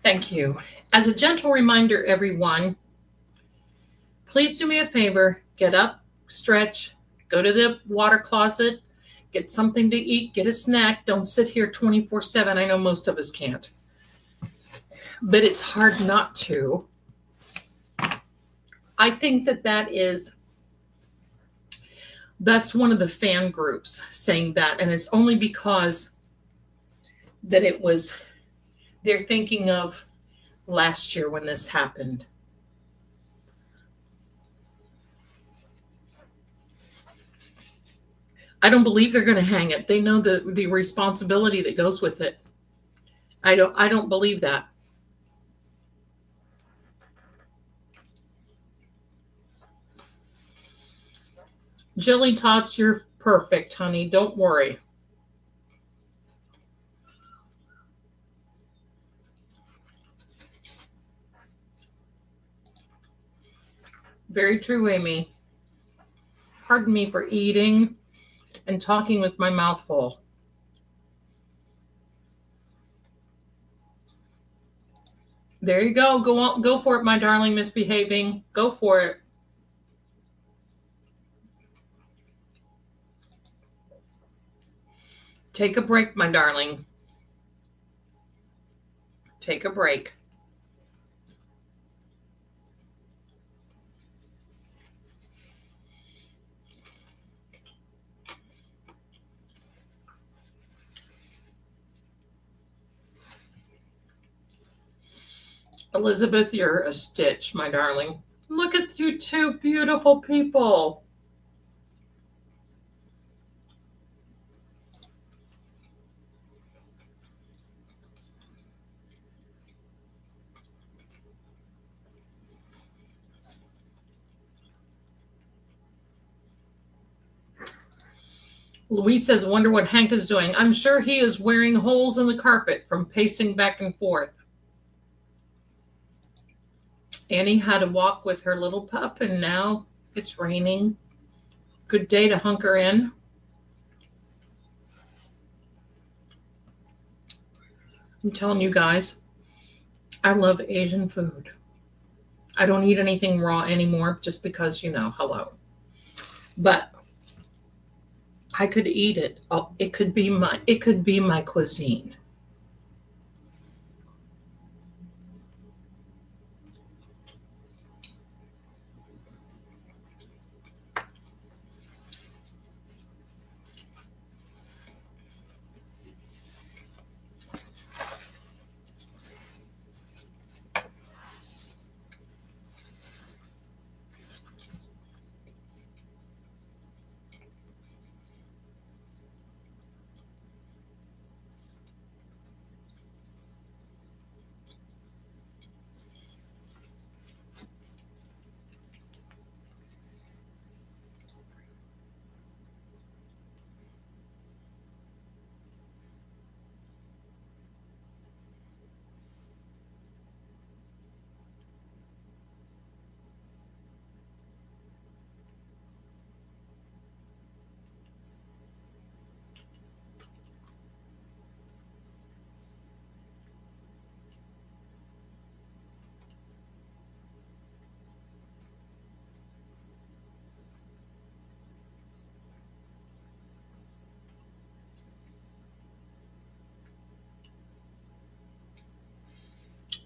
Thank you. As a gentle reminder, everyone, please do me a favor. Get up, stretch, go to the water closet, get something to eat, get a snack. Don't sit here 24/7. I know most of us can't. But it's hard not to. I think that's one of the fan groups saying that, and it's only because that they're thinking of last year when this happened. I don't believe they're going to hang it. They know the responsibility that goes with it. I don't believe that. Jilly Tots, you're perfect, honey. Don't worry. Very true, Amy. Pardon me for eating and talking with my mouth full. There you go. Go on, go for it, my darling, misbehaving. Go for it. Take a break, my darling. Take a break. Elizabeth, you're a stitch, my darling. Look at you two beautiful people. Louise says, wonder what Hank is doing. I'm sure he is wearing holes in the carpet from pacing back and forth. Annie had to walk with her little pup, and now it's raining. Good day to hunker in. I'm telling you guys, I love Asian food. I don't eat anything raw anymore just because, hello. But I could eat it. Oh, it could be my cuisine.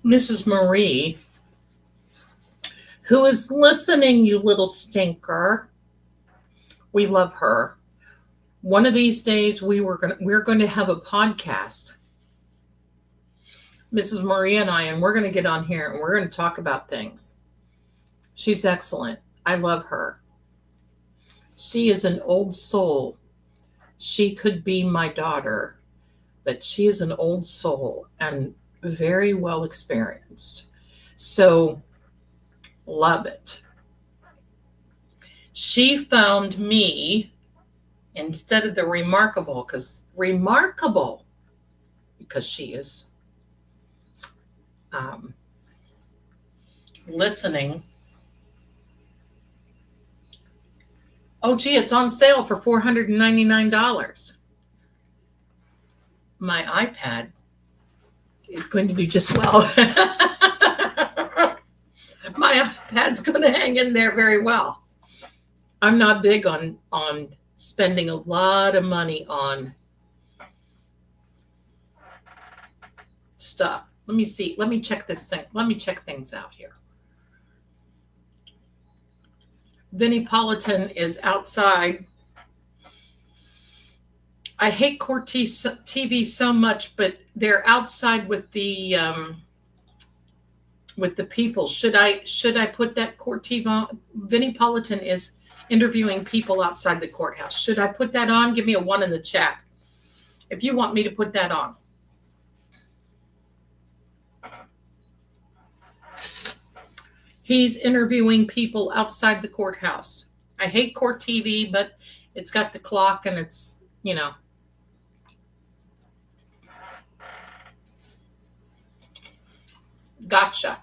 Mrs. Marie, who is listening, you little stinker. We love her. One of these days we're going to have a podcast, Mrs. Marie and I, and we're going to get on here and we're going to talk about things. She's excellent. I love her. She is an old soul. She could be my daughter, but she is an old soul and very well experienced. So, love it. She found me instead of the remarkable, because she is listening. Oh, gee, it's on sale for $499. My iPad is going to do just well. My iPad's going to hang in there very well. I'm not big on spending a lot of money on stuff. Let me see. Let me check this thing. Let me check things out here. Vinnie Politan is outside. I hate Court TV so much, but they're outside with the people. Should I put that Court TV on? Vinnie Politan is interviewing people outside the courthouse. Should I put that on? Give me a 1 in the chat if you want me to put that on. He's interviewing people outside the courthouse. I hate Court TV, but it's got the clock and it's, Gotcha.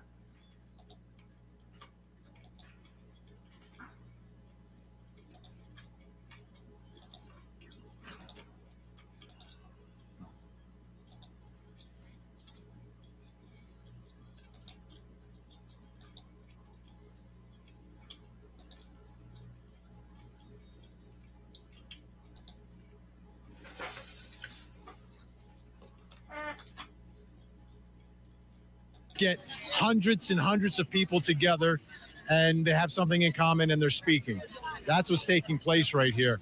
get hundreds and hundreds of people together and they have something in common and they're speaking. That's what's taking place right here.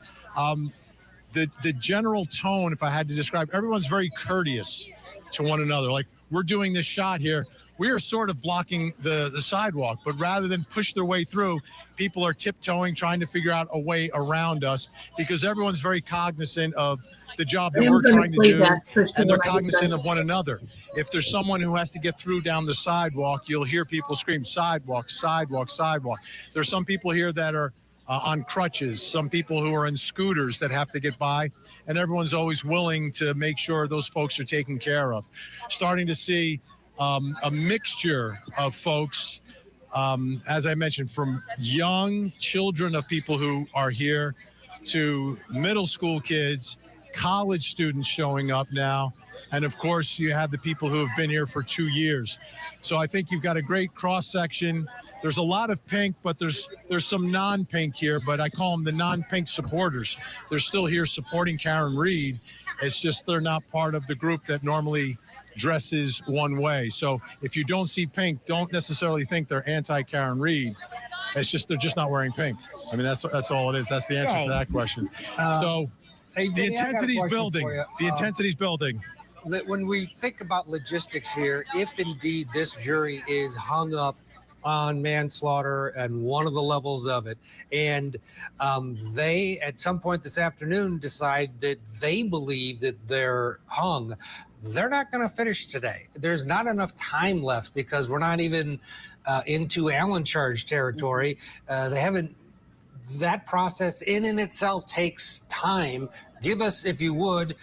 The general tone, if I had to describe, everyone's very courteous to one another. Like, we're doing this shot here, we are sort of blocking the sidewalk, but rather than push their way through, people are tiptoeing, trying to figure out a way around us, because everyone's very cognizant of the job that we're trying to do, and they're cognizant of one another. If there's someone who has to get through down the sidewalk, you'll hear people scream, sidewalk, sidewalk, sidewalk. There's some people here that are on crutches, some people who are in scooters that have to get by, and everyone's always willing to make sure those folks are taken care of. Starting to see a mixture of folks, as I mentioned, from young children of people who are here to middle school kids, college students showing up now, and of course you have the people who have been here for 2 years. So I think you've got a great cross section. There's a lot of pink, but there's some non-pink here, but I call them the non-pink supporters. They're still here supporting Karen Reed. It's just they're not part of the group that normally dresses one way. So if you don't see pink, don't necessarily think they're anti-Karen Reed. It's just they're just not wearing pink. I mean, that's all it is. That's the answer to that question. Hey, The Vinny, I got a intensity's question building. for you. The intensity's building. When we think about logistics here, if indeed this jury is hung up on manslaughter and one of the levels of it, and they at some point this afternoon decide that they believe that they're hung, they're not going to finish today. There's not enough time left because we're not even into Allen charge territory. They haven't. That process in itself takes time. Give us, if you would,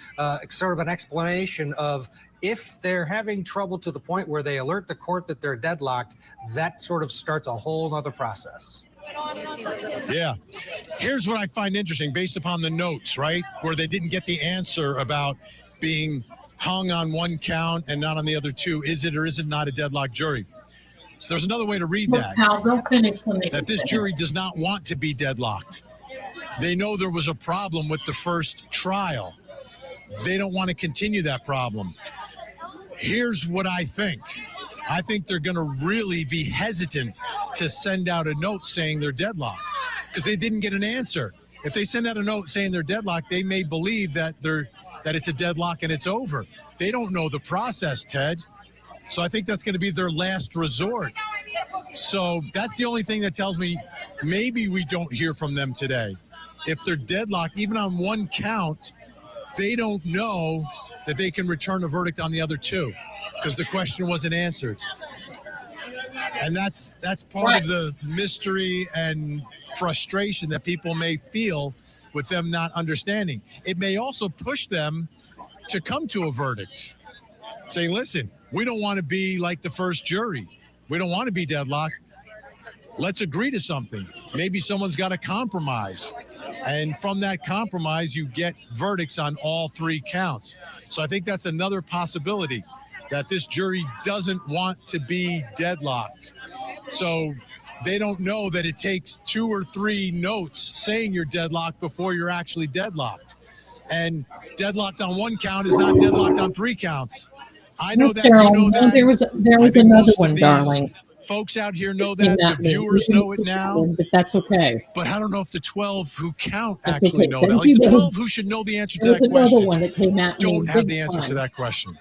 sort of an explanation of if they're having trouble to the point where they alert the court that they're deadlocked, that sort of starts a whole other process. Yeah. Here's what I find interesting based upon the notes, right? Where they didn't get the answer about being hung on one count and not on the other two. Is it or is it not a deadlocked jury? There's another way to read that. They'll finish when they That this jury does not want to be deadlocked. They know there was a problem with the first trial. They don't want to continue that problem. Here's what I think. I think they're going to really be hesitant to send out a note saying they're deadlocked because they didn't get an answer. If they send out a note saying they're deadlocked, they may believe that it's a deadlock and it's over. They don't know the process, Ted. So I think that's going to be their last resort. So that's the only thing that tells me maybe we don't hear from them today. If they're deadlocked, even on one count, they don't know that they can return a verdict on the other two because the question wasn't answered. And that's part of the mystery and frustration that people may feel with them not understanding. It may also push them to come to a verdict, saying, listen, we don't want to be like the first jury. We don't want to be deadlocked. Let's agree to something. Maybe someone's got to compromise. And from that compromise, you get verdicts on all three counts. So I think that's another possibility, that this jury doesn't want to be deadlocked. So they don't know that it takes 2 or 3 notes saying you're deadlocked before you're actually deadlocked. And deadlocked on one count is not deadlocked on 3 counts. I know that, you know that. There was another one, darling. Folks out here know that. The viewers know it now. But that's okay. But I don't know if the 12 who count That's actually okay. know that. Thank Like you, the Dave. 12 who should know the answer to There was that another question one that came at me don't have big the answer time. to that question.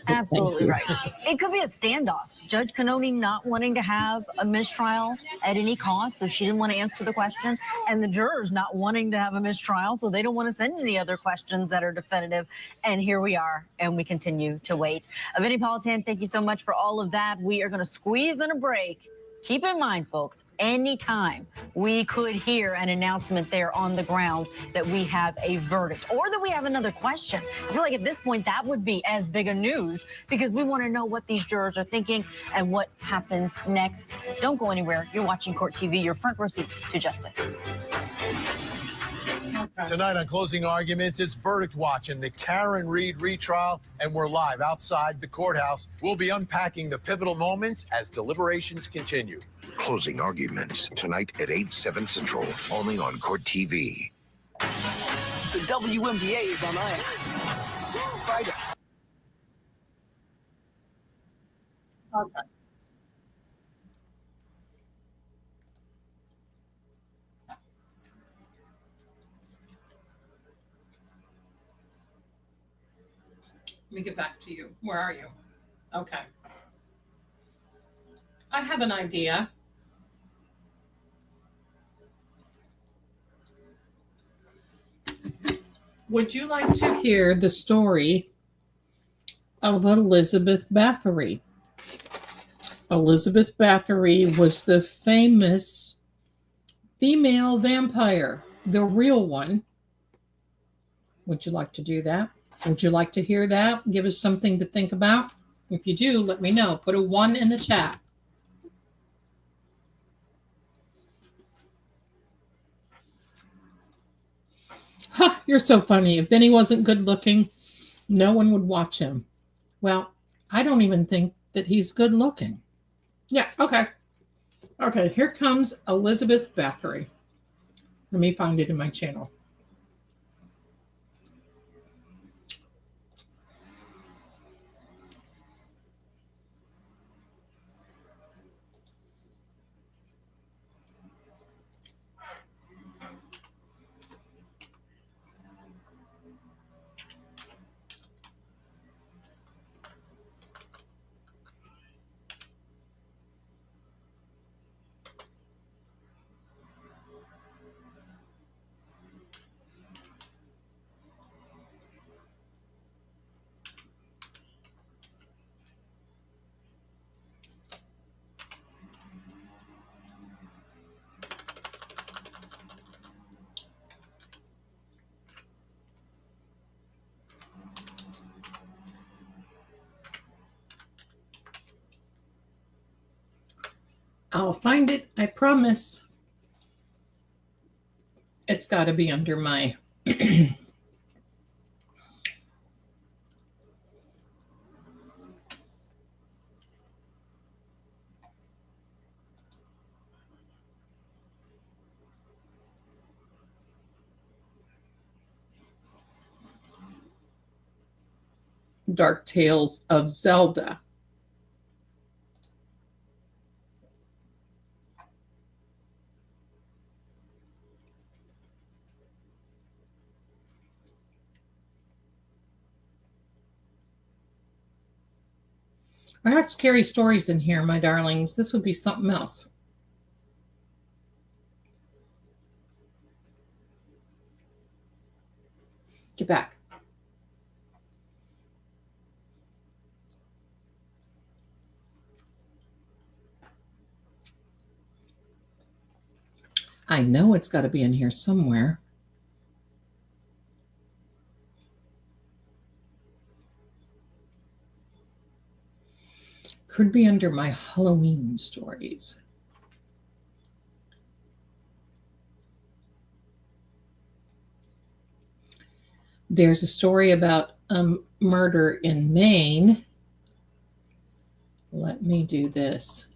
Absolutely right. It could be a standoff. Judge Cannoni not wanting to have a mistrial at any cost, so she didn't want to answer the question, and the jurors not wanting to have a mistrial, so they don't want to send any other questions that are definitive. And here we are, and we continue to wait. Vinny Politan, thank you so much for all of that. We are going to squeeze in a break. Keep in mind, folks, anytime we could hear an announcement there on the ground that we have a verdict or that we have another question. I feel like at this point that would be as big a news because we want to know what these jurors are thinking and what happens next. Don't go anywhere. You're watching Court TV, your front row seat to justice. Tonight on Closing Arguments, it's Verdict Watch in the Karen Reed retrial, and we're live outside the courthouse. We'll be unpacking the pivotal moments as deliberations continue. Closing Arguments, tonight at 8/7 Central, only on Court TV. The WNBA is on ice. Friday. Okay. Let me get back to you. Where are you? Okay. I have an idea. Would you like to hear the story of Elizabeth Bathory? Elizabeth Bathory was the famous female vampire, the real one. Would you like to do that? Would you like to hear that? Give us something to think about. If you do, let me know. Put a 1 in the chat. Ha, you're so funny. If Benny wasn't good looking, no one would watch him. Well, I don't even think that he's good looking. Yeah, okay. Okay, here comes Elizabeth Bathory. Let me find it in my channel. I'll find it, I promise. It's got to be under my Dark Tales of Zelda. I have scary stories in here, my darlings. This would be something else. Get back. I know it's got to be in here somewhere. Could be under my Halloween stories. There's a story about a murder in Maine. Let me do this.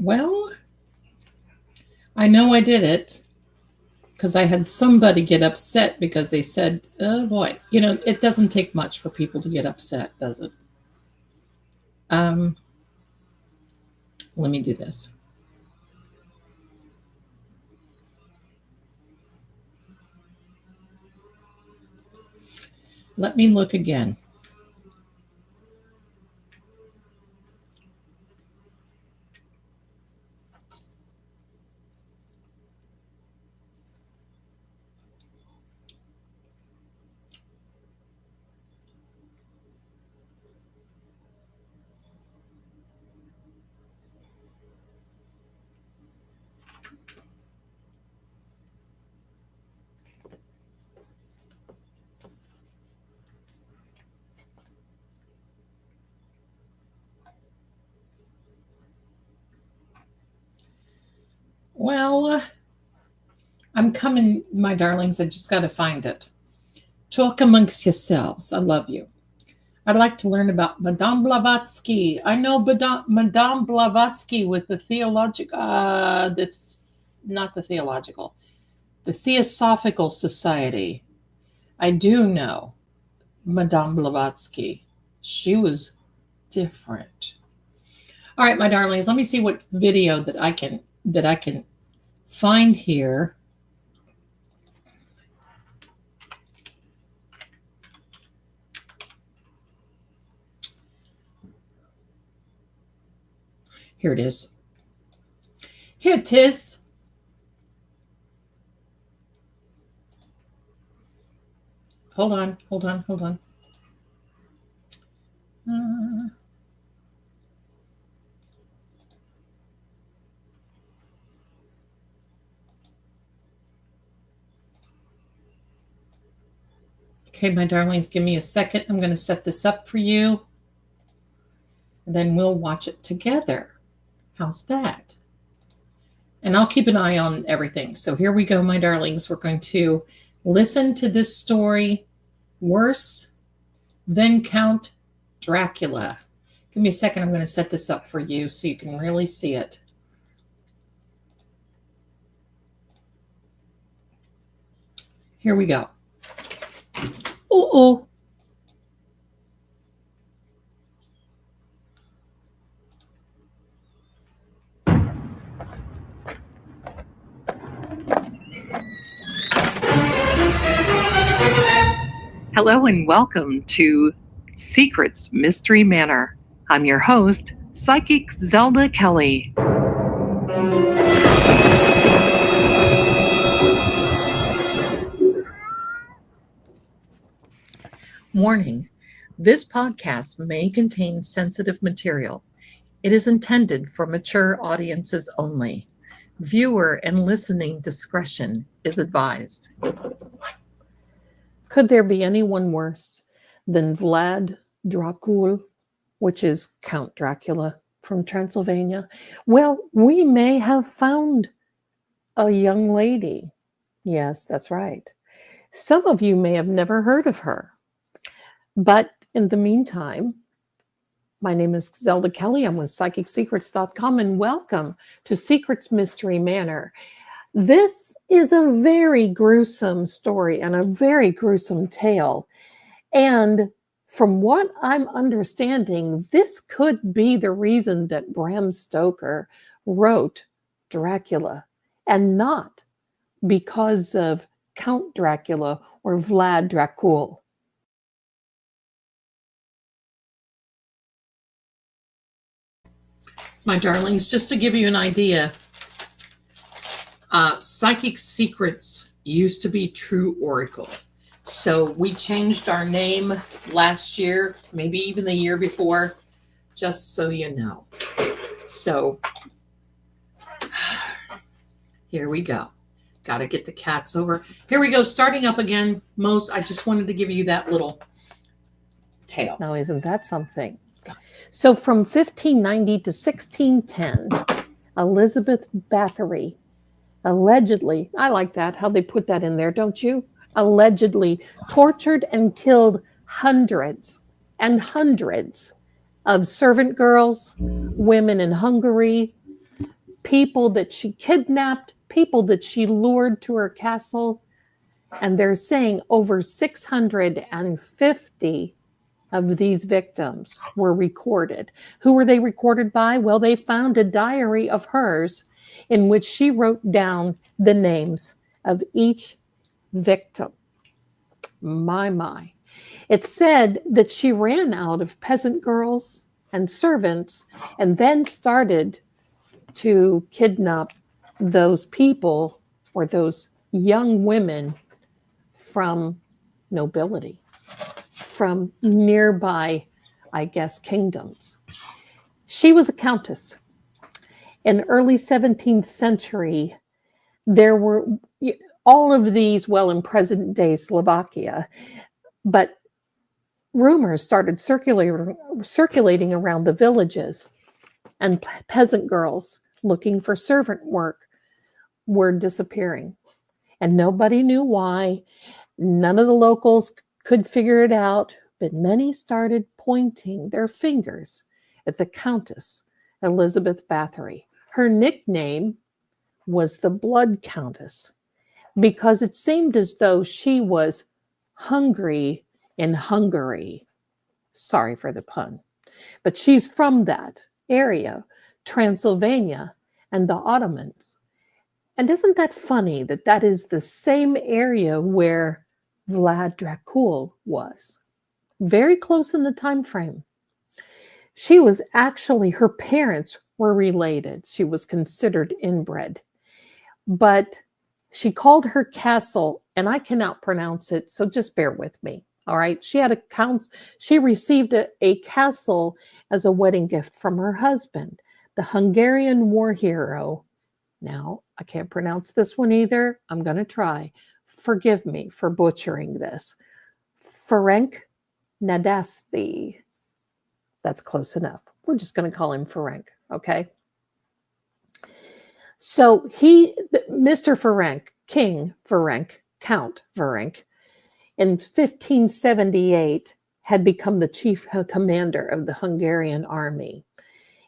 Well, I know I did it because I had somebody get upset because they said, oh boy, you know, it doesn't take much for people to get upset, does it? Let me do this. Let me look again. Well, I'm coming, my darlings. I just got to find it. Talk amongst yourselves. I love you. I'd like to learn about Madame Blavatsky. I know Madame Blavatsky with the the Theosophical Society. I do know Madame Blavatsky. She was different. All right, my darlings, let me see what video that I can find here. Here it is. Here it is. Hold on. Okay, my darlings, give me a second. I'm going to set this up for you. And then we'll watch it together. How's that? And I'll keep an eye on everything. So here we go, my darlings. We're going to listen to this story, Worse Than Count Dracula. Give me a second. I'm going to set this up for you so you can really see it. Here we go. Uh-oh. Hello and welcome to Secrets Mystery Manor. I'm your host, Psychic Zelda Kelly. Warning: this podcast may contain sensitive material. It is intended for mature audiences only. Viewer and listening discretion is advised. Could there be anyone worse than Vlad Dracul, which is Count Dracula from Transylvania? Well, we may have found a young lady. Yes, that's right. Some of you may have never heard of her. But in the meantime, my name is Zelda Kelly. I'm with PsychicSecrets.com, and welcome to Secrets Mystery Manor. This is a very gruesome story and a very gruesome tale. And from what I'm understanding, this could be the reason that Bram Stoker wrote Dracula, and not because of Count Dracula or Vlad Dracul. My darlings, just to give you an idea, Psychic Secrets used to be True Oracle. So we changed our name last year, maybe even the year before, just so you know. So here we go. Got to get the cats over. Here we go, starting up again. I just wanted to give you that little tale. Now, isn't that something? So from 1590 to 1610, Elizabeth Bathory allegedly, I like that, how they put that in there, don't you? Allegedly tortured and killed hundreds and hundreds of servant girls, women in Hungary, people that she kidnapped, people that she lured to her castle. And they're saying over 650 of these victims were recorded. Who were they recorded by? Well, they found a diary of hers in which she wrote down the names of each victim. My. It said that she ran out of peasant girls and servants and then started to kidnap those people or those young women from nobility, from nearby, I guess, kingdoms. She was a countess. In early 17th century, there were all of these, well, in present-day Slovakia, but rumors started circulating around the villages, and peasant girls looking for servant work were disappearing, and nobody knew why. None of the locals could figure it out, but many started pointing their fingers at the Countess Elizabeth Bathory. Her nickname was the Blood Countess because it seemed as though she was hungry in Hungary. Sorry for the pun, but she's from that area, Transylvania and the Ottomans. And isn't that funny that that is the same area where Vlad Dracul was? Very close in the time frame. She was actually, her parents were related. She was considered inbred. But she called her castle, and I cannot pronounce it, so just bear with me. All right. She received a castle as a wedding gift from her husband, the Hungarian war hero. Now, I can't pronounce this one either. I'm going to try. Forgive me for butchering this. Ferenc Nadasdy. That's close enough. We're just going to call him Ferenc, okay? So Mr. Ferenc, King Ferenc, Count Ferenc, in 1578 had become the chief commander of the Hungarian army.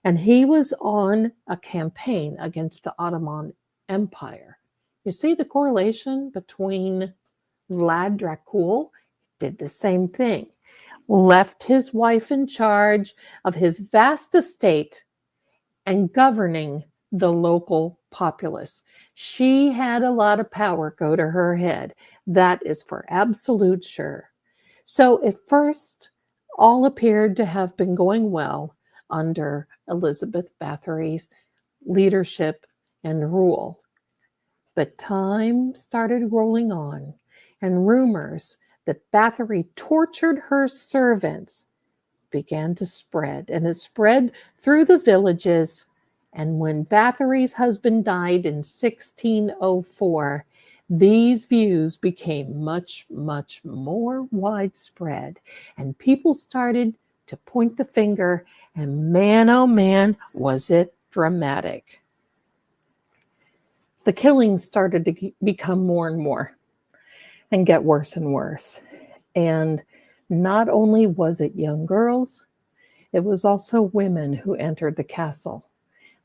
And he was on a campaign against the Ottoman Empire. You see the correlation between Vlad Dracul? Did the same thing. Left his wife in charge of his vast estate and governing the local populace. She had a lot of power go to her head. That is for absolute sure. So at first, all appeared to have been going well under Elizabeth Bathory's leadership and rule. But time started rolling on, and rumors that Bathory tortured her servants began to spread, and it spread through the villages. And when Bathory's husband died in 1604, these views became much, much more widespread, and people started to point the finger, and man, oh man, was it dramatic. The killings started to become more and more and get worse and worse. And not only was it young girls, it was also women who entered the castle.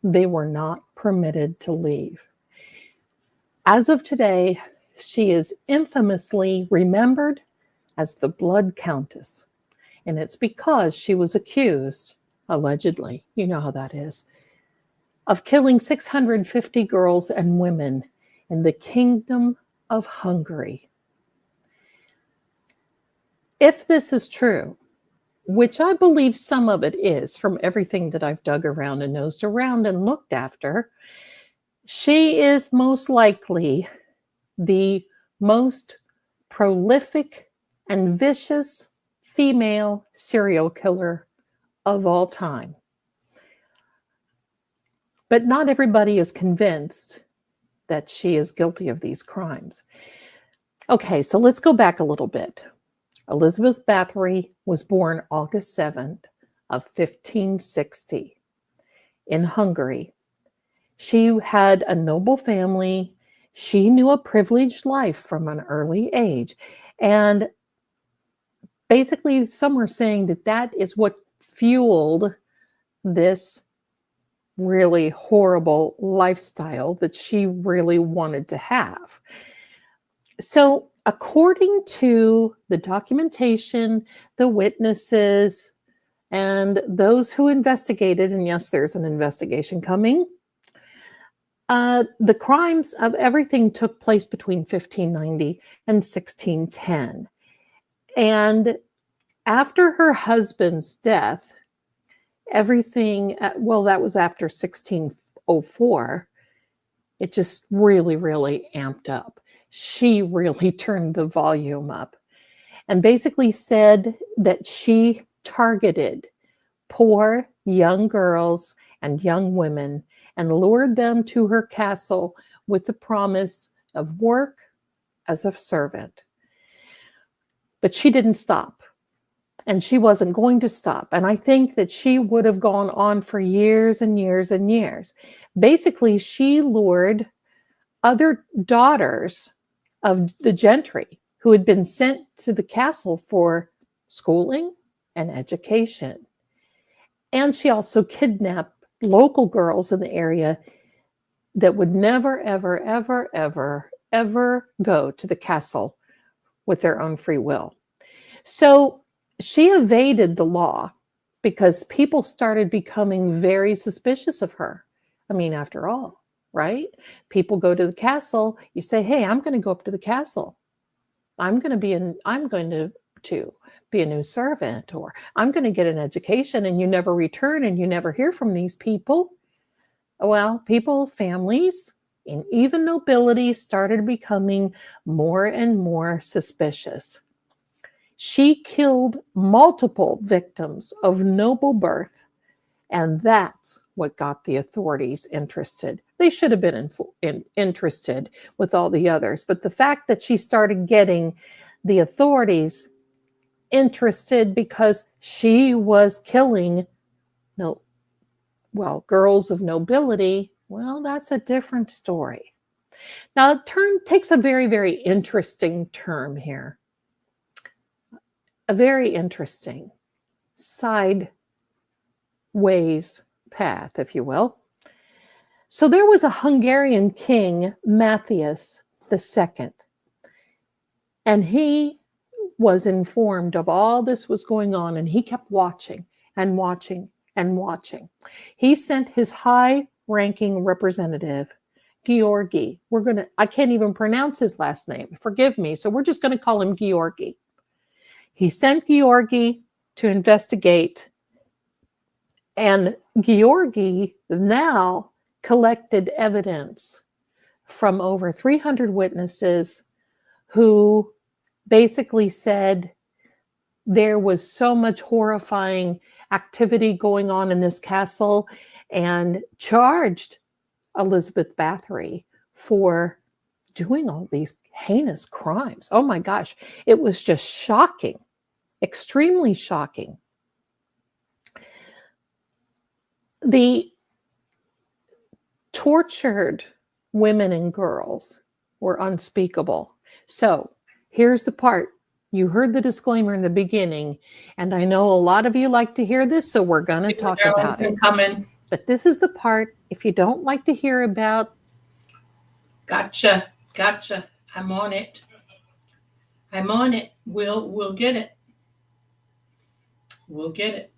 They were not permitted to leave. As of today, she is infamously remembered as the Blood Countess. And it's because she was accused, allegedly, you know how that is, of killing 650 girls and women in the Kingdom of Hungary. If this is true, which I believe some of it is from everything that I've dug around and nosed around and looked after, she is most likely the most prolific and vicious female serial killer of all time. But not everybody is convinced that she is guilty of these crimes. Okay, so let's go back a little bit. Elizabeth Bathory was born August 7th of 1560 in Hungary. She had a noble family. She knew a privileged life from an early age. And basically, some were saying that that is what fueled this really horrible lifestyle that she really wanted to have. So, according to the documentation, the witnesses, and those who investigated, and yes, there's an investigation coming, the crimes of everything took place between 1590 and 1610. And after her husband's death, everything, well, that was after 1604, it just really, really amped up. She really turned the volume up and basically said that she targeted poor young girls and young women and lured them to her castle with the promise of work as a servant. But she didn't stop. And she wasn't going to stop. And I think that she would have gone on for years and years and years. Basically, she lured other daughters of the gentry who had been sent to the castle for schooling and education. And she also kidnapped local girls in the area that would never, ever, ever, ever, ever go to the castle with their own free will. So she evaded the law because people started becoming very suspicious of her. I mean, after all, right? People go to the castle, you say, hey, I'm going to go up to the castle. I'm going to be a new servant, or I'm going to get an education, and you never return and you never hear from these people. Well, people, families, and even nobility started becoming more and more suspicious. She killed multiple victims of noble birth, and that's what got the authorities interested. They should have been interested with all the others, but the fact that she started getting the authorities interested because she was killing girls of nobility, well, that's a different story. Now, the turn takes a very, very interesting turn here. A very interesting sideways path, if you will. So there was a Hungarian king, Matthias II, and he was informed of all this was going on, and he kept watching and watching and watching. He sent his high-ranking representative, Georgi. I can't even pronounce his last name. Forgive me. So we're just going to call him Georgi. He sent Georgi to investigate, and Georgi now collected evidence from over 300 witnesses who basically said there was so much horrifying activity going on in this castle, and charged Elizabeth Bathory for doing all these heinous crimes. Oh my gosh, it was just shocking, extremely shocking. The tortured women and girls were unspeakable. So here's the part. You heard the disclaimer in the beginning, and I know a lot of you like to hear this, so we're going to talk about it. But this is the part, if you don't like to hear about. Gotcha. I'm on it. We'll get it. We'll get it.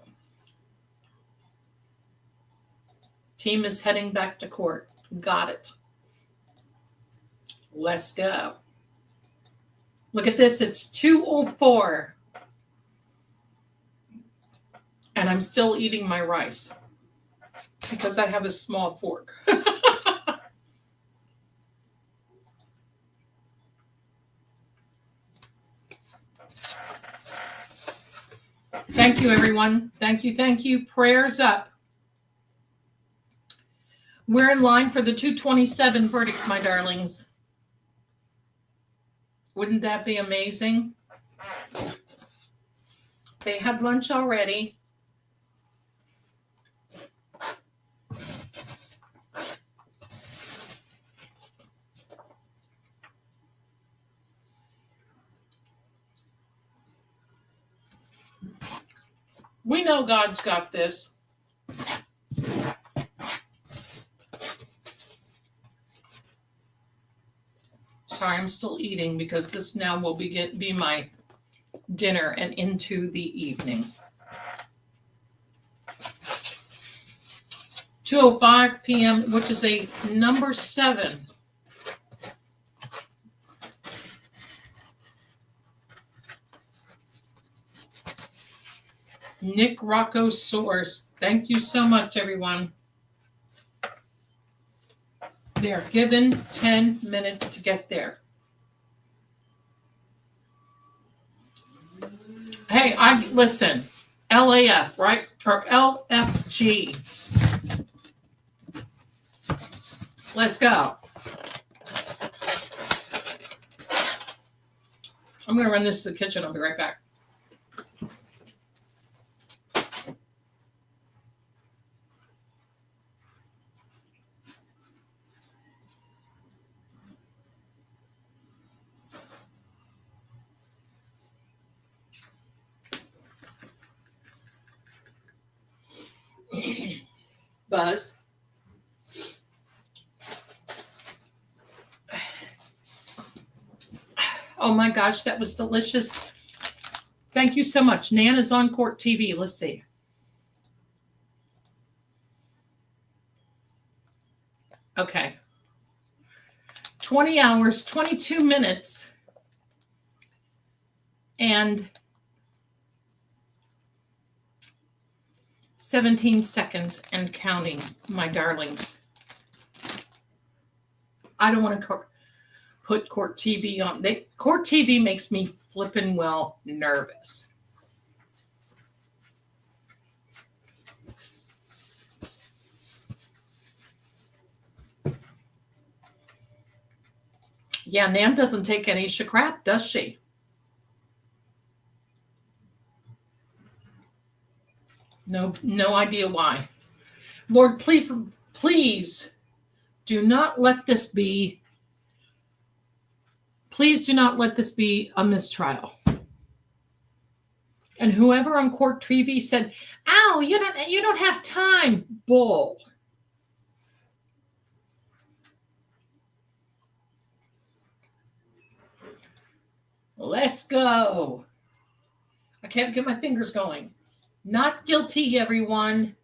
Team is heading back to court. Got it. Let's go. Look at this. It's 2:04. And I'm still eating my rice because I have a small fork. Thank you, everyone. Thank you. Prayers up. We're in line for the 227 verdict, my darlings. Wouldn't that be amazing? They had lunch already. We know God's got this. Sorry, I'm still eating because this now will be my dinner and into the evening. 2:05 p.m., which is a number 7. Nick Rocco Source. Thank you so much, everyone. They're given 10 minutes to get there. Hey, listen. LAF, right? Or LFG. Let's go. I'm going to run this to the kitchen. I'll be right back. Buzz. Oh my gosh, that was delicious. Thank you so much. Nana's on Court TV. Let's see. Okay. 20 hours, 22 minutes, and 17 seconds and counting, my darlings. I don't want to put Court TV on. Court TV makes me flippin' well nervous. Yeah, Nan doesn't take any crap, does she? No idea why. Lord, please do not let this be. Please do not let this be a mistrial. And whoever on Court TV said, "Ow, you don't have time," bull. Let's go. I can't get my fingers going. Not guilty, everyone.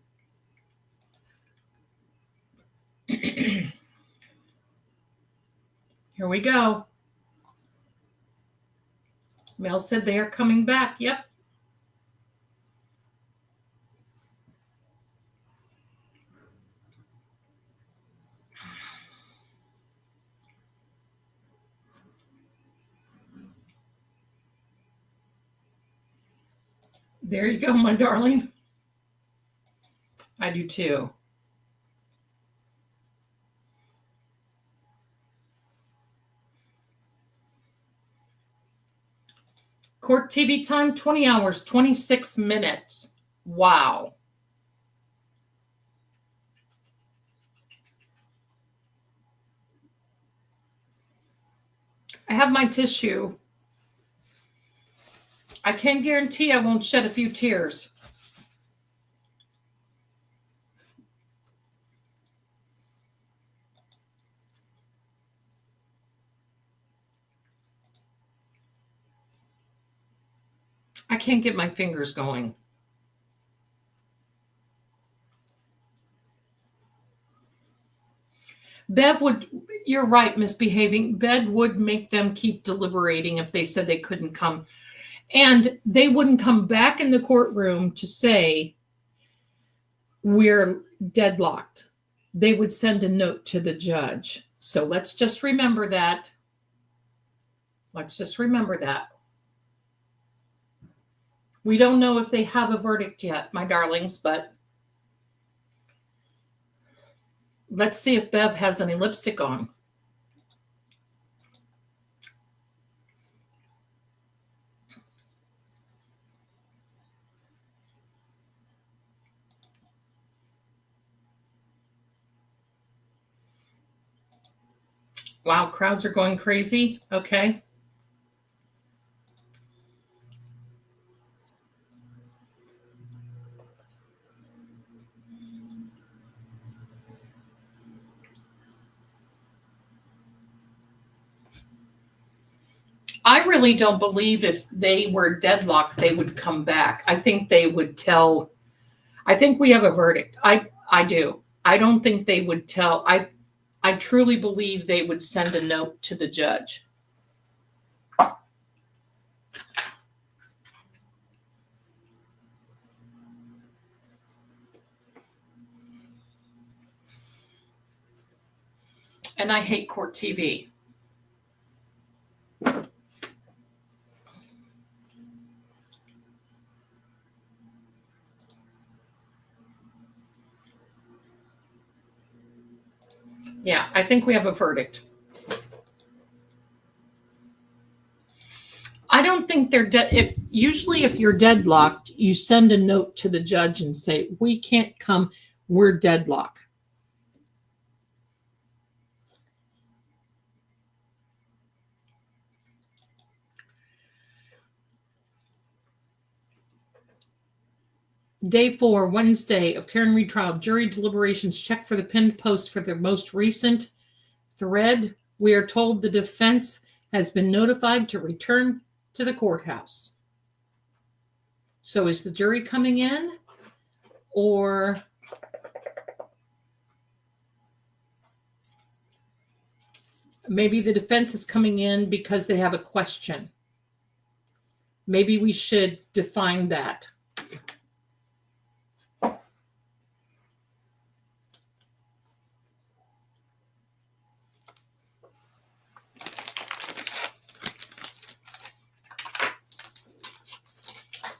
Here we go. Mel said they are coming back. Yep. There you go, my darling. I do too. Court TV time, 20 hours, 26 minutes. Wow. I have my tissue. I can't guarantee I won't shed a few tears. I can't get my fingers going. Bev would, you're right, misbehaving. Bev would make them keep deliberating if they said they couldn't come. And they wouldn't come back in the courtroom to say, we're deadlocked. They would send a note to the judge. So let's just remember that. Let's just remember that. We don't know if they have a verdict yet, my darlings, but let's see if Bev has any lipstick on. Wow, crowds are going crazy. Okay. I really don't believe if they were deadlocked, they would come back. I think they would tell. I think we have a verdict. I do. I don't think they would tell. I truly believe they would send a note to the judge. And I hate Court TV. Yeah, I think we have a verdict. I don't think they're dead. Usually if you're deadlocked, you send a note to the judge and say, we can't come, we're deadlocked. Day 4, Wednesday of Karen Reed trial. Jury deliberations. Check for the pinned post for the most recent thread. We are told the defense has been notified to return to the courthouse. So is the jury coming in, or maybe the defense is coming in because they have a question? Maybe we should define that.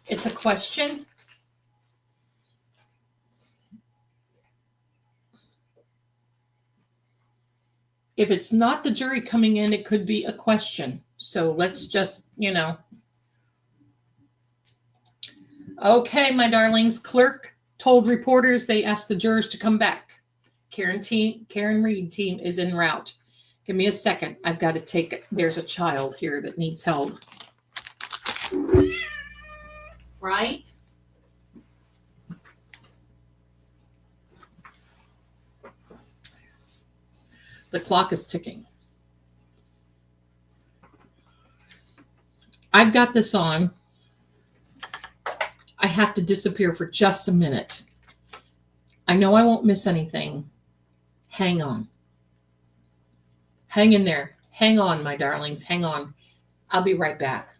It's a question. If it's not the jury coming in, it could be a question. So let's just, Okay, my darlings. Clerk told reporters they asked the jurors to come back. Karen Reed team is en route. Give me a second. I've got to take it. There's a child here that needs help. Right? The clock is ticking. I've got this on. I have to disappear for just a minute. I know I won't miss anything. Hang on. Hang in there. Hang on, my darlings. Hang on. I'll be right back.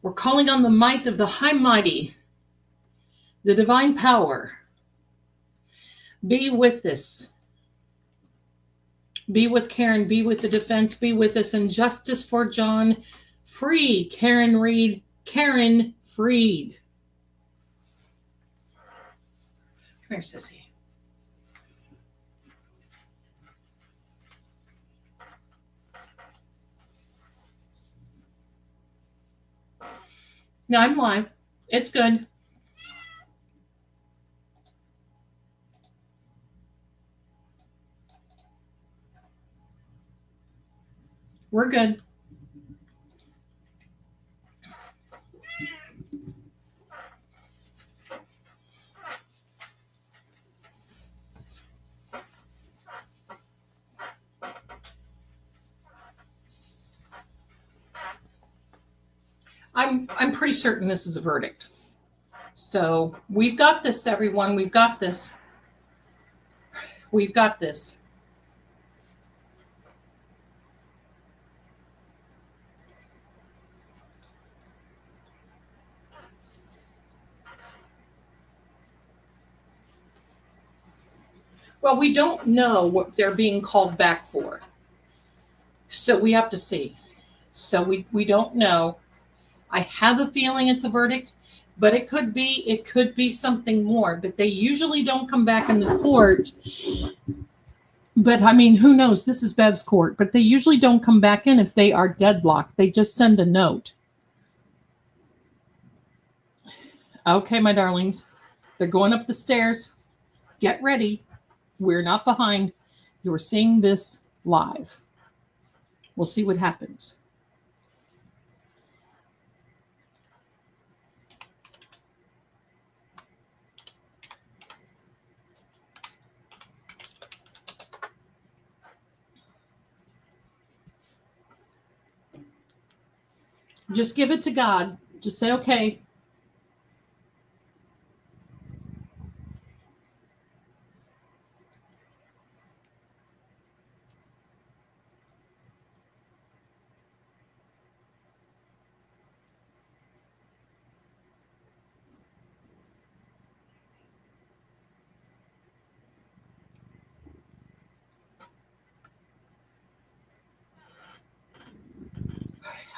We're calling on the might of the High Mighty, the divine power. Be with us. Be with Karen. Be with the defense. Be with us. And justice for John. Free Karen Reed. Karen Freed. Come here, sissy. No, I'm live. It's good. We're good. I'm pretty certain this is a verdict. So we've got this, everyone. We've got this. We've got this. Well, we don't know what they're being called back for. So we have to see. So we don't know. I have a feeling it's a verdict, but it could be something more. But they usually don't come back in the court But I mean, who knows? This is Bev's court, but they usually don't come back in if they are deadlocked. They just send a note. Okay, my darlings, they're going up the stairs. Get ready. We're not behind. You're seeing this live. We'll see what happens. Just give it to God. Just say, okay.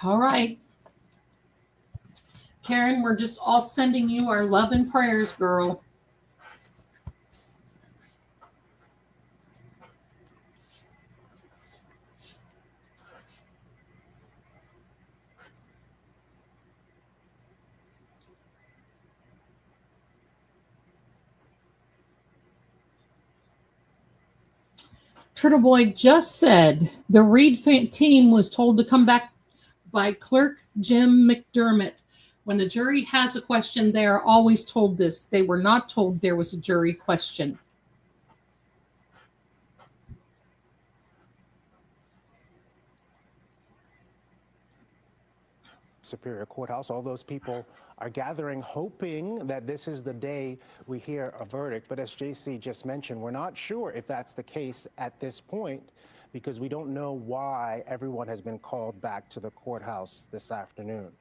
All right. Karen, we're just all sending you our love and prayers, girl. Turtle Boy just said the Reed team was told to come back by clerk Jim McDermott. When the jury has a question, they are always told this. They were not told there was a jury question. Superior Courthouse. All those people are gathering, hoping that this is the day we hear a verdict. But as JC just mentioned, we're not sure if that's the case at this point because we don't know why everyone has been called back to the courthouse this afternoon.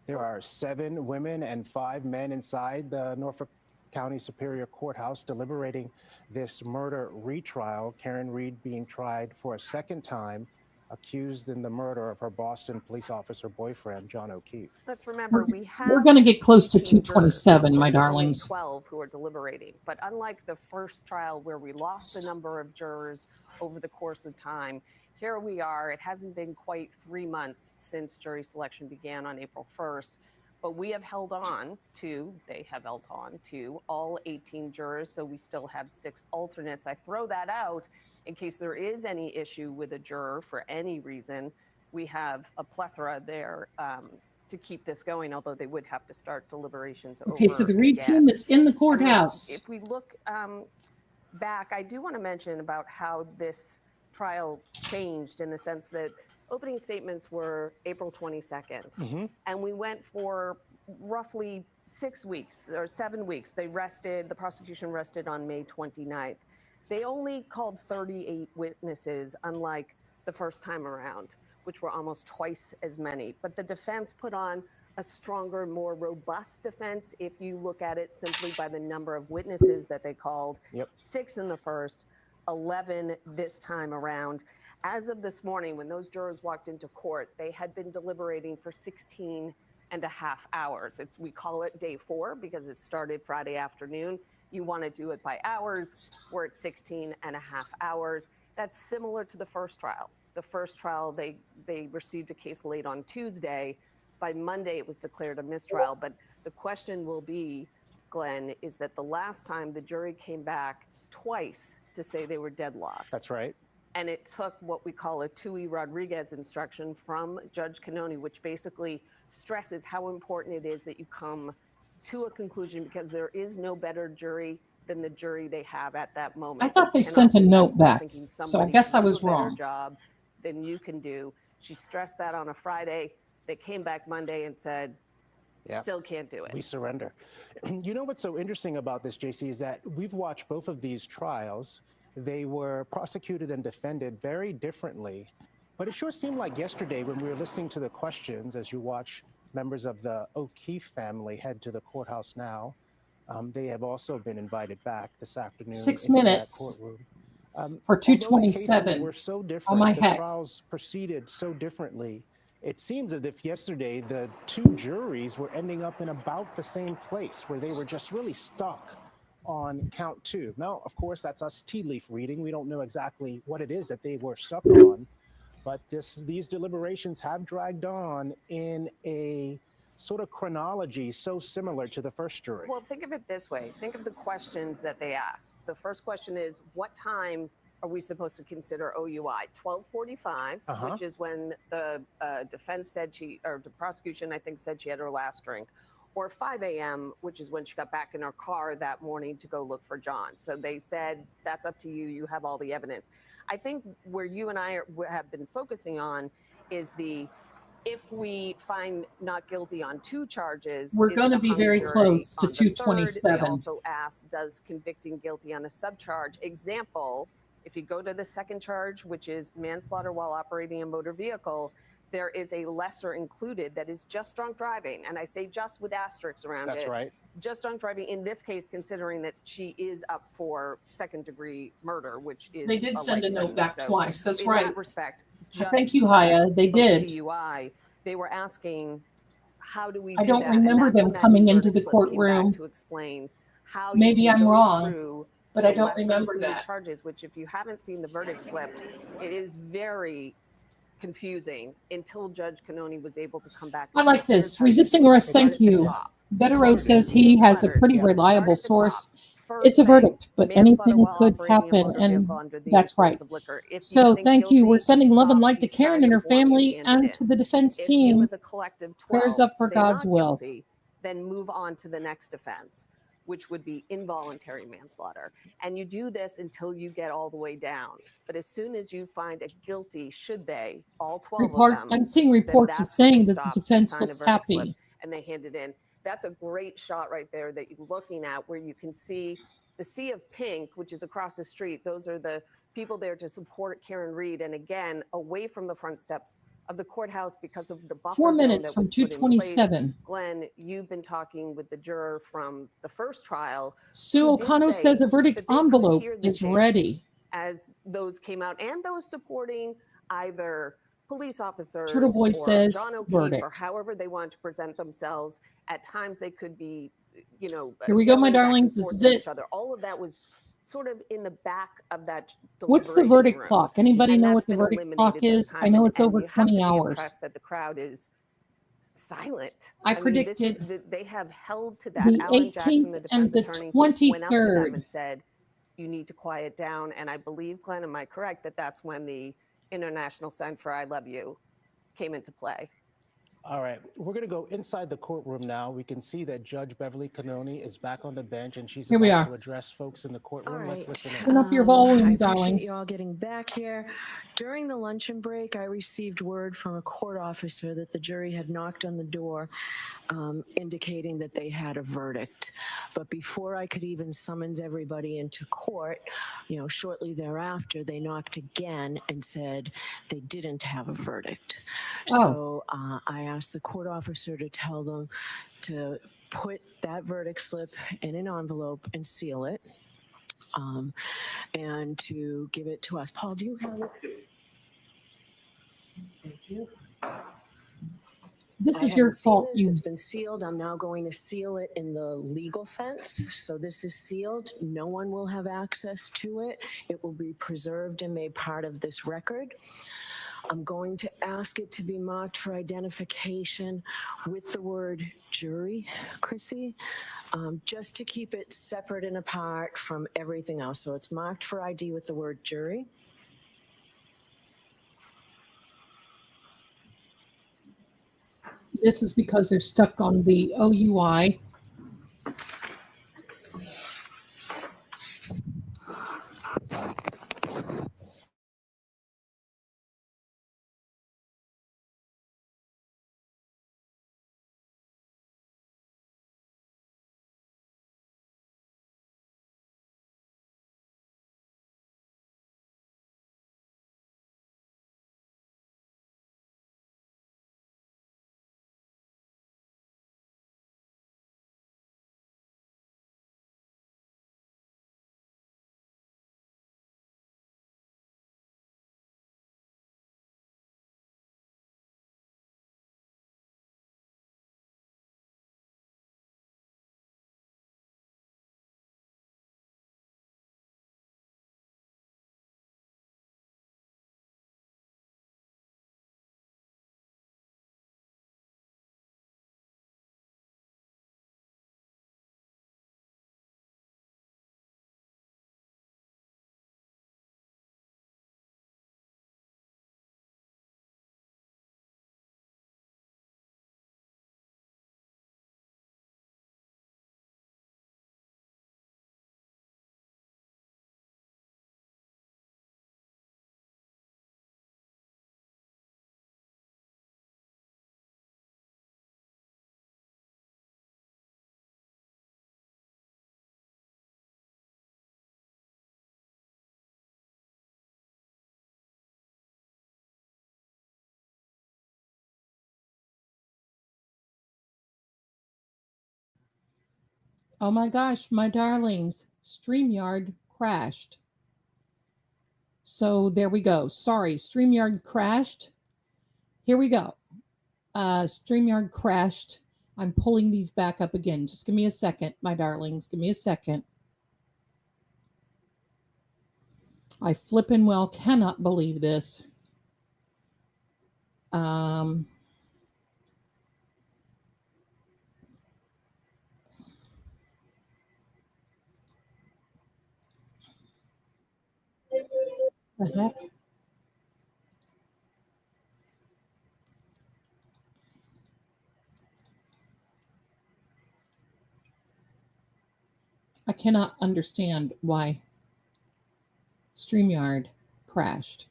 There are 7 women and 5 men inside the Norfolk County Superior Courthouse deliberating this murder retrial. Karen Reed being tried for a second time, accused in the murder of her Boston police officer boyfriend, John O'Keefe. Let's remember, We're going to get close to 18 227, my jurors, only darlings. 12 who are deliberating. But unlike the first trial where we lost the number of jurors over the course of time, here we are. It hasn't been quite 3 months since jury selection began on April 1st. But we have held on to, they have held on to all 18 jurors, so we still have 6 alternates. I throw that out in case there is any issue with a juror for any reason. We have a plethora there to keep this going, although they would have to start deliberations over Okay, so the Reed again. team is in the I mean, courthouse. if we look back, I do want to mention about how this trial changed in the sense that opening statements were April 22nd, and we went for roughly 6 weeks or 7 weeks. The prosecution rested on May 29th. They only called 38 witnesses, unlike the first time around, which were almost twice as many. But the defense put on a stronger, more robust defense if you look at it simply by the number of witnesses that they called. 6 in the first, 11 this time around. As of this morning, when those jurors walked into court, they had been deliberating for 16 and a half hours. We call it day 4 because it started Friday afternoon. You want to do it by hours. We're at 16 and a half hours. That's similar to the first trial. The first trial, they received a case late on Tuesday. By Monday, it was declared a mistrial. But the question will be, Glenn, is that the last time the jury came back twice to say they were deadlocked. That's right. And it took what we call a Tui Rodriguez instruction from Judge Cannoni, which basically stresses how important it is that you come to a conclusion because there is no better jury than the jury they have at that moment. I thought they sent a note back, so I guess I was wrong. Job than you can do. She stressed that on a Friday. They came back Monday and said, still can't do it. We surrender. You know what's so interesting about this, JC, is that we've watched both of these trials. They were prosecuted and defended very differently. But it sure seemed like yesterday when we were listening to the questions, as you watch members of the O'Keefe family head to the courthouse now, they have also been invited back this afternoon. 6 into that minutes courtroom. for Although the 227. cases were so Oh different, my the heck. trials proceeded so differently. It seems as if yesterday the 2 juries were ending up in about the same place where they were just really stuck on count 2. Now, of course, that's us tea leaf reading. We don't know exactly what it is that they were stuck on, but these deliberations have dragged on in a sort of chronology so similar to the first jury. Well, think of it this way. Think of the questions that they asked. The first question is, what time are we supposed to consider OUI? 12:45, which is when the defense said or the prosecution, I think, said she had her last drink, or 5 a.m., which is when she got back in her car that morning to go look for John. So they said, that's up to you. You have all the evidence. I think where you and I have been focusing on is if we find not guilty on 2 charges, We're going to be very close to 227. They also asked, does convicting guilty on a subcharge? Example, if you go to the second charge, which is manslaughter while operating a motor vehicle, there is a lesser included that is just drunk driving. And I say just with asterisks around it. That's right. Just drunk driving, in this case, considering that she is up for second-degree murder, which is They did send a note back twice. That's right. In that respect, thank you, Haya. They did. DUI, they were asking, how do we I do don't that? remember them coming into the courtroom to explain how maybe I'm wrong, through but I don't remember that. Charges, which if you haven't seen the verdict slip, it is very confusing until Judge Cannoni was able to come back. I like this. Resisting arrest, thank you. Betero says he has a pretty reliable source. It's a verdict, but anything could happen, and that's right. So thank you. We're sending love and light to Karen and her family and to the defense team. Prayers up for God's will. Then move on to the next offense, which would be involuntary manslaughter. And you do this until you get all the way down. But as soon as you find a guilty, should they, all 12 of them, I'm seeing reports of saying that the defense looks happy. And they hand it in. That's a great shot right there that you're looking at, where you can see the sea of pink, which is across the street. Those are the people there to support Karen Reed. And again, away from the front steps of the courthouse because of the buffer 4 zone minutes that from was put in place. 227. Glenn, you've been talking with the juror from the first trial. Sue O'Connell says a verdict envelope is ready. As those came out, and those supporting either police officers Turtle Boy or says John O'Keefe, verdict. or however they want to present themselves. At times they could be, Here we go, my yelling back and darlings. This forth is at it. each other. All of that was sort of in the back of that What's the deliberation verdict room. clock? Anybody And know that's what the been verdict eliminated clock for the is? time. I know And- it's and over you have 20 to be hours. impressed that the crowd is silent. I mean, predicted they have held to that. the Alan Jackson, 18th the and defense the attorney, went out to them 23rd. and said, you need to quiet down. And I believe, Glenn, am I correct, that that's when the international sign for I love you came into play? All right, we're going to go inside the courtroom now. We can see that Judge Beverly Cannoni is back on the bench, and she's Here we about are. to address folks in the courtroom. Let's listen in. Turn up your volume, I darlings. appreciate you all getting back here. During the luncheon break, I received word from a court officer that the jury had knocked on the door, indicating that they had a verdict. But before I could even summons everybody into court, shortly thereafter, they knocked again and said they didn't have a verdict. Oh. So I asked the court officer to tell them to put that verdict slip in an envelope and seal it, and to give it to us. Paul, do you have it? Thank you. This I is your haven't seen fault. this. You It's been sealed. I'm now going to seal it in the legal sense. So this is sealed. No one will have access to it. It will be preserved and made part of this record. I'm going to ask it to be marked for identification with the word jury, Chrissy, just to keep it separate and apart from everything else. So it's marked for ID with the word jury. This is because they're stuck on the OUI. Oh my gosh, my darlings, StreamYard crashed. So there we go. Sorry, StreamYard crashed. Here we go. StreamYard crashed. I'm pulling these back up again. Just give me a second, my darlings. Give me a second. I flippin' well cannot believe this. Um, the heck? I cannot understand why StreamYard crashed.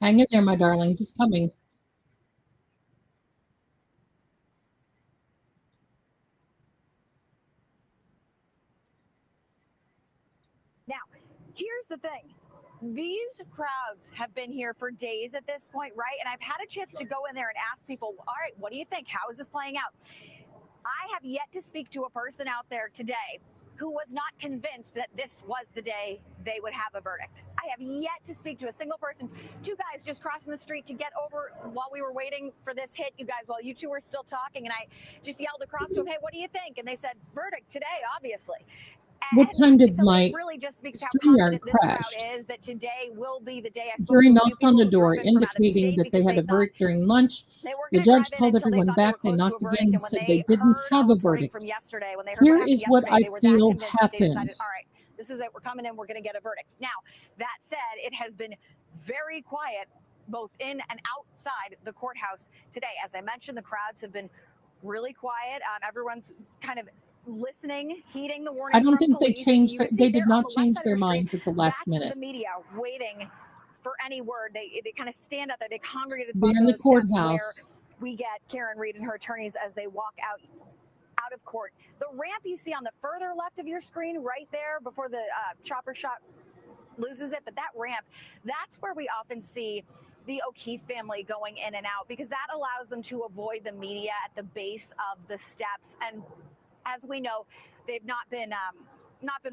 Hang in there, my darlings. It's coming. Now, here's the thing. These crowds have been here for days at this point, right? And I've had a chance to go in there and ask people, all right, what do you think? How is this playing out? I have yet to speak to a person out there today who was not convinced that this was the day they would have a verdict. I have yet to speak to a single person. Two guys just crossing the street to get over while we were waiting for this hit, you guys, while you two were still talking. And I just yelled across to them, hey, what do you think? And they said, verdict today, obviously. What time did So my it really just speaks to how StreamYard confident this crowd crashed? is that today will be the day. I spoke Jury to a few knocked on people the who door, drove in from out of indicating state that they because had a they thought verdict during lunch. they were The going to judge drive in called until they everyone thought they were back. They close to a knocked again verdict. and And when said they they didn't heard have all a the break verdict. from yesterday, when they heard Here what happened is what yesterday, I they were that feel convinced that they decided, happened. all right, this is it. We're coming in. We're going to get a verdict. Now, that said, it has been very quiet both in and outside the courthouse today. As I mentioned, the crowds have been really quiet. Everyone's kind of listening, heeding the warnings I don't from think they police. changed. You can They see did there on not the left change side of their your screen, minds at the last that's minute. the media waiting for any word. They kind of stand out there. They congregate at the They're bottom in the of those steps where courthouse. we get Karen Reed and her attorneys as they walk out of court. The ramp you see on the further left of your screen, right there before the chopper shot loses it, but that ramp, that's where we often see the O'Keefe family going in and out, because that allows them to avoid the media at the base of the steps. And as we know, they've not been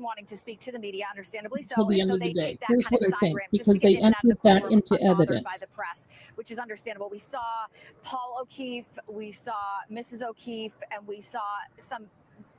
wanting to speak to the media, understandably so. Till the And end so of the they day. take that Here's kind what of I side think, ramp just to because get they in and out of the entered that courtroom into unbothered by evidence. the press, which is understandable. We saw Paul O'Keefe, we saw Mrs. O'Keefe, and we saw some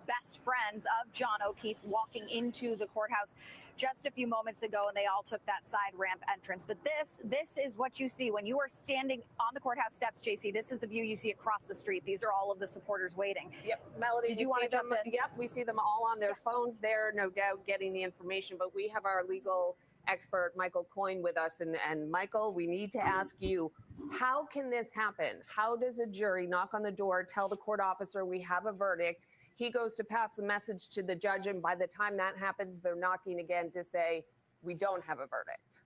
best friends of John O'Keefe walking into the courthouse just a few moments ago, and they all took that side ramp entrance. But this is what you see when you are standing on the courthouse steps, JC. This is the view you see across the street. These are all of the supporters waiting. Yep, Melody, Did you want to jump in? Yep, we see them all on their phones there, no doubt getting the information, but we have our legal expert, Michael Coyne, with us. And Michael, we need to ask you, how can this happen? How does a jury knock on the door, tell the court officer we have a verdict? He goes to pass the message to the judge, and by the time that happens, they're knocking again to say, we don't have a verdict.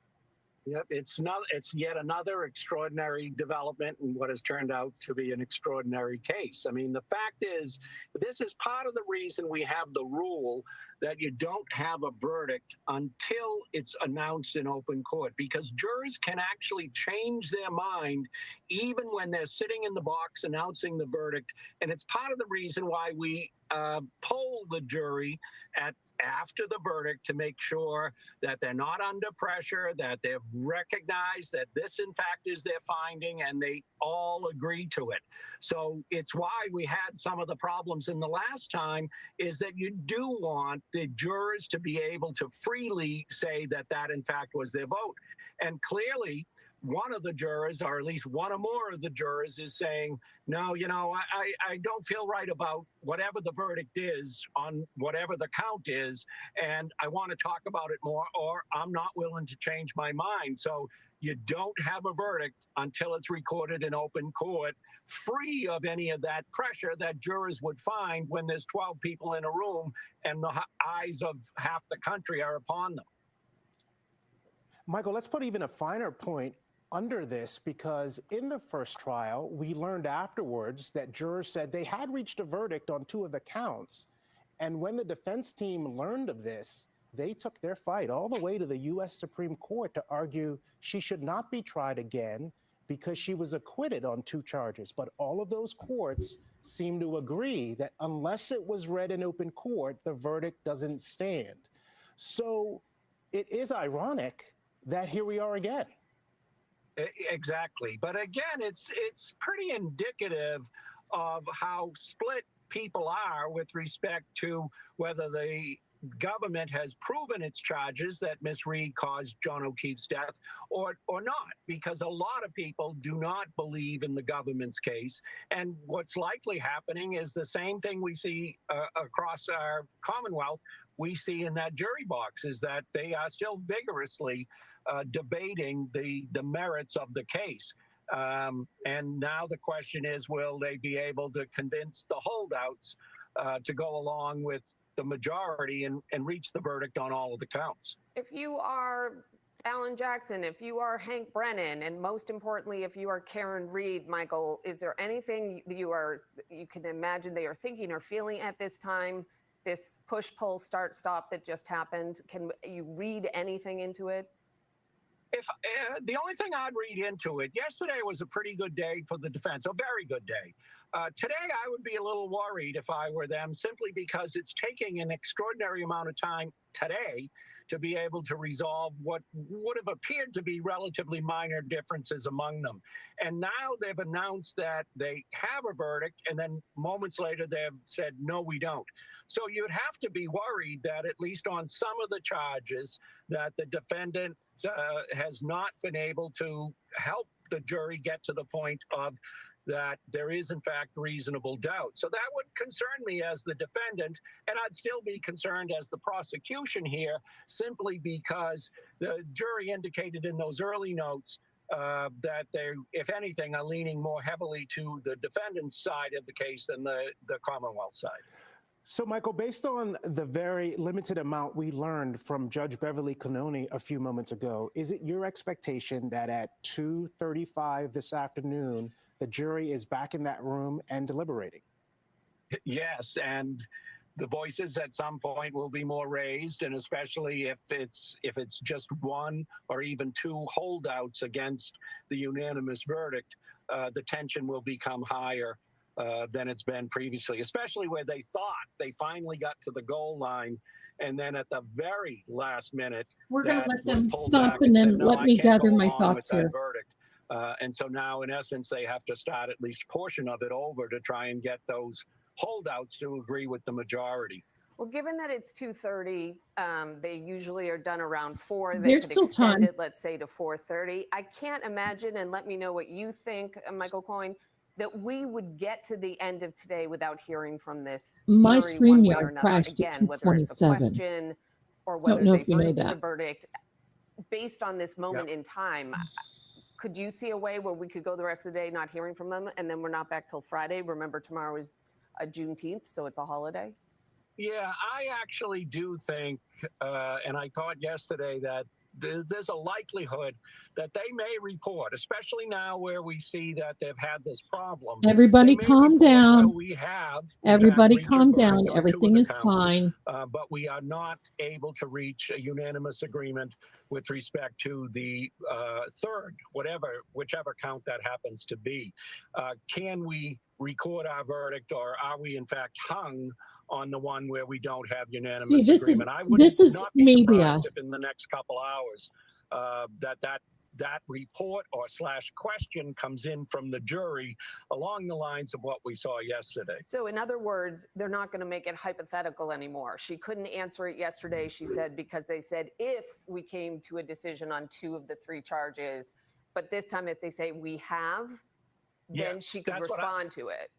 Yep, it's yet another extraordinary development in what has turned out to be an extraordinary case. I mean, the fact is, this is part of the reason we have the rule that you don't have a verdict until it's announced in open court, because jurors can actually change their mind even when they're sitting in the box announcing the verdict. And it's part of the reason why we poll the jury after the verdict to make sure that they're not under pressure, that they've recognized that this, in fact, is their finding, and they all agree to it. So it's why we had some of the problems in the last time, is that you do want the jurors to be able to freely say that that, in fact, was their vote. And clearly, one of the jurors, or at least one or more of the jurors, is saying, no, you know, I don't feel right about whatever the verdict is on whatever the count is, and I want to talk about it more, or I'm not willing to change my mind. So you don't have a verdict until it's recorded in open court, free of any of that pressure that jurors would find when there's 12 people in a room and the eyes of half the country are upon them. Michael, let's put even a finer point under this, because in the first trial, we learned afterwards that jurors said they had reached a verdict on 2 of the counts. And when the defense team learned of this, they took their fight all the way to the U.S. Supreme Court to argue she should not be tried again, because she was acquitted on 2 charges. But all of those courts seem to agree that unless it was read in open court, the verdict doesn't stand. So it is ironic that here we are again. Exactly. But again, it's pretty indicative of how split people are with respect to whether the government has proven its charges that Miss Reed caused John O'Keefe's death or not, because a lot of people do not believe in the government's case. And what's likely happening is the same thing we see across our Commonwealth, we see in that jury box, is that they are still vigorously debating the merits of the case. And now the question is, will they be able to convince the holdouts to go along with the majority and reach the verdict on all of the counts? If you are Alan Jackson, if you are Hank Brennan, and most importantly, if you are Karen Reed, Michael, is there anything you can imagine they are thinking or feeling at this time? This push-pull, start-stop that just happened, can you read anything into it? If the only thing I'd read into it, yesterday was a pretty good day for the defense, a very good day. Today, I would be a little worried if I were them, simply because it's taking an extraordinary amount of time today to be able to resolve what would have appeared to be relatively minor differences among them. And now they've announced that they have a verdict, and then moments later they've said, no, we don't. So you'd have to be worried that at least on some of the charges that the defendant has not been able to help the jury get to the point of that there is, in fact, reasonable doubt. So that would concern me as the defendant, and I'd still be concerned as the prosecution here, simply because the jury indicated in those early notes that they, if anything, are leaning more heavily to the defendant's side of the case than the Commonwealth side. So, Michael, based on the very limited amount we learned from Judge Beverly Cannoni a few moments ago, is it your expectation that at 2:35 this afternoon, the jury is back in that room and deliberating? Yes, and the voices at some point will be more raised, and especially if it's just one or even two holdouts against the unanimous verdict, the tension will become higher than it's been previously, especially where they thought they finally got to the goal line, and then at the very last minute, we're going to let them pulled stop back and said, then "No, let I me can't gather go my along thoughts with that here. verdict." And so now, in essence, they have to start at least a portion of it over to try and get those holdouts to agree with the majority. Well, given that it's 2:30, they usually are done around 4. They There's could still extend time. it, let's say, to 4:30. I can't imagine, and let me know what you think, Michael Coyne, that we would get to the end of today without hearing from this My jury one way or StreamYard another. crashed at Again, whether it's a 2:27. question or Don't whether know they if you know reach the that. verdict. Based on this moment in time, could you see a way where we could go the rest of the day not hearing from them, and then we're not back till Friday? Remember, tomorrow is Juneteenth, so it's a holiday. Yeah, I actually do think, and I thought yesterday that there's a likelihood that they may report, especially now where we see that they've had this problem. Everybody They may calm report, well, down. we have, in fact, Everybody reached a calm verdict down. on 2 Everything of the is counts, fine. but we are not able to reach a unanimous agreement with respect to the third, whichever count that happens to be. Can we record our verdict, or are we in fact hung on the one where we don't have unanimous See, this agreement? is I would not be maybe surprised if in the next couple hours that report or / question comes in from the jury along the lines of what we saw yesterday. So in other words, they're not going to make it hypothetical anymore. She couldn't answer it yesterday, she said, because they said if we came to a decision on 2 of the 3 charges, but this time if they say we have, then she could respond to it.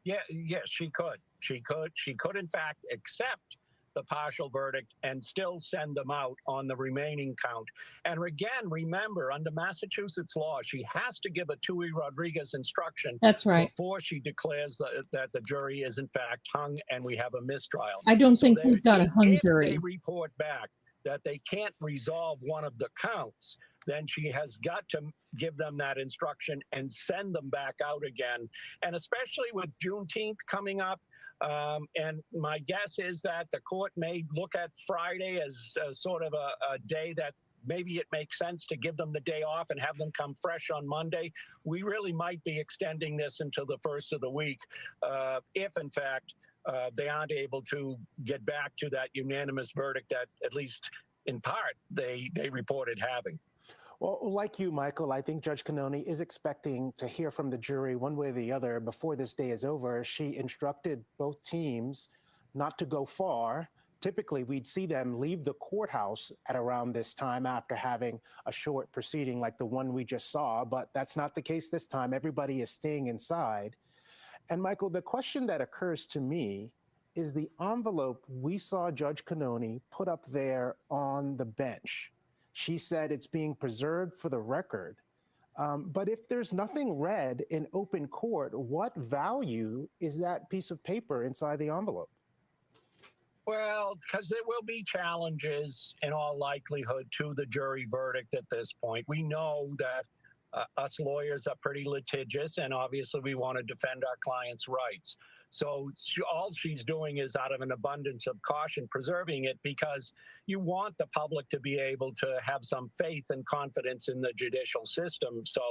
Yes, she could. She could in fact accept the partial verdict and still send them out on the remaining count. And again, remember, under Massachusetts law, she has to give a Tui Rodriguez instruction. That's right. Before she declares that the jury is in fact hung and we have a mistrial. I don't think we've got a hung if jury. they report back that they can't resolve one of the counts, then she has got to give them that instruction and send them back out again. And especially with Juneteenth coming up, and my guess is that the court may look at Friday as sort of a day that maybe it makes sense to give them the day off and have them come fresh on Monday. We really might be extending this until the first of the week if, in fact, they aren't able to get back to that unanimous verdict that, at least in part, they reported having. Well, like you, Michael, I think Judge Cannoni is expecting to hear from the jury one way or the other before this day is over. She instructed both teams not to go far. Typically, we'd see them leave the courthouse at around this time after having a short proceeding like the one we just saw, but that's not the case this time. Everybody is staying inside. And Michael, the question that occurs to me is the envelope we saw Judge Cannoni put up there on the bench. She said it's being preserved for the record. But if there's nothing read in open court, what value is that piece of paper inside the envelope? Well, because there will be challenges in all likelihood to the jury verdict at this point. We know that us lawyers are pretty litigious, and obviously we want to defend our clients' rights. So all she's doing is, out of an abundance of caution, preserving it, because you want the public to be able to have some faith and confidence in the judicial system. So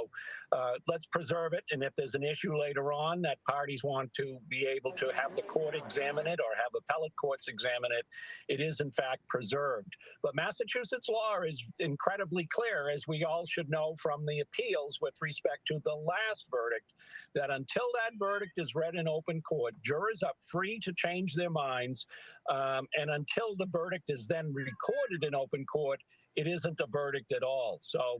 let's preserve it. And if there's an issue later on that parties want to be able to have the court examine it or have appellate courts examine it, it is in fact preserved. But Massachusetts law is incredibly clear, as we all should know from the appeals with respect to the last verdict, that until that verdict is read in open court, jurors are free to change their minds, and until the verdict is then recorded in open court, it isn't a verdict at all. So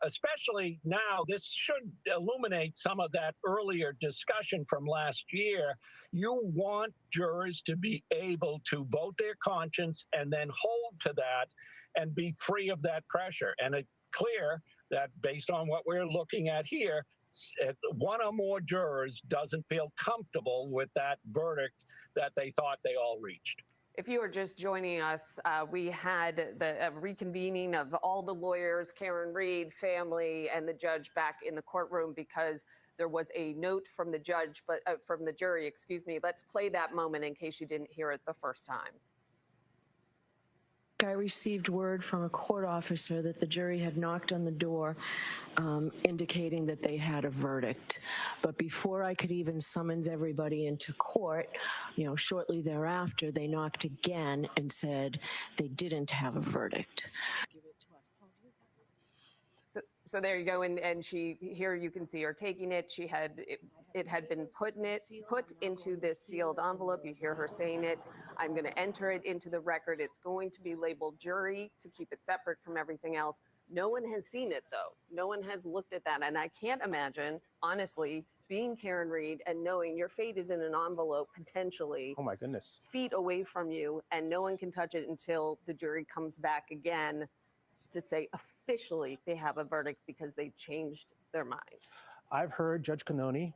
especially now, this should illuminate some of that earlier discussion from last year. You want jurors to be able to vote their conscience and then hold to that and be free of that pressure. And it's clear that based on what we're looking at here, one or more jurors doesn't feel comfortable with that verdict that they thought they all reached. If you are just joining us, we had the reconvening of all the lawyers, Karen Reed, family, and the judge back in the courtroom because there was a note from the judge, but from the jury, excuse me. Let's play that moment in case you didn't hear it the first time. I received word from a court officer that the jury had knocked on the door indicating that they had a verdict. But before I could even summons everybody into court, shortly thereafter, they knocked again and said they didn't have a verdict. So there you go, and she, here you can see her taking it. She had it had been put into this sealed envelope. You hear her saying it. I'm going to enter it into the record. It's going to be labeled jury to keep it separate from everything else. No one has seen it though. No one has looked at that, and I can't imagine, honestly, being Karen Reed and knowing your fate is in an envelope potentially. Oh my goodness. Feet away from you, and no one can touch it until the jury comes back again to say officially they have a verdict because they changed their mind. I've heard Judge Cannoni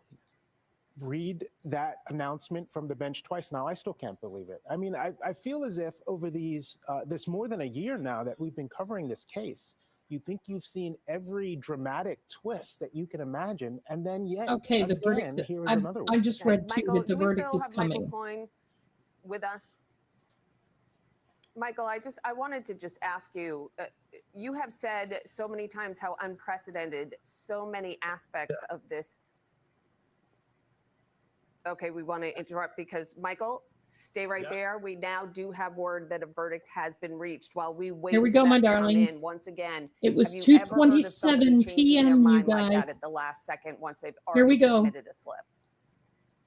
read that announcement from the bench twice now. I still can't believe it. I mean, I feel as if over this more than a year now that we've been covering this case, you think you've seen every dramatic twist that you can imagine, and then yet okay, the again, verdict. here is another one. I just read too Michael, that the do we verdict still is have coming. Michael Coyne with us? Michael, I wanted to just ask you, you have said so many times how unprecedented so many aspects of this. Okay, we want to interrupt because Michael, stay right there. We now do have word that a verdict has been reached while we wait. Here we go, for my that to come darlings. in. Once again, It was have you ever heard of somebody 2:27 changing their p.m., you mind like guys. that at the last second once they've Here we already go. submitted a slip?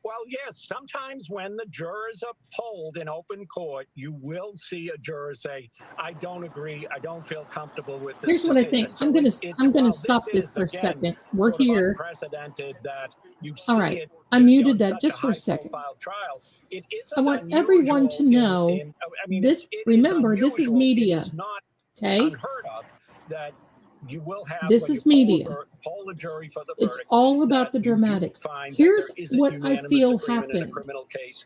Well, yes, sometimes when the jurors are polled in open court, you will see a juror say, I don't agree, I don't feel comfortable with this Here's what I think. decision. I'm gonna while stop this for a again, second. We're sort of here. Unprecedented that you All see right. it. I muted that such just for a high second. profile trial. It isn't I want everyone to know this. Remember, this is media. It is not Okay. unheard of that you will have This when is you media. poll a jury for the It's verdict, all about the that you do dramatics. find that Here's there isn't what I unanimous feel agreement in a happened. criminal case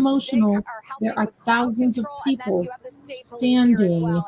emotional. There are thousands of people standing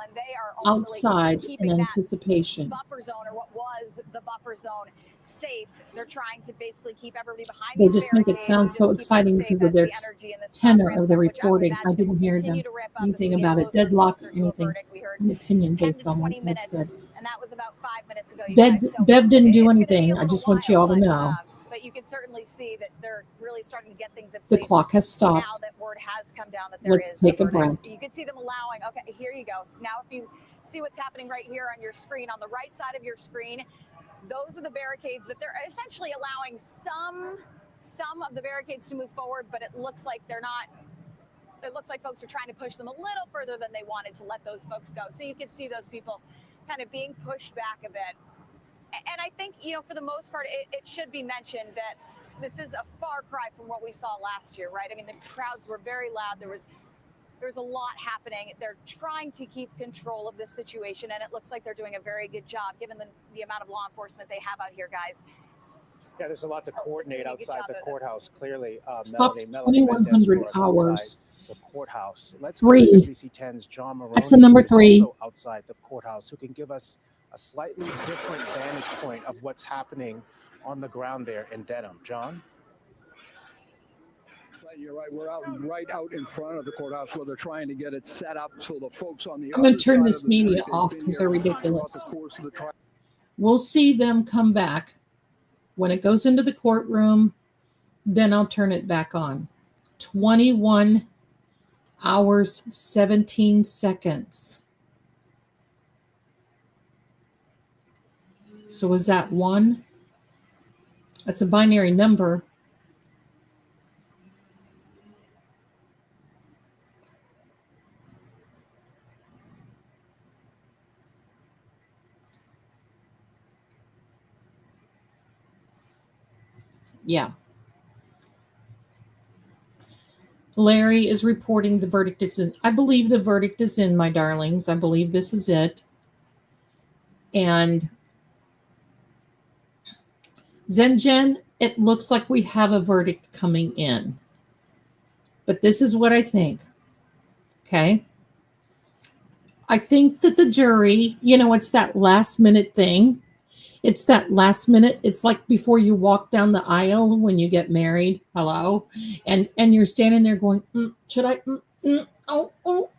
outside in anticipation. Buffer zone, or what was the buffer zone, safe. They're trying to basically keep everybody behind They these just make it barricades, sound just so keep them exciting safe because as of their the energy in this tenor ramps of the up, which I would reporting. I imagine didn't will hear continue them to ramp up as we anything get about a closer and deadlock or closer to a anything. verdict. We heard An opinion 10 based to on 20 what they've minutes, said. and that was about 5 minutes ago, you Bev, guys. So Bev didn't do it's going to be anything. a I little just want you all to while, know. but you can certainly see that they're really starting to get things in The place clock has stopped. now that word has come down that there Let's is take a verdict. breath. You can see them allowing, okay, here you go. Now if you see what's happening right here on your screen, on the right side of your screen, those are the barricades that they're essentially allowing some of the barricades to move forward, but it looks like they're not. It looks like folks are trying to push them a little further than they wanted to let those folks go. So you can see those people kind of being pushed back a bit. And I think, you know, for the most part, it should be mentioned that this is a far cry from what we saw last year, right? I mean, the crowds were very loud. There was a lot happening. They're trying to keep control of this situation, and it looks like they're doing a very good job, given the amount of law enforcement they have out here, guys. Yeah, there's a lot to coordinate outside the courthouse, clearly. Stop Melanie Mendez 2,100 for us hours. outside the courthouse. Let's 3. go to NBC 10's John Maroney, That's the number who's 3. also outside the courthouse, who can give us a slightly different vantage point of what's happening on the ground there in Dedham. John? You're right. We're right out in front of the courthouse where they're trying to get it set up so the folks on the I'm going other to turn side this of the media street, off they've been because here they're throughout ridiculous. the course of the trial. We'll see them come back. When it goes into the courtroom, then I'll turn it back on. 21 hours, 17 seconds. So was that 1? That's a binary number. Yeah. Larry is reporting the verdict is in. I believe the verdict is in, my darlings. I believe this is it. And Zenjen, it looks like we have a verdict coming in. But this is what I think. Okay. I think that the jury, you know, it's that last minute thing. It's that last minute. It's like before you walk down the aisle when you get married. Hello. And you're standing there going, should I? Oh.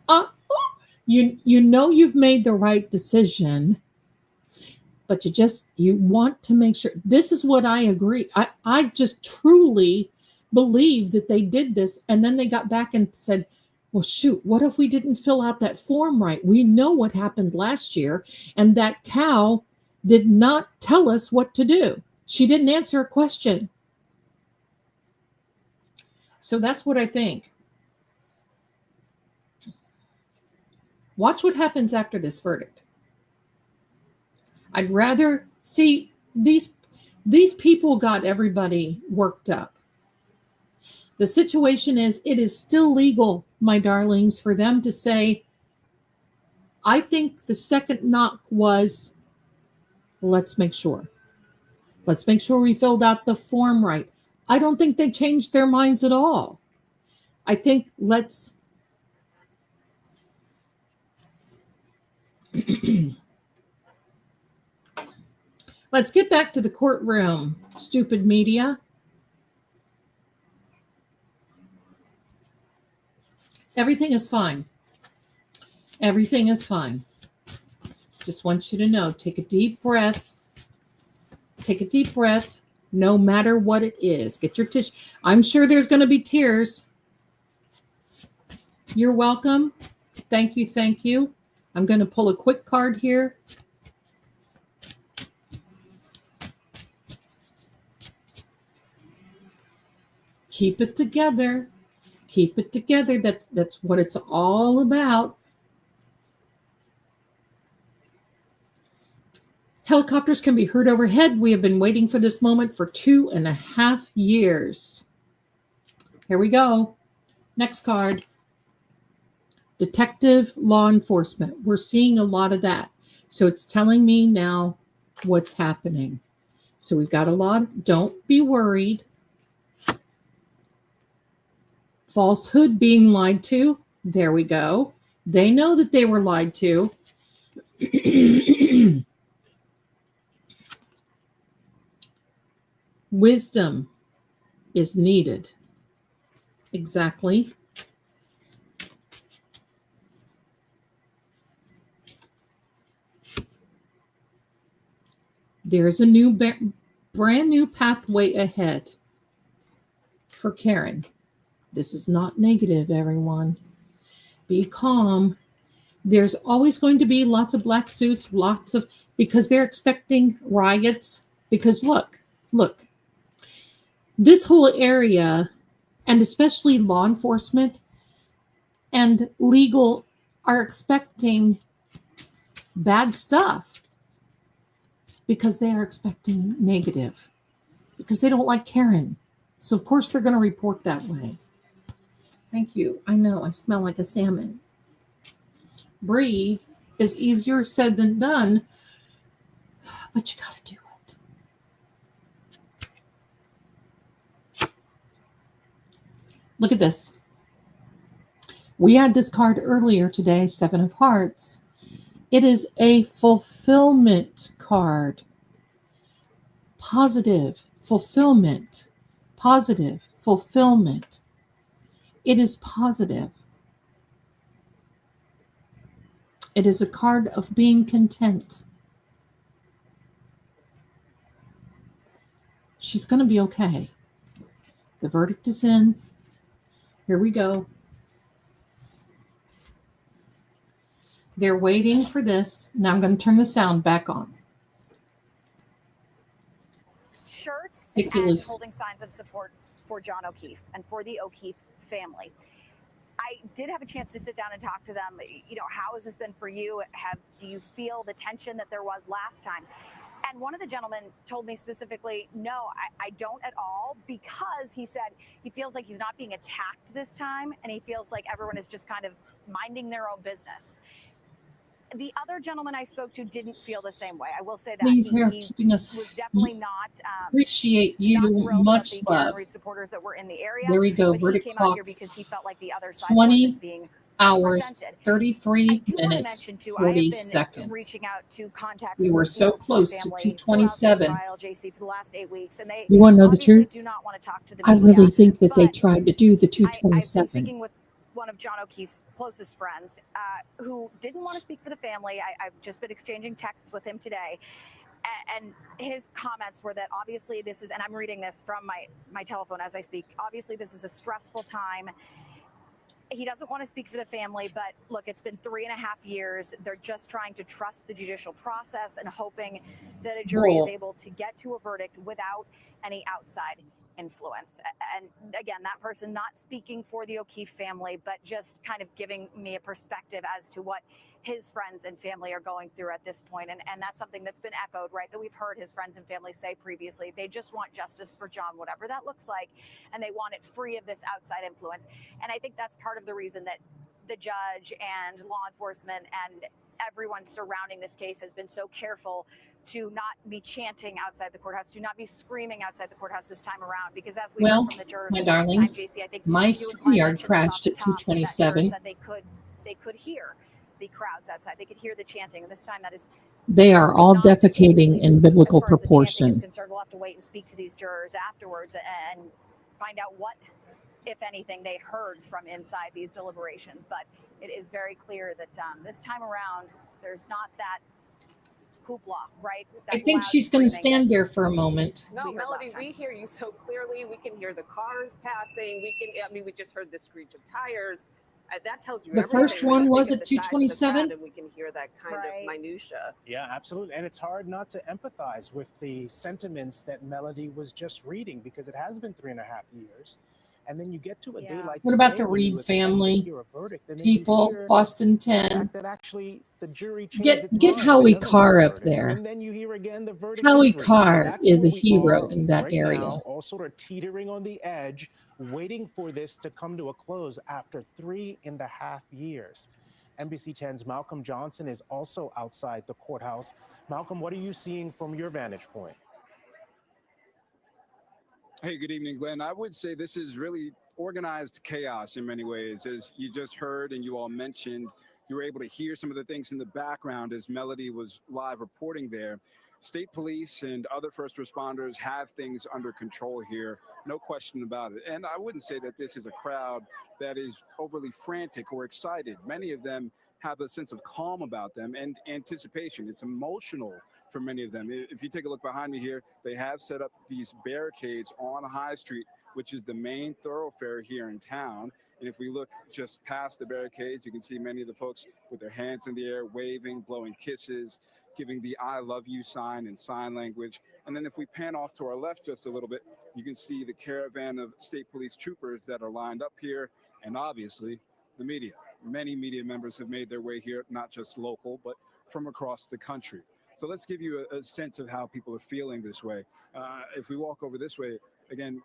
You know you've made the right decision, but you want to make sure. This is what I agree. I just truly believe that they did this. And then they got back and said, well, shoot, what if we didn't fill out that form right? We know what happened last year. And that cow did not tell us what to do. She didn't answer a question. So that's what I think. Watch what happens after this verdict. I'd rather see these people got everybody worked up. The situation is, it is still legal, my darlings, for them to say, I think the second knock was, let's make sure. Let's make sure we filled out the form right. I don't think they changed their minds at all. I think let's get back to the courtroom, stupid media. Everything is fine. Everything is fine. Just want you to know, take a deep breath. Take a deep breath, no matter what it is. Get your tissue. I'm sure there's going to be tears. You're welcome. Thank you. Thank you. I'm going to pull a quick card here. Keep it together. Keep it together. That's what it's all about. Helicopters can be heard overhead. We have been waiting for this moment for 2.5 years. Here we go. Next card. Detective law enforcement. We're seeing a lot of that. So it's telling me now what's happening. So we've got a lot. Don't be worried. Falsehood, being lied to. There we go. They know that they were lied to. Wisdom is needed. Exactly. There's a new, brand new pathway ahead for Karen. This is not negative, everyone. Be calm. There's always going to be lots of black suits, lots of because they're expecting riots. Because look, this whole area, and especially law enforcement and legal, are expecting bad stuff because they are expecting negative, because they don't like Karen. So, of course, they're going to report that way. Thank you. I know I smell like a salmon. Breathe is easier said than done, but you got to do it. Look at this. We had this card earlier today, Seven of Hearts. It is a fulfillment card. Positive fulfillment. Positive fulfillment. It is positive. It is a card of being content. She's going to be okay. The verdict is in. Here we go. They're waiting for this. Now I'm going to turn the sound back on. Shirts Ridiculous. and holding signs of support for John O'Keefe and for the O'Keefe family. I did have a chance to sit down and talk to them. You know, how has this been for you? Do you feel the tension that there was last time? And one of the gentlemen told me specifically, no, I don't at all, because he said he feels like he's not being attacked this time, and he feels like everyone is just kind of minding their own business. The other gentleman I spoke to didn't feel the same way. I will say that Thank you for he keeping us. was definitely not. Appreciate you. Not thrilled Much about the Karen love. Reid supporters that were in the area. There we go. But Verdict he came out here clocks. because he felt like the other side 20 wasn't being hours, represented. 33 I do want to minutes, mention too, 40 I have been seconds. reaching out to contacts. We were with the so O'Keefe close to family 227. throughout this trial, JC, for the last 8 weeks, and they You want to know the obviously truth? do not want to talk to the I media. really think that they but tried to do the I've been 227. speaking with one of John O'Keefe's closest friends, who didn't want to speak for the family. I've just been exchanging texts with him today. And his comments were that obviously this is, and I'm reading this from my telephone as I speak, obviously this is a stressful time. He doesn't want to speak for the family, but look, it's been 3.5 years. They're just trying to trust the judicial process and hoping that a jury is Bull. able to get to a verdict without any outside influence. And again, that person not speaking for the O'Keefe family, but just kind of giving me a perspective as to what his friends and family are going through at this point. And that's something that's been echoed, right? That we've heard his friends and family say previously. They just want justice for John, whatever that looks like, and they want it free of this outside influence. And I think that's part of the reason that the judge and law enforcement and everyone surrounding this case has been so careful to not be chanting outside the courthouse, to not be screaming outside the courthouse this time around. Because as we heard Well, from the jurors my last time, darlings, JC, I think my you and Klein StreamYard mentioned this off crashed the at top, that 227. jurors said they could hear the crowds outside. They could hear the chanting. And this time that is They are certainly all not the case. defecating in biblical As far as the chanting is proportion. concerned, we'll have to wait and speak to these jurors afterwards and find out what, if anything, they heard from inside these deliberations. But it is very clear that this time around, there's not that hoopla, right? I That think loud she's going to screaming stand that there for a moment. No, we heard Melody, last time. we hear you so clearly. We can hear the cars passing. We just heard the screech of tires. That tells you The everything. first when one you think was of at the size of the 227. crowd, and we can hear that kind of minutia. Yeah, absolutely. And it's hard not to empathize with the sentiments that Melody was just reading, because it has been 3.5 years. And then you get to a day like What about today the where you Reed expect to family? hear a verdict, and then you People, hear Boston the 10. fact that actually the jury changed its Get mind. Howie It doesn't Carr give a up verdict. there. And then you hear again the verdict Howie is reached. So Carr that's is where a we hero are in that right area. now, all sort of teetering on the edge, waiting for this to come to a close after 3.5 years. NBC 10's Malcolm Johnson is also outside the courthouse. Malcolm, what are you seeing from your vantage point? Hey, good evening, Glenn. I would say this is really organized chaos in many ways. As you just heard and you all mentioned, you were able to hear some of the things in the background as Melody was live reporting there. State police and other first responders have things under control here, no question about it. And I wouldn't say that this is a crowd that is overly frantic or excited. Many of them have a sense of calm about them and anticipation. It's emotional for many of them. If you take a look behind me here, they have set up these barricades on High Street, which is the main thoroughfare here in town. And if we look just past the barricades, you can see many of the folks with their hands in the air, waving, blowing kisses. giving the I love you sign in sign language. And then if we pan off to our left just a little bit, you can see the caravan of state police troopers that are lined up here, and obviously the media. Many media members have made their way here, not just local, but from across the country. So let's give you a sense of how people are feeling this way. If we walk over this way, again,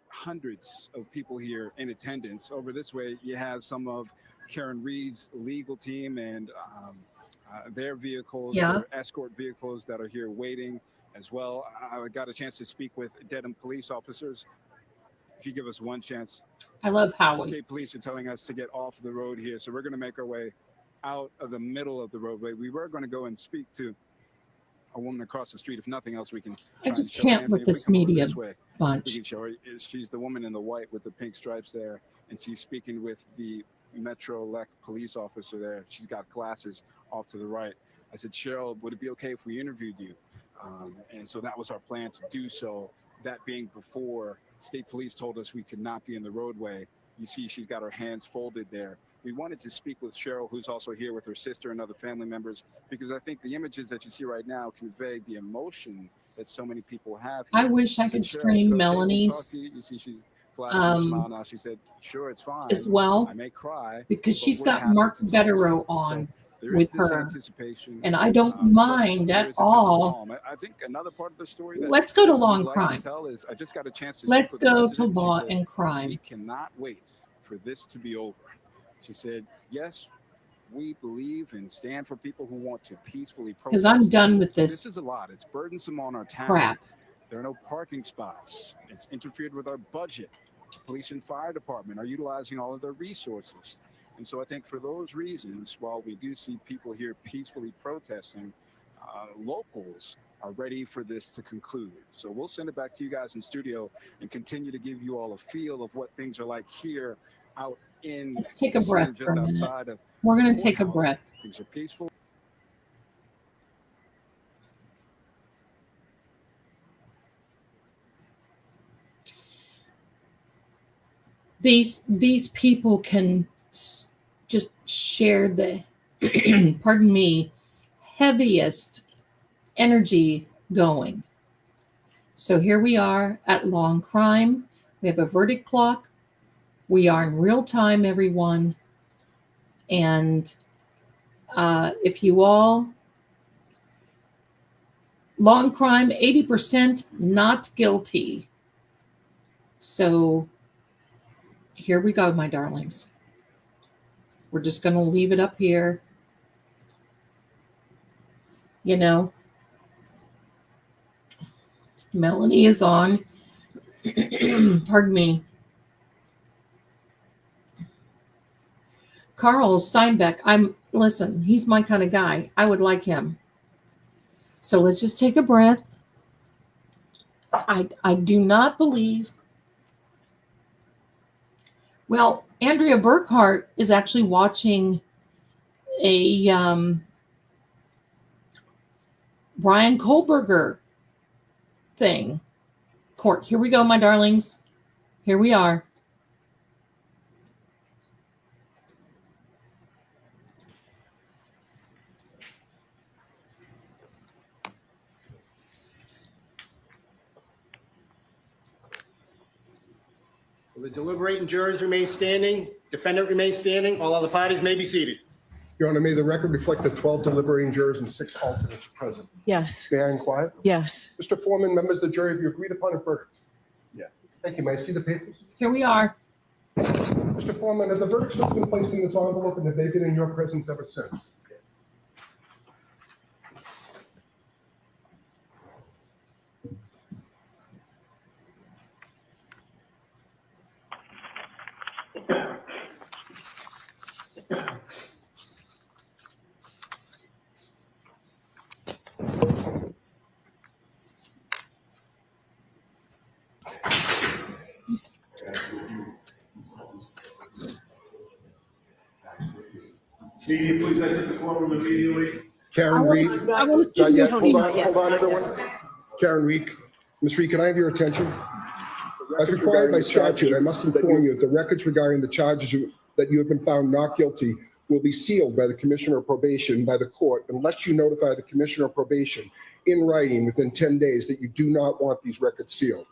hundreds of people here in attendance. Over this way, you have some of Karen Reed's legal team and their vehicles, their escort vehicles that are here waiting as well. I got a chance to speak with Dedham police officers. If you give us one chance. I love Howie. State police are telling us to get off the road here, so we're going to make our way out of the middle of the roadway. We were going to go and speak to a woman across the street. If nothing else, we can. I just can't with this media bunch. We can show her. She's the woman in the white with the pink stripes there, and she's speaking with the Metro-elect police officer there. She's got glasses off to the right. I said, Cheryl, would it be okay if we interviewed you? And so that was our plan to do so. That being before state police told us we could not be in the roadway. You see, she's got her hands folded there. We wanted to speak with Cheryl, who's also here with her sister and other family members, because I think the images that you see right now convey the emotion that so many people have here. I wish I could stream Melanie's you see she's flashing a smile now. She said, sure, it's fine. as well, I may cry, because she's we're got happy Mark to talk to Betterow you. on There with is this her, anticipation, and I don't mind there at is a sense of all. calm. I think another part of the story that Let's go to we'd Law and like Crime. to tell is I just got a chance to Let's speak with the go to president. She Law said, and Crime. we cannot wait for this to be over. She said, yes, we believe and stand for people who want to peacefully protest. Because I'm done with this This is a lot. It's burdensome on our town. crap. There are no parking spots. It's interfered with our budget. Police and fire department are utilizing all of their resources. And so I think for those reasons, while we do see people here peacefully protesting, locals are ready for this to conclude. So we'll send it back to you guys in studio and continue to give you all a feel of what things are like here out in. Let's take a the scene breath just for a minute. outside of We're going the to take a courthouse. breath. Things are peaceful. These people can just share the pardon me, heaviest energy going. So here we are at Law and Crime. We have a verdict clock. We are in real time, everyone. And if you all, Law and Crime, 80% not guilty. So here we go, my darlings. We're just going to leave it up here. You know, Melanie is on. Pardon me. Carl Steinbeck, listen, he's my kind of guy. I would like him. So let's just take a breath. I do not believe. Well, Andrea Burkhart is actually watching a Brian Kohlberger thing. Court. Here we go, my darlings. Here we are. Will the deliberating jurors remain standing? Defendant remains standing. All other parties may be seated. Your Honor, may the record reflect that 12 deliberating jurors and 6 alternates are present. Yes. May I inquire? Yes. Mr. Foreman, members of the jury, have you agreed upon a verdict? Yes. Thank you. May I see the papers? Here we are. Mr. Foreman, have the verdicts just been placed in this envelope and have they been in your presence ever since? Media, please exit the courtroom immediately. Karen Reed. I want to see Not yet. Tony. Hold on, everyone. Karen Reed. Ms. Reed, can I have your attention? As required by statute, I must inform you that the records regarding the charges that you have been found not guilty will be sealed by the Commissioner of Probation by the court unless you notify the Commissioner of Probation in writing within 10 days that you do not want these records sealed.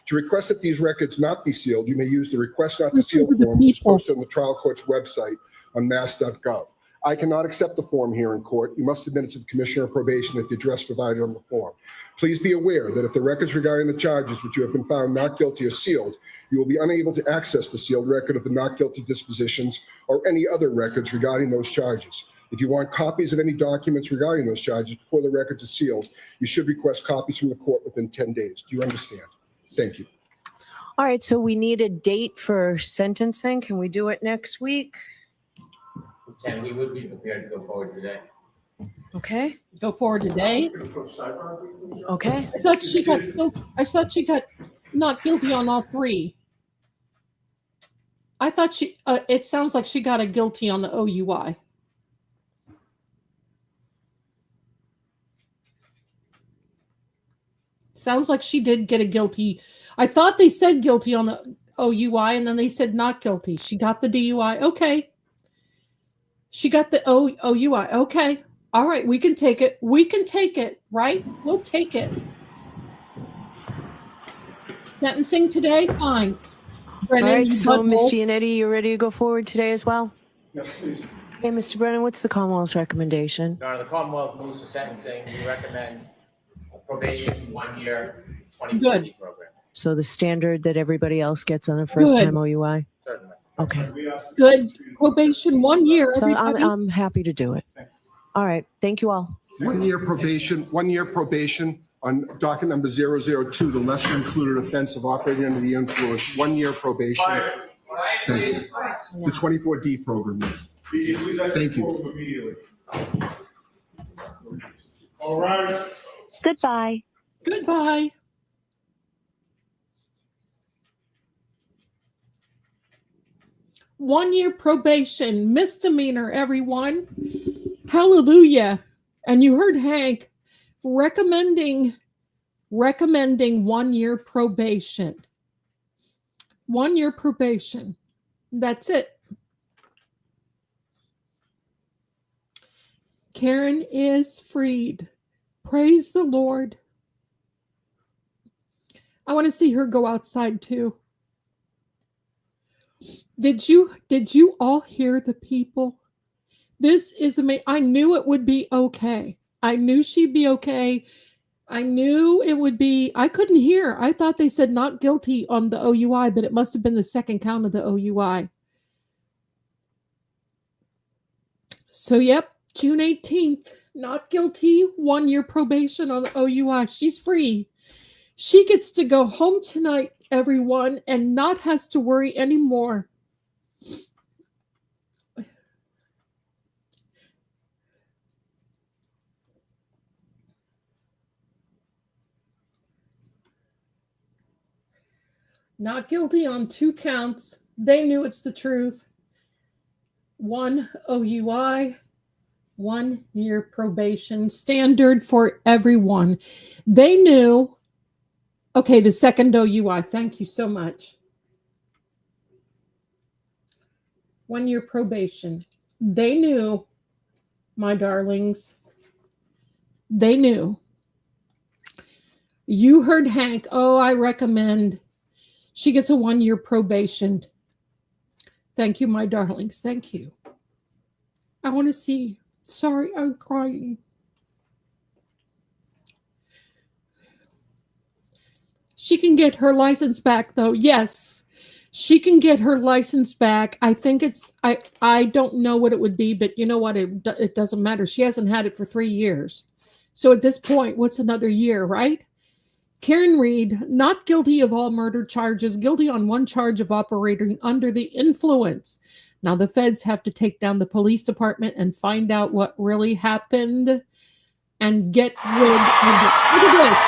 To request that these records not be sealed, you may use the Request Not to Seal form, which is posted on the trial court's website on mass.gov. I cannot accept the form here in court. You must submit it to the Commissioner of Probation at the address provided on the form. Please be aware that if the records regarding the charges which you have been found not guilty are sealed, you will be unable to access the sealed record of the not guilty dispositions or any other records regarding those charges. If you want copies of any documents regarding those charges before the records are sealed, you should request copies from the court within 10 days. Do you understand? Thank you. All right, so we need a date for sentencing. Can we do it next week? And we would be prepared to go forward today. Okay. Go forward today. Okay. I thought she got not guilty on all three. I thought she. It sounds like she got a guilty on the OUI. Sounds like she did get a guilty. I thought they said guilty on the OUI, and then they said not guilty. She got the DUI. Okay. She got the OUI. Okay. All right. We can take it. We can take it, right? We'll take it. Sentencing today? Fine. Brennan, all right, so Ms. Giannetti, you ready to go forward today as well? Yes, please. Okay, Mr. Brennan, what's the Commonwealth's recommendation? Your Honor, the Commonwealth moves for sentencing. We recommend a probation 1 year, 2040 program. So the standard that everybody else gets on their first time OUI? Certainly. Okay. Good. Probation 1 year. So Everybody. I'm happy to do it. All right. Thank you all. 1 year probation, 1 year probation on docket number 002, the lesser included offense of operating under the influence, 1 year probation. Thank you. The 24D program. Thank you. All right. Goodbye. Goodbye. One year probation, misdemeanor, everyone. Hallelujah. And you heard Hank recommending 1 year probation. 1 year probation. That's it. Karen is freed. Praise the Lord. I want to see her go outside too. Did you all hear the people? This is amazing. I knew it would be okay. I knew she'd be okay. I knew it would be. I couldn't hear. I thought they said not guilty on the OUI, but it must have been the second count of the OUI. So, yep, June 18th, not guilty, 1 year probation on the OUI. She's free. She gets to go home tonight, everyone, and not has to worry anymore. Not guilty on 2 counts. They knew it's the truth. 1 OUI, 1 year probation, standard for everyone. They knew. Okay, the second OUI. Thank you so much. 1 year probation. They knew, my darlings. They knew. You heard Hank. Oh, I recommend. She gets a 1 year probation. Thank you, my darlings. Thank you. I want to see. Sorry, I'm crying. She can get her license back, though. Yes, she can get her license back. I think it's, I don't know what it would be, but you know what? It doesn't matter. She hasn't had it for 3 years. So at this point, what's another year, right? Karen Reed, not guilty of all murder charges, guilty on 1 charge of operating under the influence. Now the feds have to take down the police department and find out what really happened and get rid of it. Look at this.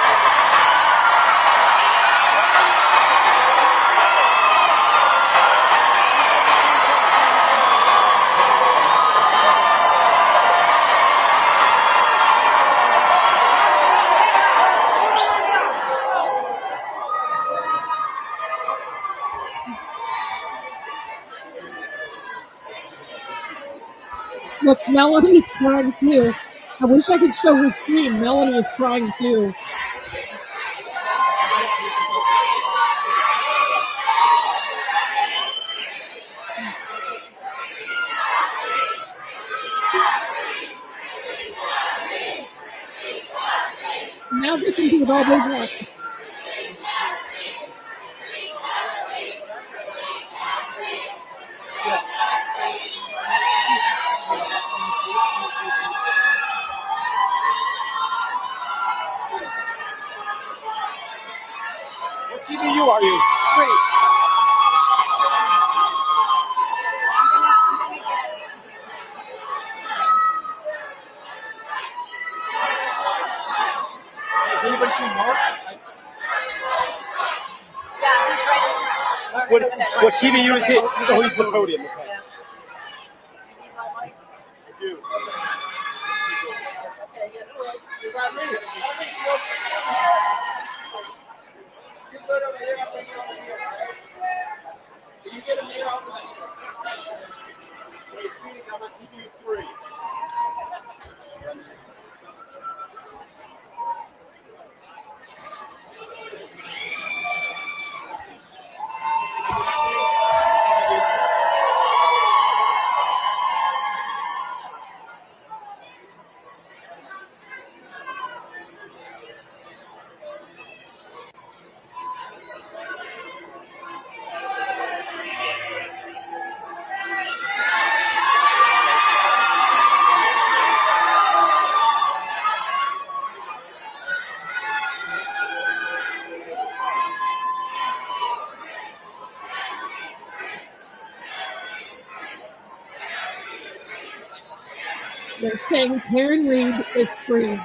Look, Melanie's crying too. I wish I could show her screen. Melanie is crying too. Now they can do it all they want. What TVU are you? Three. Has anybody seen Mark? Yeah, he's right in front. What TVU is he? Oh, he's the podium. Okay. Yeah. I do. Okay, yeah, who else? You got me. You good over here? I'm over here. Can you get him here? Wait, Steve, I'm on TVU 3. They're saying Karen Reed is free.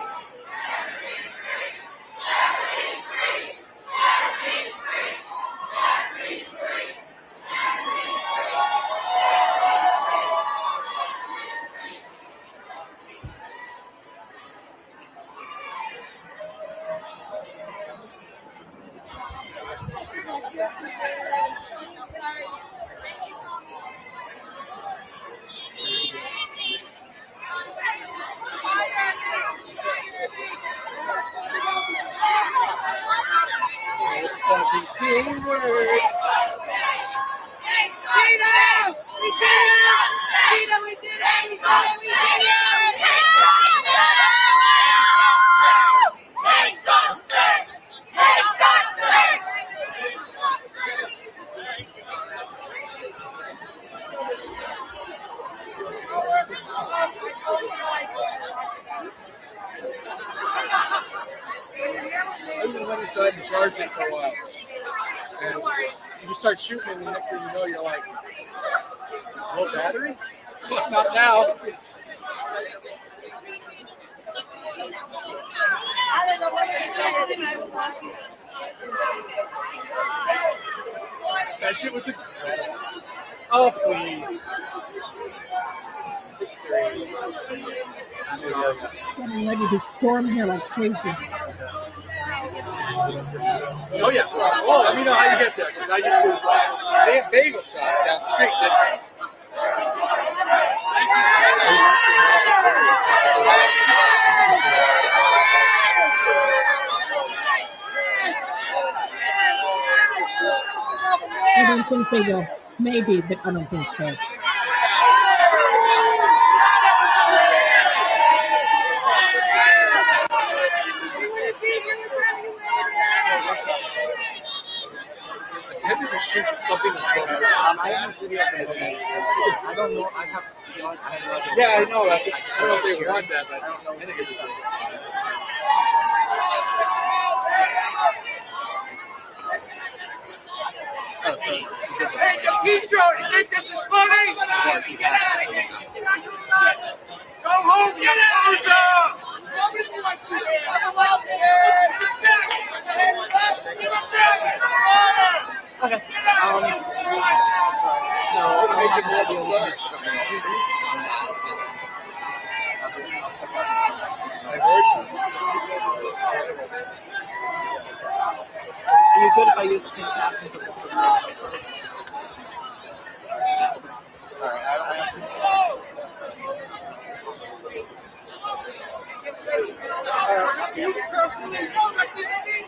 It's going to be teamwork. I even went inside and charged it for a while. And you just start shooting, and the next thing you know, you're like, low battery? Not now. That shit was incredible. Oh, please. It's great. Getting ready to storm here like crazy. Oh, yeah. Well, let me know how you get there, because I get to bagel shop down the street. I don't think they will. Maybe, but I don't think so. I tended to shoot something that's so I have a video of I don't know. I have to be honest. I have no idea. Yeah, I know. I don't know if they want that, but I think it's good. Oh, sorry. Hey, Pedro, you think this is funny? Get out of here. Go home, you loser! Nobody wants you here. Commonwealth here. Okay. So, make it more slow. Are you good if I use the same caption for the Alright, I have to... You personally know that didn't mean.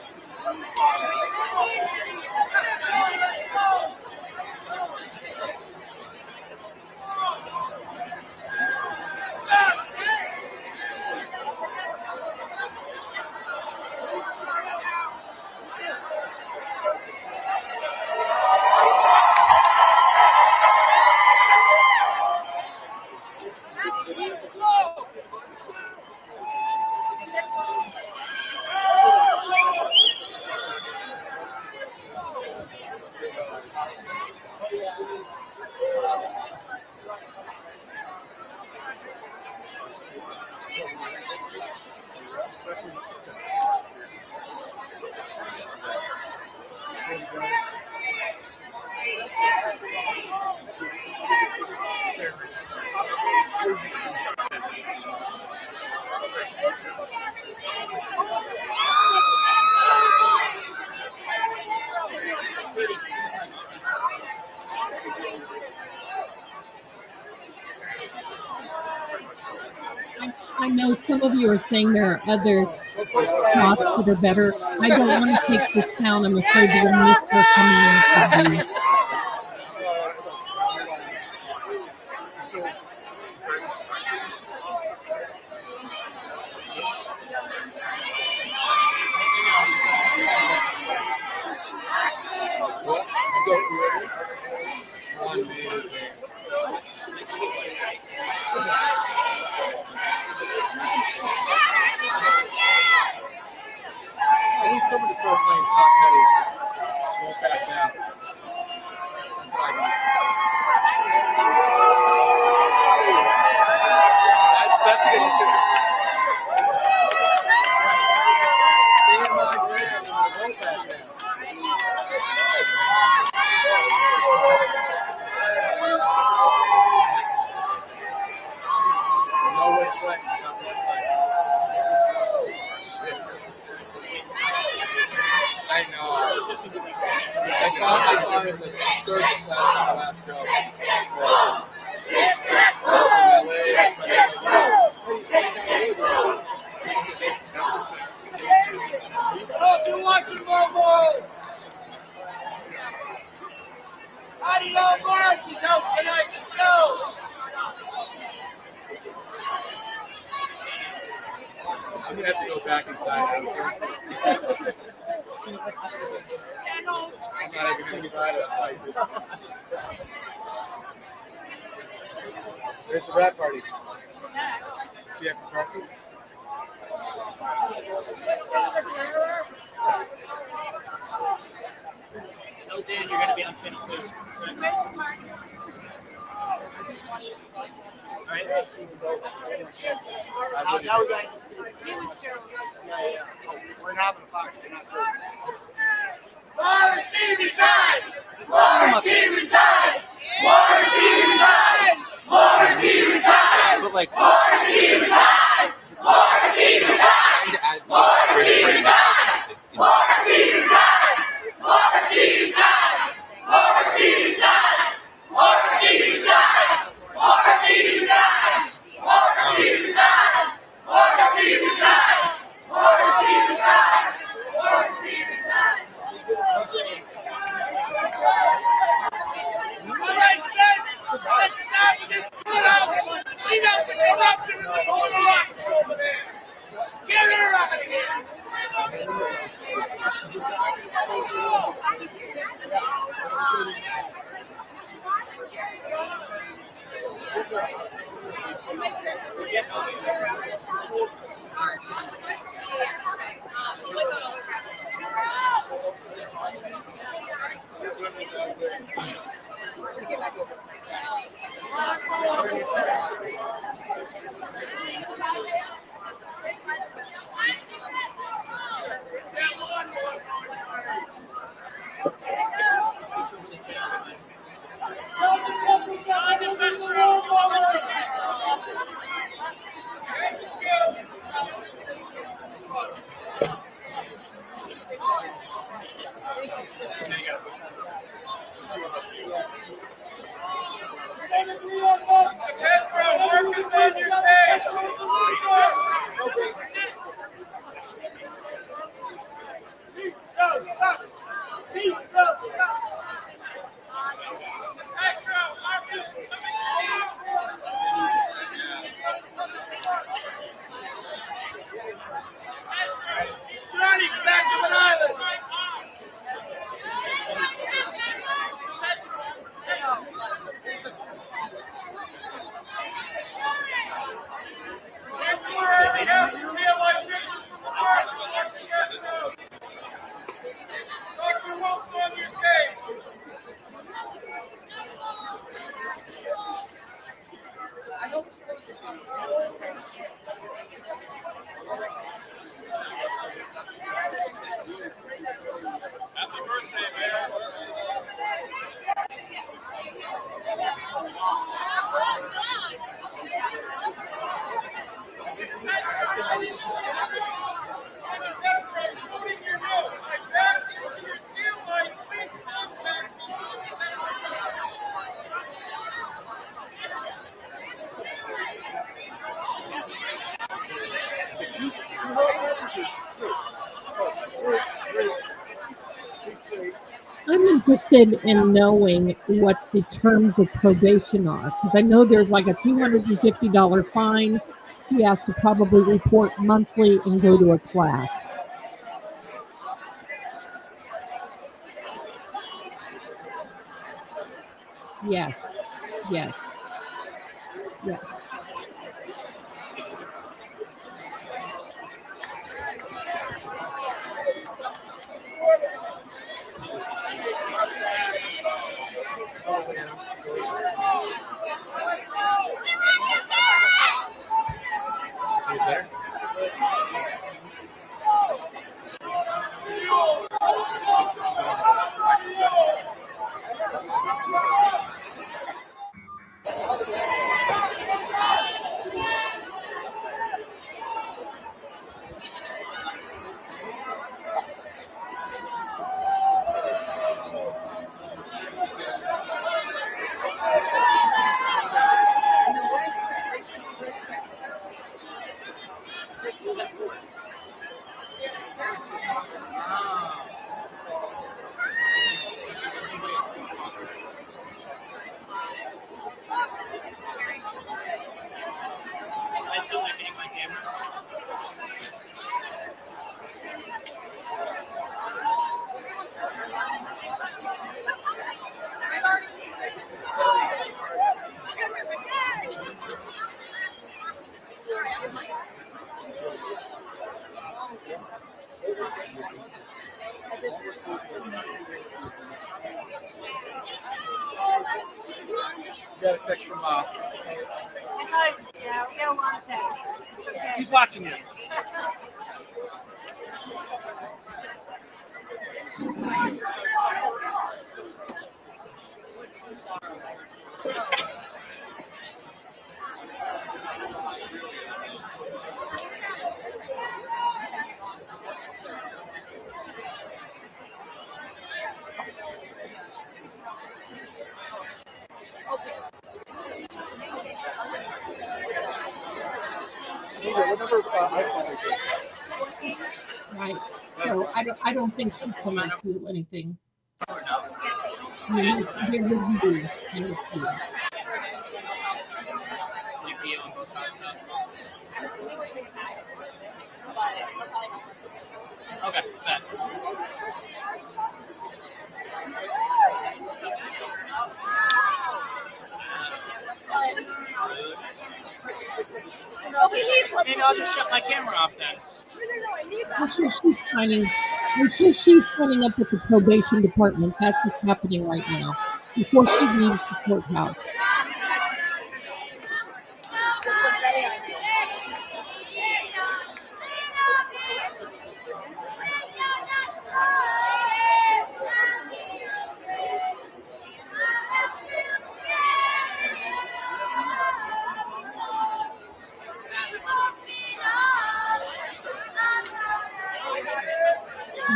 I know some of you are saying there are other shops that are better. I don't want to take this down. I'm afraid the news are coming in could be. I need someone to start playing top heavy. Won't back down. That's what I need. That's a good answer. Stand my ground and I won't back down. No way swing. Not one time. I know. I saw him the third last show. Hope you're watching Momo. Idaho Morris's house tonight. Let's go. I'm gonna have to go back inside. I'm not even gonna decide to fight this. There's a rap party. See you after practice? Tell Dan you're gonna be on channel 2. Alright. Now we got it. Yeah. We're having a party. You're not Morrissey resign! Morrissey resign! Morrissey resign! Morrissey resign! Morrissey resign! Morrissey resign! Morrissey resign! Morrissey resign! Morrissey resign! Morrissey resign! Morrissey resign! Morrissey resign! Morrissey resign! Morrissey resign! Morrissey resign! Morrissey resign! All right, then. Let's start this put out. Clean up the corruption in the corner lot over there. Get her out of here. interested in knowing what the terms of probation are because I know there's like a $250 fine. She has to probably report monthly and go to a class. Yes. Yes. Yes. Got a text from Yeah, we got a lot of text. Okay. she's watching you. Right. So I don't think she's going to do anything. There wouldn't be any appeal. Okay, bet. Maybe I'll just shut my camera off then. I'm sure she's signing up with the probation department. That's what's happening right now before she leaves the courthouse.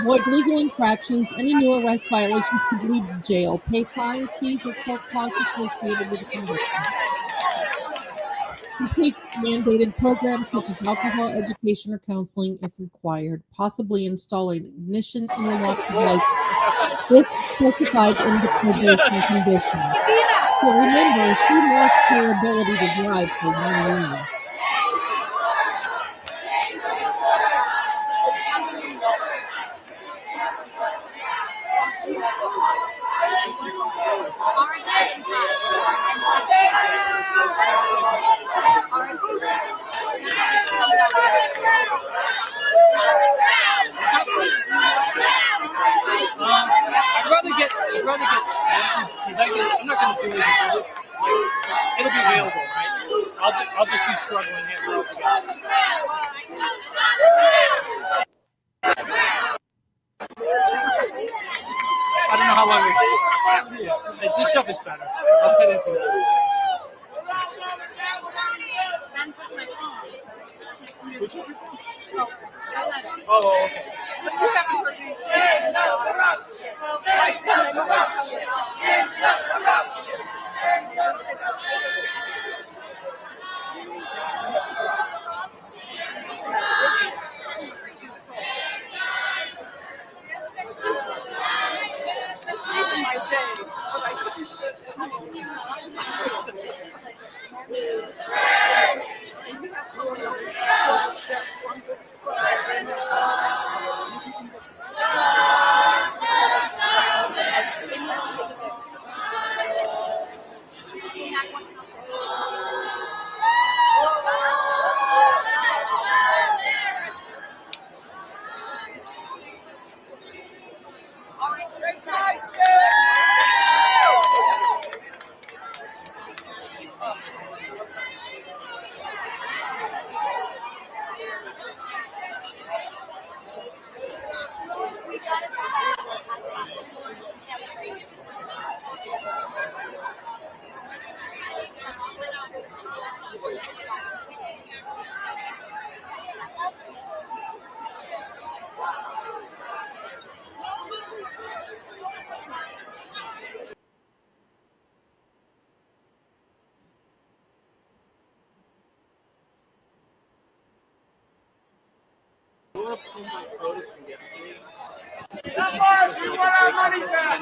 Avoid legal infractions. Any new arrest violations could lead to jail. Pay fines, fees, or court costs associated with the conviction. Complete mandated programs such as alcohol education or counseling if required. Possibly install an ignition interlock device if specified in the probation conditions. So remember, she lost her ability to drive for 1 year. I'd rather get because I'm not going to do anything. It'll be available, right? I'll just be struggling here. I don't know how long this stuff is better. I'll get into that. Oh, okay. Numbers, we want our money back!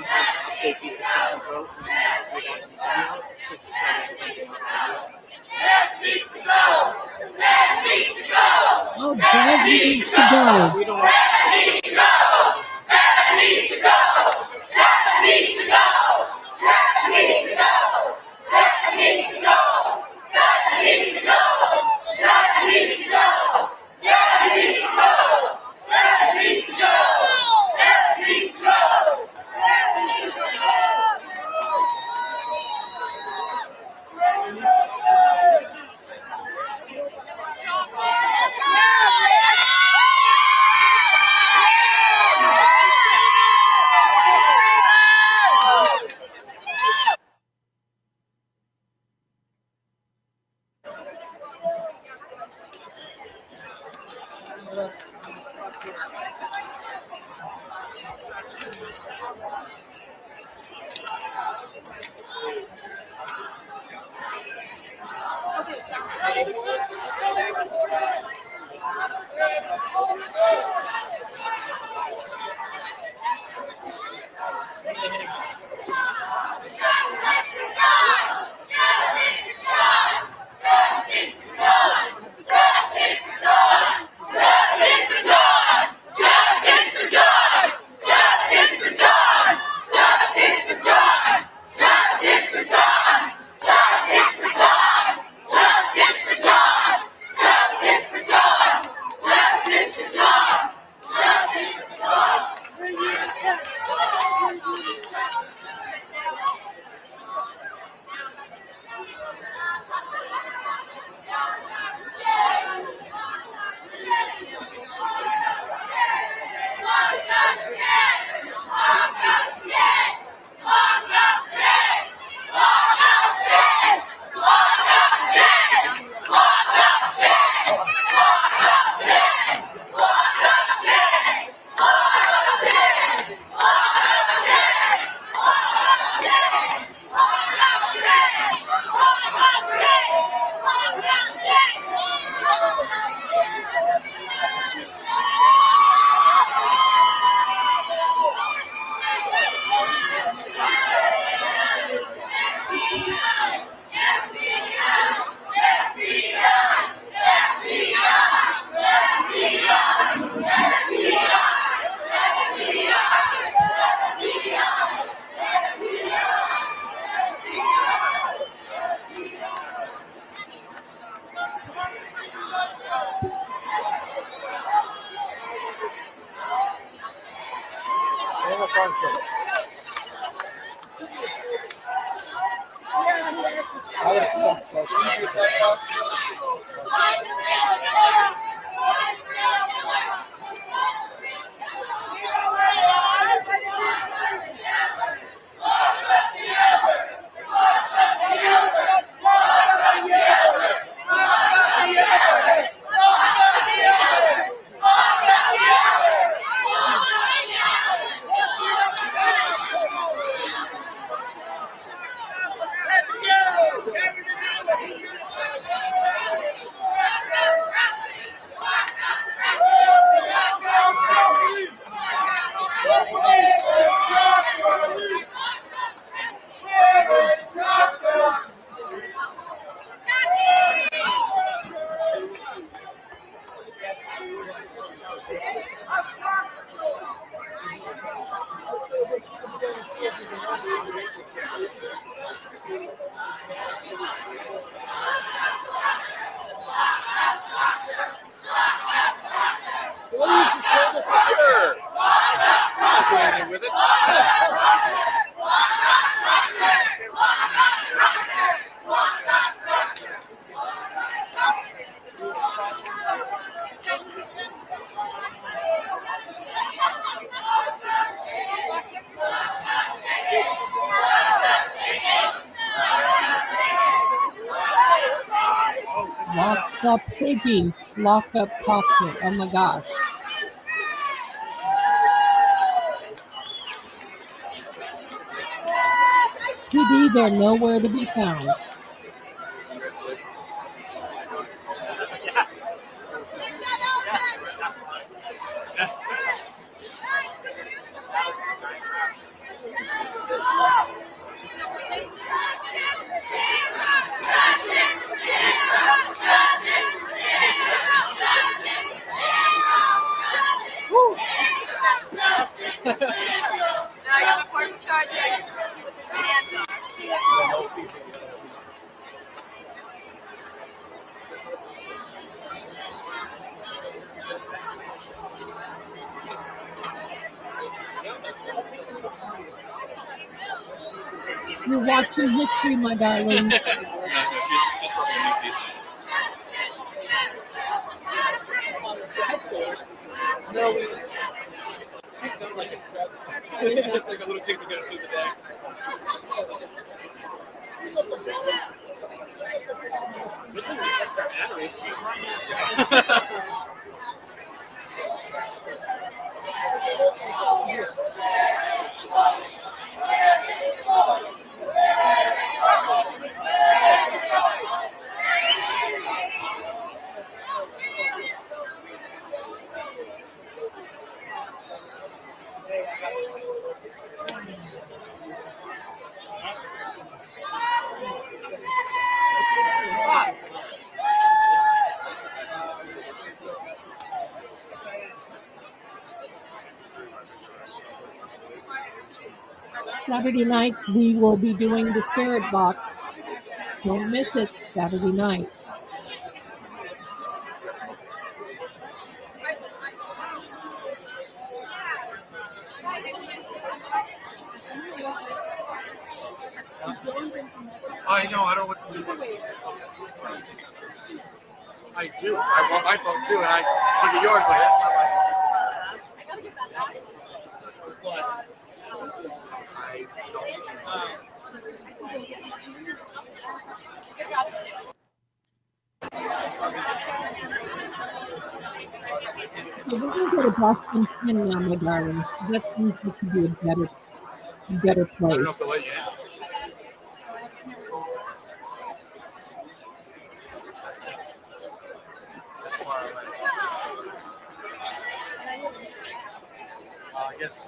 That needs to go! That needs to go! Oh, that needs to go. We don't that needs to go! That needs to go! That needs to go! That needs to go! That needs to go! That needs to go! That needs to go! That needs to go! That needs to go! That needs to go! That needs to go! anything with it. Lock up Piggy. Lock up Pocket. Oh my gosh. PD, they're nowhere to be found. You're watching history, my darlings. No, we treat them like it's drugs. It's like a little kick to get us through the day. Good thing we kept our adoration. Saturday night, we will be doing the Spirit Box. Don't miss it, Saturday night. I know, I don't want to. I do. I want my phone too, and I look at yours like that's not my. So we're going to go to Boston 10 now, my darling. That seems like to be a better I place. don't know if they'll let you in. That's far away. I guess.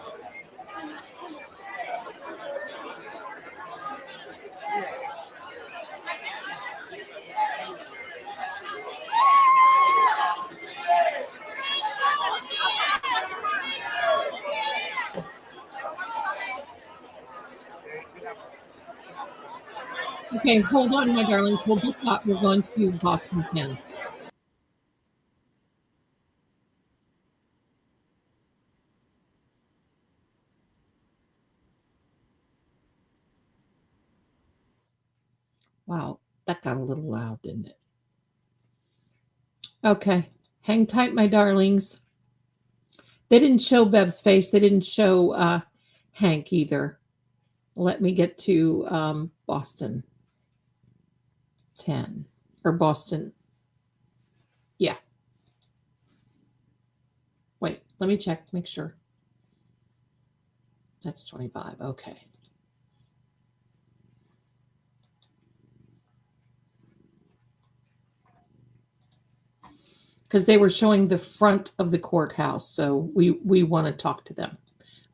Okay, hold on, my darlings. We'll just thought we're going to Boston 10. Wow, that got a little loud, didn't it? Okay, hang tight, my darlings. They didn't show Bev's face. They didn't show Hank either. Let me get to Boston 10 or Boston. Yeah. Wait, let me check, make sure. That's 25. Okay. Because they were showing the front of the courthouse, so we want to talk to them.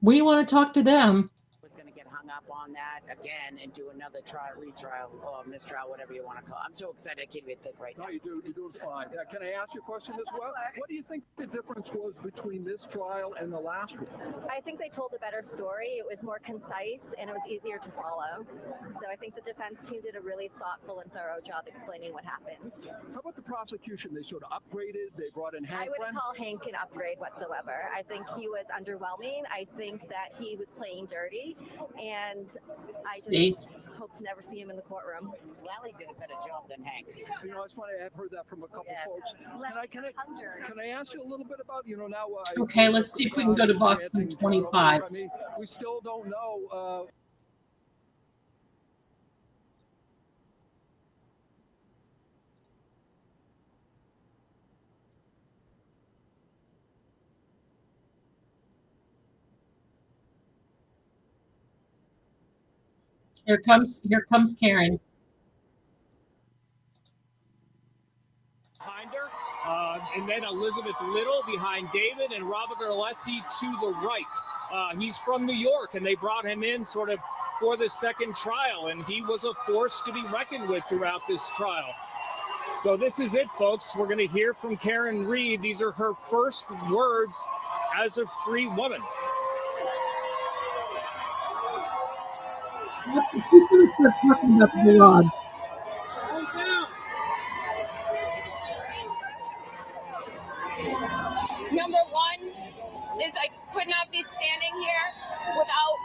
We want to talk to them. Was going to get hung up on that again and do another trial, retrial, or mistrial, whatever you want to call it. I'm so excited I can't even think right now. No, you're doing fine. Can I ask you a question as well? What do you think the difference was between this trial and the last one? I think they told a better story. It was more concise and it was easier to follow. So I think the defense team did a really thoughtful and thorough job explaining what happened. How about the prosecution? They sort of upgraded. They brought in Hank. I wouldn't call Hank an upgrade whatsoever. I think he was underwhelming. I think that he was playing dirty, and I just hope to never see him in the courtroom. Lally did a better job than Hank. You know, it's funny. I've heard that from a couple folks. Can I ask you a little bit about, you know, now? Okay, let's see if we can go to Boston 25. I mean, we still don't know. Here comes Karen. Behind her, and then Elizabeth Little behind David, and Robert Alessi to the right. He's from New York, and they brought him in sort of for the second trial, and he was a force to be reckoned with throughout this trial. So this is it, folks. We're going to hear from Karen Reed. These are her first words as a free woman. She's going to start talking about the garage. Number one is I could not be standing here without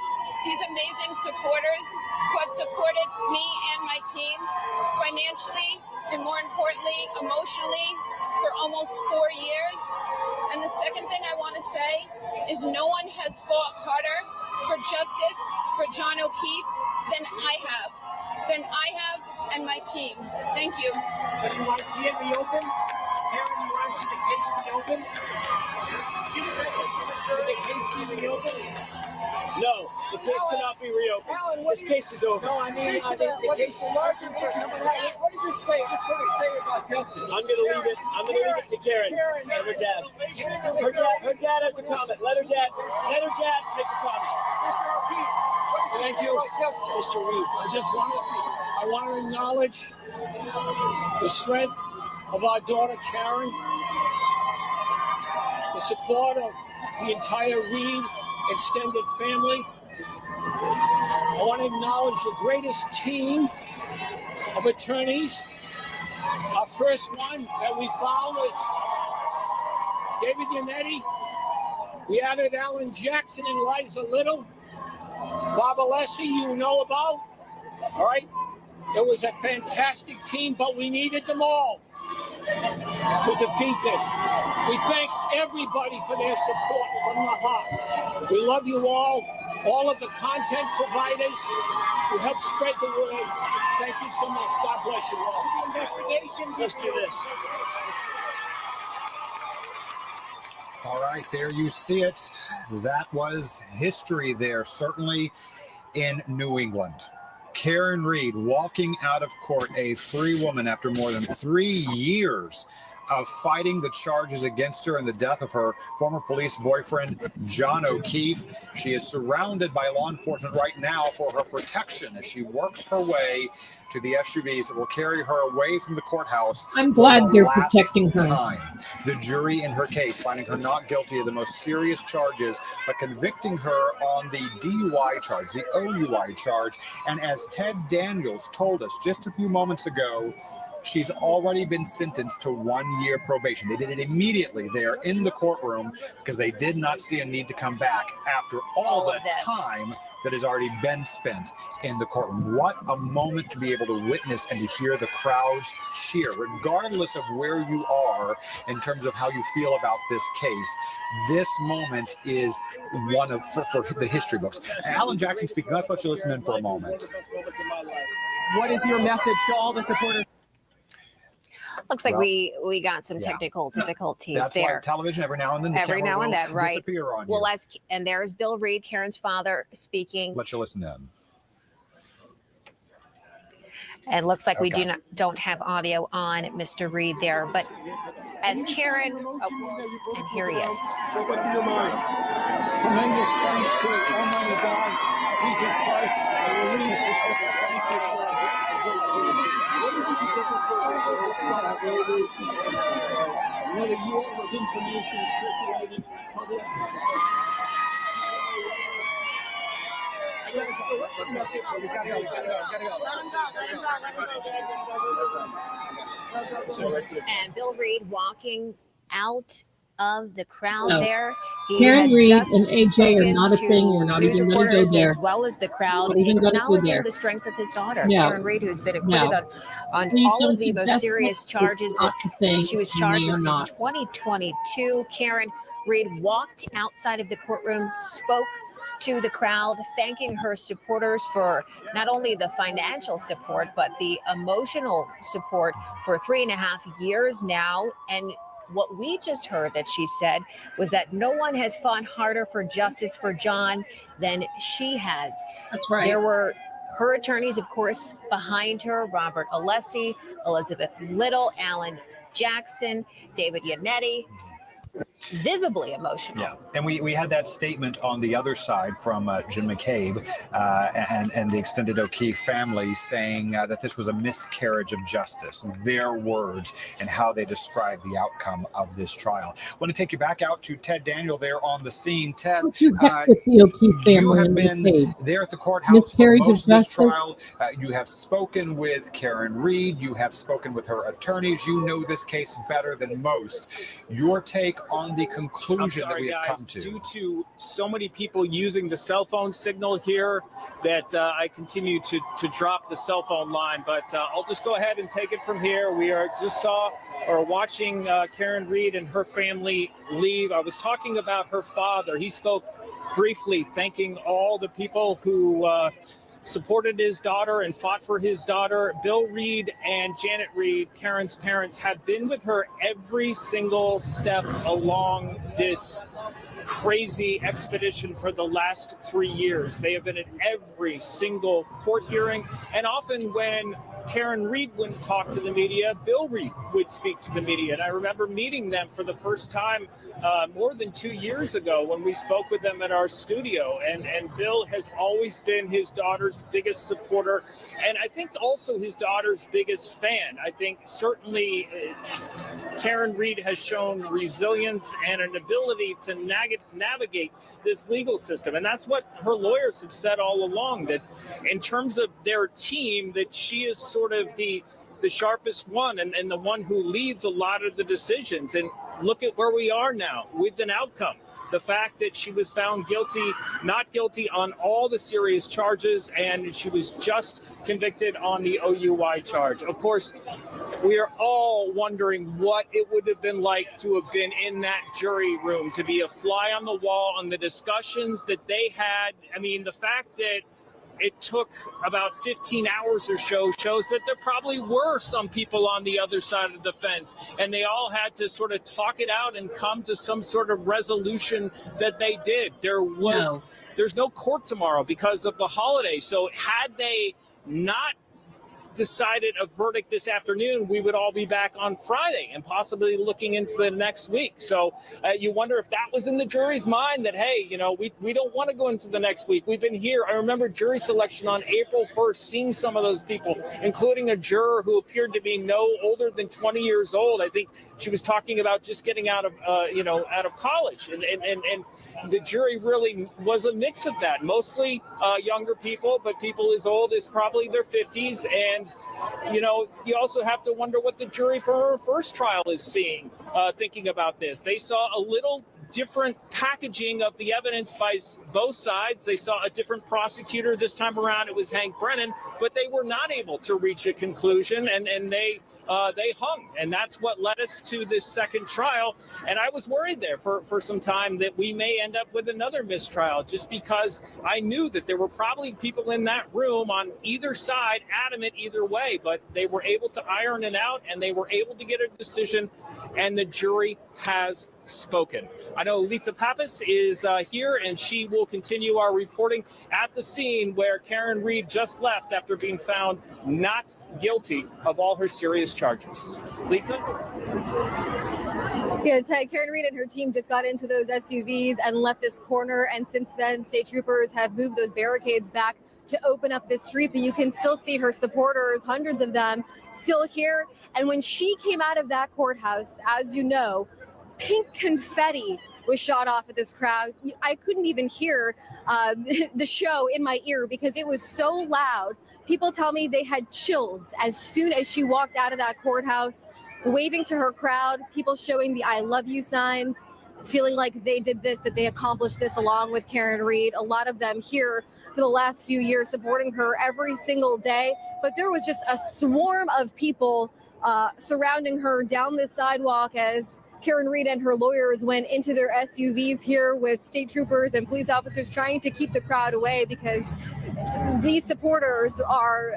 these amazing supporters who have supported me and my team financially and, more importantly, emotionally for almost 4 years. And the second thing I want to say is no one has fought harder for justice for John O'Keefe than I have and my team. Thank you. Do you want to see it reopened? Karen, do you want to see the case reopened? Should the case be reopened? No, the case cannot be reopened. This case is over. No, I mean, I think the case is larger for someone. What did you say? What did you say about justice? I'm going to leave it to Karen and her dad. Her dad has a comment. Let her dad make a comment. Thank you, Mr. Reed. I want to acknowledge the strength of our daughter Karen, the support of the entire Reed extended family. I want to acknowledge the greatest team of attorneys. Our first one that we found was David Yannetti. We added Alan Jackson and Liza Little. Bob Alessi, you know about. All right. It was a fantastic team, but we needed them all to defeat this. We thank everybody for their support from the heart. We love you all of the content providers who help spread the word. Thank you so much. God bless you all. Investigation. Let's do this. All right, there you see it. That was history there, certainly in New England. Karen Reed walking out of court a free woman after more than 3 years of fighting the charges against her and the death of her former police boyfriend, John O'Keefe. She is surrounded by law enforcement right now for her protection as she works her way to the SUVs that will carry her away from the courthouse. I'm glad they're protecting her. The jury in her case finding her not guilty of the most serious charges, but convicting her on the DUI charge, the OUI charge. And as Ted Daniels told us just a few moments ago, she's already been sentenced to 1 year probation. They did it immediately there in the courtroom because they did not see a need to come back after all the time that has already been spent in the courtroom. What a moment to be able to witness and to hear the crowds cheer, regardless of where you are in terms of how you feel about this case. This moment is one of for the history books. Alan Jackson speaking. Let's let you listen in for a moment. What is your message to all the supporters? Looks like we got some technical difficulties That's there. like television. Every now and then the Every camera now and will then, right? disappear on Well, you. and there's Bill Reed, Karen's father, speaking. Let you listen in. And looks like we don't have audio on Mr. Reed there, but as Karen, and here he is. Tremendous thanks to Almighty God. Jesus Christ. I believe thank you for a great program. What do you think the difference is with this trial? Another year of information circulating in the public. I gotta go. What's the message? We gotta go. And Bill Reed walking out of the crowd No. there. He Karen had Reed just and AJ are spoken not a to thing. We're not news even going to go reporters there. as well as the crowd, Not even going to go acknowledging there. the strength of his daughter, No. Karen Reed, who's been acquitted No. on Please all don't of the most suggest serious it. charges It's not that a thing, she was and charged they are with since not. 2022. Karen Reed walked outside of the courtroom, spoke to the crowd, thanking her supporters for not only the financial support, but the emotional support for 3.5 years now. And what we just heard that she said was that no one has fought harder for justice for John than she has. That's right. There were her attorneys, of course, behind her, Robert Alessi, Elizabeth Little, Alan Jackson, David Yannetti. Visibly emotional. Yeah, and we had that statement on the other side from Jim McCabe and the extended O'Keefe family saying that this was a miscarriage of justice. Their words and how they described the outcome of this trial. I want to take you back out to Ted Daniel there on the scene. Ted, You have been there at the courthouse for most of this trial. You have spoken with Karen Reed. You have spoken with her attorneys. You know this case better than most. Your take on the conclusion that we have come to. Due to so many people using the cell phone signal here that I continue to drop the cell phone line, but I'll just go ahead and take it from here. We are watching Karen Reed and her family leave. I was talking about her father. He spoke briefly, thanking all the people who supported his daughter and fought for his daughter. Bill Reed and Janet Reed, Karen's parents, have been with her every single step along this crazy expedition for the last 3 years. They have been at every single court hearing, and often when Karen Reed wouldn't talk to the media, Bill Reed would speak to the media. And I remember meeting them for the first time more than 2 years ago when we spoke with them at our studio. And Bill has always been his daughter's biggest supporter, and I think also his daughter's biggest fan. I think certainly Karen Reed has shown resilience and an ability to navigate this legal system. And that's what her lawyers have said all along, that in terms of their team, that she is sort of the sharpest one and the one who leads a lot of the decisions. And look at where we are now with an outcome. The fact that she was found not guilty on all the serious charges, and she was just convicted on the OUI charge. Of course, we are all wondering what it would have been like to have been in that jury room, to be a fly on the wall on the discussions that they had. I mean, the fact that it took about 15 hours or so shows that there probably were some people on the other side of the fence, and they all had to sort of talk it out and come to some sort of resolution that they did. There's no court tomorrow because of the holiday. So had they not decided a verdict this afternoon, we would all be back on Friday and possibly looking into the next week. So you wonder if that was in the jury's mind, that, hey, we don't want to go into the next week. We've been here. I remember jury selection on April 1st, seeing some of those people, including a juror who appeared to be no older than 20 years old. I think she was talking about just getting out of college. And the jury really was a mix of that, mostly younger people, but people as old as probably their 50s. And you also have to wonder what the jury for her first trial is seeing, thinking about this. They saw a little different packaging of the evidence by both sides. They saw a different prosecutor. This time around, it was Hank Brennan, but they were not able to reach a conclusion, and they hung. And that's what led us to this second trial. And I was worried there for some time that we may end up with another mistrial, just because I knew that there were probably people in that room on either side adamant either way, but they were able to iron it out, and they were able to get a decision, and the jury has spoken. I know Lisa Pappas is here, and she will continue our reporting at the scene where Karen Reed just left after being found not guilty of all her serious charges. Lisa? Yeah, Ted, Karen Reed and her team just got into those SUVs and left this corner. And since then, state troopers have moved those barricades back to open up this street. But you can still see her supporters, hundreds of them, still here. And when she came out of that courthouse, as you know, pink confetti was shot off at this crowd. I couldn't even hear the show in my ear because it was so loud. People tell me they had chills as soon as she walked out of that courthouse, waving to her crowd, people showing the I love you signs, feeling like they did this, that they accomplished this along with Karen Reed. A lot of them here for the last few years supporting her every single day. But there was just a swarm of people surrounding her down the sidewalk as Karen Reed and her lawyers went into their SUVs here with state troopers and police officers trying to keep the crowd away because these supporters are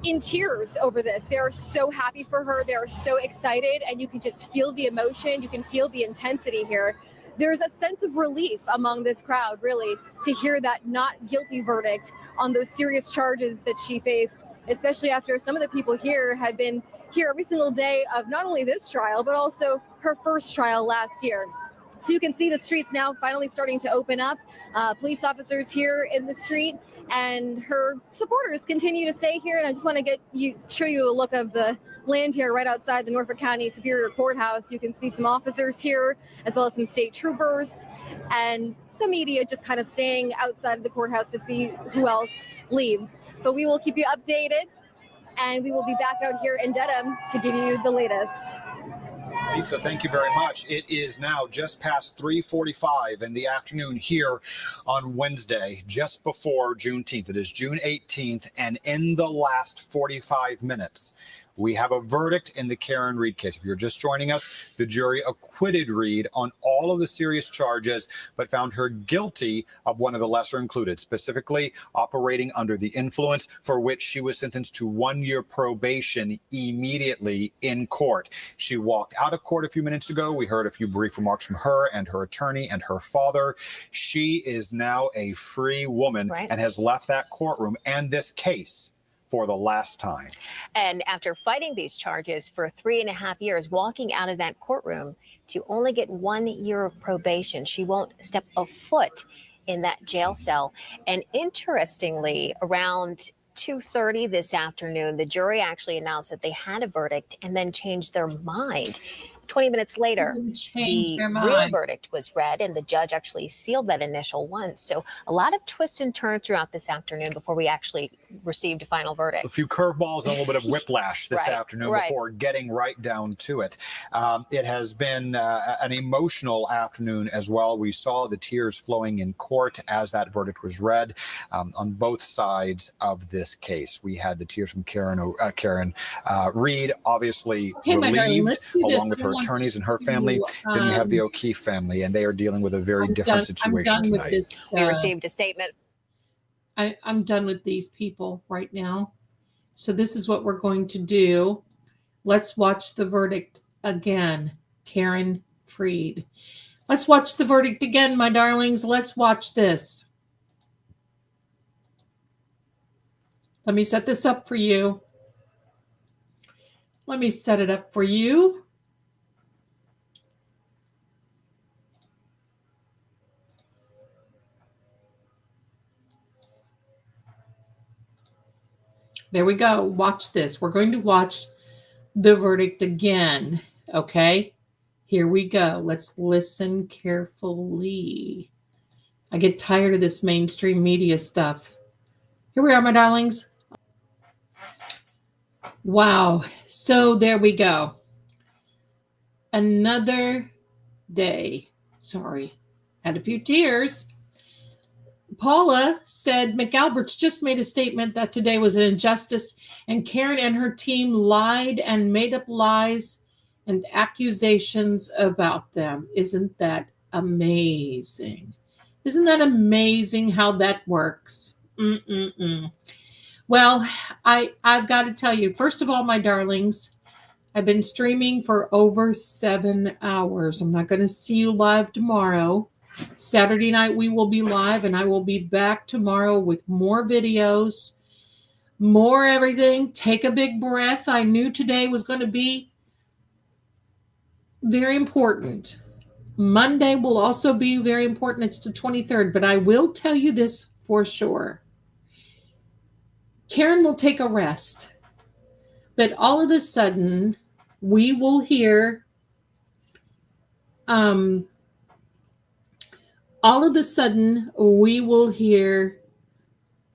in tears over this. They're so happy for her. They're so excited, and you can just feel the emotion. You can feel the intensity here. There's a sense of relief among this crowd, really, to hear that not guilty verdict on those serious charges that she faced, especially after some of the people here had been here every single day of not only this trial, but also her first trial last year. So you can see the streets now finally starting to open up. Police officers here in the street, and her supporters continue to stay here. And I just want to show you a look of the land here right outside the Norfolk County Superior Courthouse. You can see some officers here, as well as some state troopers, and some media just kind of staying outside of the courthouse to see who else leaves. But we will keep you updated, and we will be back out here in Dedham to give you the latest. Lisa, thank you very much. It is now just past 3:45 in the afternoon here on Wednesday, just before Juneteenth. It is June 18th, and in the last 45 minutes, we have a verdict in the Karen Reed case. If you're just joining us, the jury acquitted Reed on all of the serious charges, but found her guilty of one of the lesser included, specifically operating under the influence, for which she was sentenced to 1 year probation immediately in court. She walked out of court a few minutes ago. We heard a few brief remarks from her and her attorney and her father. She is now a free woman and has left that courtroom and this case for the last time. And after fighting these charges for 3.5 years, walking out of that courtroom to only get 1 year of probation, she won't step a foot in that jail cell. And interestingly, around 2:30 this afternoon, the jury actually announced that they had a verdict and then changed their mind. 20 minutes later, the real verdict was read, and the judge actually sealed that initial one. So a lot of twists and turns throughout this afternoon before we actually received a final verdict. A few curveballs and a little bit of whiplash this afternoon before getting right down to it. It has been an emotional afternoon as well. We saw the tears flowing in court as that verdict was read on both sides of this case. We had the tears from Karen Reed, obviously relieved, along with her attorneys and her family. Then you have the O'Keefe family, and they are dealing with a very different situation tonight. We received a statement. I'm done with these people right now. So this is what we're going to do. Let's watch the verdict again. Karen Reed. Let's watch the verdict again, my darlings. Let's watch this. Let me set this up for you. Let me set it up for you. There we go. Watch this. We're going to watch the verdict again. Okay? Here we go. Let's listen carefully. I get tired of this mainstream media stuff. Here we are, my darlings. Wow. So there we go. Another day. Sorry. Had a few tears. Paula said McAlbert's just made a statement that today was an injustice, and Karen and her team lied and made up lies and accusations about them. Isn't that amazing? Isn't that amazing how that works? Well, I've got to tell you, first of all, my darlings, I've been streaming for over 7 hours. I'm not going to see you live tomorrow. Saturday night we will be live, and I will be back tomorrow with more videos, more everything. Take a big breath. I knew today was going to be very important. Monday will also be very important. It's the 23rd, but I will tell you this for sure. Karen will take a rest, but all of a sudden we will hear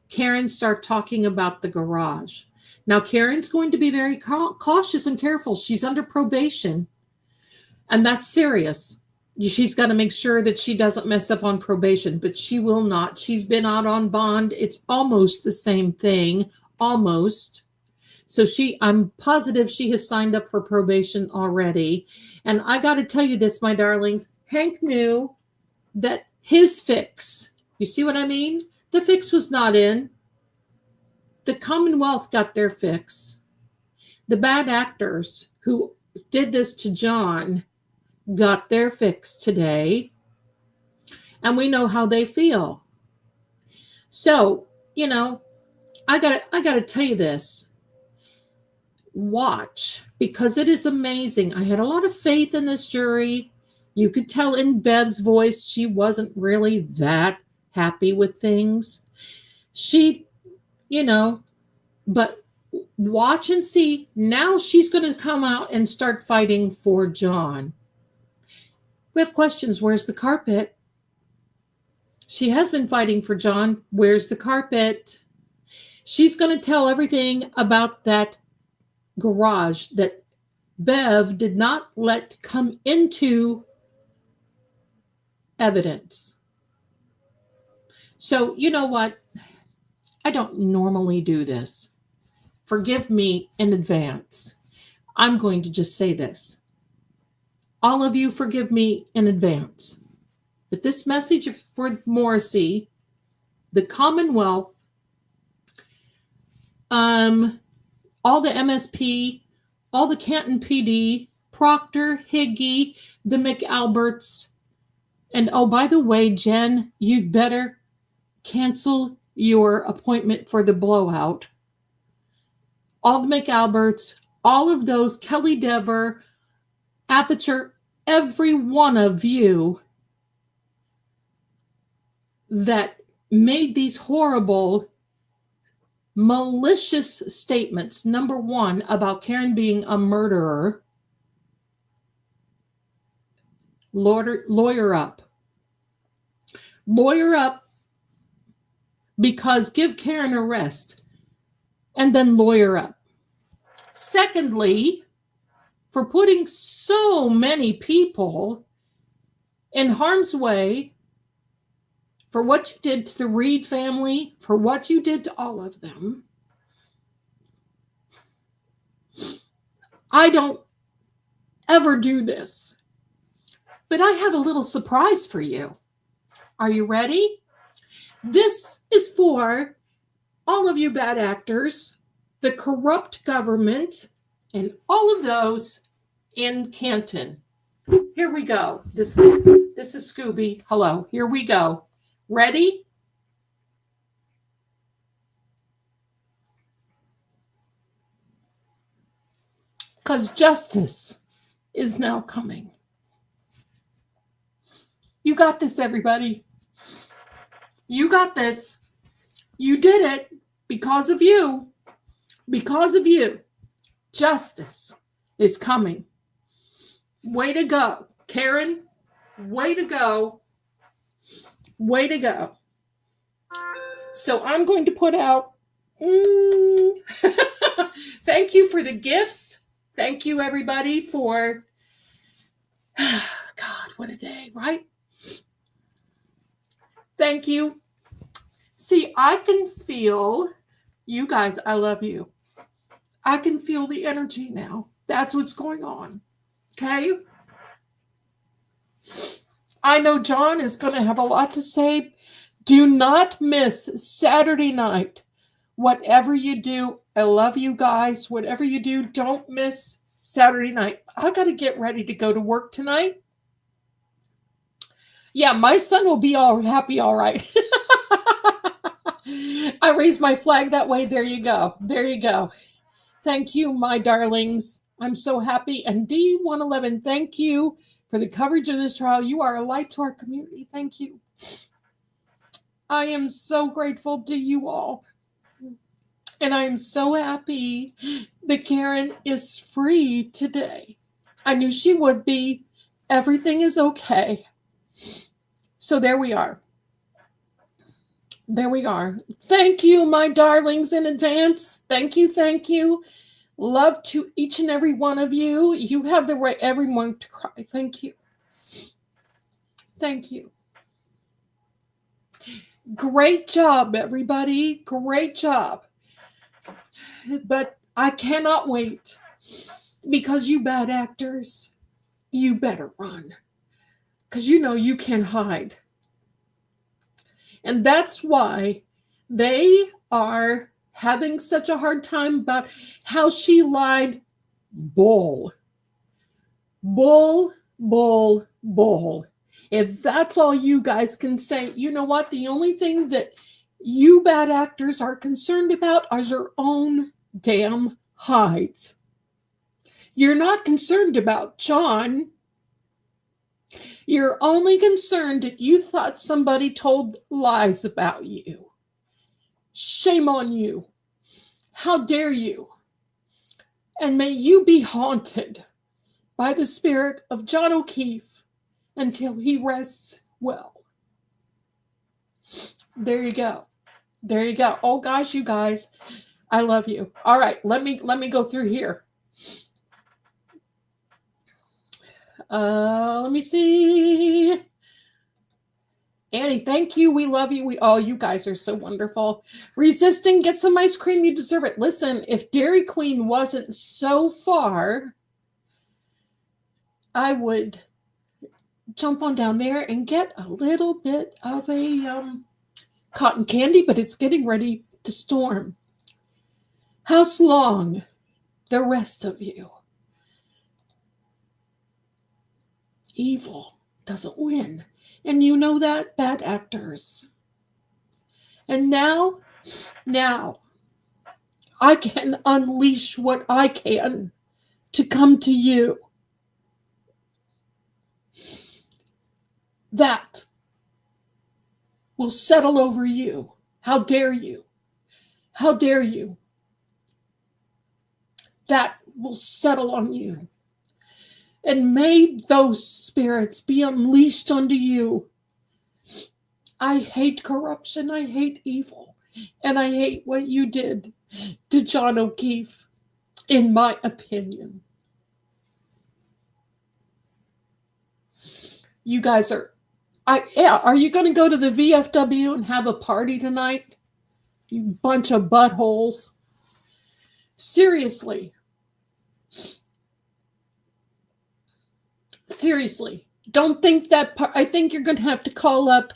Karen start talking about the garage. Now, Karen's going to be very cautious and careful. She's under probation, and that's serious. She's got to make sure that she doesn't mess up on probation, but she will not. She's been out on bond. It's almost the same thing, almost. So I'm positive she has signed up for probation already. And I got to tell you this, my darlings, Hank knew that his fix, you see what I mean? The fix was not in. The Commonwealth got their fix. The bad actors who did this to John got their fix today. And we know how they feel. So, I gotta tell you this. Watch, because it is amazing. I had a lot of faith in this jury. You could tell in Bev's voice she wasn't really that happy with things. But watch and see. Now she's going to come out and start fighting for John. We have questions. Where's the carpet? She has been fighting for John. Where's the carpet? She's going to tell everything about that garage that Bev did not let come into evidence. So, you know what? I don't normally do this. Forgive me in advance. I'm going to just say this. All of you forgive me in advance. But this message for Morrissey, the Commonwealth, all the MSP, all the Canton PD, Proctor, Higgy, the McAlberts, and oh, by the way, Jen, you'd better cancel your appointment for the blowout. All the McAlberts, all of those, Kelly Dever, Aperture, every one of you that made these horrible, malicious statements. Number one, about Karen being a murderer. Lawyer up. Lawyer up, because give Karen a rest, and then lawyer up. Secondly, for putting so many people in harm's way, for what you did to the Reed family, for what you did to all of them. I don't ever do this, but I have a little surprise for you. Are you ready? This is for all of you bad actors, the corrupt government, and all of those in Canton. Here we go. This is Scooby. Hello. Here we go. Ready? Because justice is now coming. You got this, everybody. You got this. You did it because of you. Because of you. Justice is coming. Way to go, Karen. Way to go. Way to go. So I'm going to put out. Thank you for the gifts. Thank you, everybody, for. God, what a day, right? Thank you. See, I can feel you guys. I love you. I can feel the energy now. That's what's going on. Okay? I know John is going to have a lot to say. Do not miss Saturday night. Whatever you do, I love you guys. Whatever you do, don't miss Saturday night. I got to get ready to go to work tonight. Yeah, my son will be all happy, all right. I raised my flag that way. There you go. There you go. Thank you, my darlings. I'm so happy. And D111, thank you for the coverage of this trial. You are a light to our community. Thank you. I am so grateful to you all. And I am so happy that Karen is free today. I knew she would be. Everything is okay. So there we are. There we are. Thank you, my darlings, in advance. Thank you. Thank you. Love to each and every one of you. You have the right, everyone, to cry. Thank you. Thank you. Great job, everybody. Great job. But I cannot wait, because you bad actors, you better run, because you know you can hide. And that's why they are having such a hard time about how she lied. Bull. Bull, bull, bull. If that's all you guys can say, you know what? The only thing that you bad actors are concerned about are your own damn hides. You're not concerned about John. You're only concerned that you thought somebody told lies about you. Shame on you. How dare you? And may you be haunted by the spirit of John O'Keefe until he rests well. There you go. There you go. Oh gosh, you guys, I love you. All right, let me go through here. Let me see. Annie, thank you. We love you. You guys are so wonderful. Resisting, get some ice cream. You deserve it. Listen, if Dairy Queen wasn't so far, I would jump on down there and get a little bit of a cotton candy, but it's getting ready to storm. House long, the rest of you. Evil doesn't win. And you know that, bad actors. And now, I can unleash what I can to come to you. That will settle over you. How dare you? How dare you? That will settle on you. And may those spirits be unleashed unto you. I hate corruption. I hate evil. And I hate what you did to John O'Keefe, in my opinion. You guys are you going to go to the VFW and have a party tonight? You bunch of buttholes. Seriously. Seriously. Don't think that I think you're going to have to call up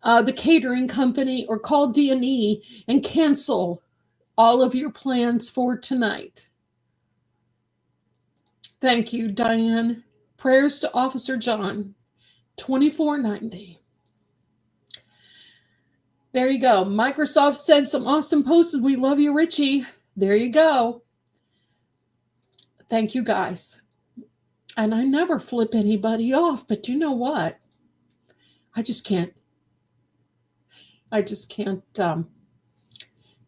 the catering company or call D&E and cancel all of your plans for tonight. Thank you, Diane. Prayers to Officer John. $24.90. There you go. Microsoft said some awesome posts. We love you, Richie. There you go. Thank you, guys. And I never flip anybody off, but you know what? I just can't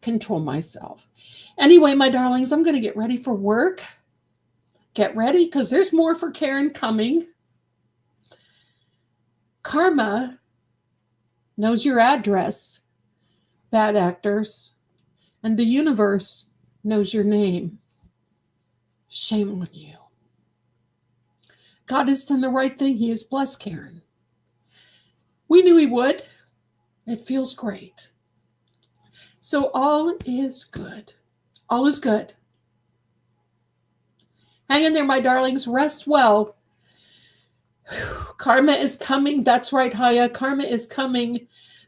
control myself. Anyway, my darlings, I'm going to get ready for work. Get ready, because there's more for Karen coming. Karma knows your address, bad actors, and the universe knows your name. Shame on you. God has done the right thing. He has blessed Karen. We knew he would. It feels great. So all is good. All is good. Hang in there, my darlings. Rest well. Karma is coming. That's right, Haya. Karma is coming.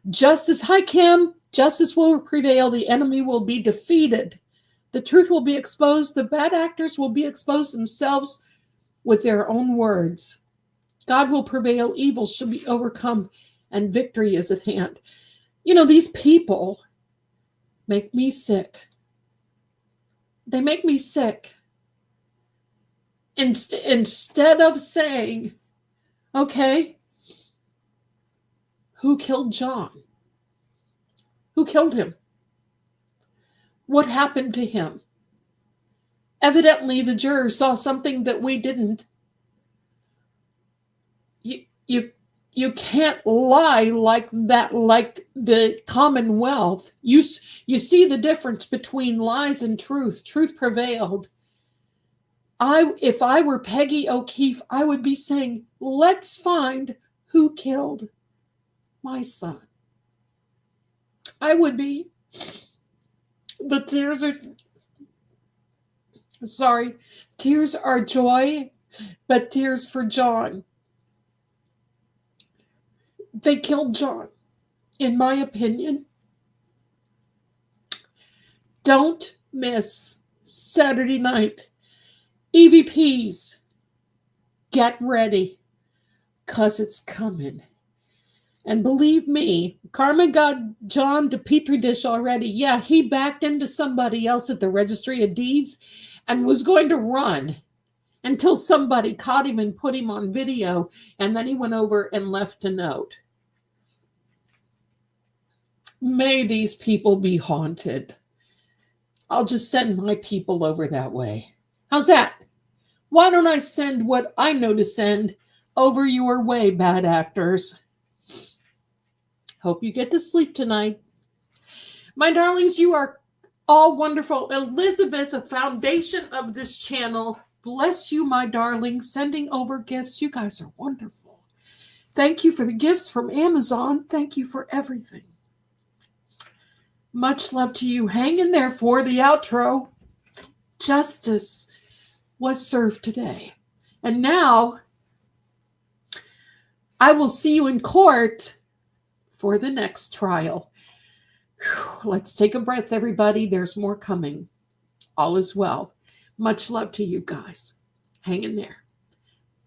Justice. Hi, Kim. Justice will prevail. The enemy will be defeated. The truth will be exposed. The bad actors will be exposed themselves with their own words. God will prevail. Evil shall be overcome, and victory is at hand. You know, these people make me sick. They make me sick. Instead of saying, okay, who killed John? Who killed him? What happened to him? Evidently, the jurors saw something that we didn't. You can't lie like that, like the Commonwealth. You see the difference between lies and truth. Truth prevailed. If I were Peggy O'Keefe, I would be saying, let's find who killed my son. I would be. The tears are joy, but tears for John. They killed John, in my opinion. Don't miss Saturday night. EVPs, get ready, because it's coming. And believe me, Carmen got John to Petri dish already. Yeah, he backed into somebody else at the Registry of Deeds and was going to run until somebody caught him and put him on video, and then he went over and left a note. May these people be haunted. I'll just send my people over that way. How's that? Why don't I send what I know to send over your way, bad actors? Hope you get to sleep tonight. My darlings, you are all wonderful. Elizabeth, the foundation of this channel, bless you, my darlings, sending over gifts. You guys are wonderful. Thank you for the gifts from Amazon. Thank you for everything. Much love to you. Hang in there for the outro. Justice was served today. And now I will see you in court for the next trial. Whew, let's take a breath, everybody. There's more coming. All is well. Much love to you guys. Hang in there.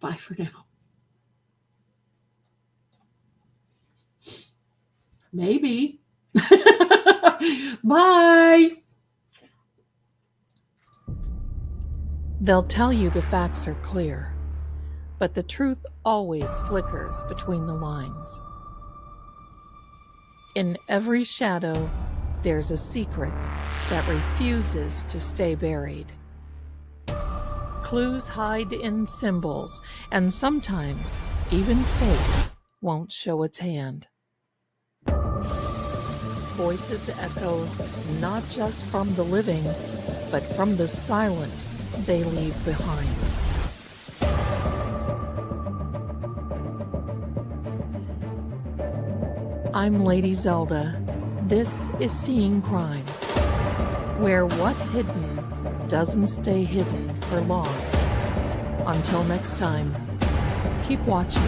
Bye for now. Maybe. Bye. They'll tell you the facts are clear, but the truth always flickers between the lines. In every shadow, there's a secret that refuses to stay buried. Clues hide in symbols, and sometimes even fate won't show its hand. Voices echo not just from the living, but from the silence they leave behind. I'm Lady Zelda. This is Seeing Crime, where what's hidden doesn't stay hidden for long. Until next time, keep watching.